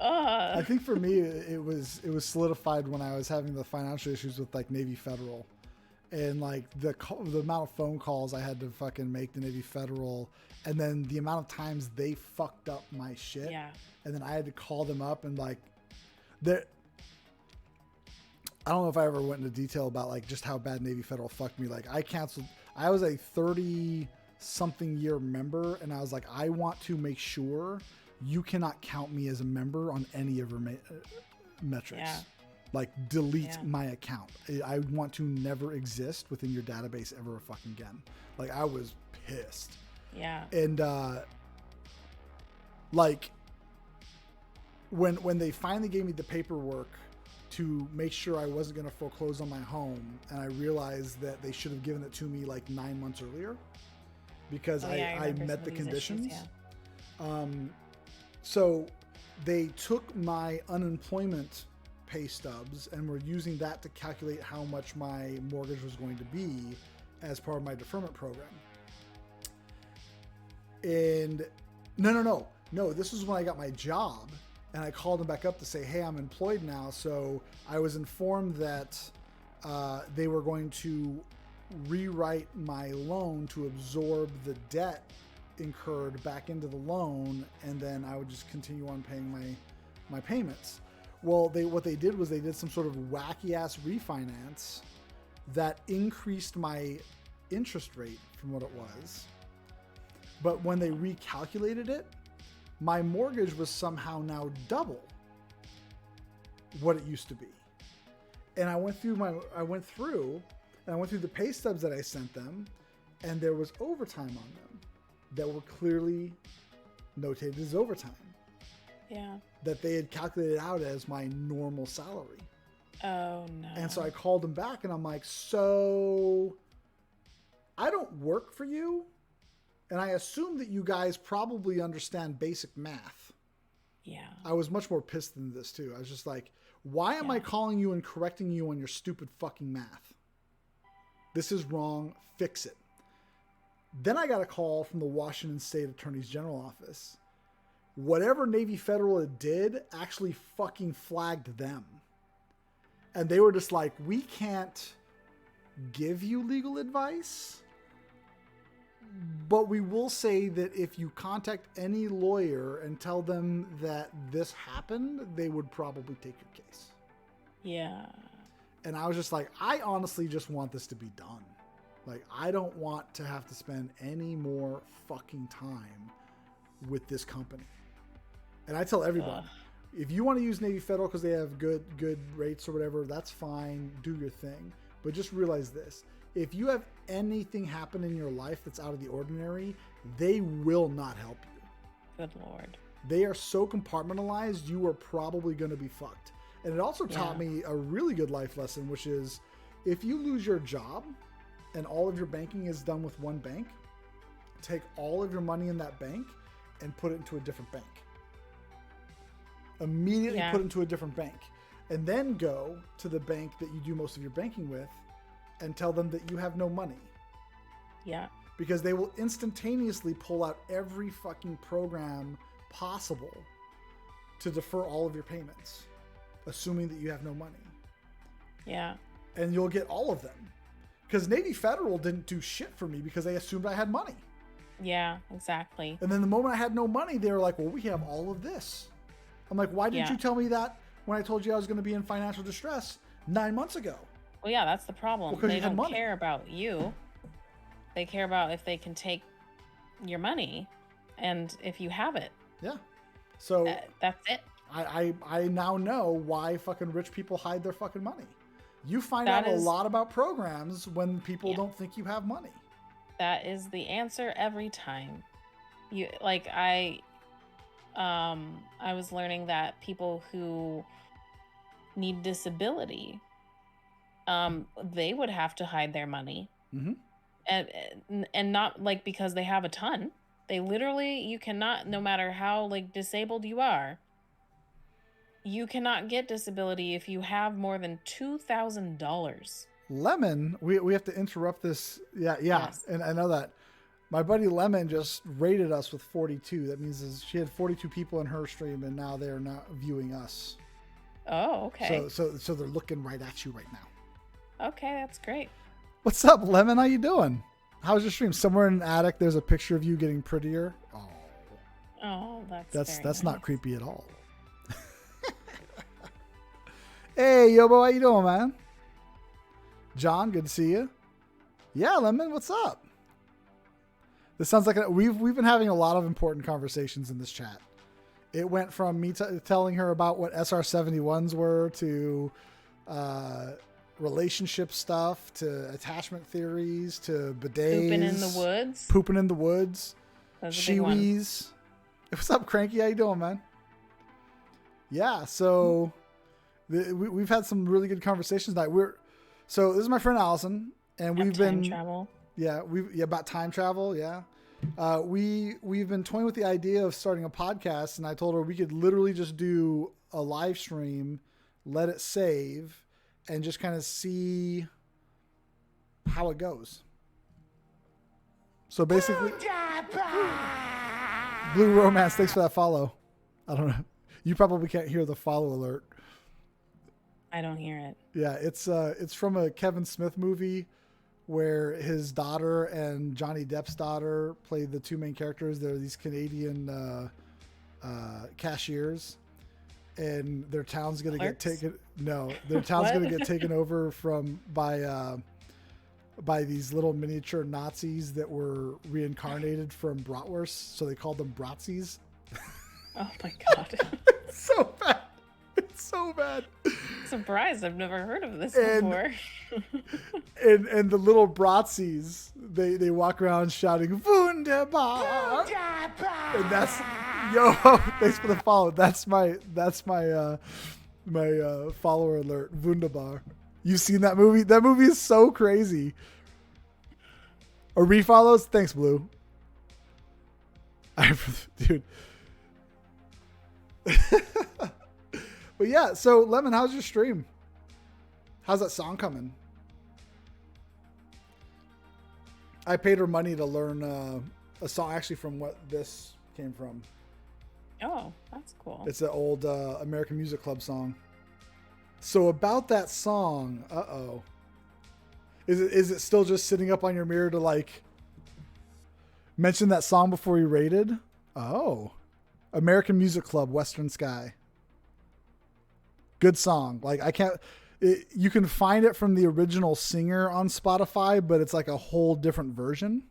I think for me it was solidified when I was having the financial issues with like Navy Federal, and like the amount of phone calls I had to fucking make to Navy Federal, and then the amount of times they fucked up my shit. Yeah. And then I had to call them up, and like I don't know if I ever went into detail about like just how bad Navy Federal fucked me. Like, I was a 30-something year member, and I was like, I want to make sure you cannot count me as a member on any of your metrics. Yeah. Like, delete my account. I want to never exist within your database ever fucking again. Like, I was pissed. Yeah. And like when they finally gave me the paperwork to make sure I wasn't going to foreclose on my home, and I realized that they should have given it to me like 9 months earlier because I met the conditions. Issues, yeah. So they took my unemployment pay stubs and were using that to calculate how much my mortgage was going to be as part of my deferment program. And no, this was when I got my job. And I called them back up to say, hey, I'm employed now. So I was informed that they were going to rewrite my loan to absorb the debt incurred back into the loan. And then I would just continue on paying my payments. Well, what they did was they did some sort of wacky ass refinance that increased my interest rate from what it was. But when they recalculated it, my mortgage was somehow now double what it used to be. And I went through the pay stubs that I sent them, and there was overtime on them that were clearly notated as overtime. Yeah. That they had calculated out as my normal salary. Oh no. And so I called them back, and I'm like, so I don't work for you. And I assume that you guys probably understand basic math. Yeah. I was much more pissed than this too. I was just like, why am I calling you and correcting you on your stupid fucking math? This is wrong. Fix it. Then I got a call from the Washington State Attorney's General Office. Whatever Navy Federal did actually fucking flagged them. And they were just like, we can't give you legal advice, but we will say that if you contact any lawyer and tell them that this happened, they would probably take your case. Yeah. And I was just like, I honestly just want this to be done. Like, I don't want to have to spend any more fucking time with this company. And I tell everybody, if you want to use Navy Federal because they have good rates or whatever, that's fine. Do your thing. But just realize this. If you have anything happen in your life that's out of the ordinary, they will not help you. Good Lord. They are so compartmentalized, you are probably going to be fucked. And it also taught me a really good life lesson, which is if you lose your job and all of your banking is done with one bank, take all of your money in that bank and put it into a different bank. Immediately put it into a different bank. And then go to the bank that you do most of your banking with and tell them that you have no money. Yeah. Because they will instantaneously pull out every fucking program possible to defer all of your payments, assuming that you have no money. Yeah. And you'll get all of them. Because Navy Federal didn't do shit for me because they assumed I had money. Yeah, exactly. And then the moment I had no money, they were like, well, we have all of this. I'm like, why didn't you tell me that when I told you I was going to be in financial distress 9 months ago? Well, yeah, that's the problem. Well, 'cause they you had don't money. care about you. They care about if they can take your money and if you have it. Yeah. So that's it. I now know why fucking rich people hide their fucking money. You find out a lot about programs when people don't think you have money. That is the answer every time. You like I was learning that people who need disability, they would have to hide their money. Mm-hmm. And not like because they have a ton. They literally, you cannot, no matter how like disabled you are, you cannot get disability if you have more than $2,000. Lemon, we have to interrupt this. Yeah. Yes. And I know that. My buddy Lemon just rated us with 42. That means she had 42 people in her stream, and now they're not viewing us. Oh, okay. So they're looking right at you right now. Okay, that's great. What's up, Lemon? How you doing? How's your stream? Somewhere in an attic, there's a picture of you getting prettier. Oh, that's nice. Not creepy at all. Hey, Yobo, how you doing, man? John, good to see you. Yeah, Lemon, what's up? This sounds like we've been having a lot of important conversations in this chat. It went from me telling her about what SR-71s were to relationship stuff to attachment theories to bidets. Pooping in the woods. Shiwis. What's up, Cranky? How you doing, man? Yeah, so we've had some really good conversations tonight. So this is my friend Allison, and we've been travel. Yeah, about time travel. Yeah, we've been toying with the idea of starting a podcast, and I told her we could literally just do a live stream, let it save, and just kind of see how it goes. So basically, Blue Romance, thanks for that follow. I don't know. You probably can't hear the follow alert. I don't hear it. Yeah, it's from a Kevin Smith movie where his daughter and Johnny Depp's daughter play the two main characters. They're these Canadian cashiers, and their town's gonna get taken. No, their town's gonna get taken over by these little miniature Nazis that were reincarnated from bratwurst, so they called them Bratzies. Oh my god! It's so bad. It's so bad. Surprised, I've never heard of this before. and the little Bratzies, they walk around shouting Wunderbar. And that's thanks for the follow. That's my follower alert. Wunderbar. You've seen that movie? That movie is so crazy. Or refollows? Thanks, Blue. Dude. But yeah, so Lemon, how's your stream? How's that song coming? I paid her money to learn a song actually from what this came from. Oh, that's cool. It's an old American Music Club song. So about that song, is it still just sitting up on your mirror to like mention that song before you rated? Oh, American Music Club, Western Sky. Good song. Like you can find it from the original singer on Spotify, but it's like a whole different version.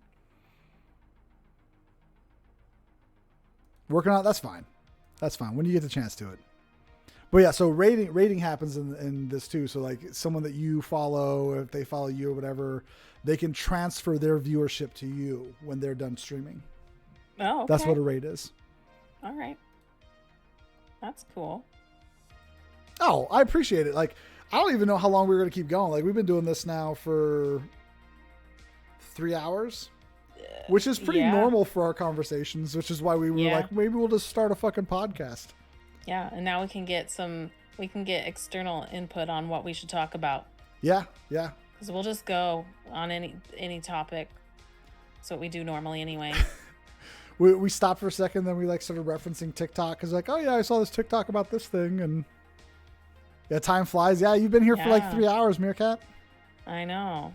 Working on it, that's fine. That's fine when you get the chance to it. But yeah, so rating happens in this too. So like someone that you follow, if they follow you or whatever, they can transfer their viewership to you when they're done streaming. Oh, okay. That's what a rate is. All right. That's cool. Oh, I appreciate it. Like, I don't even know how long we're going to keep going. Like, we've been doing this now for 3 hours, which is pretty normal for our conversations, which is why we were like, maybe we'll just start a fucking podcast. Yeah. And now we can get external input on what we should talk about. Yeah. Yeah. Because we'll just go on any topic. That's what we do normally anyway. We stopped for a second, then we like started referencing TikTok. Cause like, oh yeah, I saw this TikTok about this thing, and yeah, time flies. Yeah, you've been here for like 3 hours, Meerkat. I know.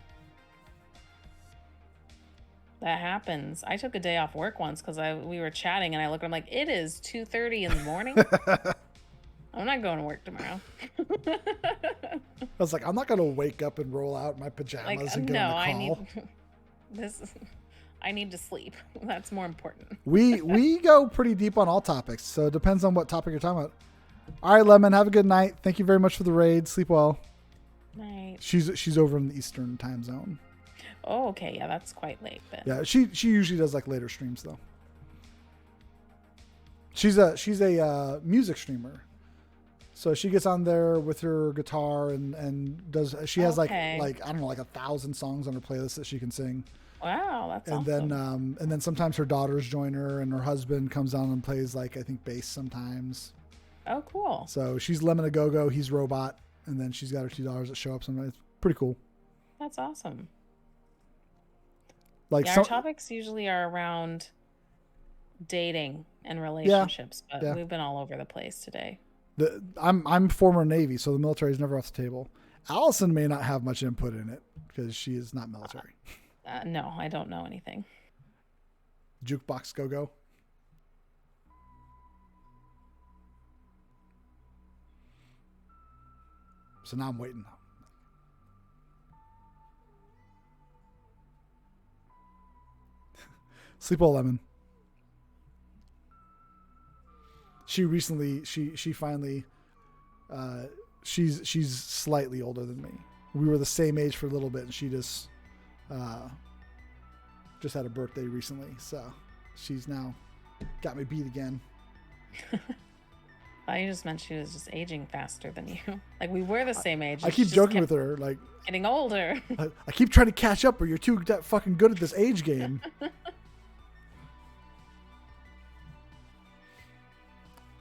That happens. I took a day off work once because we were chatting and I looked. I'm like, it is 2:30 in the morning. I'm not going to work tomorrow. I was like, I'm not gonna wake up and roll out in my pajamas and get no, on a call. I need this. I need to sleep. That's more important. we go pretty deep on all topics, so it depends on what topic you're talking about. All right, Lemon, have a good night. Thank you very much for the raid. Sleep well. Night. She's over in the Eastern time zone. Oh, okay. Yeah, that's quite late then. Yeah, she usually does like later streams though. She's a music streamer. So she gets on there with her guitar and does. She has like I don't know, like 1,000 songs on her playlist that she can sing. Wow, that's and awesome. And then sometimes her daughters join her, and her husband comes on and plays like I think bass sometimes. Oh, cool. So she's Lemon a Go-Go, he's Robot, and then she's got her 2 daughters that show up sometimes. It's pretty cool. That's awesome. Like our topics usually are around dating and relationships, but we've been all over the place today. I'm former Navy, so the military is never off the table. Allison may not have much input in it because she is not military. No, I don't know anything. Jukebox Go-Go. So now I'm waiting. Sleep well, Lemon. She recently, she finally, she's slightly older than me. We were the same age for a little bit, and she just had a birthday recently, so she's now got me beat again. I just meant she was just aging faster than you. Like we were the same age. I keep joking with her, like getting older. I keep trying to catch up, but you're too fucking good at this age game.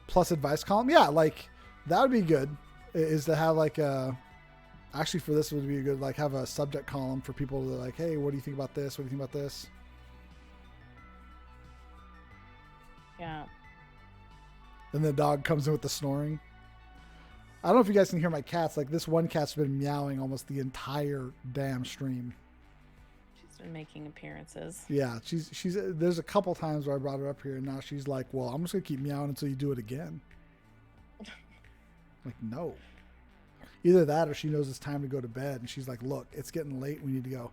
Plus advice column, yeah, like that would be good. Is to have like actually for this would be good, like have a subject column for people to like, hey, what do you think about this? What do you think about this? Yeah. Then the dog comes in with the snoring. I don't know if you guys can hear my cats. Like this one cat's been meowing almost the entire damn stream. She's been making appearances. Yeah, she's. There's a couple times where I brought her up here, and now she's like, "Well, I'm just gonna keep meowing until you do it again." Like, no. Either that, or she knows it's time to go to bed, and she's like, "Look, it's getting late. We need to go."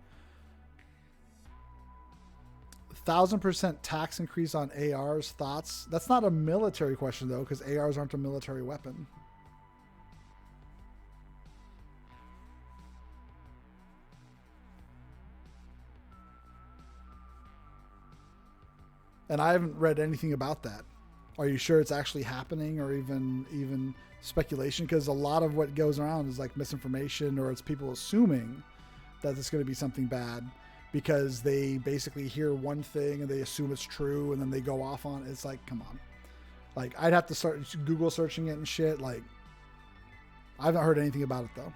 1,000% tax increase on ARs. Thoughts? That's not a military question though, because ARs aren't a military weapon. And I haven't read anything about that. Are you sure it's actually happening, or even speculation? Because a lot of what goes around is like misinformation, or it's people assuming that it's going to be something bad because they basically hear one thing and they assume it's true, and then they go off on it. It's like, come on. Like, I'd have to start Google searching it and shit. Like, I haven't heard anything about it though.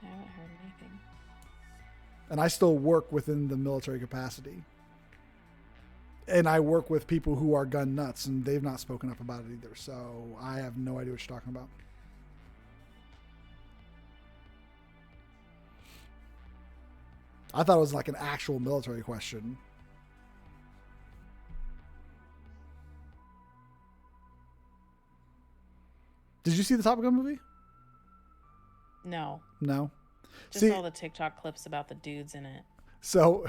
I haven't heard anything. And I still work within the military capacity. And I work with people who are gun nuts, and they've not spoken up about it either. So I have no idea what you're talking about. I thought it was like an actual military question. Did you see the Top Gun movie? No. No. Just all the TikTok clips about the dudes in it. So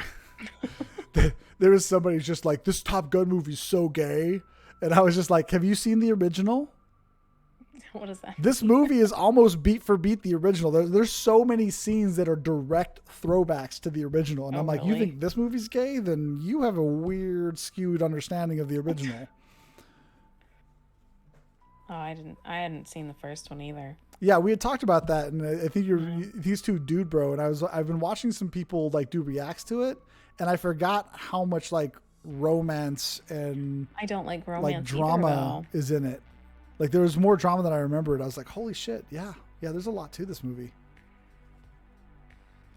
there was somebody who's just like, this Top Gun movie's so gay. And I was just like, have you seen the original? What is that? This movie is almost beat for beat the original. There's so many scenes that are direct throwbacks to the original. And I'm like, really? You think this movie's gay? Then you have a weird, skewed understanding of the original. Oh, I hadn't seen the first one either. Yeah, we had talked about that, and I think these two dude bro, and I've been watching some people like do reacts to it, and I forgot how much like romance and I don't like romance, like drama is in it. Like there was more drama than I remembered. I was like, holy shit, yeah, there's a lot to this movie.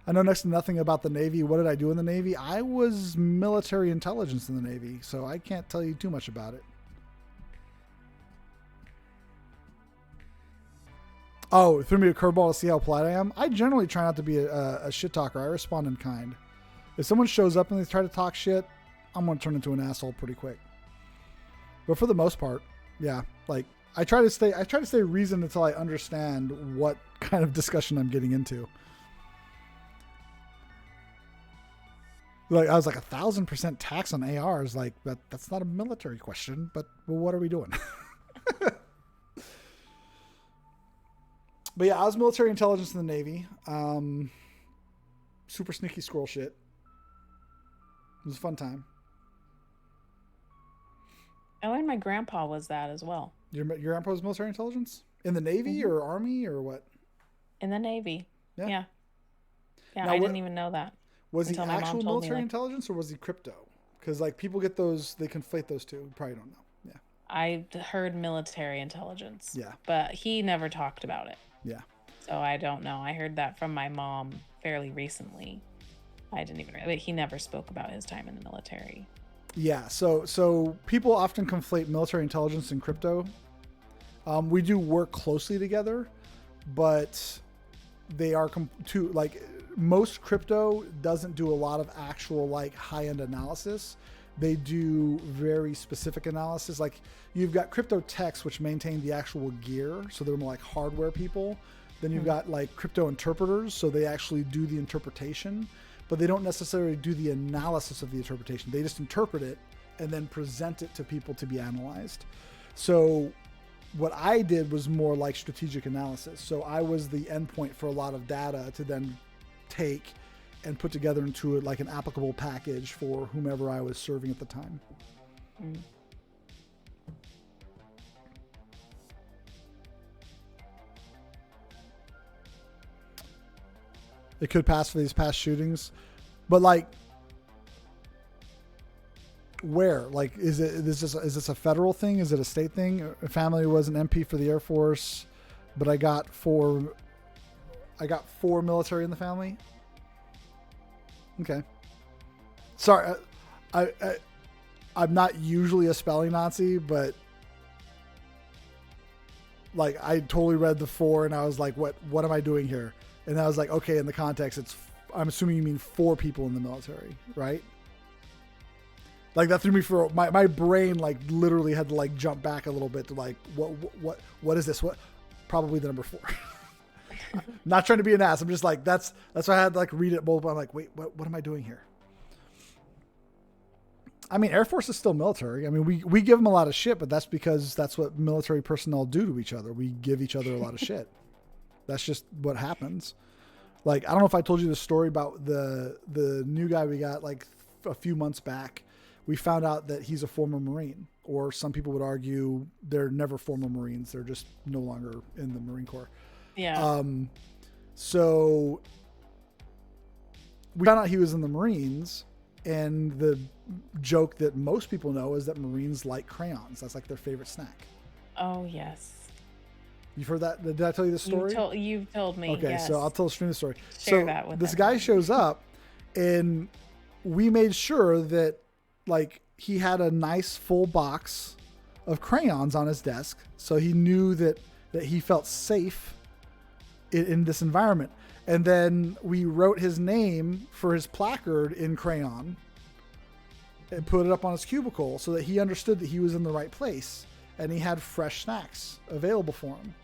I know next to nothing about the Navy. What did I do in the Navy? I was military intelligence in the Navy, so I can't tell you too much about it. Oh, it threw me a curveball to see how polite I am. I generally try not to be a shit talker. I respond in kind. If someone shows up and they try to talk shit, I'm going to turn into an asshole pretty quick. But for the most part, yeah, like I try to stay reasoned until I understand what kind of discussion I'm getting into. Like I was like 1,000% tax on ARs. Like that's not a military question, but well, what are we doing? But yeah, I was military intelligence in the Navy. Super sneaky squirrel shit. It was a fun time. I learned my grandpa was that as well. Your grandpa was military intelligence? In the Navy or Army or what? In the Navy. Yeah. Yeah, now, I didn't even know that. Was he actual military intelligence or was he crypto? Because like people get those, they conflate those two. You probably don't know. Yeah. I heard military intelligence. Yeah. But he never talked about it. Yeah. So I don't know. I heard that from my mom fairly recently. I didn't even, but he never spoke about his time in the military. Yeah. So people often conflate military intelligence and crypto. We do work closely together, but they are most crypto doesn't do a lot of actual like high-end analysis. They do very specific analysis. Like you've got crypto techs, which maintain the actual gear. So they're more like hardware people. Then you've got like crypto interpreters. So they actually do the interpretation, but they don't necessarily do the analysis of the interpretation. They just interpret it and then present it to people to be analyzed. So what I did was more like strategic analysis. So I was the endpoint for a lot of data to then take and put together into like an applicable package for whomever I was serving at the time. Mm. It could pass for these past shootings, but like, where? Like, is this a federal thing? Is it a state thing? A family was an MP for the Air Force, but I got four military in the family. Okay. Sorry, I'm not usually a spelling Nazi, but like I totally read the 4 and I was like, what am I doing here? And I was like, okay, in the context, I'm assuming you mean 4 people in the military, right? Like that threw me for my brain, like literally had to like jump back a little bit to like, what is this? What? Probably the number 4. Not trying to be an ass. I'm just like, that's why I had to like read it multiple. I'm like, wait, what am I doing here? I mean, Air Force is still military. I mean, we give them a lot of shit, but that's because that's what military personnel do to each other. We give each other a lot of shit. That's just what happens. Like, I don't know if I told you the story about the new guy we got like a few months back. We found out that he's a former Marine, or some people would argue they're never former Marines. They're just no longer in the Marine Corps. Yeah. So we found out he was in the Marines, and the joke that most people know is that Marines like crayons. That's like their favorite snack. Oh, yes. You've heard that? Did I tell you the story? You've told me. Okay, yes. So I'll tell the story. Share that with this everyone. guy shows up, and we made sure that like he had a nice full box of crayons on his desk, so he knew that he felt safe in this environment. And then we wrote his name for his placard in crayon and put it up on his cubicle so that he understood that he was in the right place and he had fresh snacks available for him.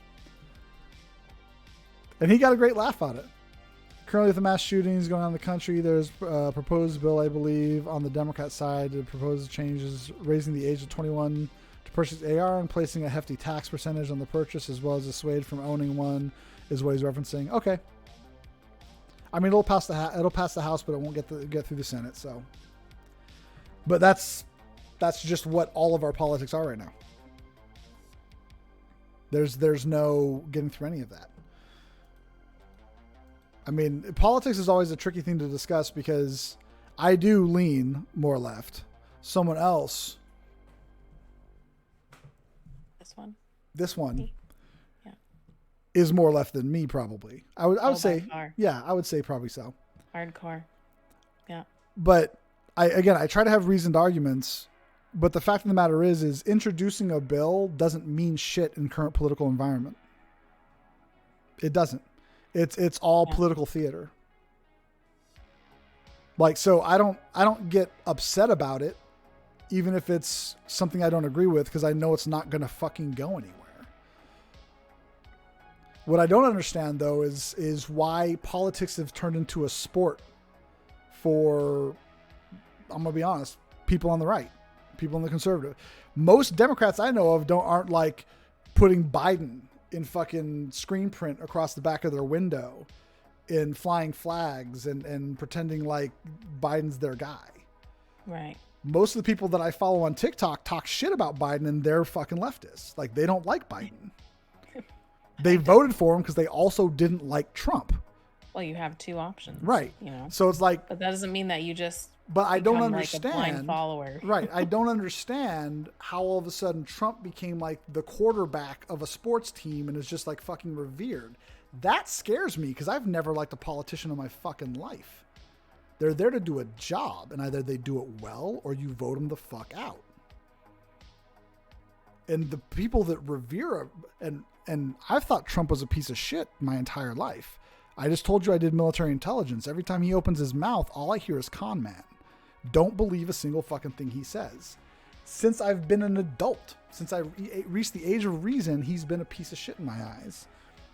And he got a great laugh on it. Currently, with the mass shootings going on in the country, there's a proposed bill, I believe, on the Democrat side to propose changes raising the age of 21 to purchase AR and placing a hefty tax percentage on the purchase, as well as dissuade from owning one, is what he's referencing. Okay. I mean, it'll pass the House, but it won't get through the Senate. So, but that's just what all of our politics are right now. There's no getting through any of that. I mean, politics is always a tricky thing to discuss because I do lean more left. Someone else. This one. Yeah. Is more left than me, probably. I would say. Far. Yeah, I would say probably so. Hardcore. Yeah. But I try to have reasoned arguments. But the fact of the matter is introducing a bill doesn't mean shit in current political environment. It doesn't. It's all political theater. Like, so I don't get upset about it, even if it's something I don't agree with, because I know it's not going to fucking go anywhere. What I don't understand, though, is why politics have turned into a sport for, I'm going to be honest, people on the right, people on the conservative. Most Democrats I know of aren't like putting Biden in fucking screen print across the back of their window in flying flags and pretending like Biden's their guy. Right. Most of the people that I follow on TikTok talk shit about Biden, and they're fucking leftists. Like, they don't like Biden. They voted for him because they also didn't like Trump. Well, you have two options. Right. You know. So it's like, but that doesn't mean that you just but I don't become understand. Like a blind follower. Right. I don't understand how all of a sudden Trump became like the quarterback of a sports team and is just like fucking revered. That scares me because I've never liked a politician in my fucking life. They're there to do a job, and either they do it well or you vote them the fuck out. And the people that revere, and I've thought Trump was a piece of shit my entire life. I just told you I did military intelligence. Every time he opens his mouth, all I hear is con man. Don't believe a single fucking thing he says. Since I've been an adult, since I reached the age of reason, he's been a piece of shit in my eyes.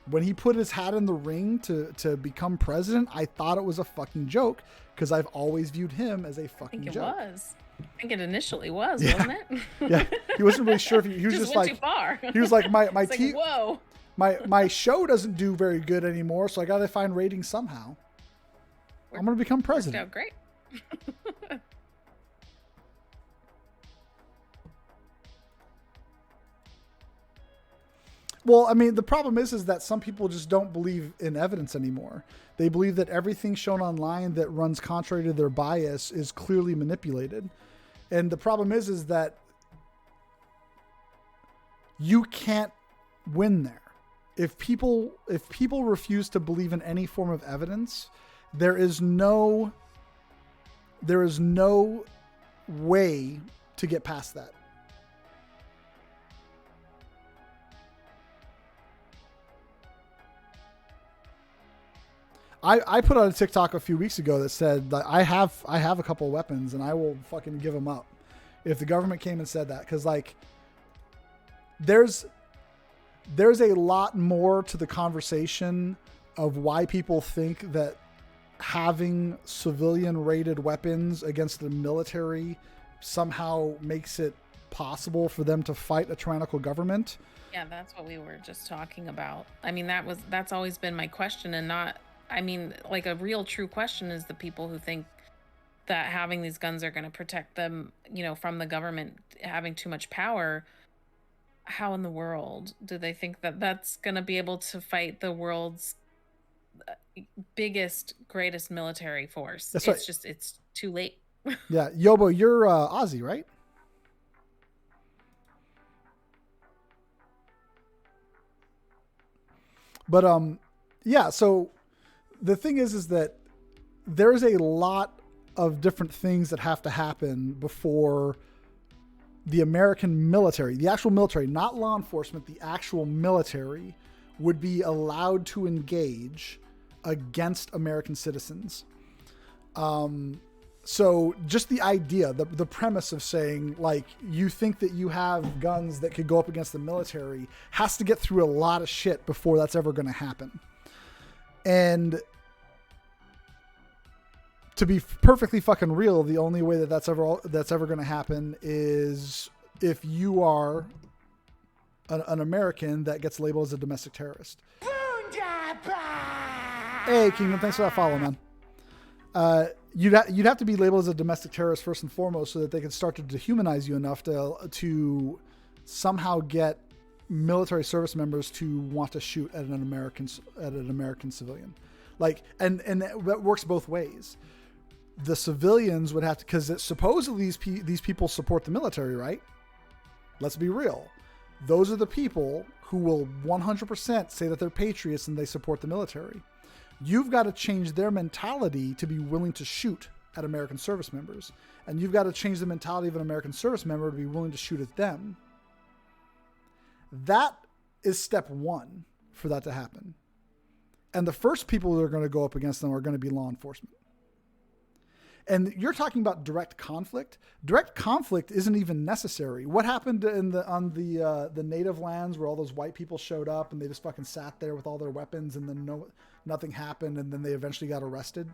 When he put his hat in the ring to become president, I thought it was a fucking joke because I've always viewed him as a fucking joke. I think it was. I think it initially was, wasn't it? Yeah, he wasn't really sure if he was just like, too far. He was like, my like, whoa. My show doesn't do very good anymore, so I got to find ratings somehow. I'm going to become president. Worked out great. Well, I mean, the problem is that some people just don't believe in evidence anymore. They believe that everything shown online that runs contrary to their bias is clearly manipulated. And the problem is that you can't win there. If people refuse to believe in any form of evidence, there is no way to get past that. I put on a TikTok a few weeks ago that said that I have a couple of weapons and I will fucking give them up if the government came and said that, because like there's a lot more to the conversation of why people think that having civilian rated weapons against the military somehow makes it possible for them to fight a tyrannical government. Yeah, that's what we were just talking about. I mean, that's always been my question, and not, I mean, like a real true question is the people who think that having these guns are going to protect them, you know, from the government having too much power. How in the world do they think that that's going to be able to fight the world's biggest, greatest military force? That's it's right. just, it's too late. Yeah. Yobo, you're Aussie, right? But, yeah, so the thing is that there's a lot of different things that have to happen before the American military, the actual military, not law enforcement, the actual military would be allowed to engage against American citizens. So just the idea, the premise of saying, like, you think that you have guns that could go up against the military has to get through a lot of shit before that's ever going to happen. And to be perfectly fucking real, the only way that that's ever going to happen is if you are an American that gets labeled as a domestic terrorist. Hey, Kingdom, thanks for that follow, man. You'd have to be labeled as a domestic terrorist first and foremost, so that they can start to dehumanize you enough to somehow get military service members to want to shoot at an American civilian. Like, and that works both ways. The civilians would have to, because supposedly these people support the military, right? Let's be real. Those are the people who will 100% say that they're patriots and they support the military. You've got to change their mentality to be willing to shoot at American service members. And you've got to change the mentality of an American service member to be willing to shoot at them. That is step one for that to happen. And the first people that are going to go up against them are going to be law enforcement. And you're talking about direct conflict. Direct conflict isn't even necessary. What happened on the native lands where all those white people showed up and they just fucking sat there with all their weapons and then nothing happened and then they eventually got arrested?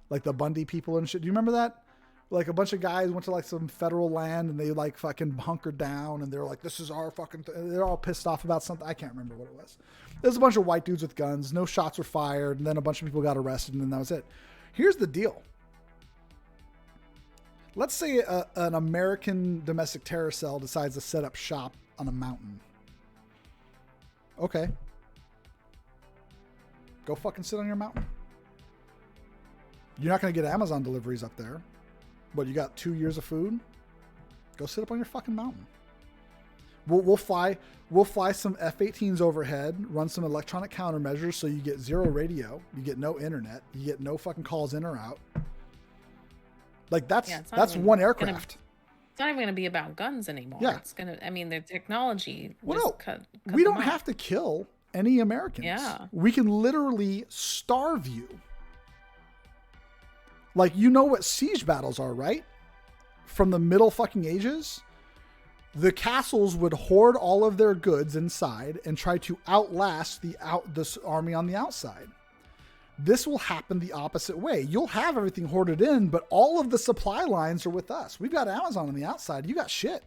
Like the Bundy people and shit. Do you remember that? Like a bunch of guys went to like some federal land and they like fucking hunkered down and they're like, this is our fucking... They're all pissed off about something. I can't remember what it was. There's a bunch of white dudes with guns. No shots were fired. And then a bunch of people got arrested and then that was it. Here's the deal. Let's say an American domestic terror cell decides to set up shop on a mountain. Okay. Go fucking sit on your mountain. You're not going to get Amazon deliveries up there. But you got 2 years of food? Go sit up on your fucking mountain. We'll fly some F-18s overhead, run some electronic countermeasures so you get zero radio, you get no internet, you get no fucking calls in or out. Like that's one aircraft. It's not even going to be about guns anymore. Yeah. It's going to, I mean, the technology. Well, we don't have to kill any Americans. Yeah. We can literally starve you. Like, you know what siege battles are, right? From the Middle fucking Ages. The castles would hoard all of their goods inside and try to outlast this army on the outside. This will happen the opposite way. You'll have everything hoarded in, but all of the supply lines are with us. We've got Amazon on the outside. You got shit.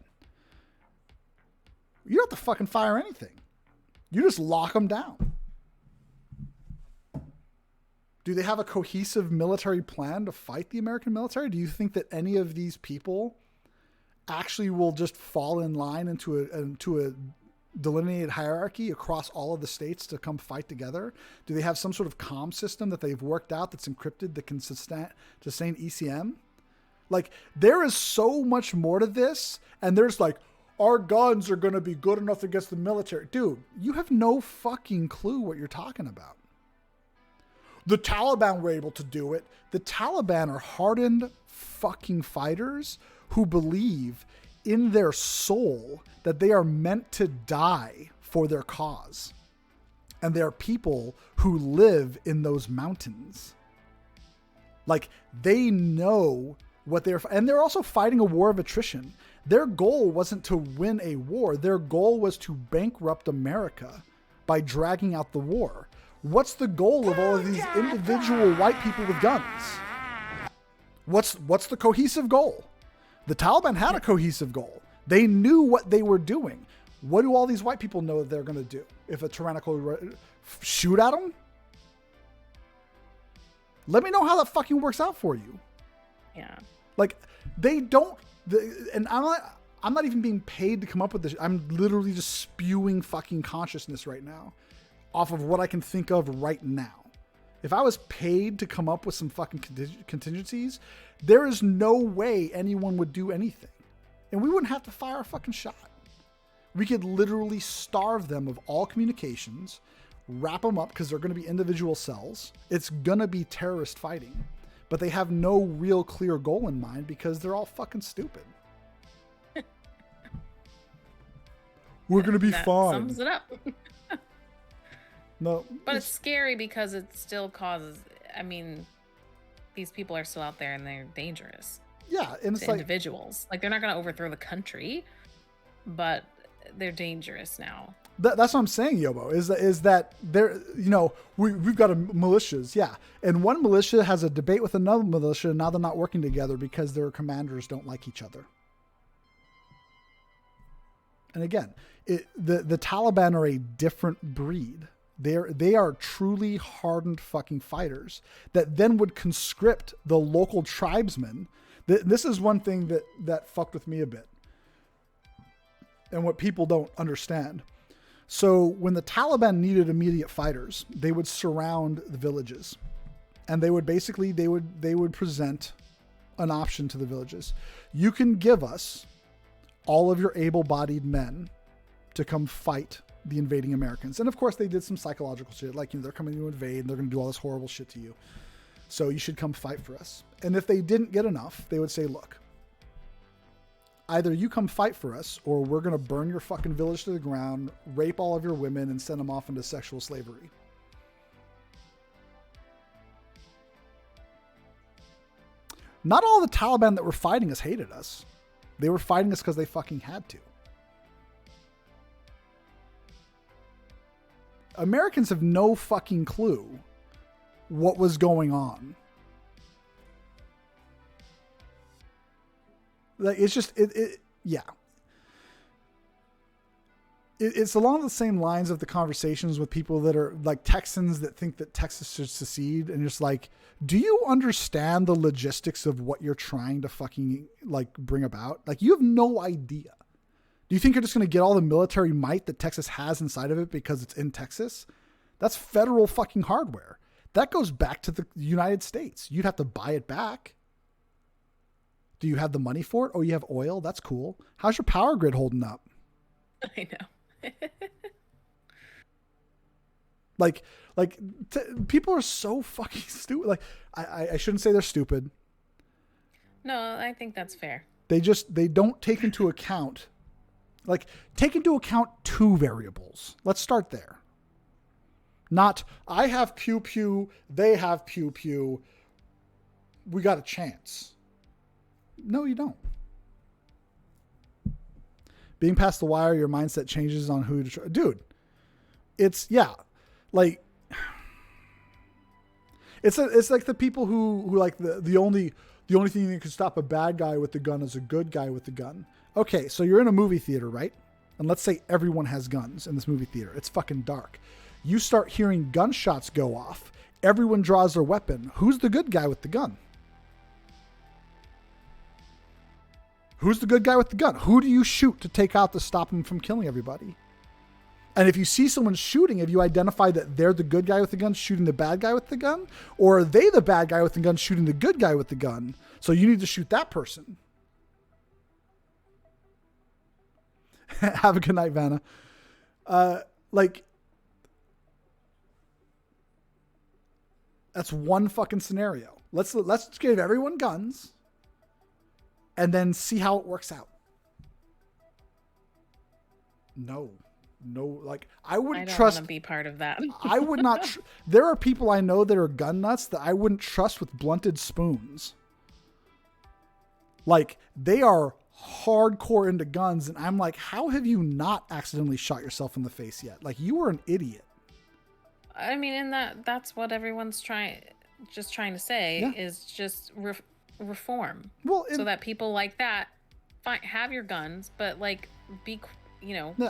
You don't have to fucking fire anything. You just lock them down. Do they have a cohesive military plan to fight the American military? Do you think that any of these people actually will just fall in line into a delineated hierarchy across all of the states to come fight together? Do they have some sort of comm system that they've worked out that's encrypted that can sustain ECM? Like, there is so much more to this, and there's like, our guns are going to be good enough against the military. Dude, you have no fucking clue what you're talking about. The Taliban were able to do it. The Taliban are hardened fucking fighters who believe in their soul that they are meant to die for their cause. And they are people who live in those mountains. Like, they know what and they're also fighting a war of attrition. Their goal wasn't to win a war. Their goal was to bankrupt America by dragging out the war. What's the goal of all of these individual white people with guns? What's the cohesive goal? The Taliban had a cohesive goal. They knew what they were doing. What do all these white people know that they're going to do? If a tyrannical shoot at them? Let me know how that fucking works out for you. Yeah. Like, they don't, and I'm not even being paid to come up with this. I'm literally just spewing fucking consciousness right now off of what I can think of right now. If I was paid to come up with some fucking contingencies, there is no way anyone would do anything. And we wouldn't have to fire a fucking shot. We could literally starve them of all communications, wrap them up because they're going to be individual cells. It's going to be terrorist fighting. But they have no real clear goal in mind because they're all fucking stupid. We're going to be fine. Sums it up. No. But it's scary because it still causes, I mean, these people are still out there and they're dangerous. Yeah, and it's like individuals. Like, they're not going to overthrow the country, but they're dangerous now. That's what I'm saying, Yobo, is that there, you know, we've got militias, yeah. And one militia has a debate with another militia, and now they're not working together because their commanders don't like each other. And again, the Taliban are a different breed. They are truly hardened fucking fighters that then would conscript the local tribesmen. This is one thing that fucked with me a bit. And what people don't understand. So when the Taliban needed immediate fighters, they would surround the villages. And they would basically, they would present an option to the villages. You can give us all of your able-bodied men to come fight the invading Americans. And of course they did some psychological shit, like, you know, they're coming to invade and they're going to do all this horrible shit to you. So you should come fight for us. And if they didn't get enough, they would say, look, either you come fight for us or we're going to burn your fucking village to the ground, rape all of your women, and send them off into sexual slavery. Not all the Taliban that were fighting us hated us. They were fighting us because they fucking had to. Americans have no fucking clue what was going on. Like, it's just, yeah. It's along the same lines of the conversations with people that are like Texans that think that Texas should secede. And just like, do you understand the logistics of what you're trying to fucking like bring about? Like, you have no idea. Do you think you're just going to get all the military might that Texas has inside of it because it's in Texas? That's federal fucking hardware. That goes back to the United States. You'd have to buy it back. Do you have the money for it? Oh, you have oil? That's cool. How's your power grid holding up? I know. People are so fucking stupid. Like, I shouldn't say they're stupid. No, I think that's fair. They don't take into account, take into account two variables. Let's start there. Not, I have pew pew, they have pew pew, we got a chance. No, you don't. Being past the wire, your mindset changes on who to try. Dude, it's, yeah. Like, it's like the people who like the only thing that can stop a bad guy with the gun is a good guy with the gun. Okay, so you're in a movie theater, right? And let's say everyone has guns in this movie theater. It's fucking dark. You start hearing gunshots go off. Everyone draws their weapon. Who's the good guy with the gun? Who's the good guy with the gun? Who do you shoot to take out to stop him from killing everybody? And if you see someone shooting, have you identified that they're the good guy with the gun shooting the bad guy with the gun? Or are they the bad guy with the gun shooting the good guy with the gun? So you need to shoot that person. Have a good night, Vanna. That's one fucking scenario. Let's give everyone guns and then see how it works out. No, I wouldn't trust. I don't want to be part of that. I would not. There are people I know that are gun nuts that I wouldn't trust with blunted spoons. Like, they are hardcore into guns, and I'm like, how have you not accidentally shot yourself in the face yet? Like, you were an idiot. I mean, and that's what everyone's trying to say is just reform. Well, so that people like that have your guns, but like be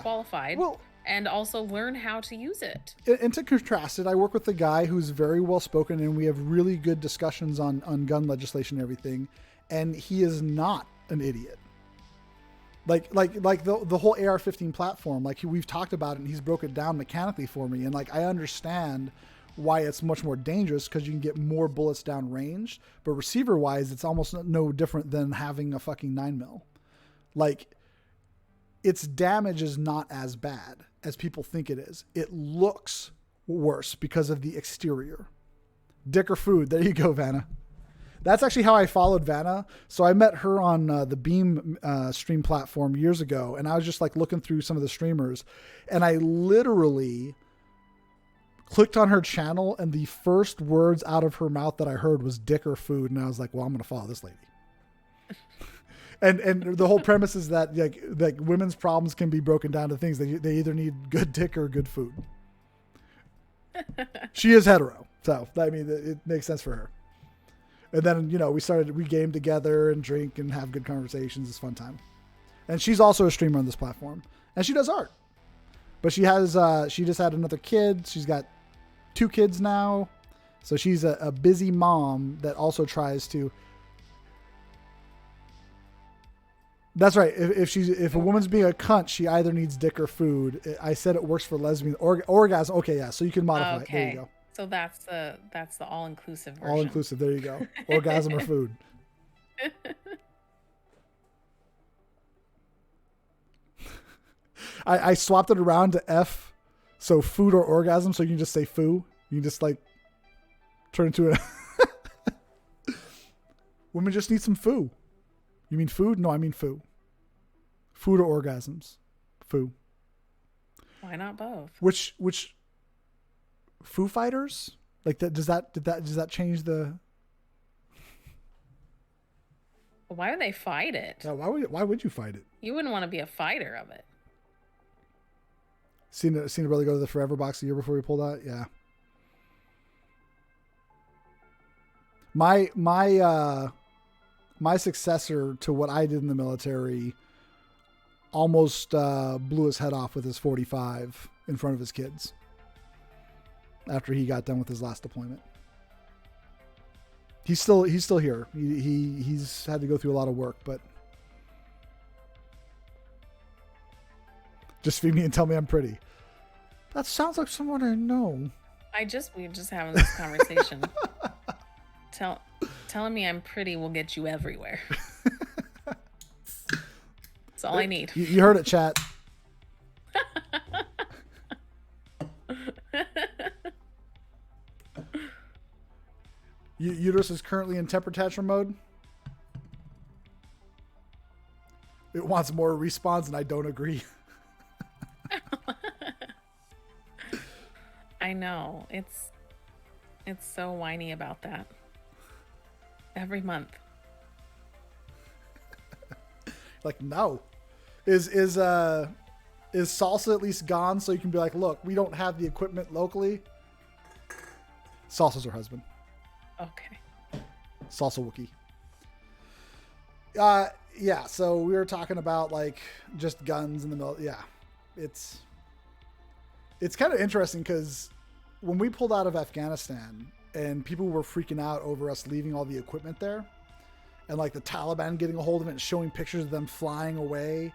qualified, and also learn how to use it. And to contrast it, I work with a guy who's very well spoken, and we have really good discussions on gun legislation and everything, and he is not an idiot. Like the whole AR-15 platform, like we've talked about it, and he's broke it down mechanically for me, and like I understand why it's much more dangerous because you can get more bullets down range, but receiver wise, it's almost no different than having a fucking 9mm. Like, its damage is not as bad as people think it is. It looks worse because of the exterior. Dicker food. There you go, Vanna. That's actually how I followed Vanna. So I met her on the Beam stream platform years ago, and I was just like looking through some of the streamers, and I literally clicked on her channel, and the first words out of her mouth that I heard was dicker food, and I was like, well, I'm going to follow this lady. And the whole premise is that like women's problems can be broken down to things. They either need good dick or good food. She is hetero, so I mean it makes sense for her. And then we game together and drink and have good conversations. It's a fun time. And she's also a streamer on this platform, and she does art. But she just had another kid. She's got 2 kids now, so she's a busy mom that also tries to. That's right. If a woman's being a cunt, she either needs dick or food. I said it works for lesbian orgasm. Okay, yeah. So you can modify it. There you go. So that's the all-inclusive version. All-inclusive. There you go. Orgasm or food. I swapped it around to F, so food or orgasm. So you can just say foo. You can just like turn into a. Women just need some foo. You mean food? No, I mean foo. Food or orgasms? Foo. Why not both? Which Foo Fighters? Like that? Does that change the? Why would they fight it? Yeah, why would you fight it? You wouldn't want to be a fighter of it. Seen a brother go to the Forever box a year before we pulled out? Yeah. My successor to what I did in the military almost blew his head off with his 45 in front of his kids after he got done with his last deployment. He's still here. He's had to go through a lot of work, but just feed me and tell me I'm pretty. That sounds like someone I know. We're just having this conversation. Telling me I'm pretty will get you everywhere. That's all I need. You heard it, chat. Uterus is currently in temper tantrum mode. It wants more respawns, and I don't agree. I know. It's so whiny about that. Every month. Like, no. Is Salsa at least gone so you can be like, look, we don't have the equipment locally? Salsa's her husband. Okay. Salsa Wookie. Yeah, so we were talking about like just guns in the middle. Yeah. It's kind of interesting because when we pulled out of Afghanistan and people were freaking out over us leaving all the equipment there and like the Taliban getting a hold of it and showing pictures of them flying away,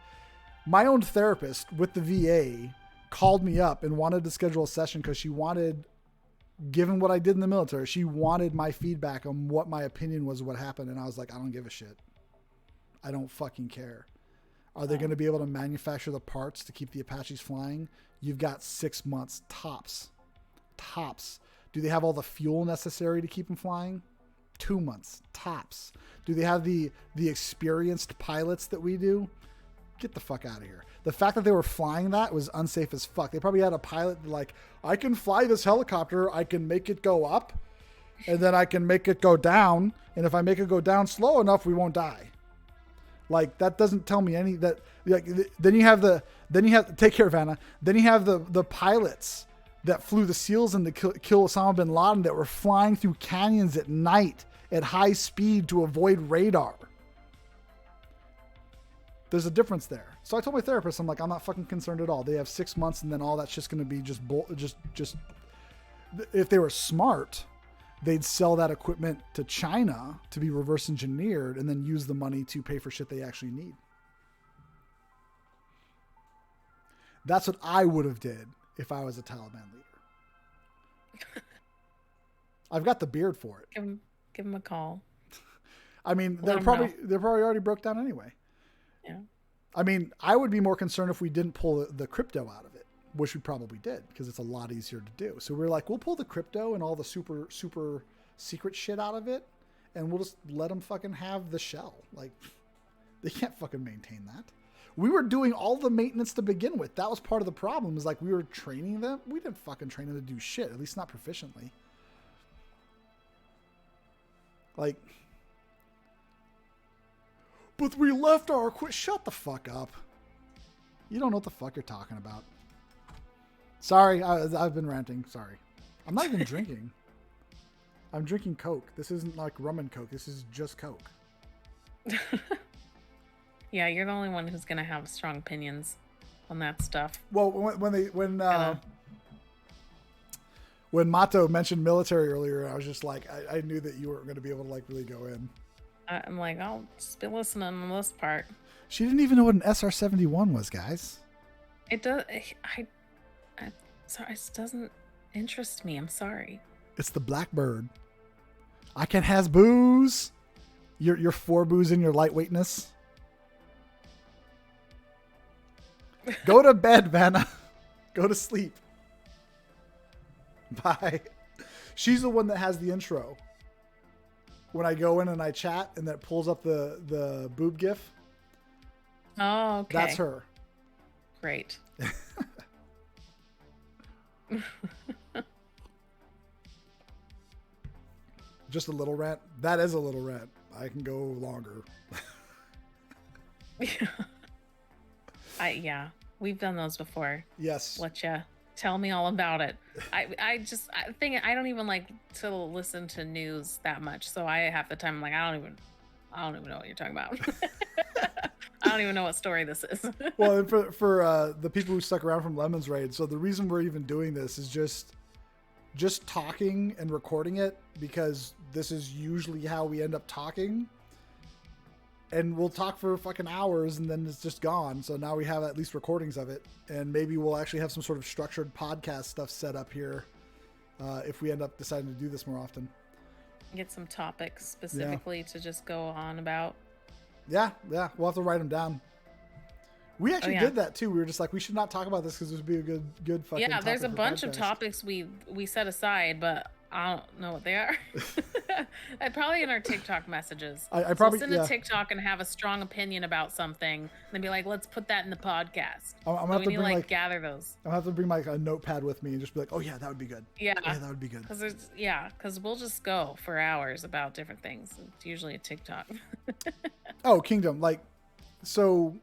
my own therapist with the VA called me up and wanted to schedule a session because she wanted, given what I did in the military, she wanted my feedback on what my opinion was of what happened. And I was like, I don't give a shit. I don't fucking care. Are they going to be able to manufacture the parts to keep the Apaches flying? You've got 6 months tops. Do they have all the fuel necessary to keep them flying? 2 months tops. Do they have the experienced pilots that we do? Get the fuck out of here. The fact that they were flying that was unsafe as fuck. They probably had a pilot like, I can fly this helicopter. I can make it go up and then I can make it go down. And if I make it go down slow enough, we won't die. Like, that doesn't tell me any that, like, then you have take care, Vanna. Then you have the pilots that flew the SEALs in to kill Osama bin Laden that were flying through canyons at night at high speed to avoid radar. There's a difference there. So I told my therapist, I'm like, I'm not fucking concerned at all. They have 6 months and then all that's just going to be just if they were smart, they'd sell that equipment to China to be reverse engineered and then use the money to pay for shit they actually need. That's what I would have did if I was a Taliban leader. I've got the beard for it. Give him a call. I mean, they're probably already broke down anyway. Yeah. I mean, I would be more concerned if we didn't pull the crypto out of it, which we probably did because it's a lot easier to do. So we're like, we'll pull the crypto and all the super, super secret shit out of it, and we'll just let them fucking have the shell. Like, they can't fucking maintain that. We were doing all the maintenance to begin with. That was part of the problem, is like we were training them. We didn't fucking train them to do shit, at least not proficiently. Like, but we left our equipment. Shut the fuck up. You don't know what the fuck you're talking about. Sorry, I've been ranting. Sorry. I'm not even drinking. I'm drinking Coke. This isn't like rum and Coke. This is just Coke. Yeah, you're the only one who's gonna have strong opinions on that stuff. Well, when Mato mentioned military earlier, I was just like, I knew that you weren't going to be able to like really go in. I'm like, I'll just be listening on this part. She didn't even know what an SR-71 was, guys. It does. Sorry, it doesn't interest me. I'm sorry. It's the Blackbird. I can has booze. Your 4 booze in your lightweightness. Go to bed, Vanna. Go to sleep. Bye. She's the one that has the intro. When I go in and I chat and that pulls up the boob gif. Oh, okay. That's her. Great. Just a little rant. That is a little rant. I can go longer. Yeah, we've done those before. Yes. Tell me all about it. I don't even like to listen to news that much. So I half the time I'm like, I don't even know what you're talking about. I don't even know what story this is. Well, and for the people who stuck around from Lemon's Raid, so the reason we're even doing this is just talking and recording it, because this is usually how we end up talking. And we'll talk for fucking hours and then it's just gone. So now we have at least recordings of it. And maybe we'll actually have some sort of structured podcast stuff set up here if we end up deciding to do this more often. Get some topics specifically to just go on about. Yeah. We'll have to write them down. We actually did that too. We were just like, we should not talk about this because this would be a good fucking topic. There's a bunch of topics we set aside, but I don't know what they are. Probably in our TikTok messages. I probably send a TikTok and have a strong opinion about something, and then be like, let's put that in the podcast. I'm gonna have to bring gather those. I'll have to bring a notepad with me and just be like, oh yeah, that would be good. Yeah, that would be good. Because we'll just go for hours about different things. It's usually a TikTok. Oh, Kingdom, so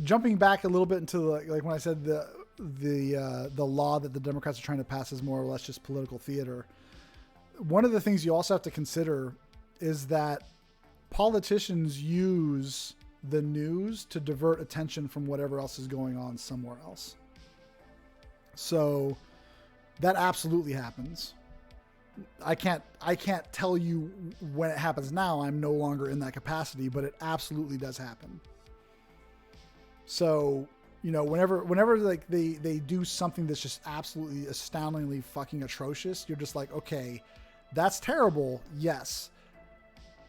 jumping back a little bit into like when I said the law that the Democrats are trying to pass is more or less just political theater. One of the things you also have to consider is that politicians use the news to divert attention from whatever else is going on somewhere else. So that absolutely happens. I can't tell you when it happens now. I'm no longer in that capacity, but it absolutely does happen. So, whenever like they do something that's just absolutely astoundingly fucking atrocious, you're just like, okay, that's terrible. Yes.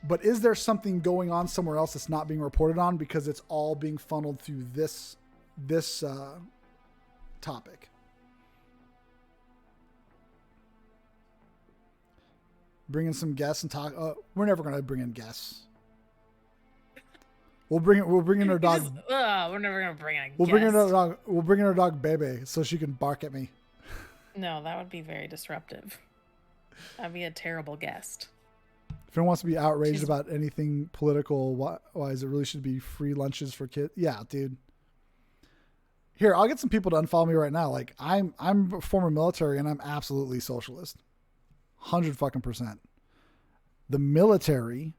But is there something going on somewhere else that's not being reported on because it's all being funneled through this topic? Bring in some guests and talk. We're never going to bring in guests. We'll bring in our dog. We're never gonna bring in a guest. We'll bring in our dog Bebe so she can bark at me. No, that would be very disruptive. That'd be a terrible guest. If anyone wants to be outraged about anything political wise, it really should be free lunches for kids. Yeah, dude. Here, I'll get some people to unfollow me right now. Like I'm a former military and I'm absolutely socialist. 100%. The military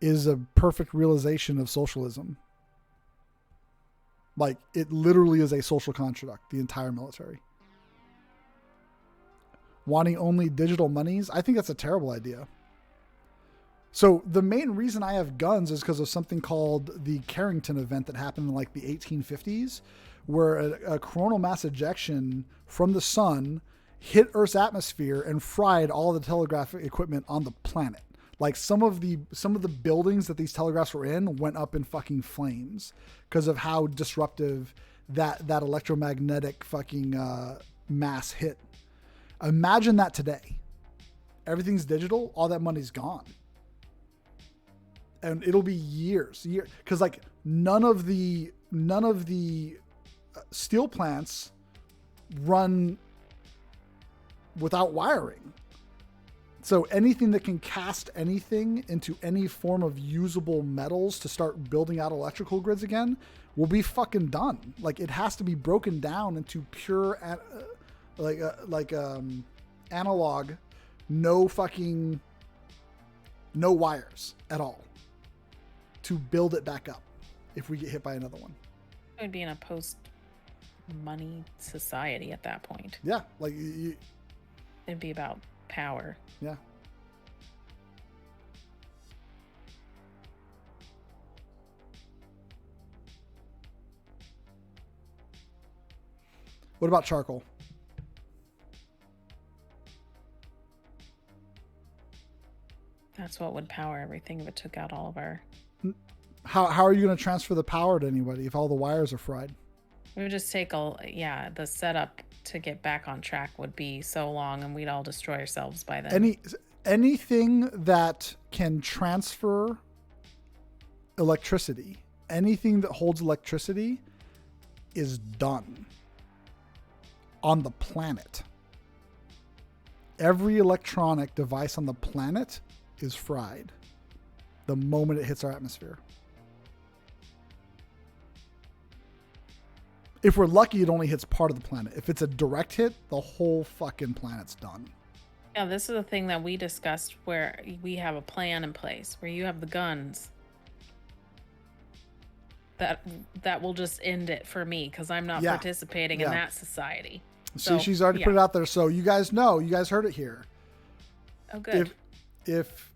is a perfect realization of socialism. Like, it literally is a social construct, the entire military. Wanting only digital monies, I think that's a terrible idea. So the main reason I have guns is because of something called the Carrington event that happened in like the 1850s, where a coronal mass ejection from the sun hit Earth's atmosphere and fried all the telegraphic equipment on the planet. Like some of the buildings that these telegraphs were in went up in fucking flames because of how disruptive that electromagnetic fucking mass hit. Imagine that today. Everything's digital. All that money's gone. And it'll be years. Because like none of the steel plants run without wiring. So anything that can cast anything into any form of usable metals to start building out electrical grids again will be fucking done. Like it has to be broken down into pure, analog, no wires at all to build it back up if we get hit by another one. It would be in a post-money society at that point. Yeah, it'd be about power. Yeah. What about charcoal? That's what would power everything if it took out all of our... How are you going to transfer the power to anybody if all the wires are fried? We would just take the setup to get back on track would be so long and we'd all destroy ourselves by then. Anything that can transfer electricity, anything that holds electricity is done on the planet. Every electronic device on the planet is fried. the moment it hits our atmosphere. If we're lucky, it only hits part of the planet. If it's a direct hit, the whole fucking planet's done. Yeah, this is the thing that we discussed where we have a plan in place, where you have the guns. That will just end it for me because I'm not participating in that society. See, she's already put it out there, so you guys know. You guys heard it here. Oh, good. If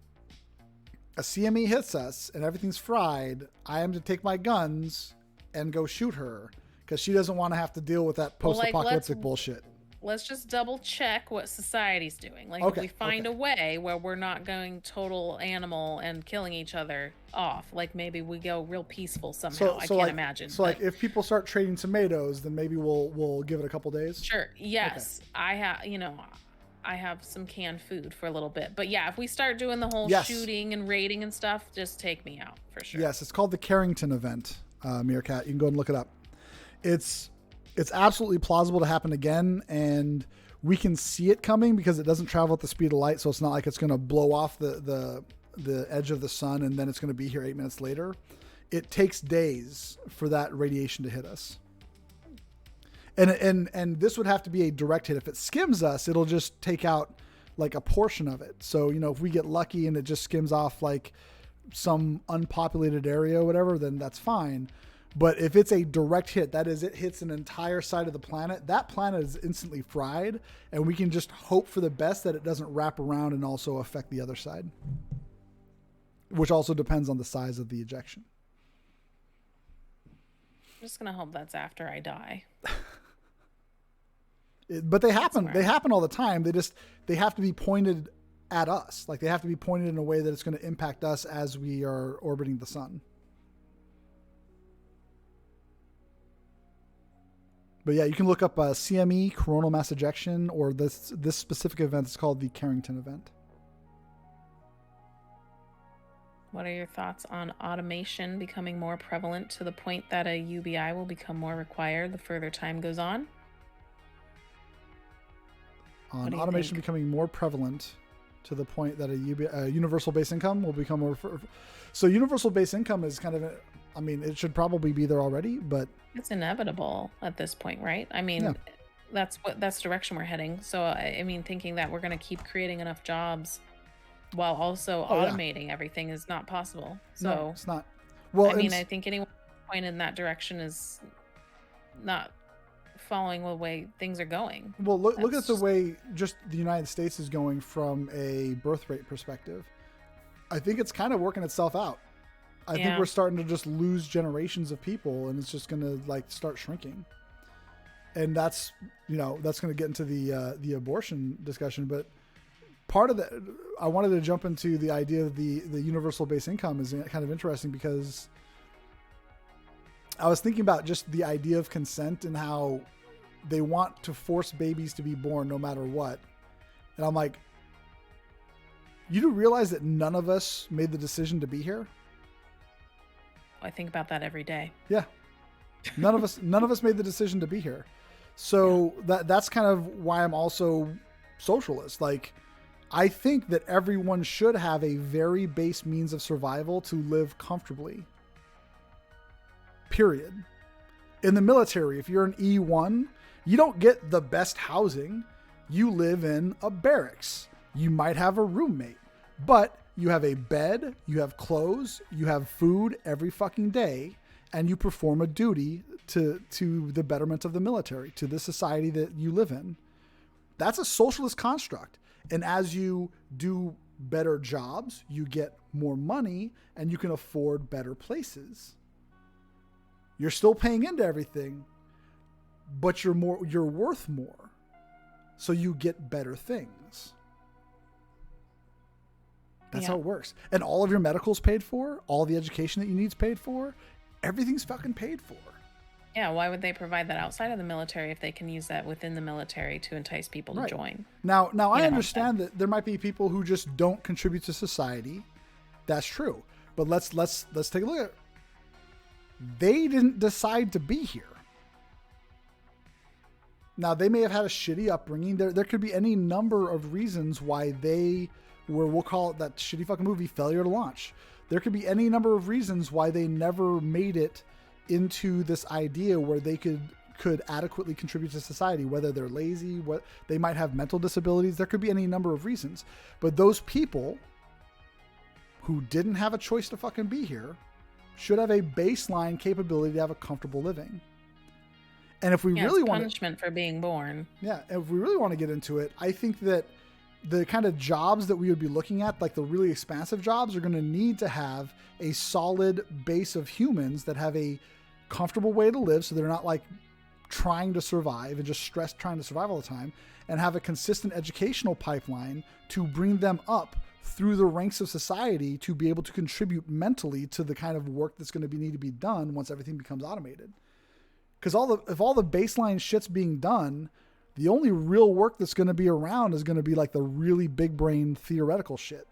a CME hits us and everything's fried, I am to take my guns and go shoot her because she doesn't want to have to deal with that post-apocalyptic bullshit. Let's just double check what society's doing. Like, if we find a way where we're not going total animal and killing each other off, like maybe we go real peaceful somehow. I can't imagine. So, like, if people start trading tomatoes, then maybe we'll give it a couple days. Sure. Yes, okay. I have some canned food for a little bit, but yeah, if we start doing the whole shooting and raiding and stuff, just take me out for sure. Yes, it's called the Carrington event. Meerkat, you can go and look it up. It's absolutely plausible to happen again, and we can see it coming because it doesn't travel at the speed of light, so it's not like it's going to blow off the edge of the sun and then it's going to be here 8 minutes later. It takes days for that radiation to hit us. And this would have to be a direct hit. If it skims us, it'll just take out like a portion of it. So, if we get lucky and it just skims off like some unpopulated area or whatever, then that's fine. But if it's a direct hit, that is, it hits an entire side of the planet, that planet is instantly fried, and we can just hope for the best that it doesn't wrap around and also affect the other side, which also depends on the size of the ejection. I'm just going to hope that's after I die. But they happen. They happen all the time. They have to be pointed at us. Like, they have to be pointed in a way that it's going to impact us as we are orbiting the sun. But yeah, you can look up CME, coronal mass ejection, or this specific event is called the Carrington event. What are your thoughts on automation becoming more prevalent to the point that a UBI will become more required the further time goes on? On automation becoming more prevalent to the point that a universal base income will become more... So universal base income is kind of... it should probably be there already, but... It's inevitable at this point, right? That's the direction we're heading. So, thinking that we're going to keep creating enough jobs while also automating everything is not possible. So no, it's not. Well, I think anyone point in that direction is not following the way things are going. Well, look at the way just the United States is going from a birth rate perspective. I think it's kind of working itself out. I think we're starting to just lose generations of people, and it's just going to start shrinking. And that's going to get into the abortion discussion. But part of that, I wanted to jump into the idea of the universal base income is kind of interesting because I was thinking about just the idea of consent and how they want to force babies to be born no matter what. And I'm like, you do realize that none of us made the decision to be here? I think about that every day. Yeah. None of us made the decision to be here. So that's kind of why I'm also socialist. Like, I think that everyone should have a very base means of survival to live comfortably. Period. In the military, if you're an E1, you don't get the best housing. You live in a barracks. You might have a roommate, but you have a bed, you have clothes, you have food every fucking day, and you perform a duty to the betterment of the military, to the society that you live in. That's a socialist construct. And as you do better jobs, you get more money and you can afford better places. You're still paying into everything, but you're worth more. So you get better things. That's how it works. And all of your medical's paid for, all the education that you need's paid for, everything's fucking paid for. Yeah, why would they provide that outside of the military if they can use that within the military to entice people to join? Now I understand that there might be people who just don't contribute to society. That's true. But let's take a look at it. They didn't decide to be here. Now, they may have had a shitty upbringing. There could be any number of reasons why they were, we'll call it that shitty fucking movie, failure to launch. There could be any number of reasons why they never made it into this idea where they could adequately contribute to society, whether they're lazy, what they might have mental disabilities. There could be any number of reasons. But those people who didn't have a choice to fucking be here should have a baseline capability to have a comfortable living. And if we really want punishment for being born. Yeah, if we really want to get into it, I think that the kind of jobs that we would be looking at, like the really expansive jobs, are going to need to have a solid base of humans that have a comfortable way to live, so they're not like trying to survive and just stressed trying to survive all the time, and have a consistent educational pipeline to bring them up through the ranks of society to be able to contribute mentally to the kind of work that's going to need to be done once everything becomes automated. Because if all the baseline shit's being done, the only real work that's going to be around is going to be like the really big brain theoretical shit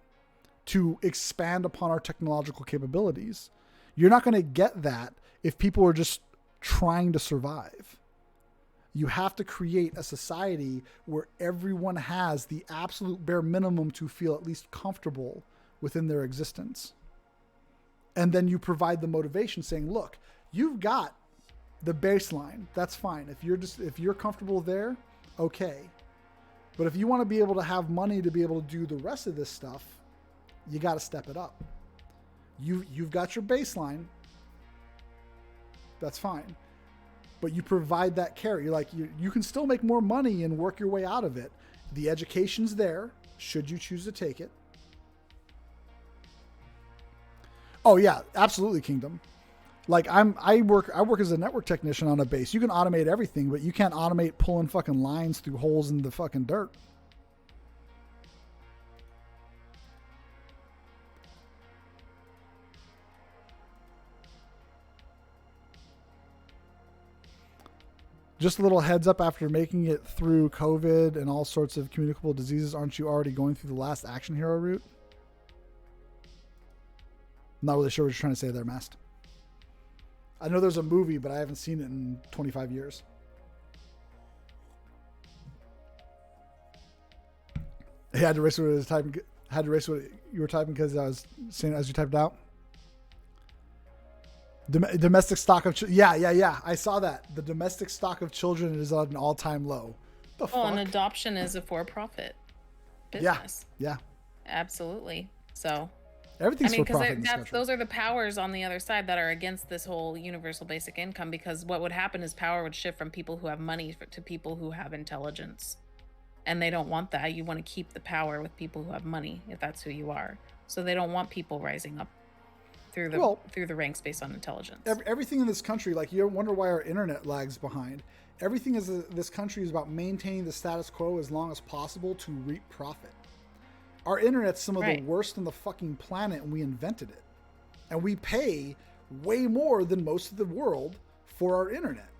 to expand upon our technological capabilities. You're not going to get that if people are just trying to survive. You have to create a society where everyone has the absolute bare minimum to feel at least comfortable within their existence. And then you provide the motivation saying, look, you've got the baseline. That's fine. If you're comfortable there, okay. But if you want to be able to have money to be able to do the rest of this stuff, you got to step it up. You've got your baseline. That's fine. But you provide that care. You're like, you can still make more money and work your way out of it. The education's there, should you choose to take it. Oh yeah, absolutely, Kingdom. Like I work as a network technician on a base. You can automate everything, but you can't automate pulling fucking lines through holes in the fucking dirt. Just a little heads up, after making it through COVID and all sorts of communicable diseases, aren't you already going through the last action hero route? I'm not really sure what you're trying to say there, Mast. I know there's a movie, but I haven't seen it in 25 years. I had to erase what I was typing. Had to erase what you were typing because I was saying as you typed out. Domestic stock of yeah. I saw that. The domestic stock of children is at an all-time low. The fuck? And adoption is a for-profit business. Yeah. Absolutely. So everything's for profit in this country. Those are the powers on the other side that are against this whole universal basic income, because what would happen is power would shift from people who have money to people who have intelligence. And they don't want that. You want to keep the power with people who have money, if that's who you are. So they don't want people rising up through the ranks based on intelligence. Everything in this country, like, you wonder why our internet lags behind. Everything this country is about maintaining the status quo as long as possible to reap profit. Our internet's some of the worst on the fucking planet, and we invented it. And we pay way more than most of the world for our internet.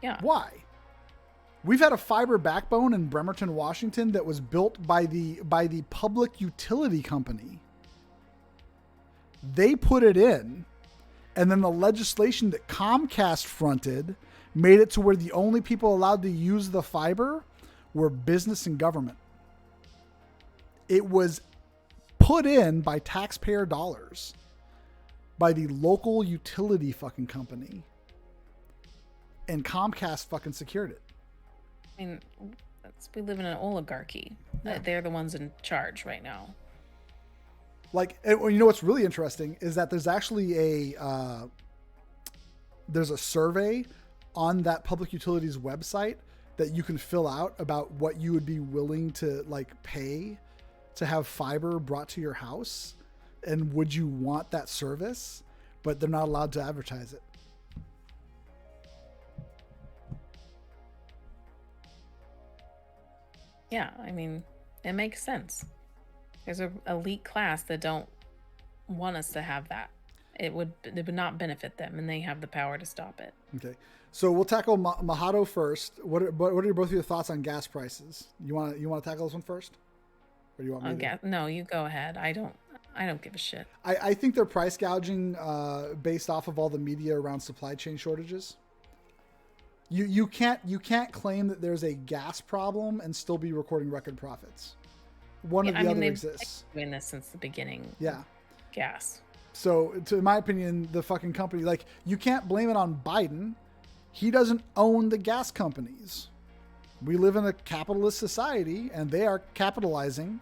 Yeah. Why? We've had a fiber backbone in Bremerton, Washington that was built by the public utility company. They put it in, and then the legislation that Comcast fronted made it to where the only people allowed to use the fiber were business and government. It was put in by taxpayer dollars by the local utility fucking company, and Comcast fucking secured it. I mean, we live in an oligarchy. Yeah. They're the ones in charge right now. Like, you know what's really interesting is that there's actually there's a survey on that public utilities website that you can fill out about what you would be willing to like pay to have fiber brought to your house, and would you want that service, but they're not allowed to advertise it. Yeah, I mean, it makes sense. There's an elite class that don't want us to have that. It would not benefit them, and they have the power to stop it. Okay, so we'll tackle Mojado first. What are both of your thoughts on gas prices? You want to tackle this one first, or do you want me to? No, you go ahead. I don't give a shit. I think they're price gouging based off of all the media around supply chain shortages. You can't claim that there's a gas problem and still be recording record profits. One or the other exists. They've been doing this since the beginning. Yeah. gas. So, in my opinion, the fucking company, like, you can't blame it on Biden. He doesn't own the gas companies. We live in a capitalist society, and they are capitalizing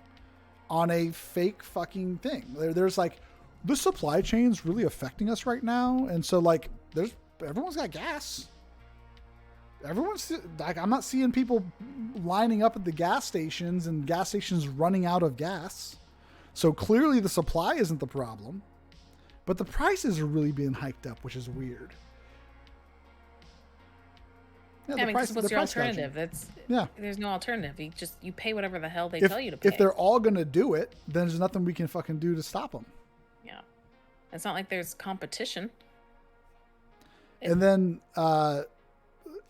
on a fake fucking thing. There's like, the supply chain's really affecting us right now, and so like, everyone's got gas. Everyone's like, I'm not seeing people lining up at the gas stations and gas stations running out of gas. So clearly, the supply isn't the problem. But the prices are really being hiked up, which is weird. Yeah, I mean, what's your alternative? There's no alternative. You pay whatever the hell they tell you to pay. If they're all going to do it, then there's nothing we can fucking do to stop them. Yeah. It's not like there's competition. And then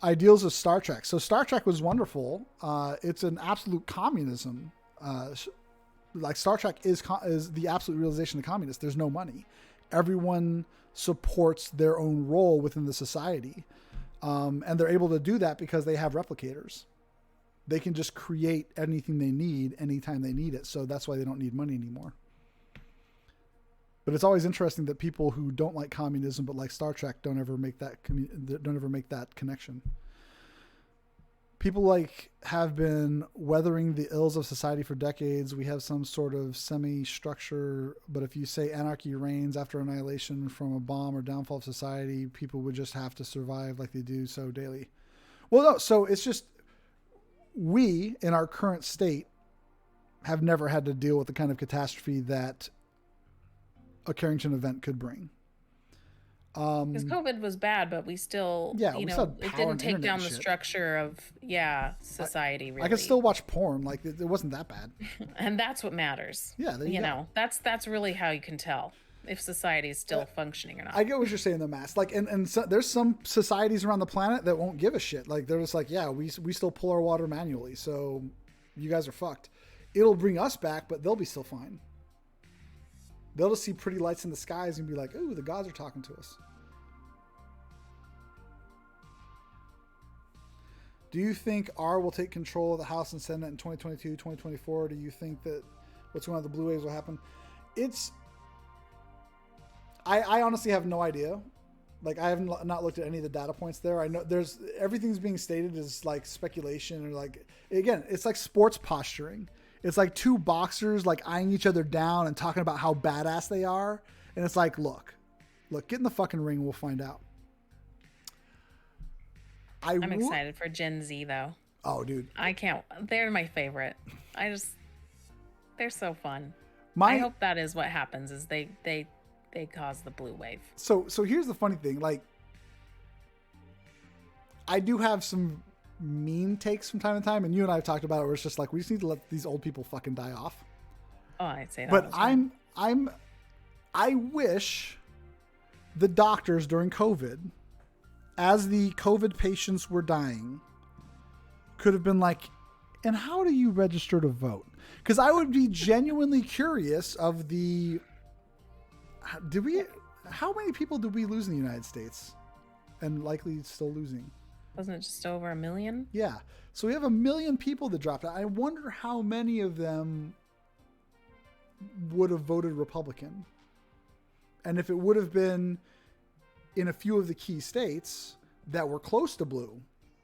ideals of Star Trek. So Star Trek was wonderful. It's an absolute communism. Like Star Trek is the absolute realization of the communists. There's no money. Everyone supports their own role within the society. And they're able to do that because they have replicators. They can just create anything they need anytime they need it. So that's why they don't need money anymore. But it's always interesting that people who don't like communism but like Star Trek don't ever make that connection. People like have been weathering the ills of society for decades. We have some sort of semi-structure, but if you say anarchy reigns after annihilation from a bomb or downfall of society, people would just have to survive like they do so daily. Well, no, so it's just we, in our current state, have never had to deal with the kind of catastrophe that a Carrington event could bring. Because COVID was bad, but we still, it didn't take down the structure of, society. Really, I could still watch porn. Like it wasn't that bad. And that's what matters. Yeah, you know, that's really how you can tell if society is still functioning or not. I get what you're saying, the mass. Like, and so, there's some societies around the planet that won't give a shit. Like they're just like, yeah, we still pull our water manually, so you guys are fucked. It'll bring us back, but they'll be still fine. They'll just see pretty lights in the skies and be like, ooh, the gods are talking to us. Do you think R will take control of the House and Senate in 2022, 2024? Do you think that what's going on with the Blue Waves will happen? I honestly have no idea. Like, I have not looked at any of the data points there. I know everything's being stated as like speculation or like, again, it's like sports posturing. It's like two boxers like eyeing each other down and talking about how badass they are. And it's like, look, get in the fucking ring. We'll find out. I'm excited for Gen Z though. Oh, dude. I can't. They're my favorite. They're so fun. I hope that is what happens is they cause the blue wave. So here's the funny thing. Like, I do have some mean takes from time to time, and you and I have talked about it where it's just like, we just need to let these old people fucking die off. Oh, I'd say that. But I wish the doctors during COVID, as the COVID patients were dying, could have been like, and how do you register to vote? Because I would be genuinely curious of how many people did we lose in the United States and likely still losing? Wasn't it just over 1 million? Yeah. So we have 1 million people that dropped out. I wonder how many of them would have voted Republican. And if it would have been in a few of the key states that were close to blue,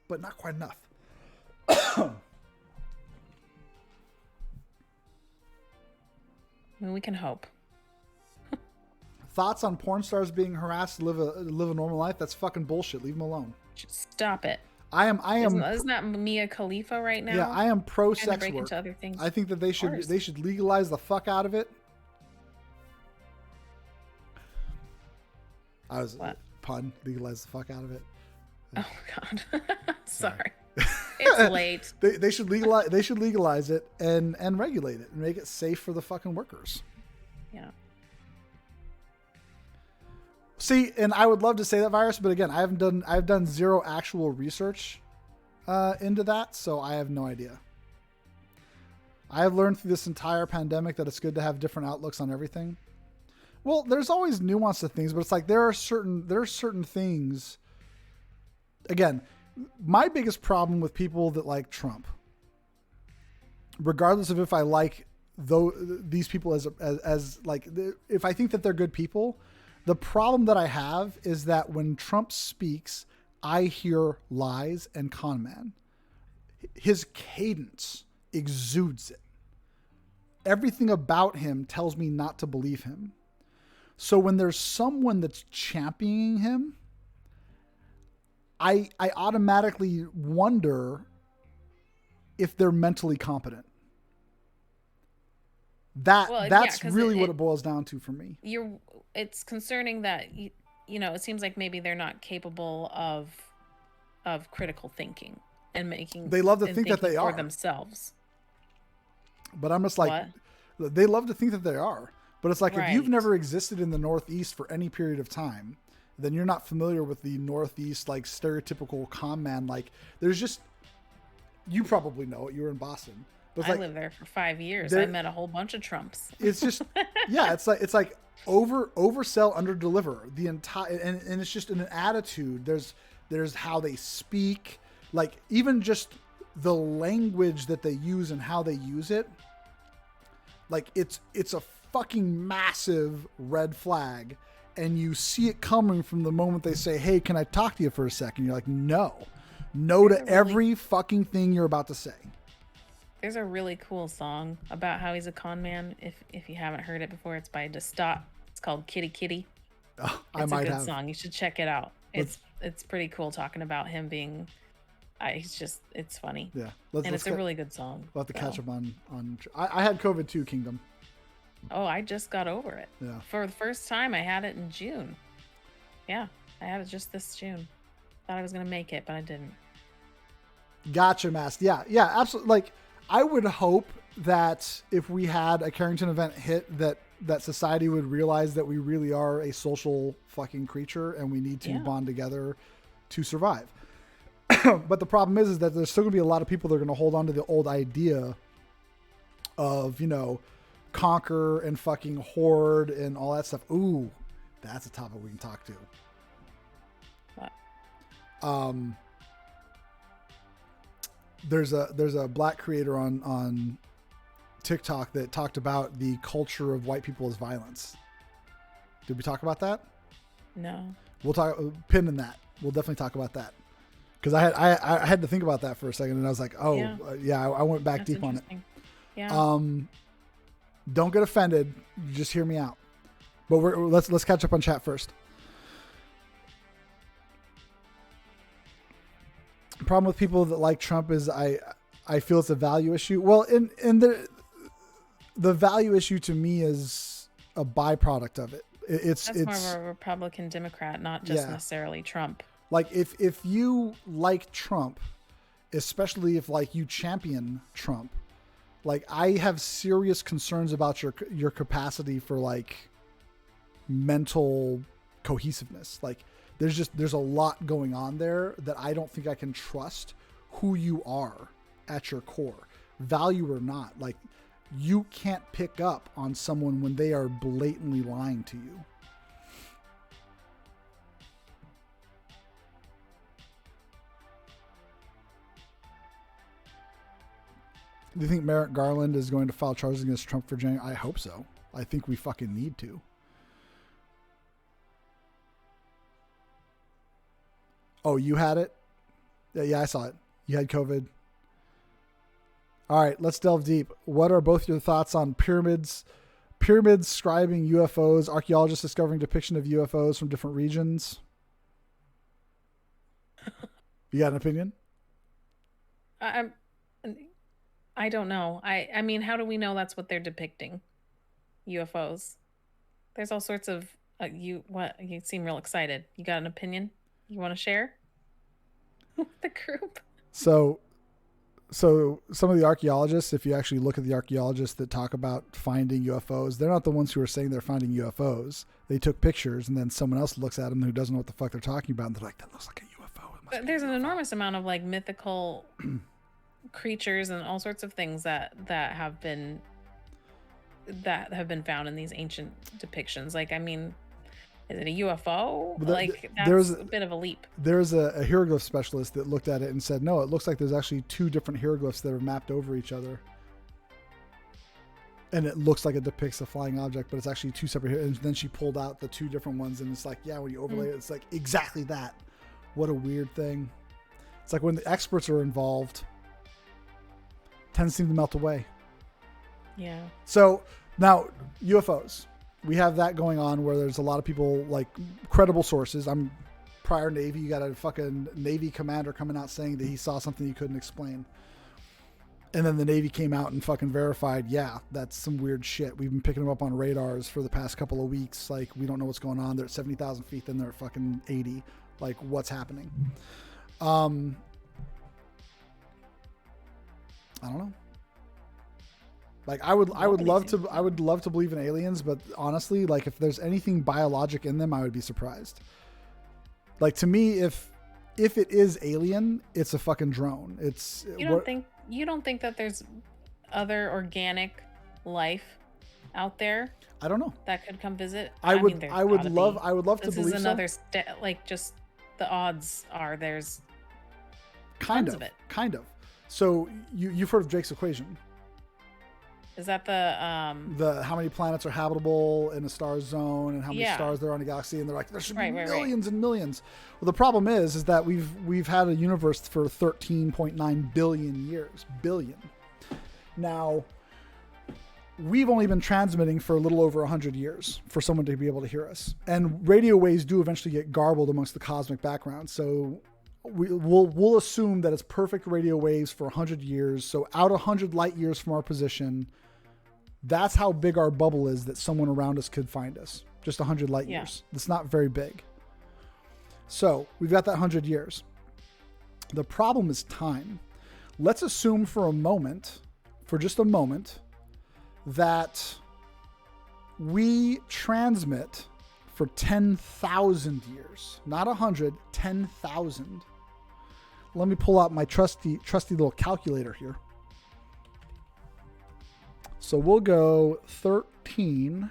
but not quite enough. Well, we can hope. Thoughts on porn stars being harassed to live a normal life? That's fucking bullshit. Leave them alone. Just stop it. I am. Isn't that Mia Khalifa right now? Yeah, I am pro sex work. Into other things. I think that they should legalize the fuck out of it. Pun. Legalize the fuck out of it. Oh God. Sorry. It's late. They should legalize it and regulate it and make it safe for the fucking workers. Yeah. See, and I would love to say that, Virus, but again, I've done zero actual research into that, so I have no idea. I have learned through this entire pandemic that it's good to have different outlooks on everything. Well, there's always nuance to things, but it's like there are certain things. Again, my biggest problem with people that like Trump, regardless of if I like these people as like, if I think that they're good people, the problem that I have is that when Trump speaks, I hear lies and con man. His cadence exudes it. Everything about him tells me not to believe him. So when there's someone that's championing him, I automatically wonder if they're mentally competent. That's really what it boils down to for me. It's concerning that it seems like maybe they're not capable of critical thinking and making. They love to think that they are for themselves. But I'm just like, they love to think that they are. But it's like, if you've never existed in the Northeast for any period of time, then you're not familiar with the Northeast, like stereotypical con man. Like there's just, you probably know it. You were in Boston. But I lived there for 5 years. I met a whole bunch of Trumps. It's just, yeah, it's like oversell, under deliver the entire, and it's just an attitude. There's how they speak, like even just the language that they use and how they use it. Like it's a fucking massive red flag, and you see it coming from the moment they say, "Hey, can I talk to you for a second?" You're like, no to every fucking thing you're about to say. There's a really cool song about how he's a con man. If you haven't heard it before, it's by Destot. It's called Kitty Kitty. Oh, it's a good song. You should check it out. It's pretty cool talking about him being. It's funny. Yeah, it's a really good song. We'll have to catch up on. I had COVID too, Kingdom. Oh, I just got over it. Yeah. For the first time, I had it in June. Yeah, I had it just this June. Thought I was gonna make it, but I didn't. Gotcha, Mast. Yeah, absolutely. Like, I would hope that if we had a Carrington event hit, that society would realize that we really are a social fucking creature and we need to bond together to survive. But the problem is that there's still gonna be a lot of people that are gonna hold on to the old idea of, conquer and fucking hoard and all that stuff. Ooh, that's a topic we can talk to. What? There's a black creator on TikTok that talked about the culture of white people as violence. Did we talk about that? No. We'll talk pin in that. We'll definitely talk about that. Because I had to think about that for a second, and I was like, oh yeah, I went back deep on it. Yeah. Don't get offended. Just hear me out. But let's catch up on chat first. The problem with people that like Trump is I feel it's a value issue. Well, in the value issue to me is a byproduct of it. It's more of a Republican Democrat, not just necessarily Trump. Like if you like Trump, especially if like you champion Trump, like I have serious concerns about your capacity for like mental cohesiveness. Like there's a lot going on there that I don't think I can trust who you are at your core, value or not. Like you can't pick up on someone when they are blatantly lying to you. Do you think Merrick Garland is going to file charges against Trump for January? I hope so. I think we fucking need to. Oh, you had it? Yeah, I saw it. You had COVID. All right, let's delve deep. What are both your thoughts on pyramids scribing UFOs, archaeologists discovering depiction of UFOs from different regions? You got an opinion? I don't know. I mean, how do we know that's what they're depicting? UFOs. There's all sorts of you seem real excited. You got an opinion you want to share with the group? So some of the archaeologists, if you actually look at the archaeologists that talk about finding UFOs, they're not the ones who are saying they're finding UFOs. They took pictures and then someone else looks at them who doesn't know what the fuck they're talking about, and they're like, that looks like a UFO. There's an enormous amount of like mythical creatures and all sorts of things that have been found in these ancient depictions. Like, I mean, is it a UFO? That's a bit of a leap. There's a hieroglyph specialist that looked at it and said, no, it looks like there's actually two different hieroglyphs that are mapped over each other. And it looks like it depicts a flying object, but it's actually two separate. And then she pulled out the two different ones, and it's like, yeah, when you overlay it, it's like exactly that. What a weird thing. It's like when the experts are involved, tends seem to melt away. Yeah. So now UFOs, we have that going on where there's a lot of people, like credible sources. I'm prior Navy. You got a fucking Navy commander coming out saying that he saw something he couldn't explain. And then the Navy came out and fucking verified, yeah, that's some weird shit. We've been picking them up on radars for the past couple of weeks. Like, we don't know what's going on. They're at 70,000 feet, then they're at fucking 80. Like, what's happening? I don't know. Like, I would love to believe in aliens, but honestly, like, if there's anything biologic in them, I would be surprised. Like, to me, if it is alien, it's a fucking drone. You don't think that there's other organic life out there? I don't know. That could come visit. I would love to believe. This is another just the odds are there's kind tons of it. Kind of. So you've heard of Drake's equation? Is that the how many planets are habitable in a star zone and how many stars there are in a galaxy, and they're like, there should be millions and millions. Well, the problem is that we've had a universe for 13.9 billion years. Now, we've only been transmitting for a little over 100 years for someone to be able to hear us, and radio waves do eventually get garbled amongst the cosmic background. So we'll assume that it's perfect radio waves for 100 years. So out 100 light years from our position, that's how big our bubble is that someone around us could find us. Just 100 light years. It's not very big. So we've got that 100 years. The problem is time. Let's assume for just a moment, that we transmit for 10,000 years. Not 100, 10,000. Let me pull out my trusty little calculator here. So we'll go 13.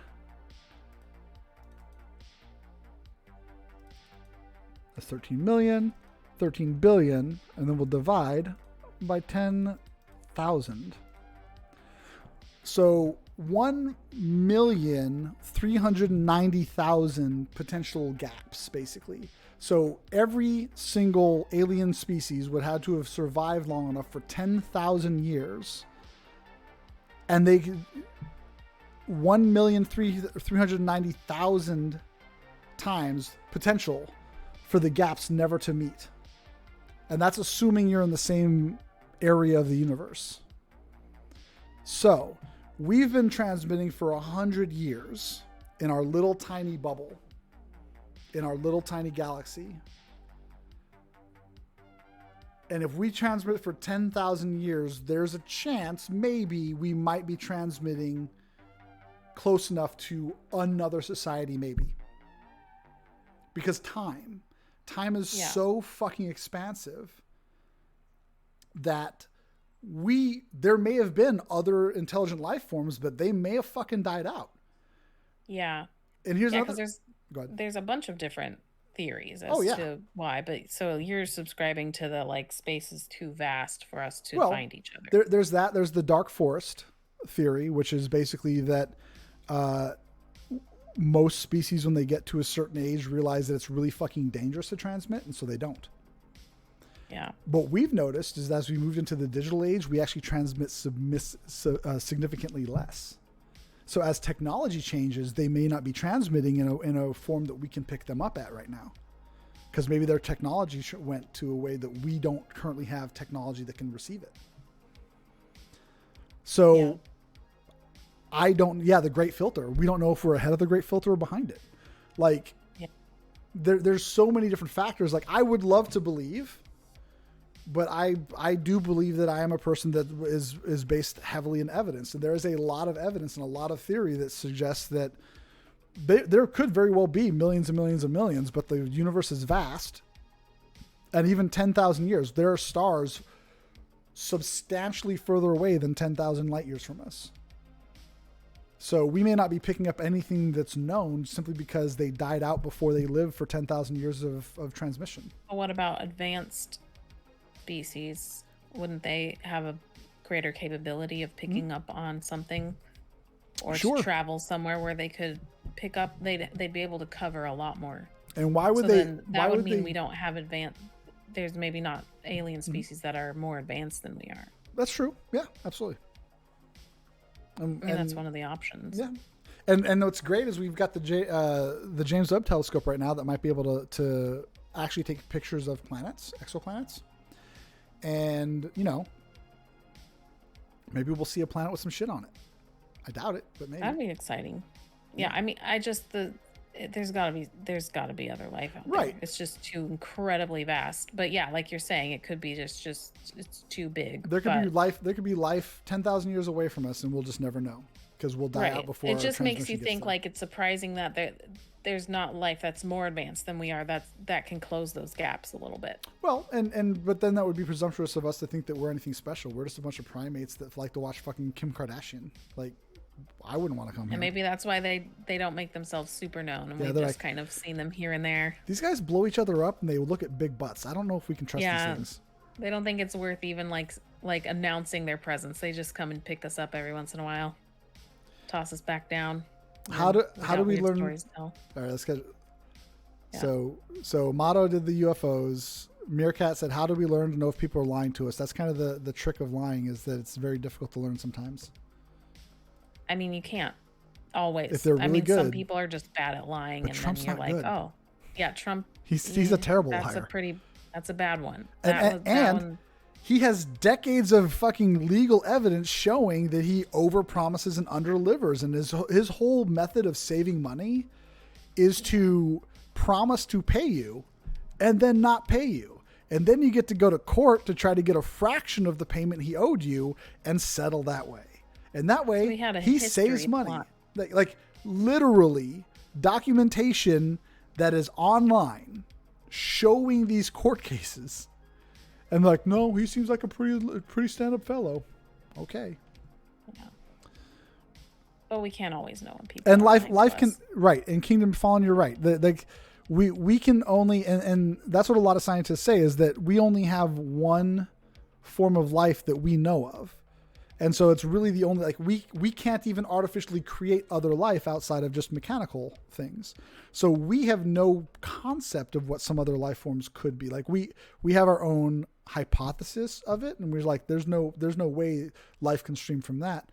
That's 13 million, 13 billion, and then we'll divide by 10,000. So 1,390,000 potential gaps, basically. So every single alien species would have to have survived long enough for 10,000 years. And they 1,390,000 times potential for the gaps never to meet. And that's assuming you're in the same area of the universe. So we've been transmitting for 100 years in our little tiny bubble, in our little tiny galaxy. And if we transmit for 10,000 years, there's a chance maybe we might be transmitting close enough to another society, maybe. Because time is so fucking expansive that there may have been other intelligent life forms, but they may have fucking died out. Yeah. And here's another. There's a bunch of different theories as to why, but so you're subscribing to the like space is too vast for us to find each other. There's that. There's the dark forest theory, which is basically that most species, when they get to a certain age, realize that it's really fucking dangerous to transmit, and so they don't. Yeah. What we've noticed is that as we moved into the digital age, we actually transmit significantly less. So as technology changes, they may not be transmitting in a form that we can pick them up at right now. Because maybe their technology went to a way that we don't currently have technology that can receive it. So the Great Filter, we don't know if we're ahead of the Great Filter or behind it. Like, there's so many different factors. Like, I would love to believe, but I do believe that I am a person that is based heavily in evidence. And there is a lot of evidence and a lot of theory that suggests that there could very well be millions and millions and millions, but the universe is vast. And even 10,000 years, there are stars substantially further away than 10,000 light years from us. So we may not be picking up anything that's known simply because they died out before they lived for 10,000 years of transmission. Well, what about advanced species? Wouldn't they have a greater capability of picking up on something or Sure. to travel somewhere where they could pick up. They'd be able to cover a lot more. And why would So they? then that Why would would mean they? we don't have advanced. There's maybe not alien species that are more advanced than we are. That's true. Yeah, absolutely. And that's one of the options. Yeah, and what's great is we've got the James Webb Telescope right now that might be able to actually take pictures of planets, exoplanets, and maybe we'll see a planet with some shit on it. I doubt it, but maybe That'd be exciting. Yeah, I mean, there's got to be other life out there. Right. It's just too incredibly vast. But yeah, like you're saying, it could be just it's too big. There could be life. There could be life 10,000 years away from us, and we'll just never know because we'll die out before. It just makes you transmission think gets like it's surprising that there's not life that's more advanced than we are. That can close those gaps a little bit. Well, but then that would be presumptuous of us to think that we're anything special. We're just a bunch of primates that like to watch fucking Kim Kardashian. Like, I wouldn't want to come here. And maybe that's why they don't make themselves super known, and we've just kind of seen them here and there. These guys blow each other up, and they look at big butts. I don't know if we can trust these things. They don't think it's worth even like announcing their presence. They just come and pick us up every once in a while, toss us back down. How do we learn? All right, let's get. Yeah. So Motto did the UFOs. Meerkat said, "How do we learn to know if people are lying to us?" That's kind of the trick of lying, is that it's very difficult to learn sometimes. I mean, you can't always. If they're really good. Some people are just bad at lying, and Trump's then you're like, good. oh, yeah, Trump. He's a terrible liar. That's a bad one. And he has decades of fucking legal evidence showing that he overpromises and underdelivers, and his whole method of saving money is to promise to pay you and then not pay you. And then you get to go to court to try to get a fraction of the payment he owed you and settle that way. And that way he saves money. Like literally documentation that is online showing these court cases. And like, no, he seems like a pretty stand-up fellow. Okay. Yeah. But we can't always know when people. And life can right. In Kingdom Fallen, you're right. We can only and that's what a lot of scientists say, is that we only have one form of life that we know of. And so it's really the only, like, we can't even artificially create other life outside of just mechanical things. So we have no concept of what some other life forms could be. Like we have our own hypothesis of it, and we're like, there's no way life can stream from that.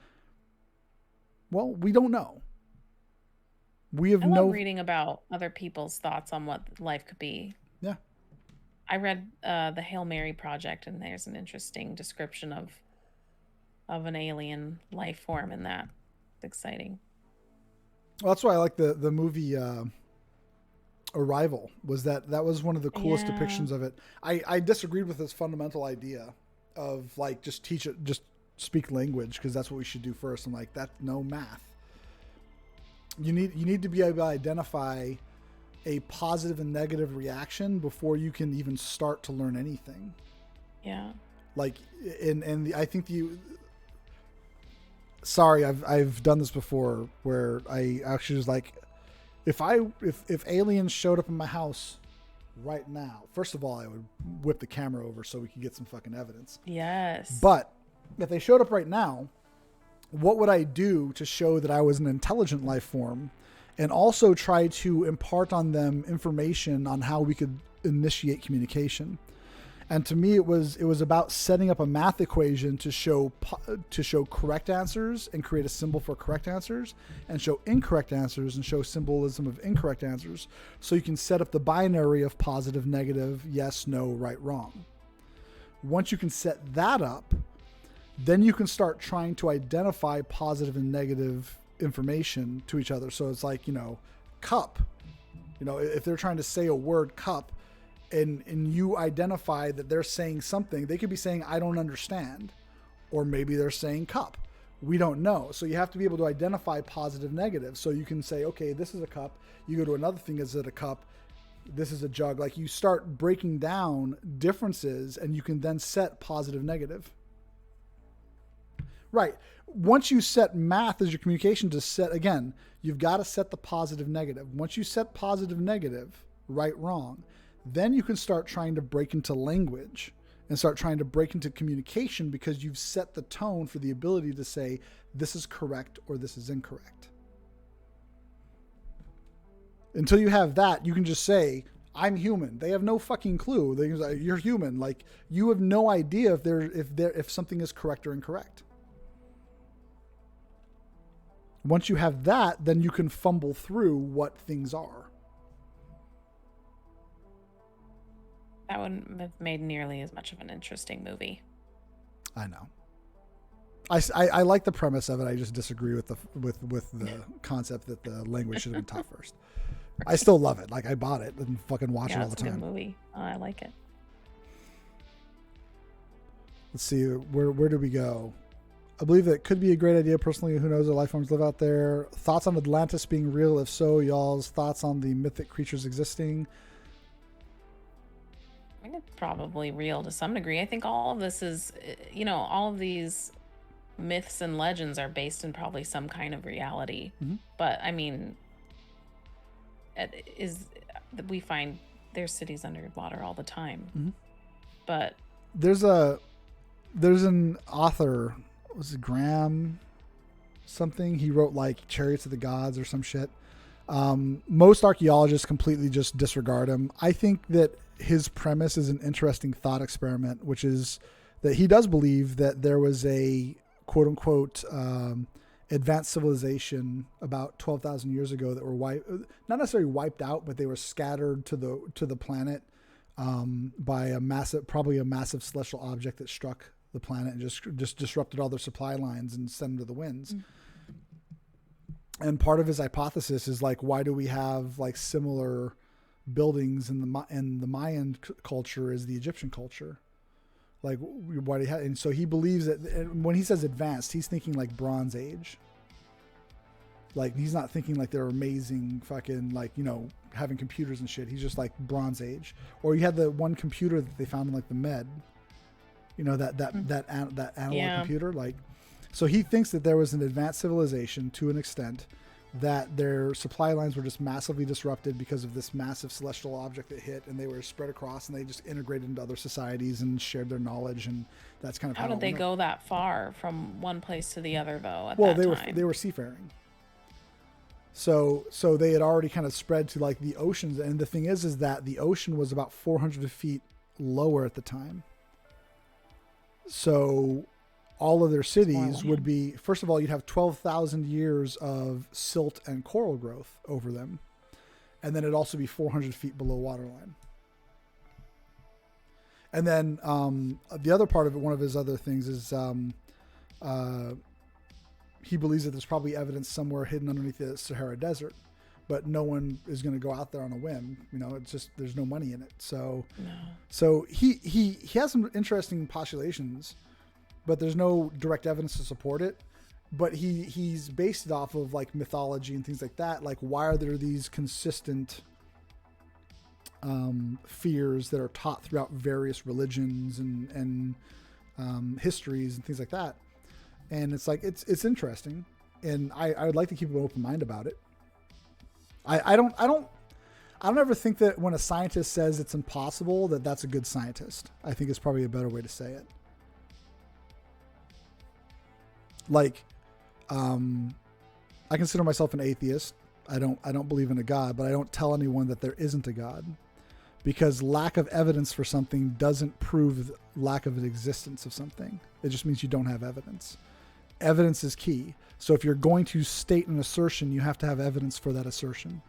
Well, we don't know. We have no reading about other people's thoughts on what life could be. Yeah. I read the Hail Mary Project, and there's an interesting description of an alien life form in that. It's exciting. Well, that's why I like the movie Arrival. That was one of the coolest depictions of it. I disagreed with this fundamental idea of like just speak language, because that's what we should do first. I'm like, no math. You need to be able to identify a positive and negative reaction before you can even start to learn anything. Yeah. Like I think sorry, I've done this before where I actually was like, if aliens showed up in my house right now, first of all, I would whip the camera over so we could get some fucking evidence. Yes. But if they showed up right now, what would I do to show that I was an intelligent life form, and also try to impart on them information on how we could initiate communication? And to me, it was about setting up a math equation to show correct answers and create a symbol for correct answers, and show incorrect answers and show symbolism of incorrect answers. So you can set up the binary of positive, negative, yes, no, right, wrong. Once you can set that up, then you can start trying to identify positive and negative information to each other. So it's like, cup. If they're trying to say a word cup, and you identify that they're saying something, they could be saying, I don't understand. Or maybe they're saying cup. We don't know. So you have to be able to identify positive, negative. So you can say, okay, this is a cup. You go to another thing, is it a cup? This is a jug. Like, you start breaking down differences, and you can then set positive, negative. Right. Once you set math as your communication to set, again, you've got to set the positive, negative. Once you set positive, negative, right, wrong, then you can start trying to break into language and start trying to break into communication because you've set the tone for the ability to say, this is correct or this is incorrect. Until you have that, you can just say, I'm human. They have no fucking clue. They say, you're human. Like, you have no idea if something is correct or incorrect. Once you have that, then you can fumble through what things are. That wouldn't have made nearly as much of an interesting movie. I know. I like the premise of it. I just disagree with the concept that the language should have been taught first. I still love it. Like, I bought it and fucking watch it all the time. It's a good movie. I like it. Let's see. Where do we go? I believe that could be a great idea. Personally, who knows what life forms live out there. Thoughts on Atlantis being real? If so, y'all's thoughts on the mythic creatures existing? I think it's probably real to some degree. I think all of this is, all of these myths and legends are based in probably some kind of reality. Mm-hmm. But I mean, we find there's cities underwater all the time. Mm-hmm. But there's an author, was it Graham something? He wrote like Chariots of the Gods or some shit. Most archaeologists completely just disregard him. I think that his premise is an interesting thought experiment, which is that he does believe that there was a quote unquote advanced civilization about 12,000 years ago that were not necessarily wiped out, but they were scattered to the planet by probably a massive celestial object that struck the planet and just disrupted all their supply lines and sent them to the winds. Mm-hmm. And part of his hypothesis is like, why do we have like similar buildings in the Mayan culture as the Egyptian culture? Like, why do you have? And so he believes that when he says advanced, he's thinking like Bronze Age. Like, he's not thinking like they're amazing fucking like, having computers and shit. He's just like Bronze Age. Or you had the one computer that they found in like the Med. That analog computer. Like, so he thinks that there was an advanced civilization to an extent, that their supply lines were just massively disrupted because of this massive celestial object that hit, and they were spread across, and they just integrated into other societies and shared their knowledge, and that's kind of how did they go that far from one place to the other, though? They were seafaring. So they had already kind of spread to like the oceans, and the thing is that the ocean was about 400 feet lower at the time. So all of their cities would be, first of all, you'd have 12,000 years of silt and coral growth over them. And then it'd also be 400 feet below waterline. And then the other part of it, one of his other things is he believes that there's probably evidence somewhere hidden underneath the Sahara Desert, but no one is going to go out there on a whim. It's just, there's no money in it. So, So he has some interesting postulations, but there's no direct evidence to support it. But he's based it off of like mythology and things like that. Like, why are there these consistent fears that are taught throughout various religions and histories and things like that? And it's like, it's interesting, and I would like to keep an open mind about it. I don't ever think that when a scientist says it's impossible, that's a good scientist. I think it's probably a better way to say it. Like, I consider myself an atheist. I don't believe in a God, but I don't tell anyone that there isn't a God, because lack of evidence for something doesn't prove lack of an existence of something. It just means you don't have evidence. Evidence is key. So if you're going to state an assertion, you have to have evidence for that assertion.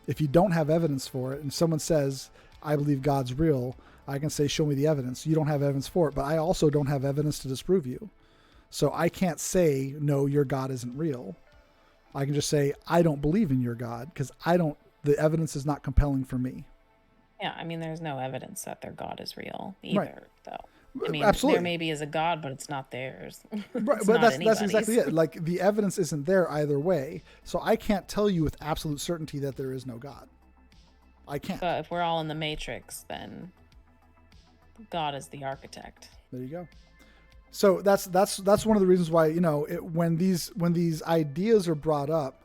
If you don't have evidence for it, and someone says, I believe God's real, I can say, show me the evidence. You don't have evidence for it, but I also don't have evidence to disprove you. So I can't say, no, your God isn't real. I can just say, I don't believe in your God, because the evidence is not compelling for me. Yeah, I mean, there's no evidence that their God is real either, right. though. I mean, absolutely. There maybe is a God, but it's not theirs. Right, but that's exactly it. Like, the evidence isn't there either way. So I can't tell you with absolute certainty that there is no God. I can't. But if we're all in the Matrix, then God is the architect. There you go. So that's one of the reasons why, when these ideas are brought up,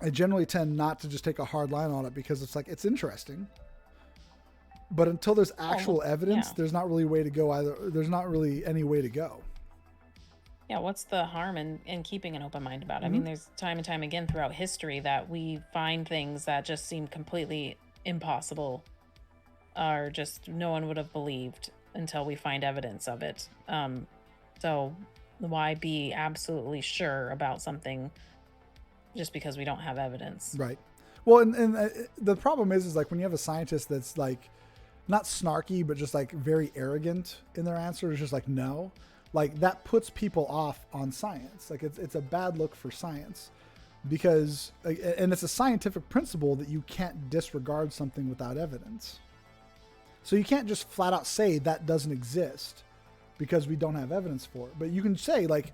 I generally tend not to just take a hard line on it, because it's like, it's interesting. But until there's actual evidence, yeah. there's not really a way to go either. There's not really any way to go. Yeah, what's the harm in keeping an open mind about it? I mean, there's time and time again throughout history that we find things that just seem completely impossible, or just no one would have believed until we find evidence of it. So why be absolutely sure about something just because we don't have evidence? Right. Well, and the problem is like when you have a scientist that's like not snarky, but just like very arrogant in their answer, is just like no, like that puts people off on science. Like it's a bad look for science, because and it's a scientific principle that you can't disregard something without evidence. So you can't just flat out say that doesn't exist because we don't have evidence for it. But you can say like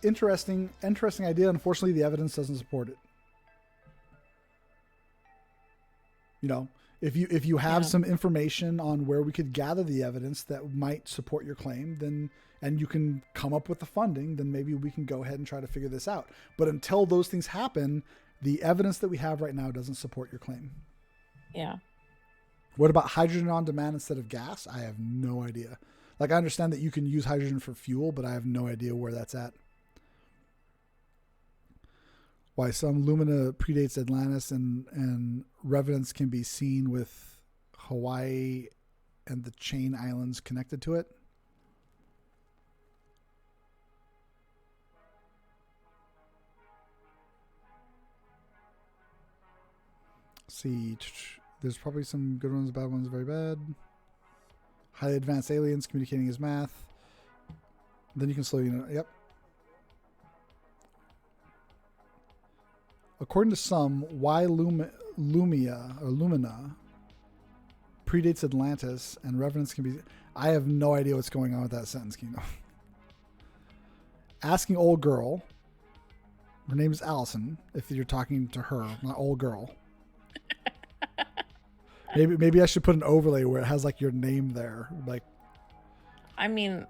interesting idea. Unfortunately, the evidence doesn't support it. You know, if you have some information on where we could gather the evidence that might support your claim, then, and you can come up with the funding, then maybe we can go ahead and try to figure this out. But until those things happen, the evidence that we have right now doesn't support your claim. Yeah. What about hydrogen on demand instead of gas? I have no idea. Like, I understand that you can use hydrogen for fuel, but I have no idea where that's at. Why some Lumina predates Atlantis and revenants can be seen with Hawaii and the chain islands connected to it. See, there's probably some good ones, bad ones, very bad. Highly advanced aliens communicating as math. Then you can slowly, yep. According to some, why Lumina predates Atlantis and revenants can be... I have no idea what's going on with that sentence, Kingdom. Asking old girl. Her name is Allison, if you're talking to her, not old girl. Maybe I should put an overlay where it has like your name there. Like, I mean,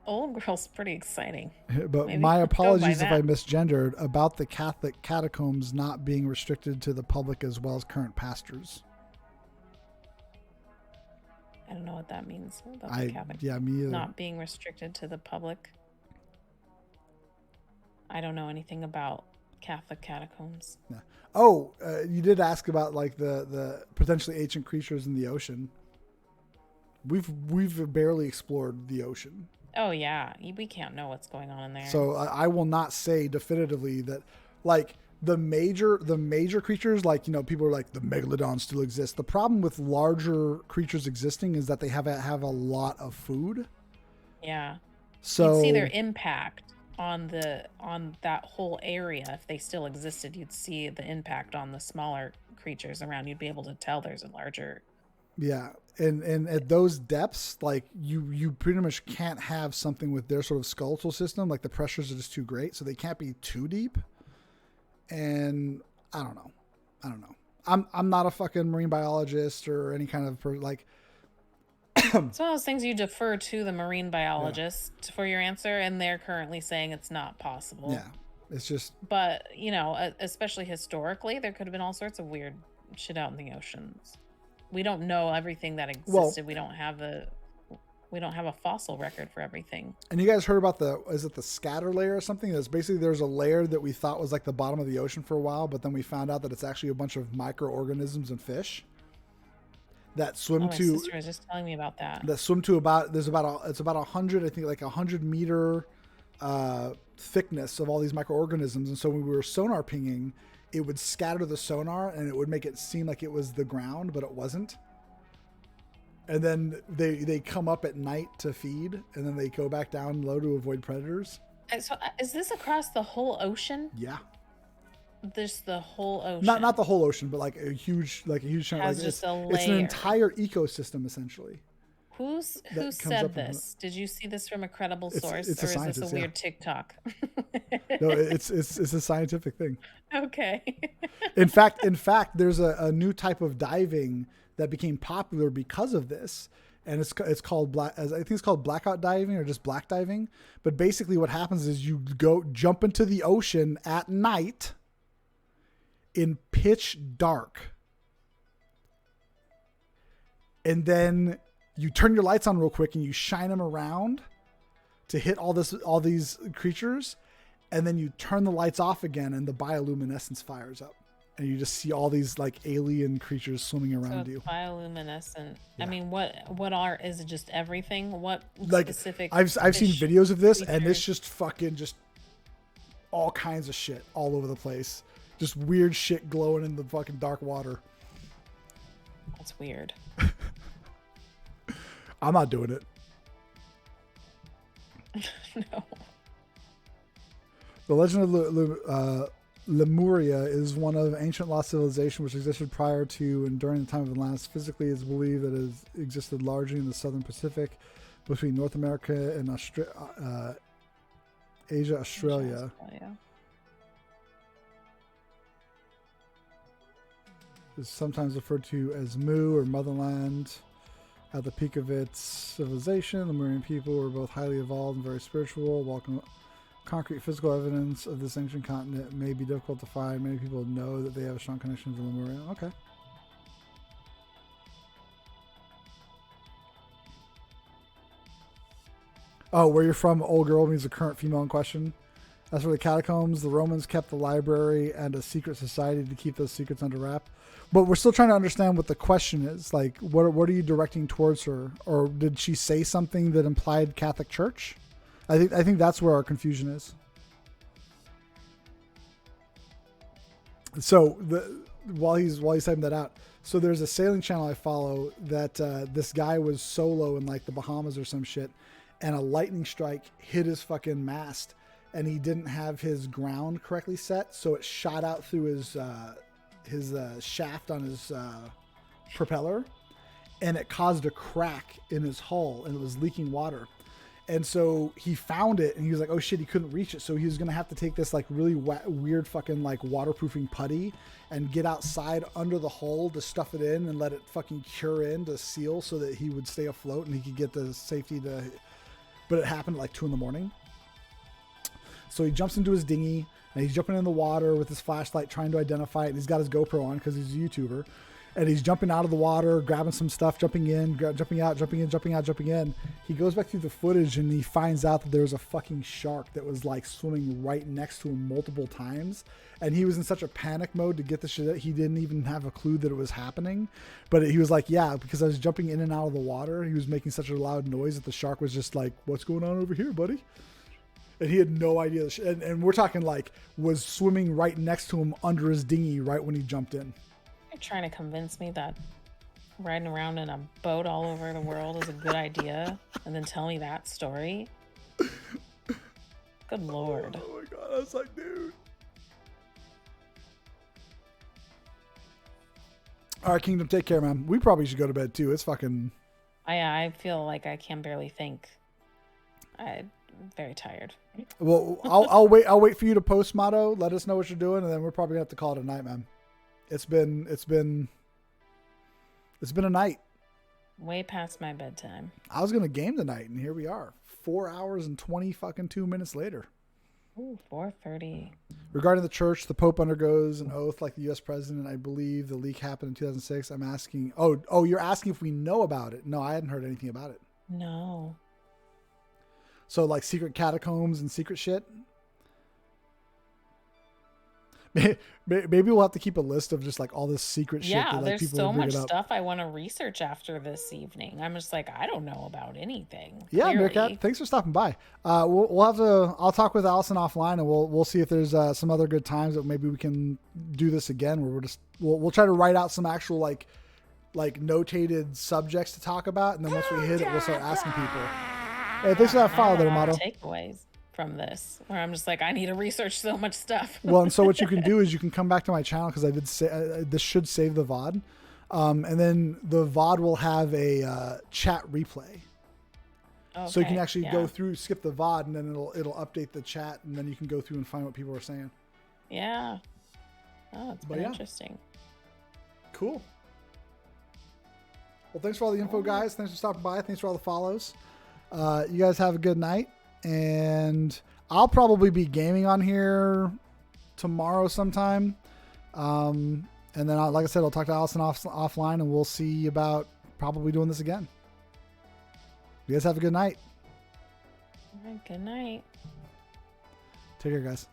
old girl's pretty exciting. But Maybe my apologies if I that. misgendered about the Catholic catacombs not being restricted to the public as well as current pastors. I don't know what that means about the Catholic me either. not being restricted to the public. I don't know anything about Catholic catacombs. Yeah. Oh, you did ask about like the potentially ancient creatures in the ocean. We've barely explored the ocean. Oh yeah, we can't know what's going on in there. So I will not say definitively that, like the major creatures, like, you know, people are like the megalodons still exist. The problem with larger creatures existing is that they have a lot of food. Yeah. So you'd see their impact on that whole area. If they still existed, you'd see the impact on the smaller creatures around. You'd be able to tell there's a larger. Yeah. And at those depths, like you pretty much can't have something with their sort of skeletal system. Like the pressures are just too great. So they can't be too deep. And I don't know. I'm not a fucking marine biologist or any kind of like. It's one of those things you defer to the marine biologist for your answer, and they're currently saying it's not possible. Yeah, it's just. But you know, especially historically, there could have been all sorts of weird shit out in the oceans. We don't know everything that existed. We don't have a fossil record for everything. And you guys heard about is it the scatter layer or something? That's basically, there's a layer that we thought was like the bottom of the ocean for a while, but then we found out that it's actually a bunch of microorganisms and fish that swim my to. sister was just telling me about that. That swim to it's about 100, I think, like 100-meter thickness of all these microorganisms. And so when we were sonar pinging, it would scatter the sonar and it would make it seem like it was the ground, but it wasn't. And then they come up at night to feed, and then they go back down low to avoid predators. So is this across the whole ocean? Yeah. This the whole ocean. Not the whole ocean, but like a huge chunk. Has like just a layer. It's an entire ecosystem essentially. Who said this? Did you see this from a credible source, it's or is this a weird TikTok? No, it's a scientific thing. Okay. In fact, there's a new type of diving that became popular because of this, and it's called I think it's called blackout diving or just black diving. But basically, what happens is you jump into the ocean at night in pitch dark. and then you turn your lights on real quick and you shine them around to hit all these creatures, and then you turn the lights off again and the bioluminescence fires up. And you just see all these like alien creatures swimming around you. Bioluminescent. Yeah. I mean, what is it? Just everything? What like, specific? I've seen videos of this, creatures? and it's just fucking just all kinds of shit all over the place. Just weird shit glowing in the fucking dark water. That's weird. I'm not doing it. No. The legend of Lemuria is one of ancient lost civilization which existed prior to and during the time of Atlantis. Physically, it's believed that it existed largely in the southern Pacific between North America and Asia, Australia. It's sometimes referred to as Mu or Motherland. At the peak of its civilization, the Lemurian people were both highly evolved and very spiritual. While concrete physical evidence of this ancient continent may be difficult to find, many people know that they have a strong connection to Lemuria. Okay. Oh, where you're from, old girl means the current female in question. As for the catacombs, the Romans kept the library and a secret society to keep those secrets under wrap. But we're still trying to understand what the question is. Like, what are you directing towards her? Or did she say something that implied Catholic Church? I think that's where our confusion is. So while he's typing that out, so there's a sailing channel I follow that this guy was solo in like the Bahamas or some shit, and a lightning strike hit his fucking mast, and he didn't have his ground correctly set, so it shot out through his shaft on his propeller, and it caused a crack in his hull, and it was leaking water. And so he found it, and he was like, oh shit, he couldn't reach it. So he was going to have to take this like really weird fucking like waterproofing putty and get outside under the hull to stuff it in and let it fucking cure in to seal so that he would stay afloat and he could get the safety to, but it happened at like 2 a.m. So he jumps into his dinghy and he's jumping in the water with his flashlight trying to identify it. And he's got his GoPro on because he's a YouTuber. And he's jumping out of the water, grabbing some stuff, jumping in, jumping out, jumping in, jumping out, jumping in. He goes back through the footage and he finds out that there's a fucking shark that was like swimming right next to him multiple times. And he was in such a panic mode to get the shit out. He didn't even have a clue that it was happening. But he was like, yeah, because I was jumping in and out of the water. He was making such a loud noise that the shark was just like, what's going on over here, buddy? And he had no idea. And we're talking like was swimming right next to him under his dinghy right when he jumped in. You're trying to convince me that riding around in a boat all over the world is a good idea, and then tell me that story? Good Lord. Oh my God, I was like, dude. All right, Kingdom, take care, man. We probably should go to bed too. It's fucking... I feel like I can barely think. I'm very tired. Well, I'll wait for you to post, Motto. Let us know what you're doing, and then we're probably gonna have to call it a night, man. It's been a night. Way past my bedtime. I was gonna game tonight, and here we are, 4 hours and 22 minutes later. Ooh, 4:30. Regarding the church, the Pope undergoes an oath like the U.S. president. I believe the leak happened in 2006. I'm asking. Oh, you're asking if we know about it? No, I hadn't heard anything about it. No. So like secret catacombs and secret shit. Maybe we'll have to keep a list of just like all this secret shit. Yeah, that, like, there's people so will bring much it up. stuff I want to research after this evening. I'm just like, I don't know about anything. Yeah, clearly. Meerkat, thanks for stopping by. We'll have to. I'll talk with Allison offline, and we'll see if there's some other good times that maybe we can do this again. Where we'll try to write out some actual like notated subjects to talk about, and then once we hit it, we'll start asking people. Hey, thanks for that follow there, Motto. Takeaways from this, where I'm just like, I need to research so much stuff. Well, and so what you can do is you can come back to my channel because I did say this should save the VOD, and then the VOD will have a chat replay. Okay, so you can actually go through, skip the VOD, and then it'll update the chat, and then you can go through and find what people are saying. Yeah. Oh, it's been interesting. Cool. Well, thanks for all the info, guys. Thanks for stopping by. Thanks for all the follows. You guys have a good night. And I'll probably be gaming on here tomorrow sometime. And then, like I said, I'll talk to Allison offline, and we'll see about probably doing this again. You guys have a good night. All right, good night. Take care, guys.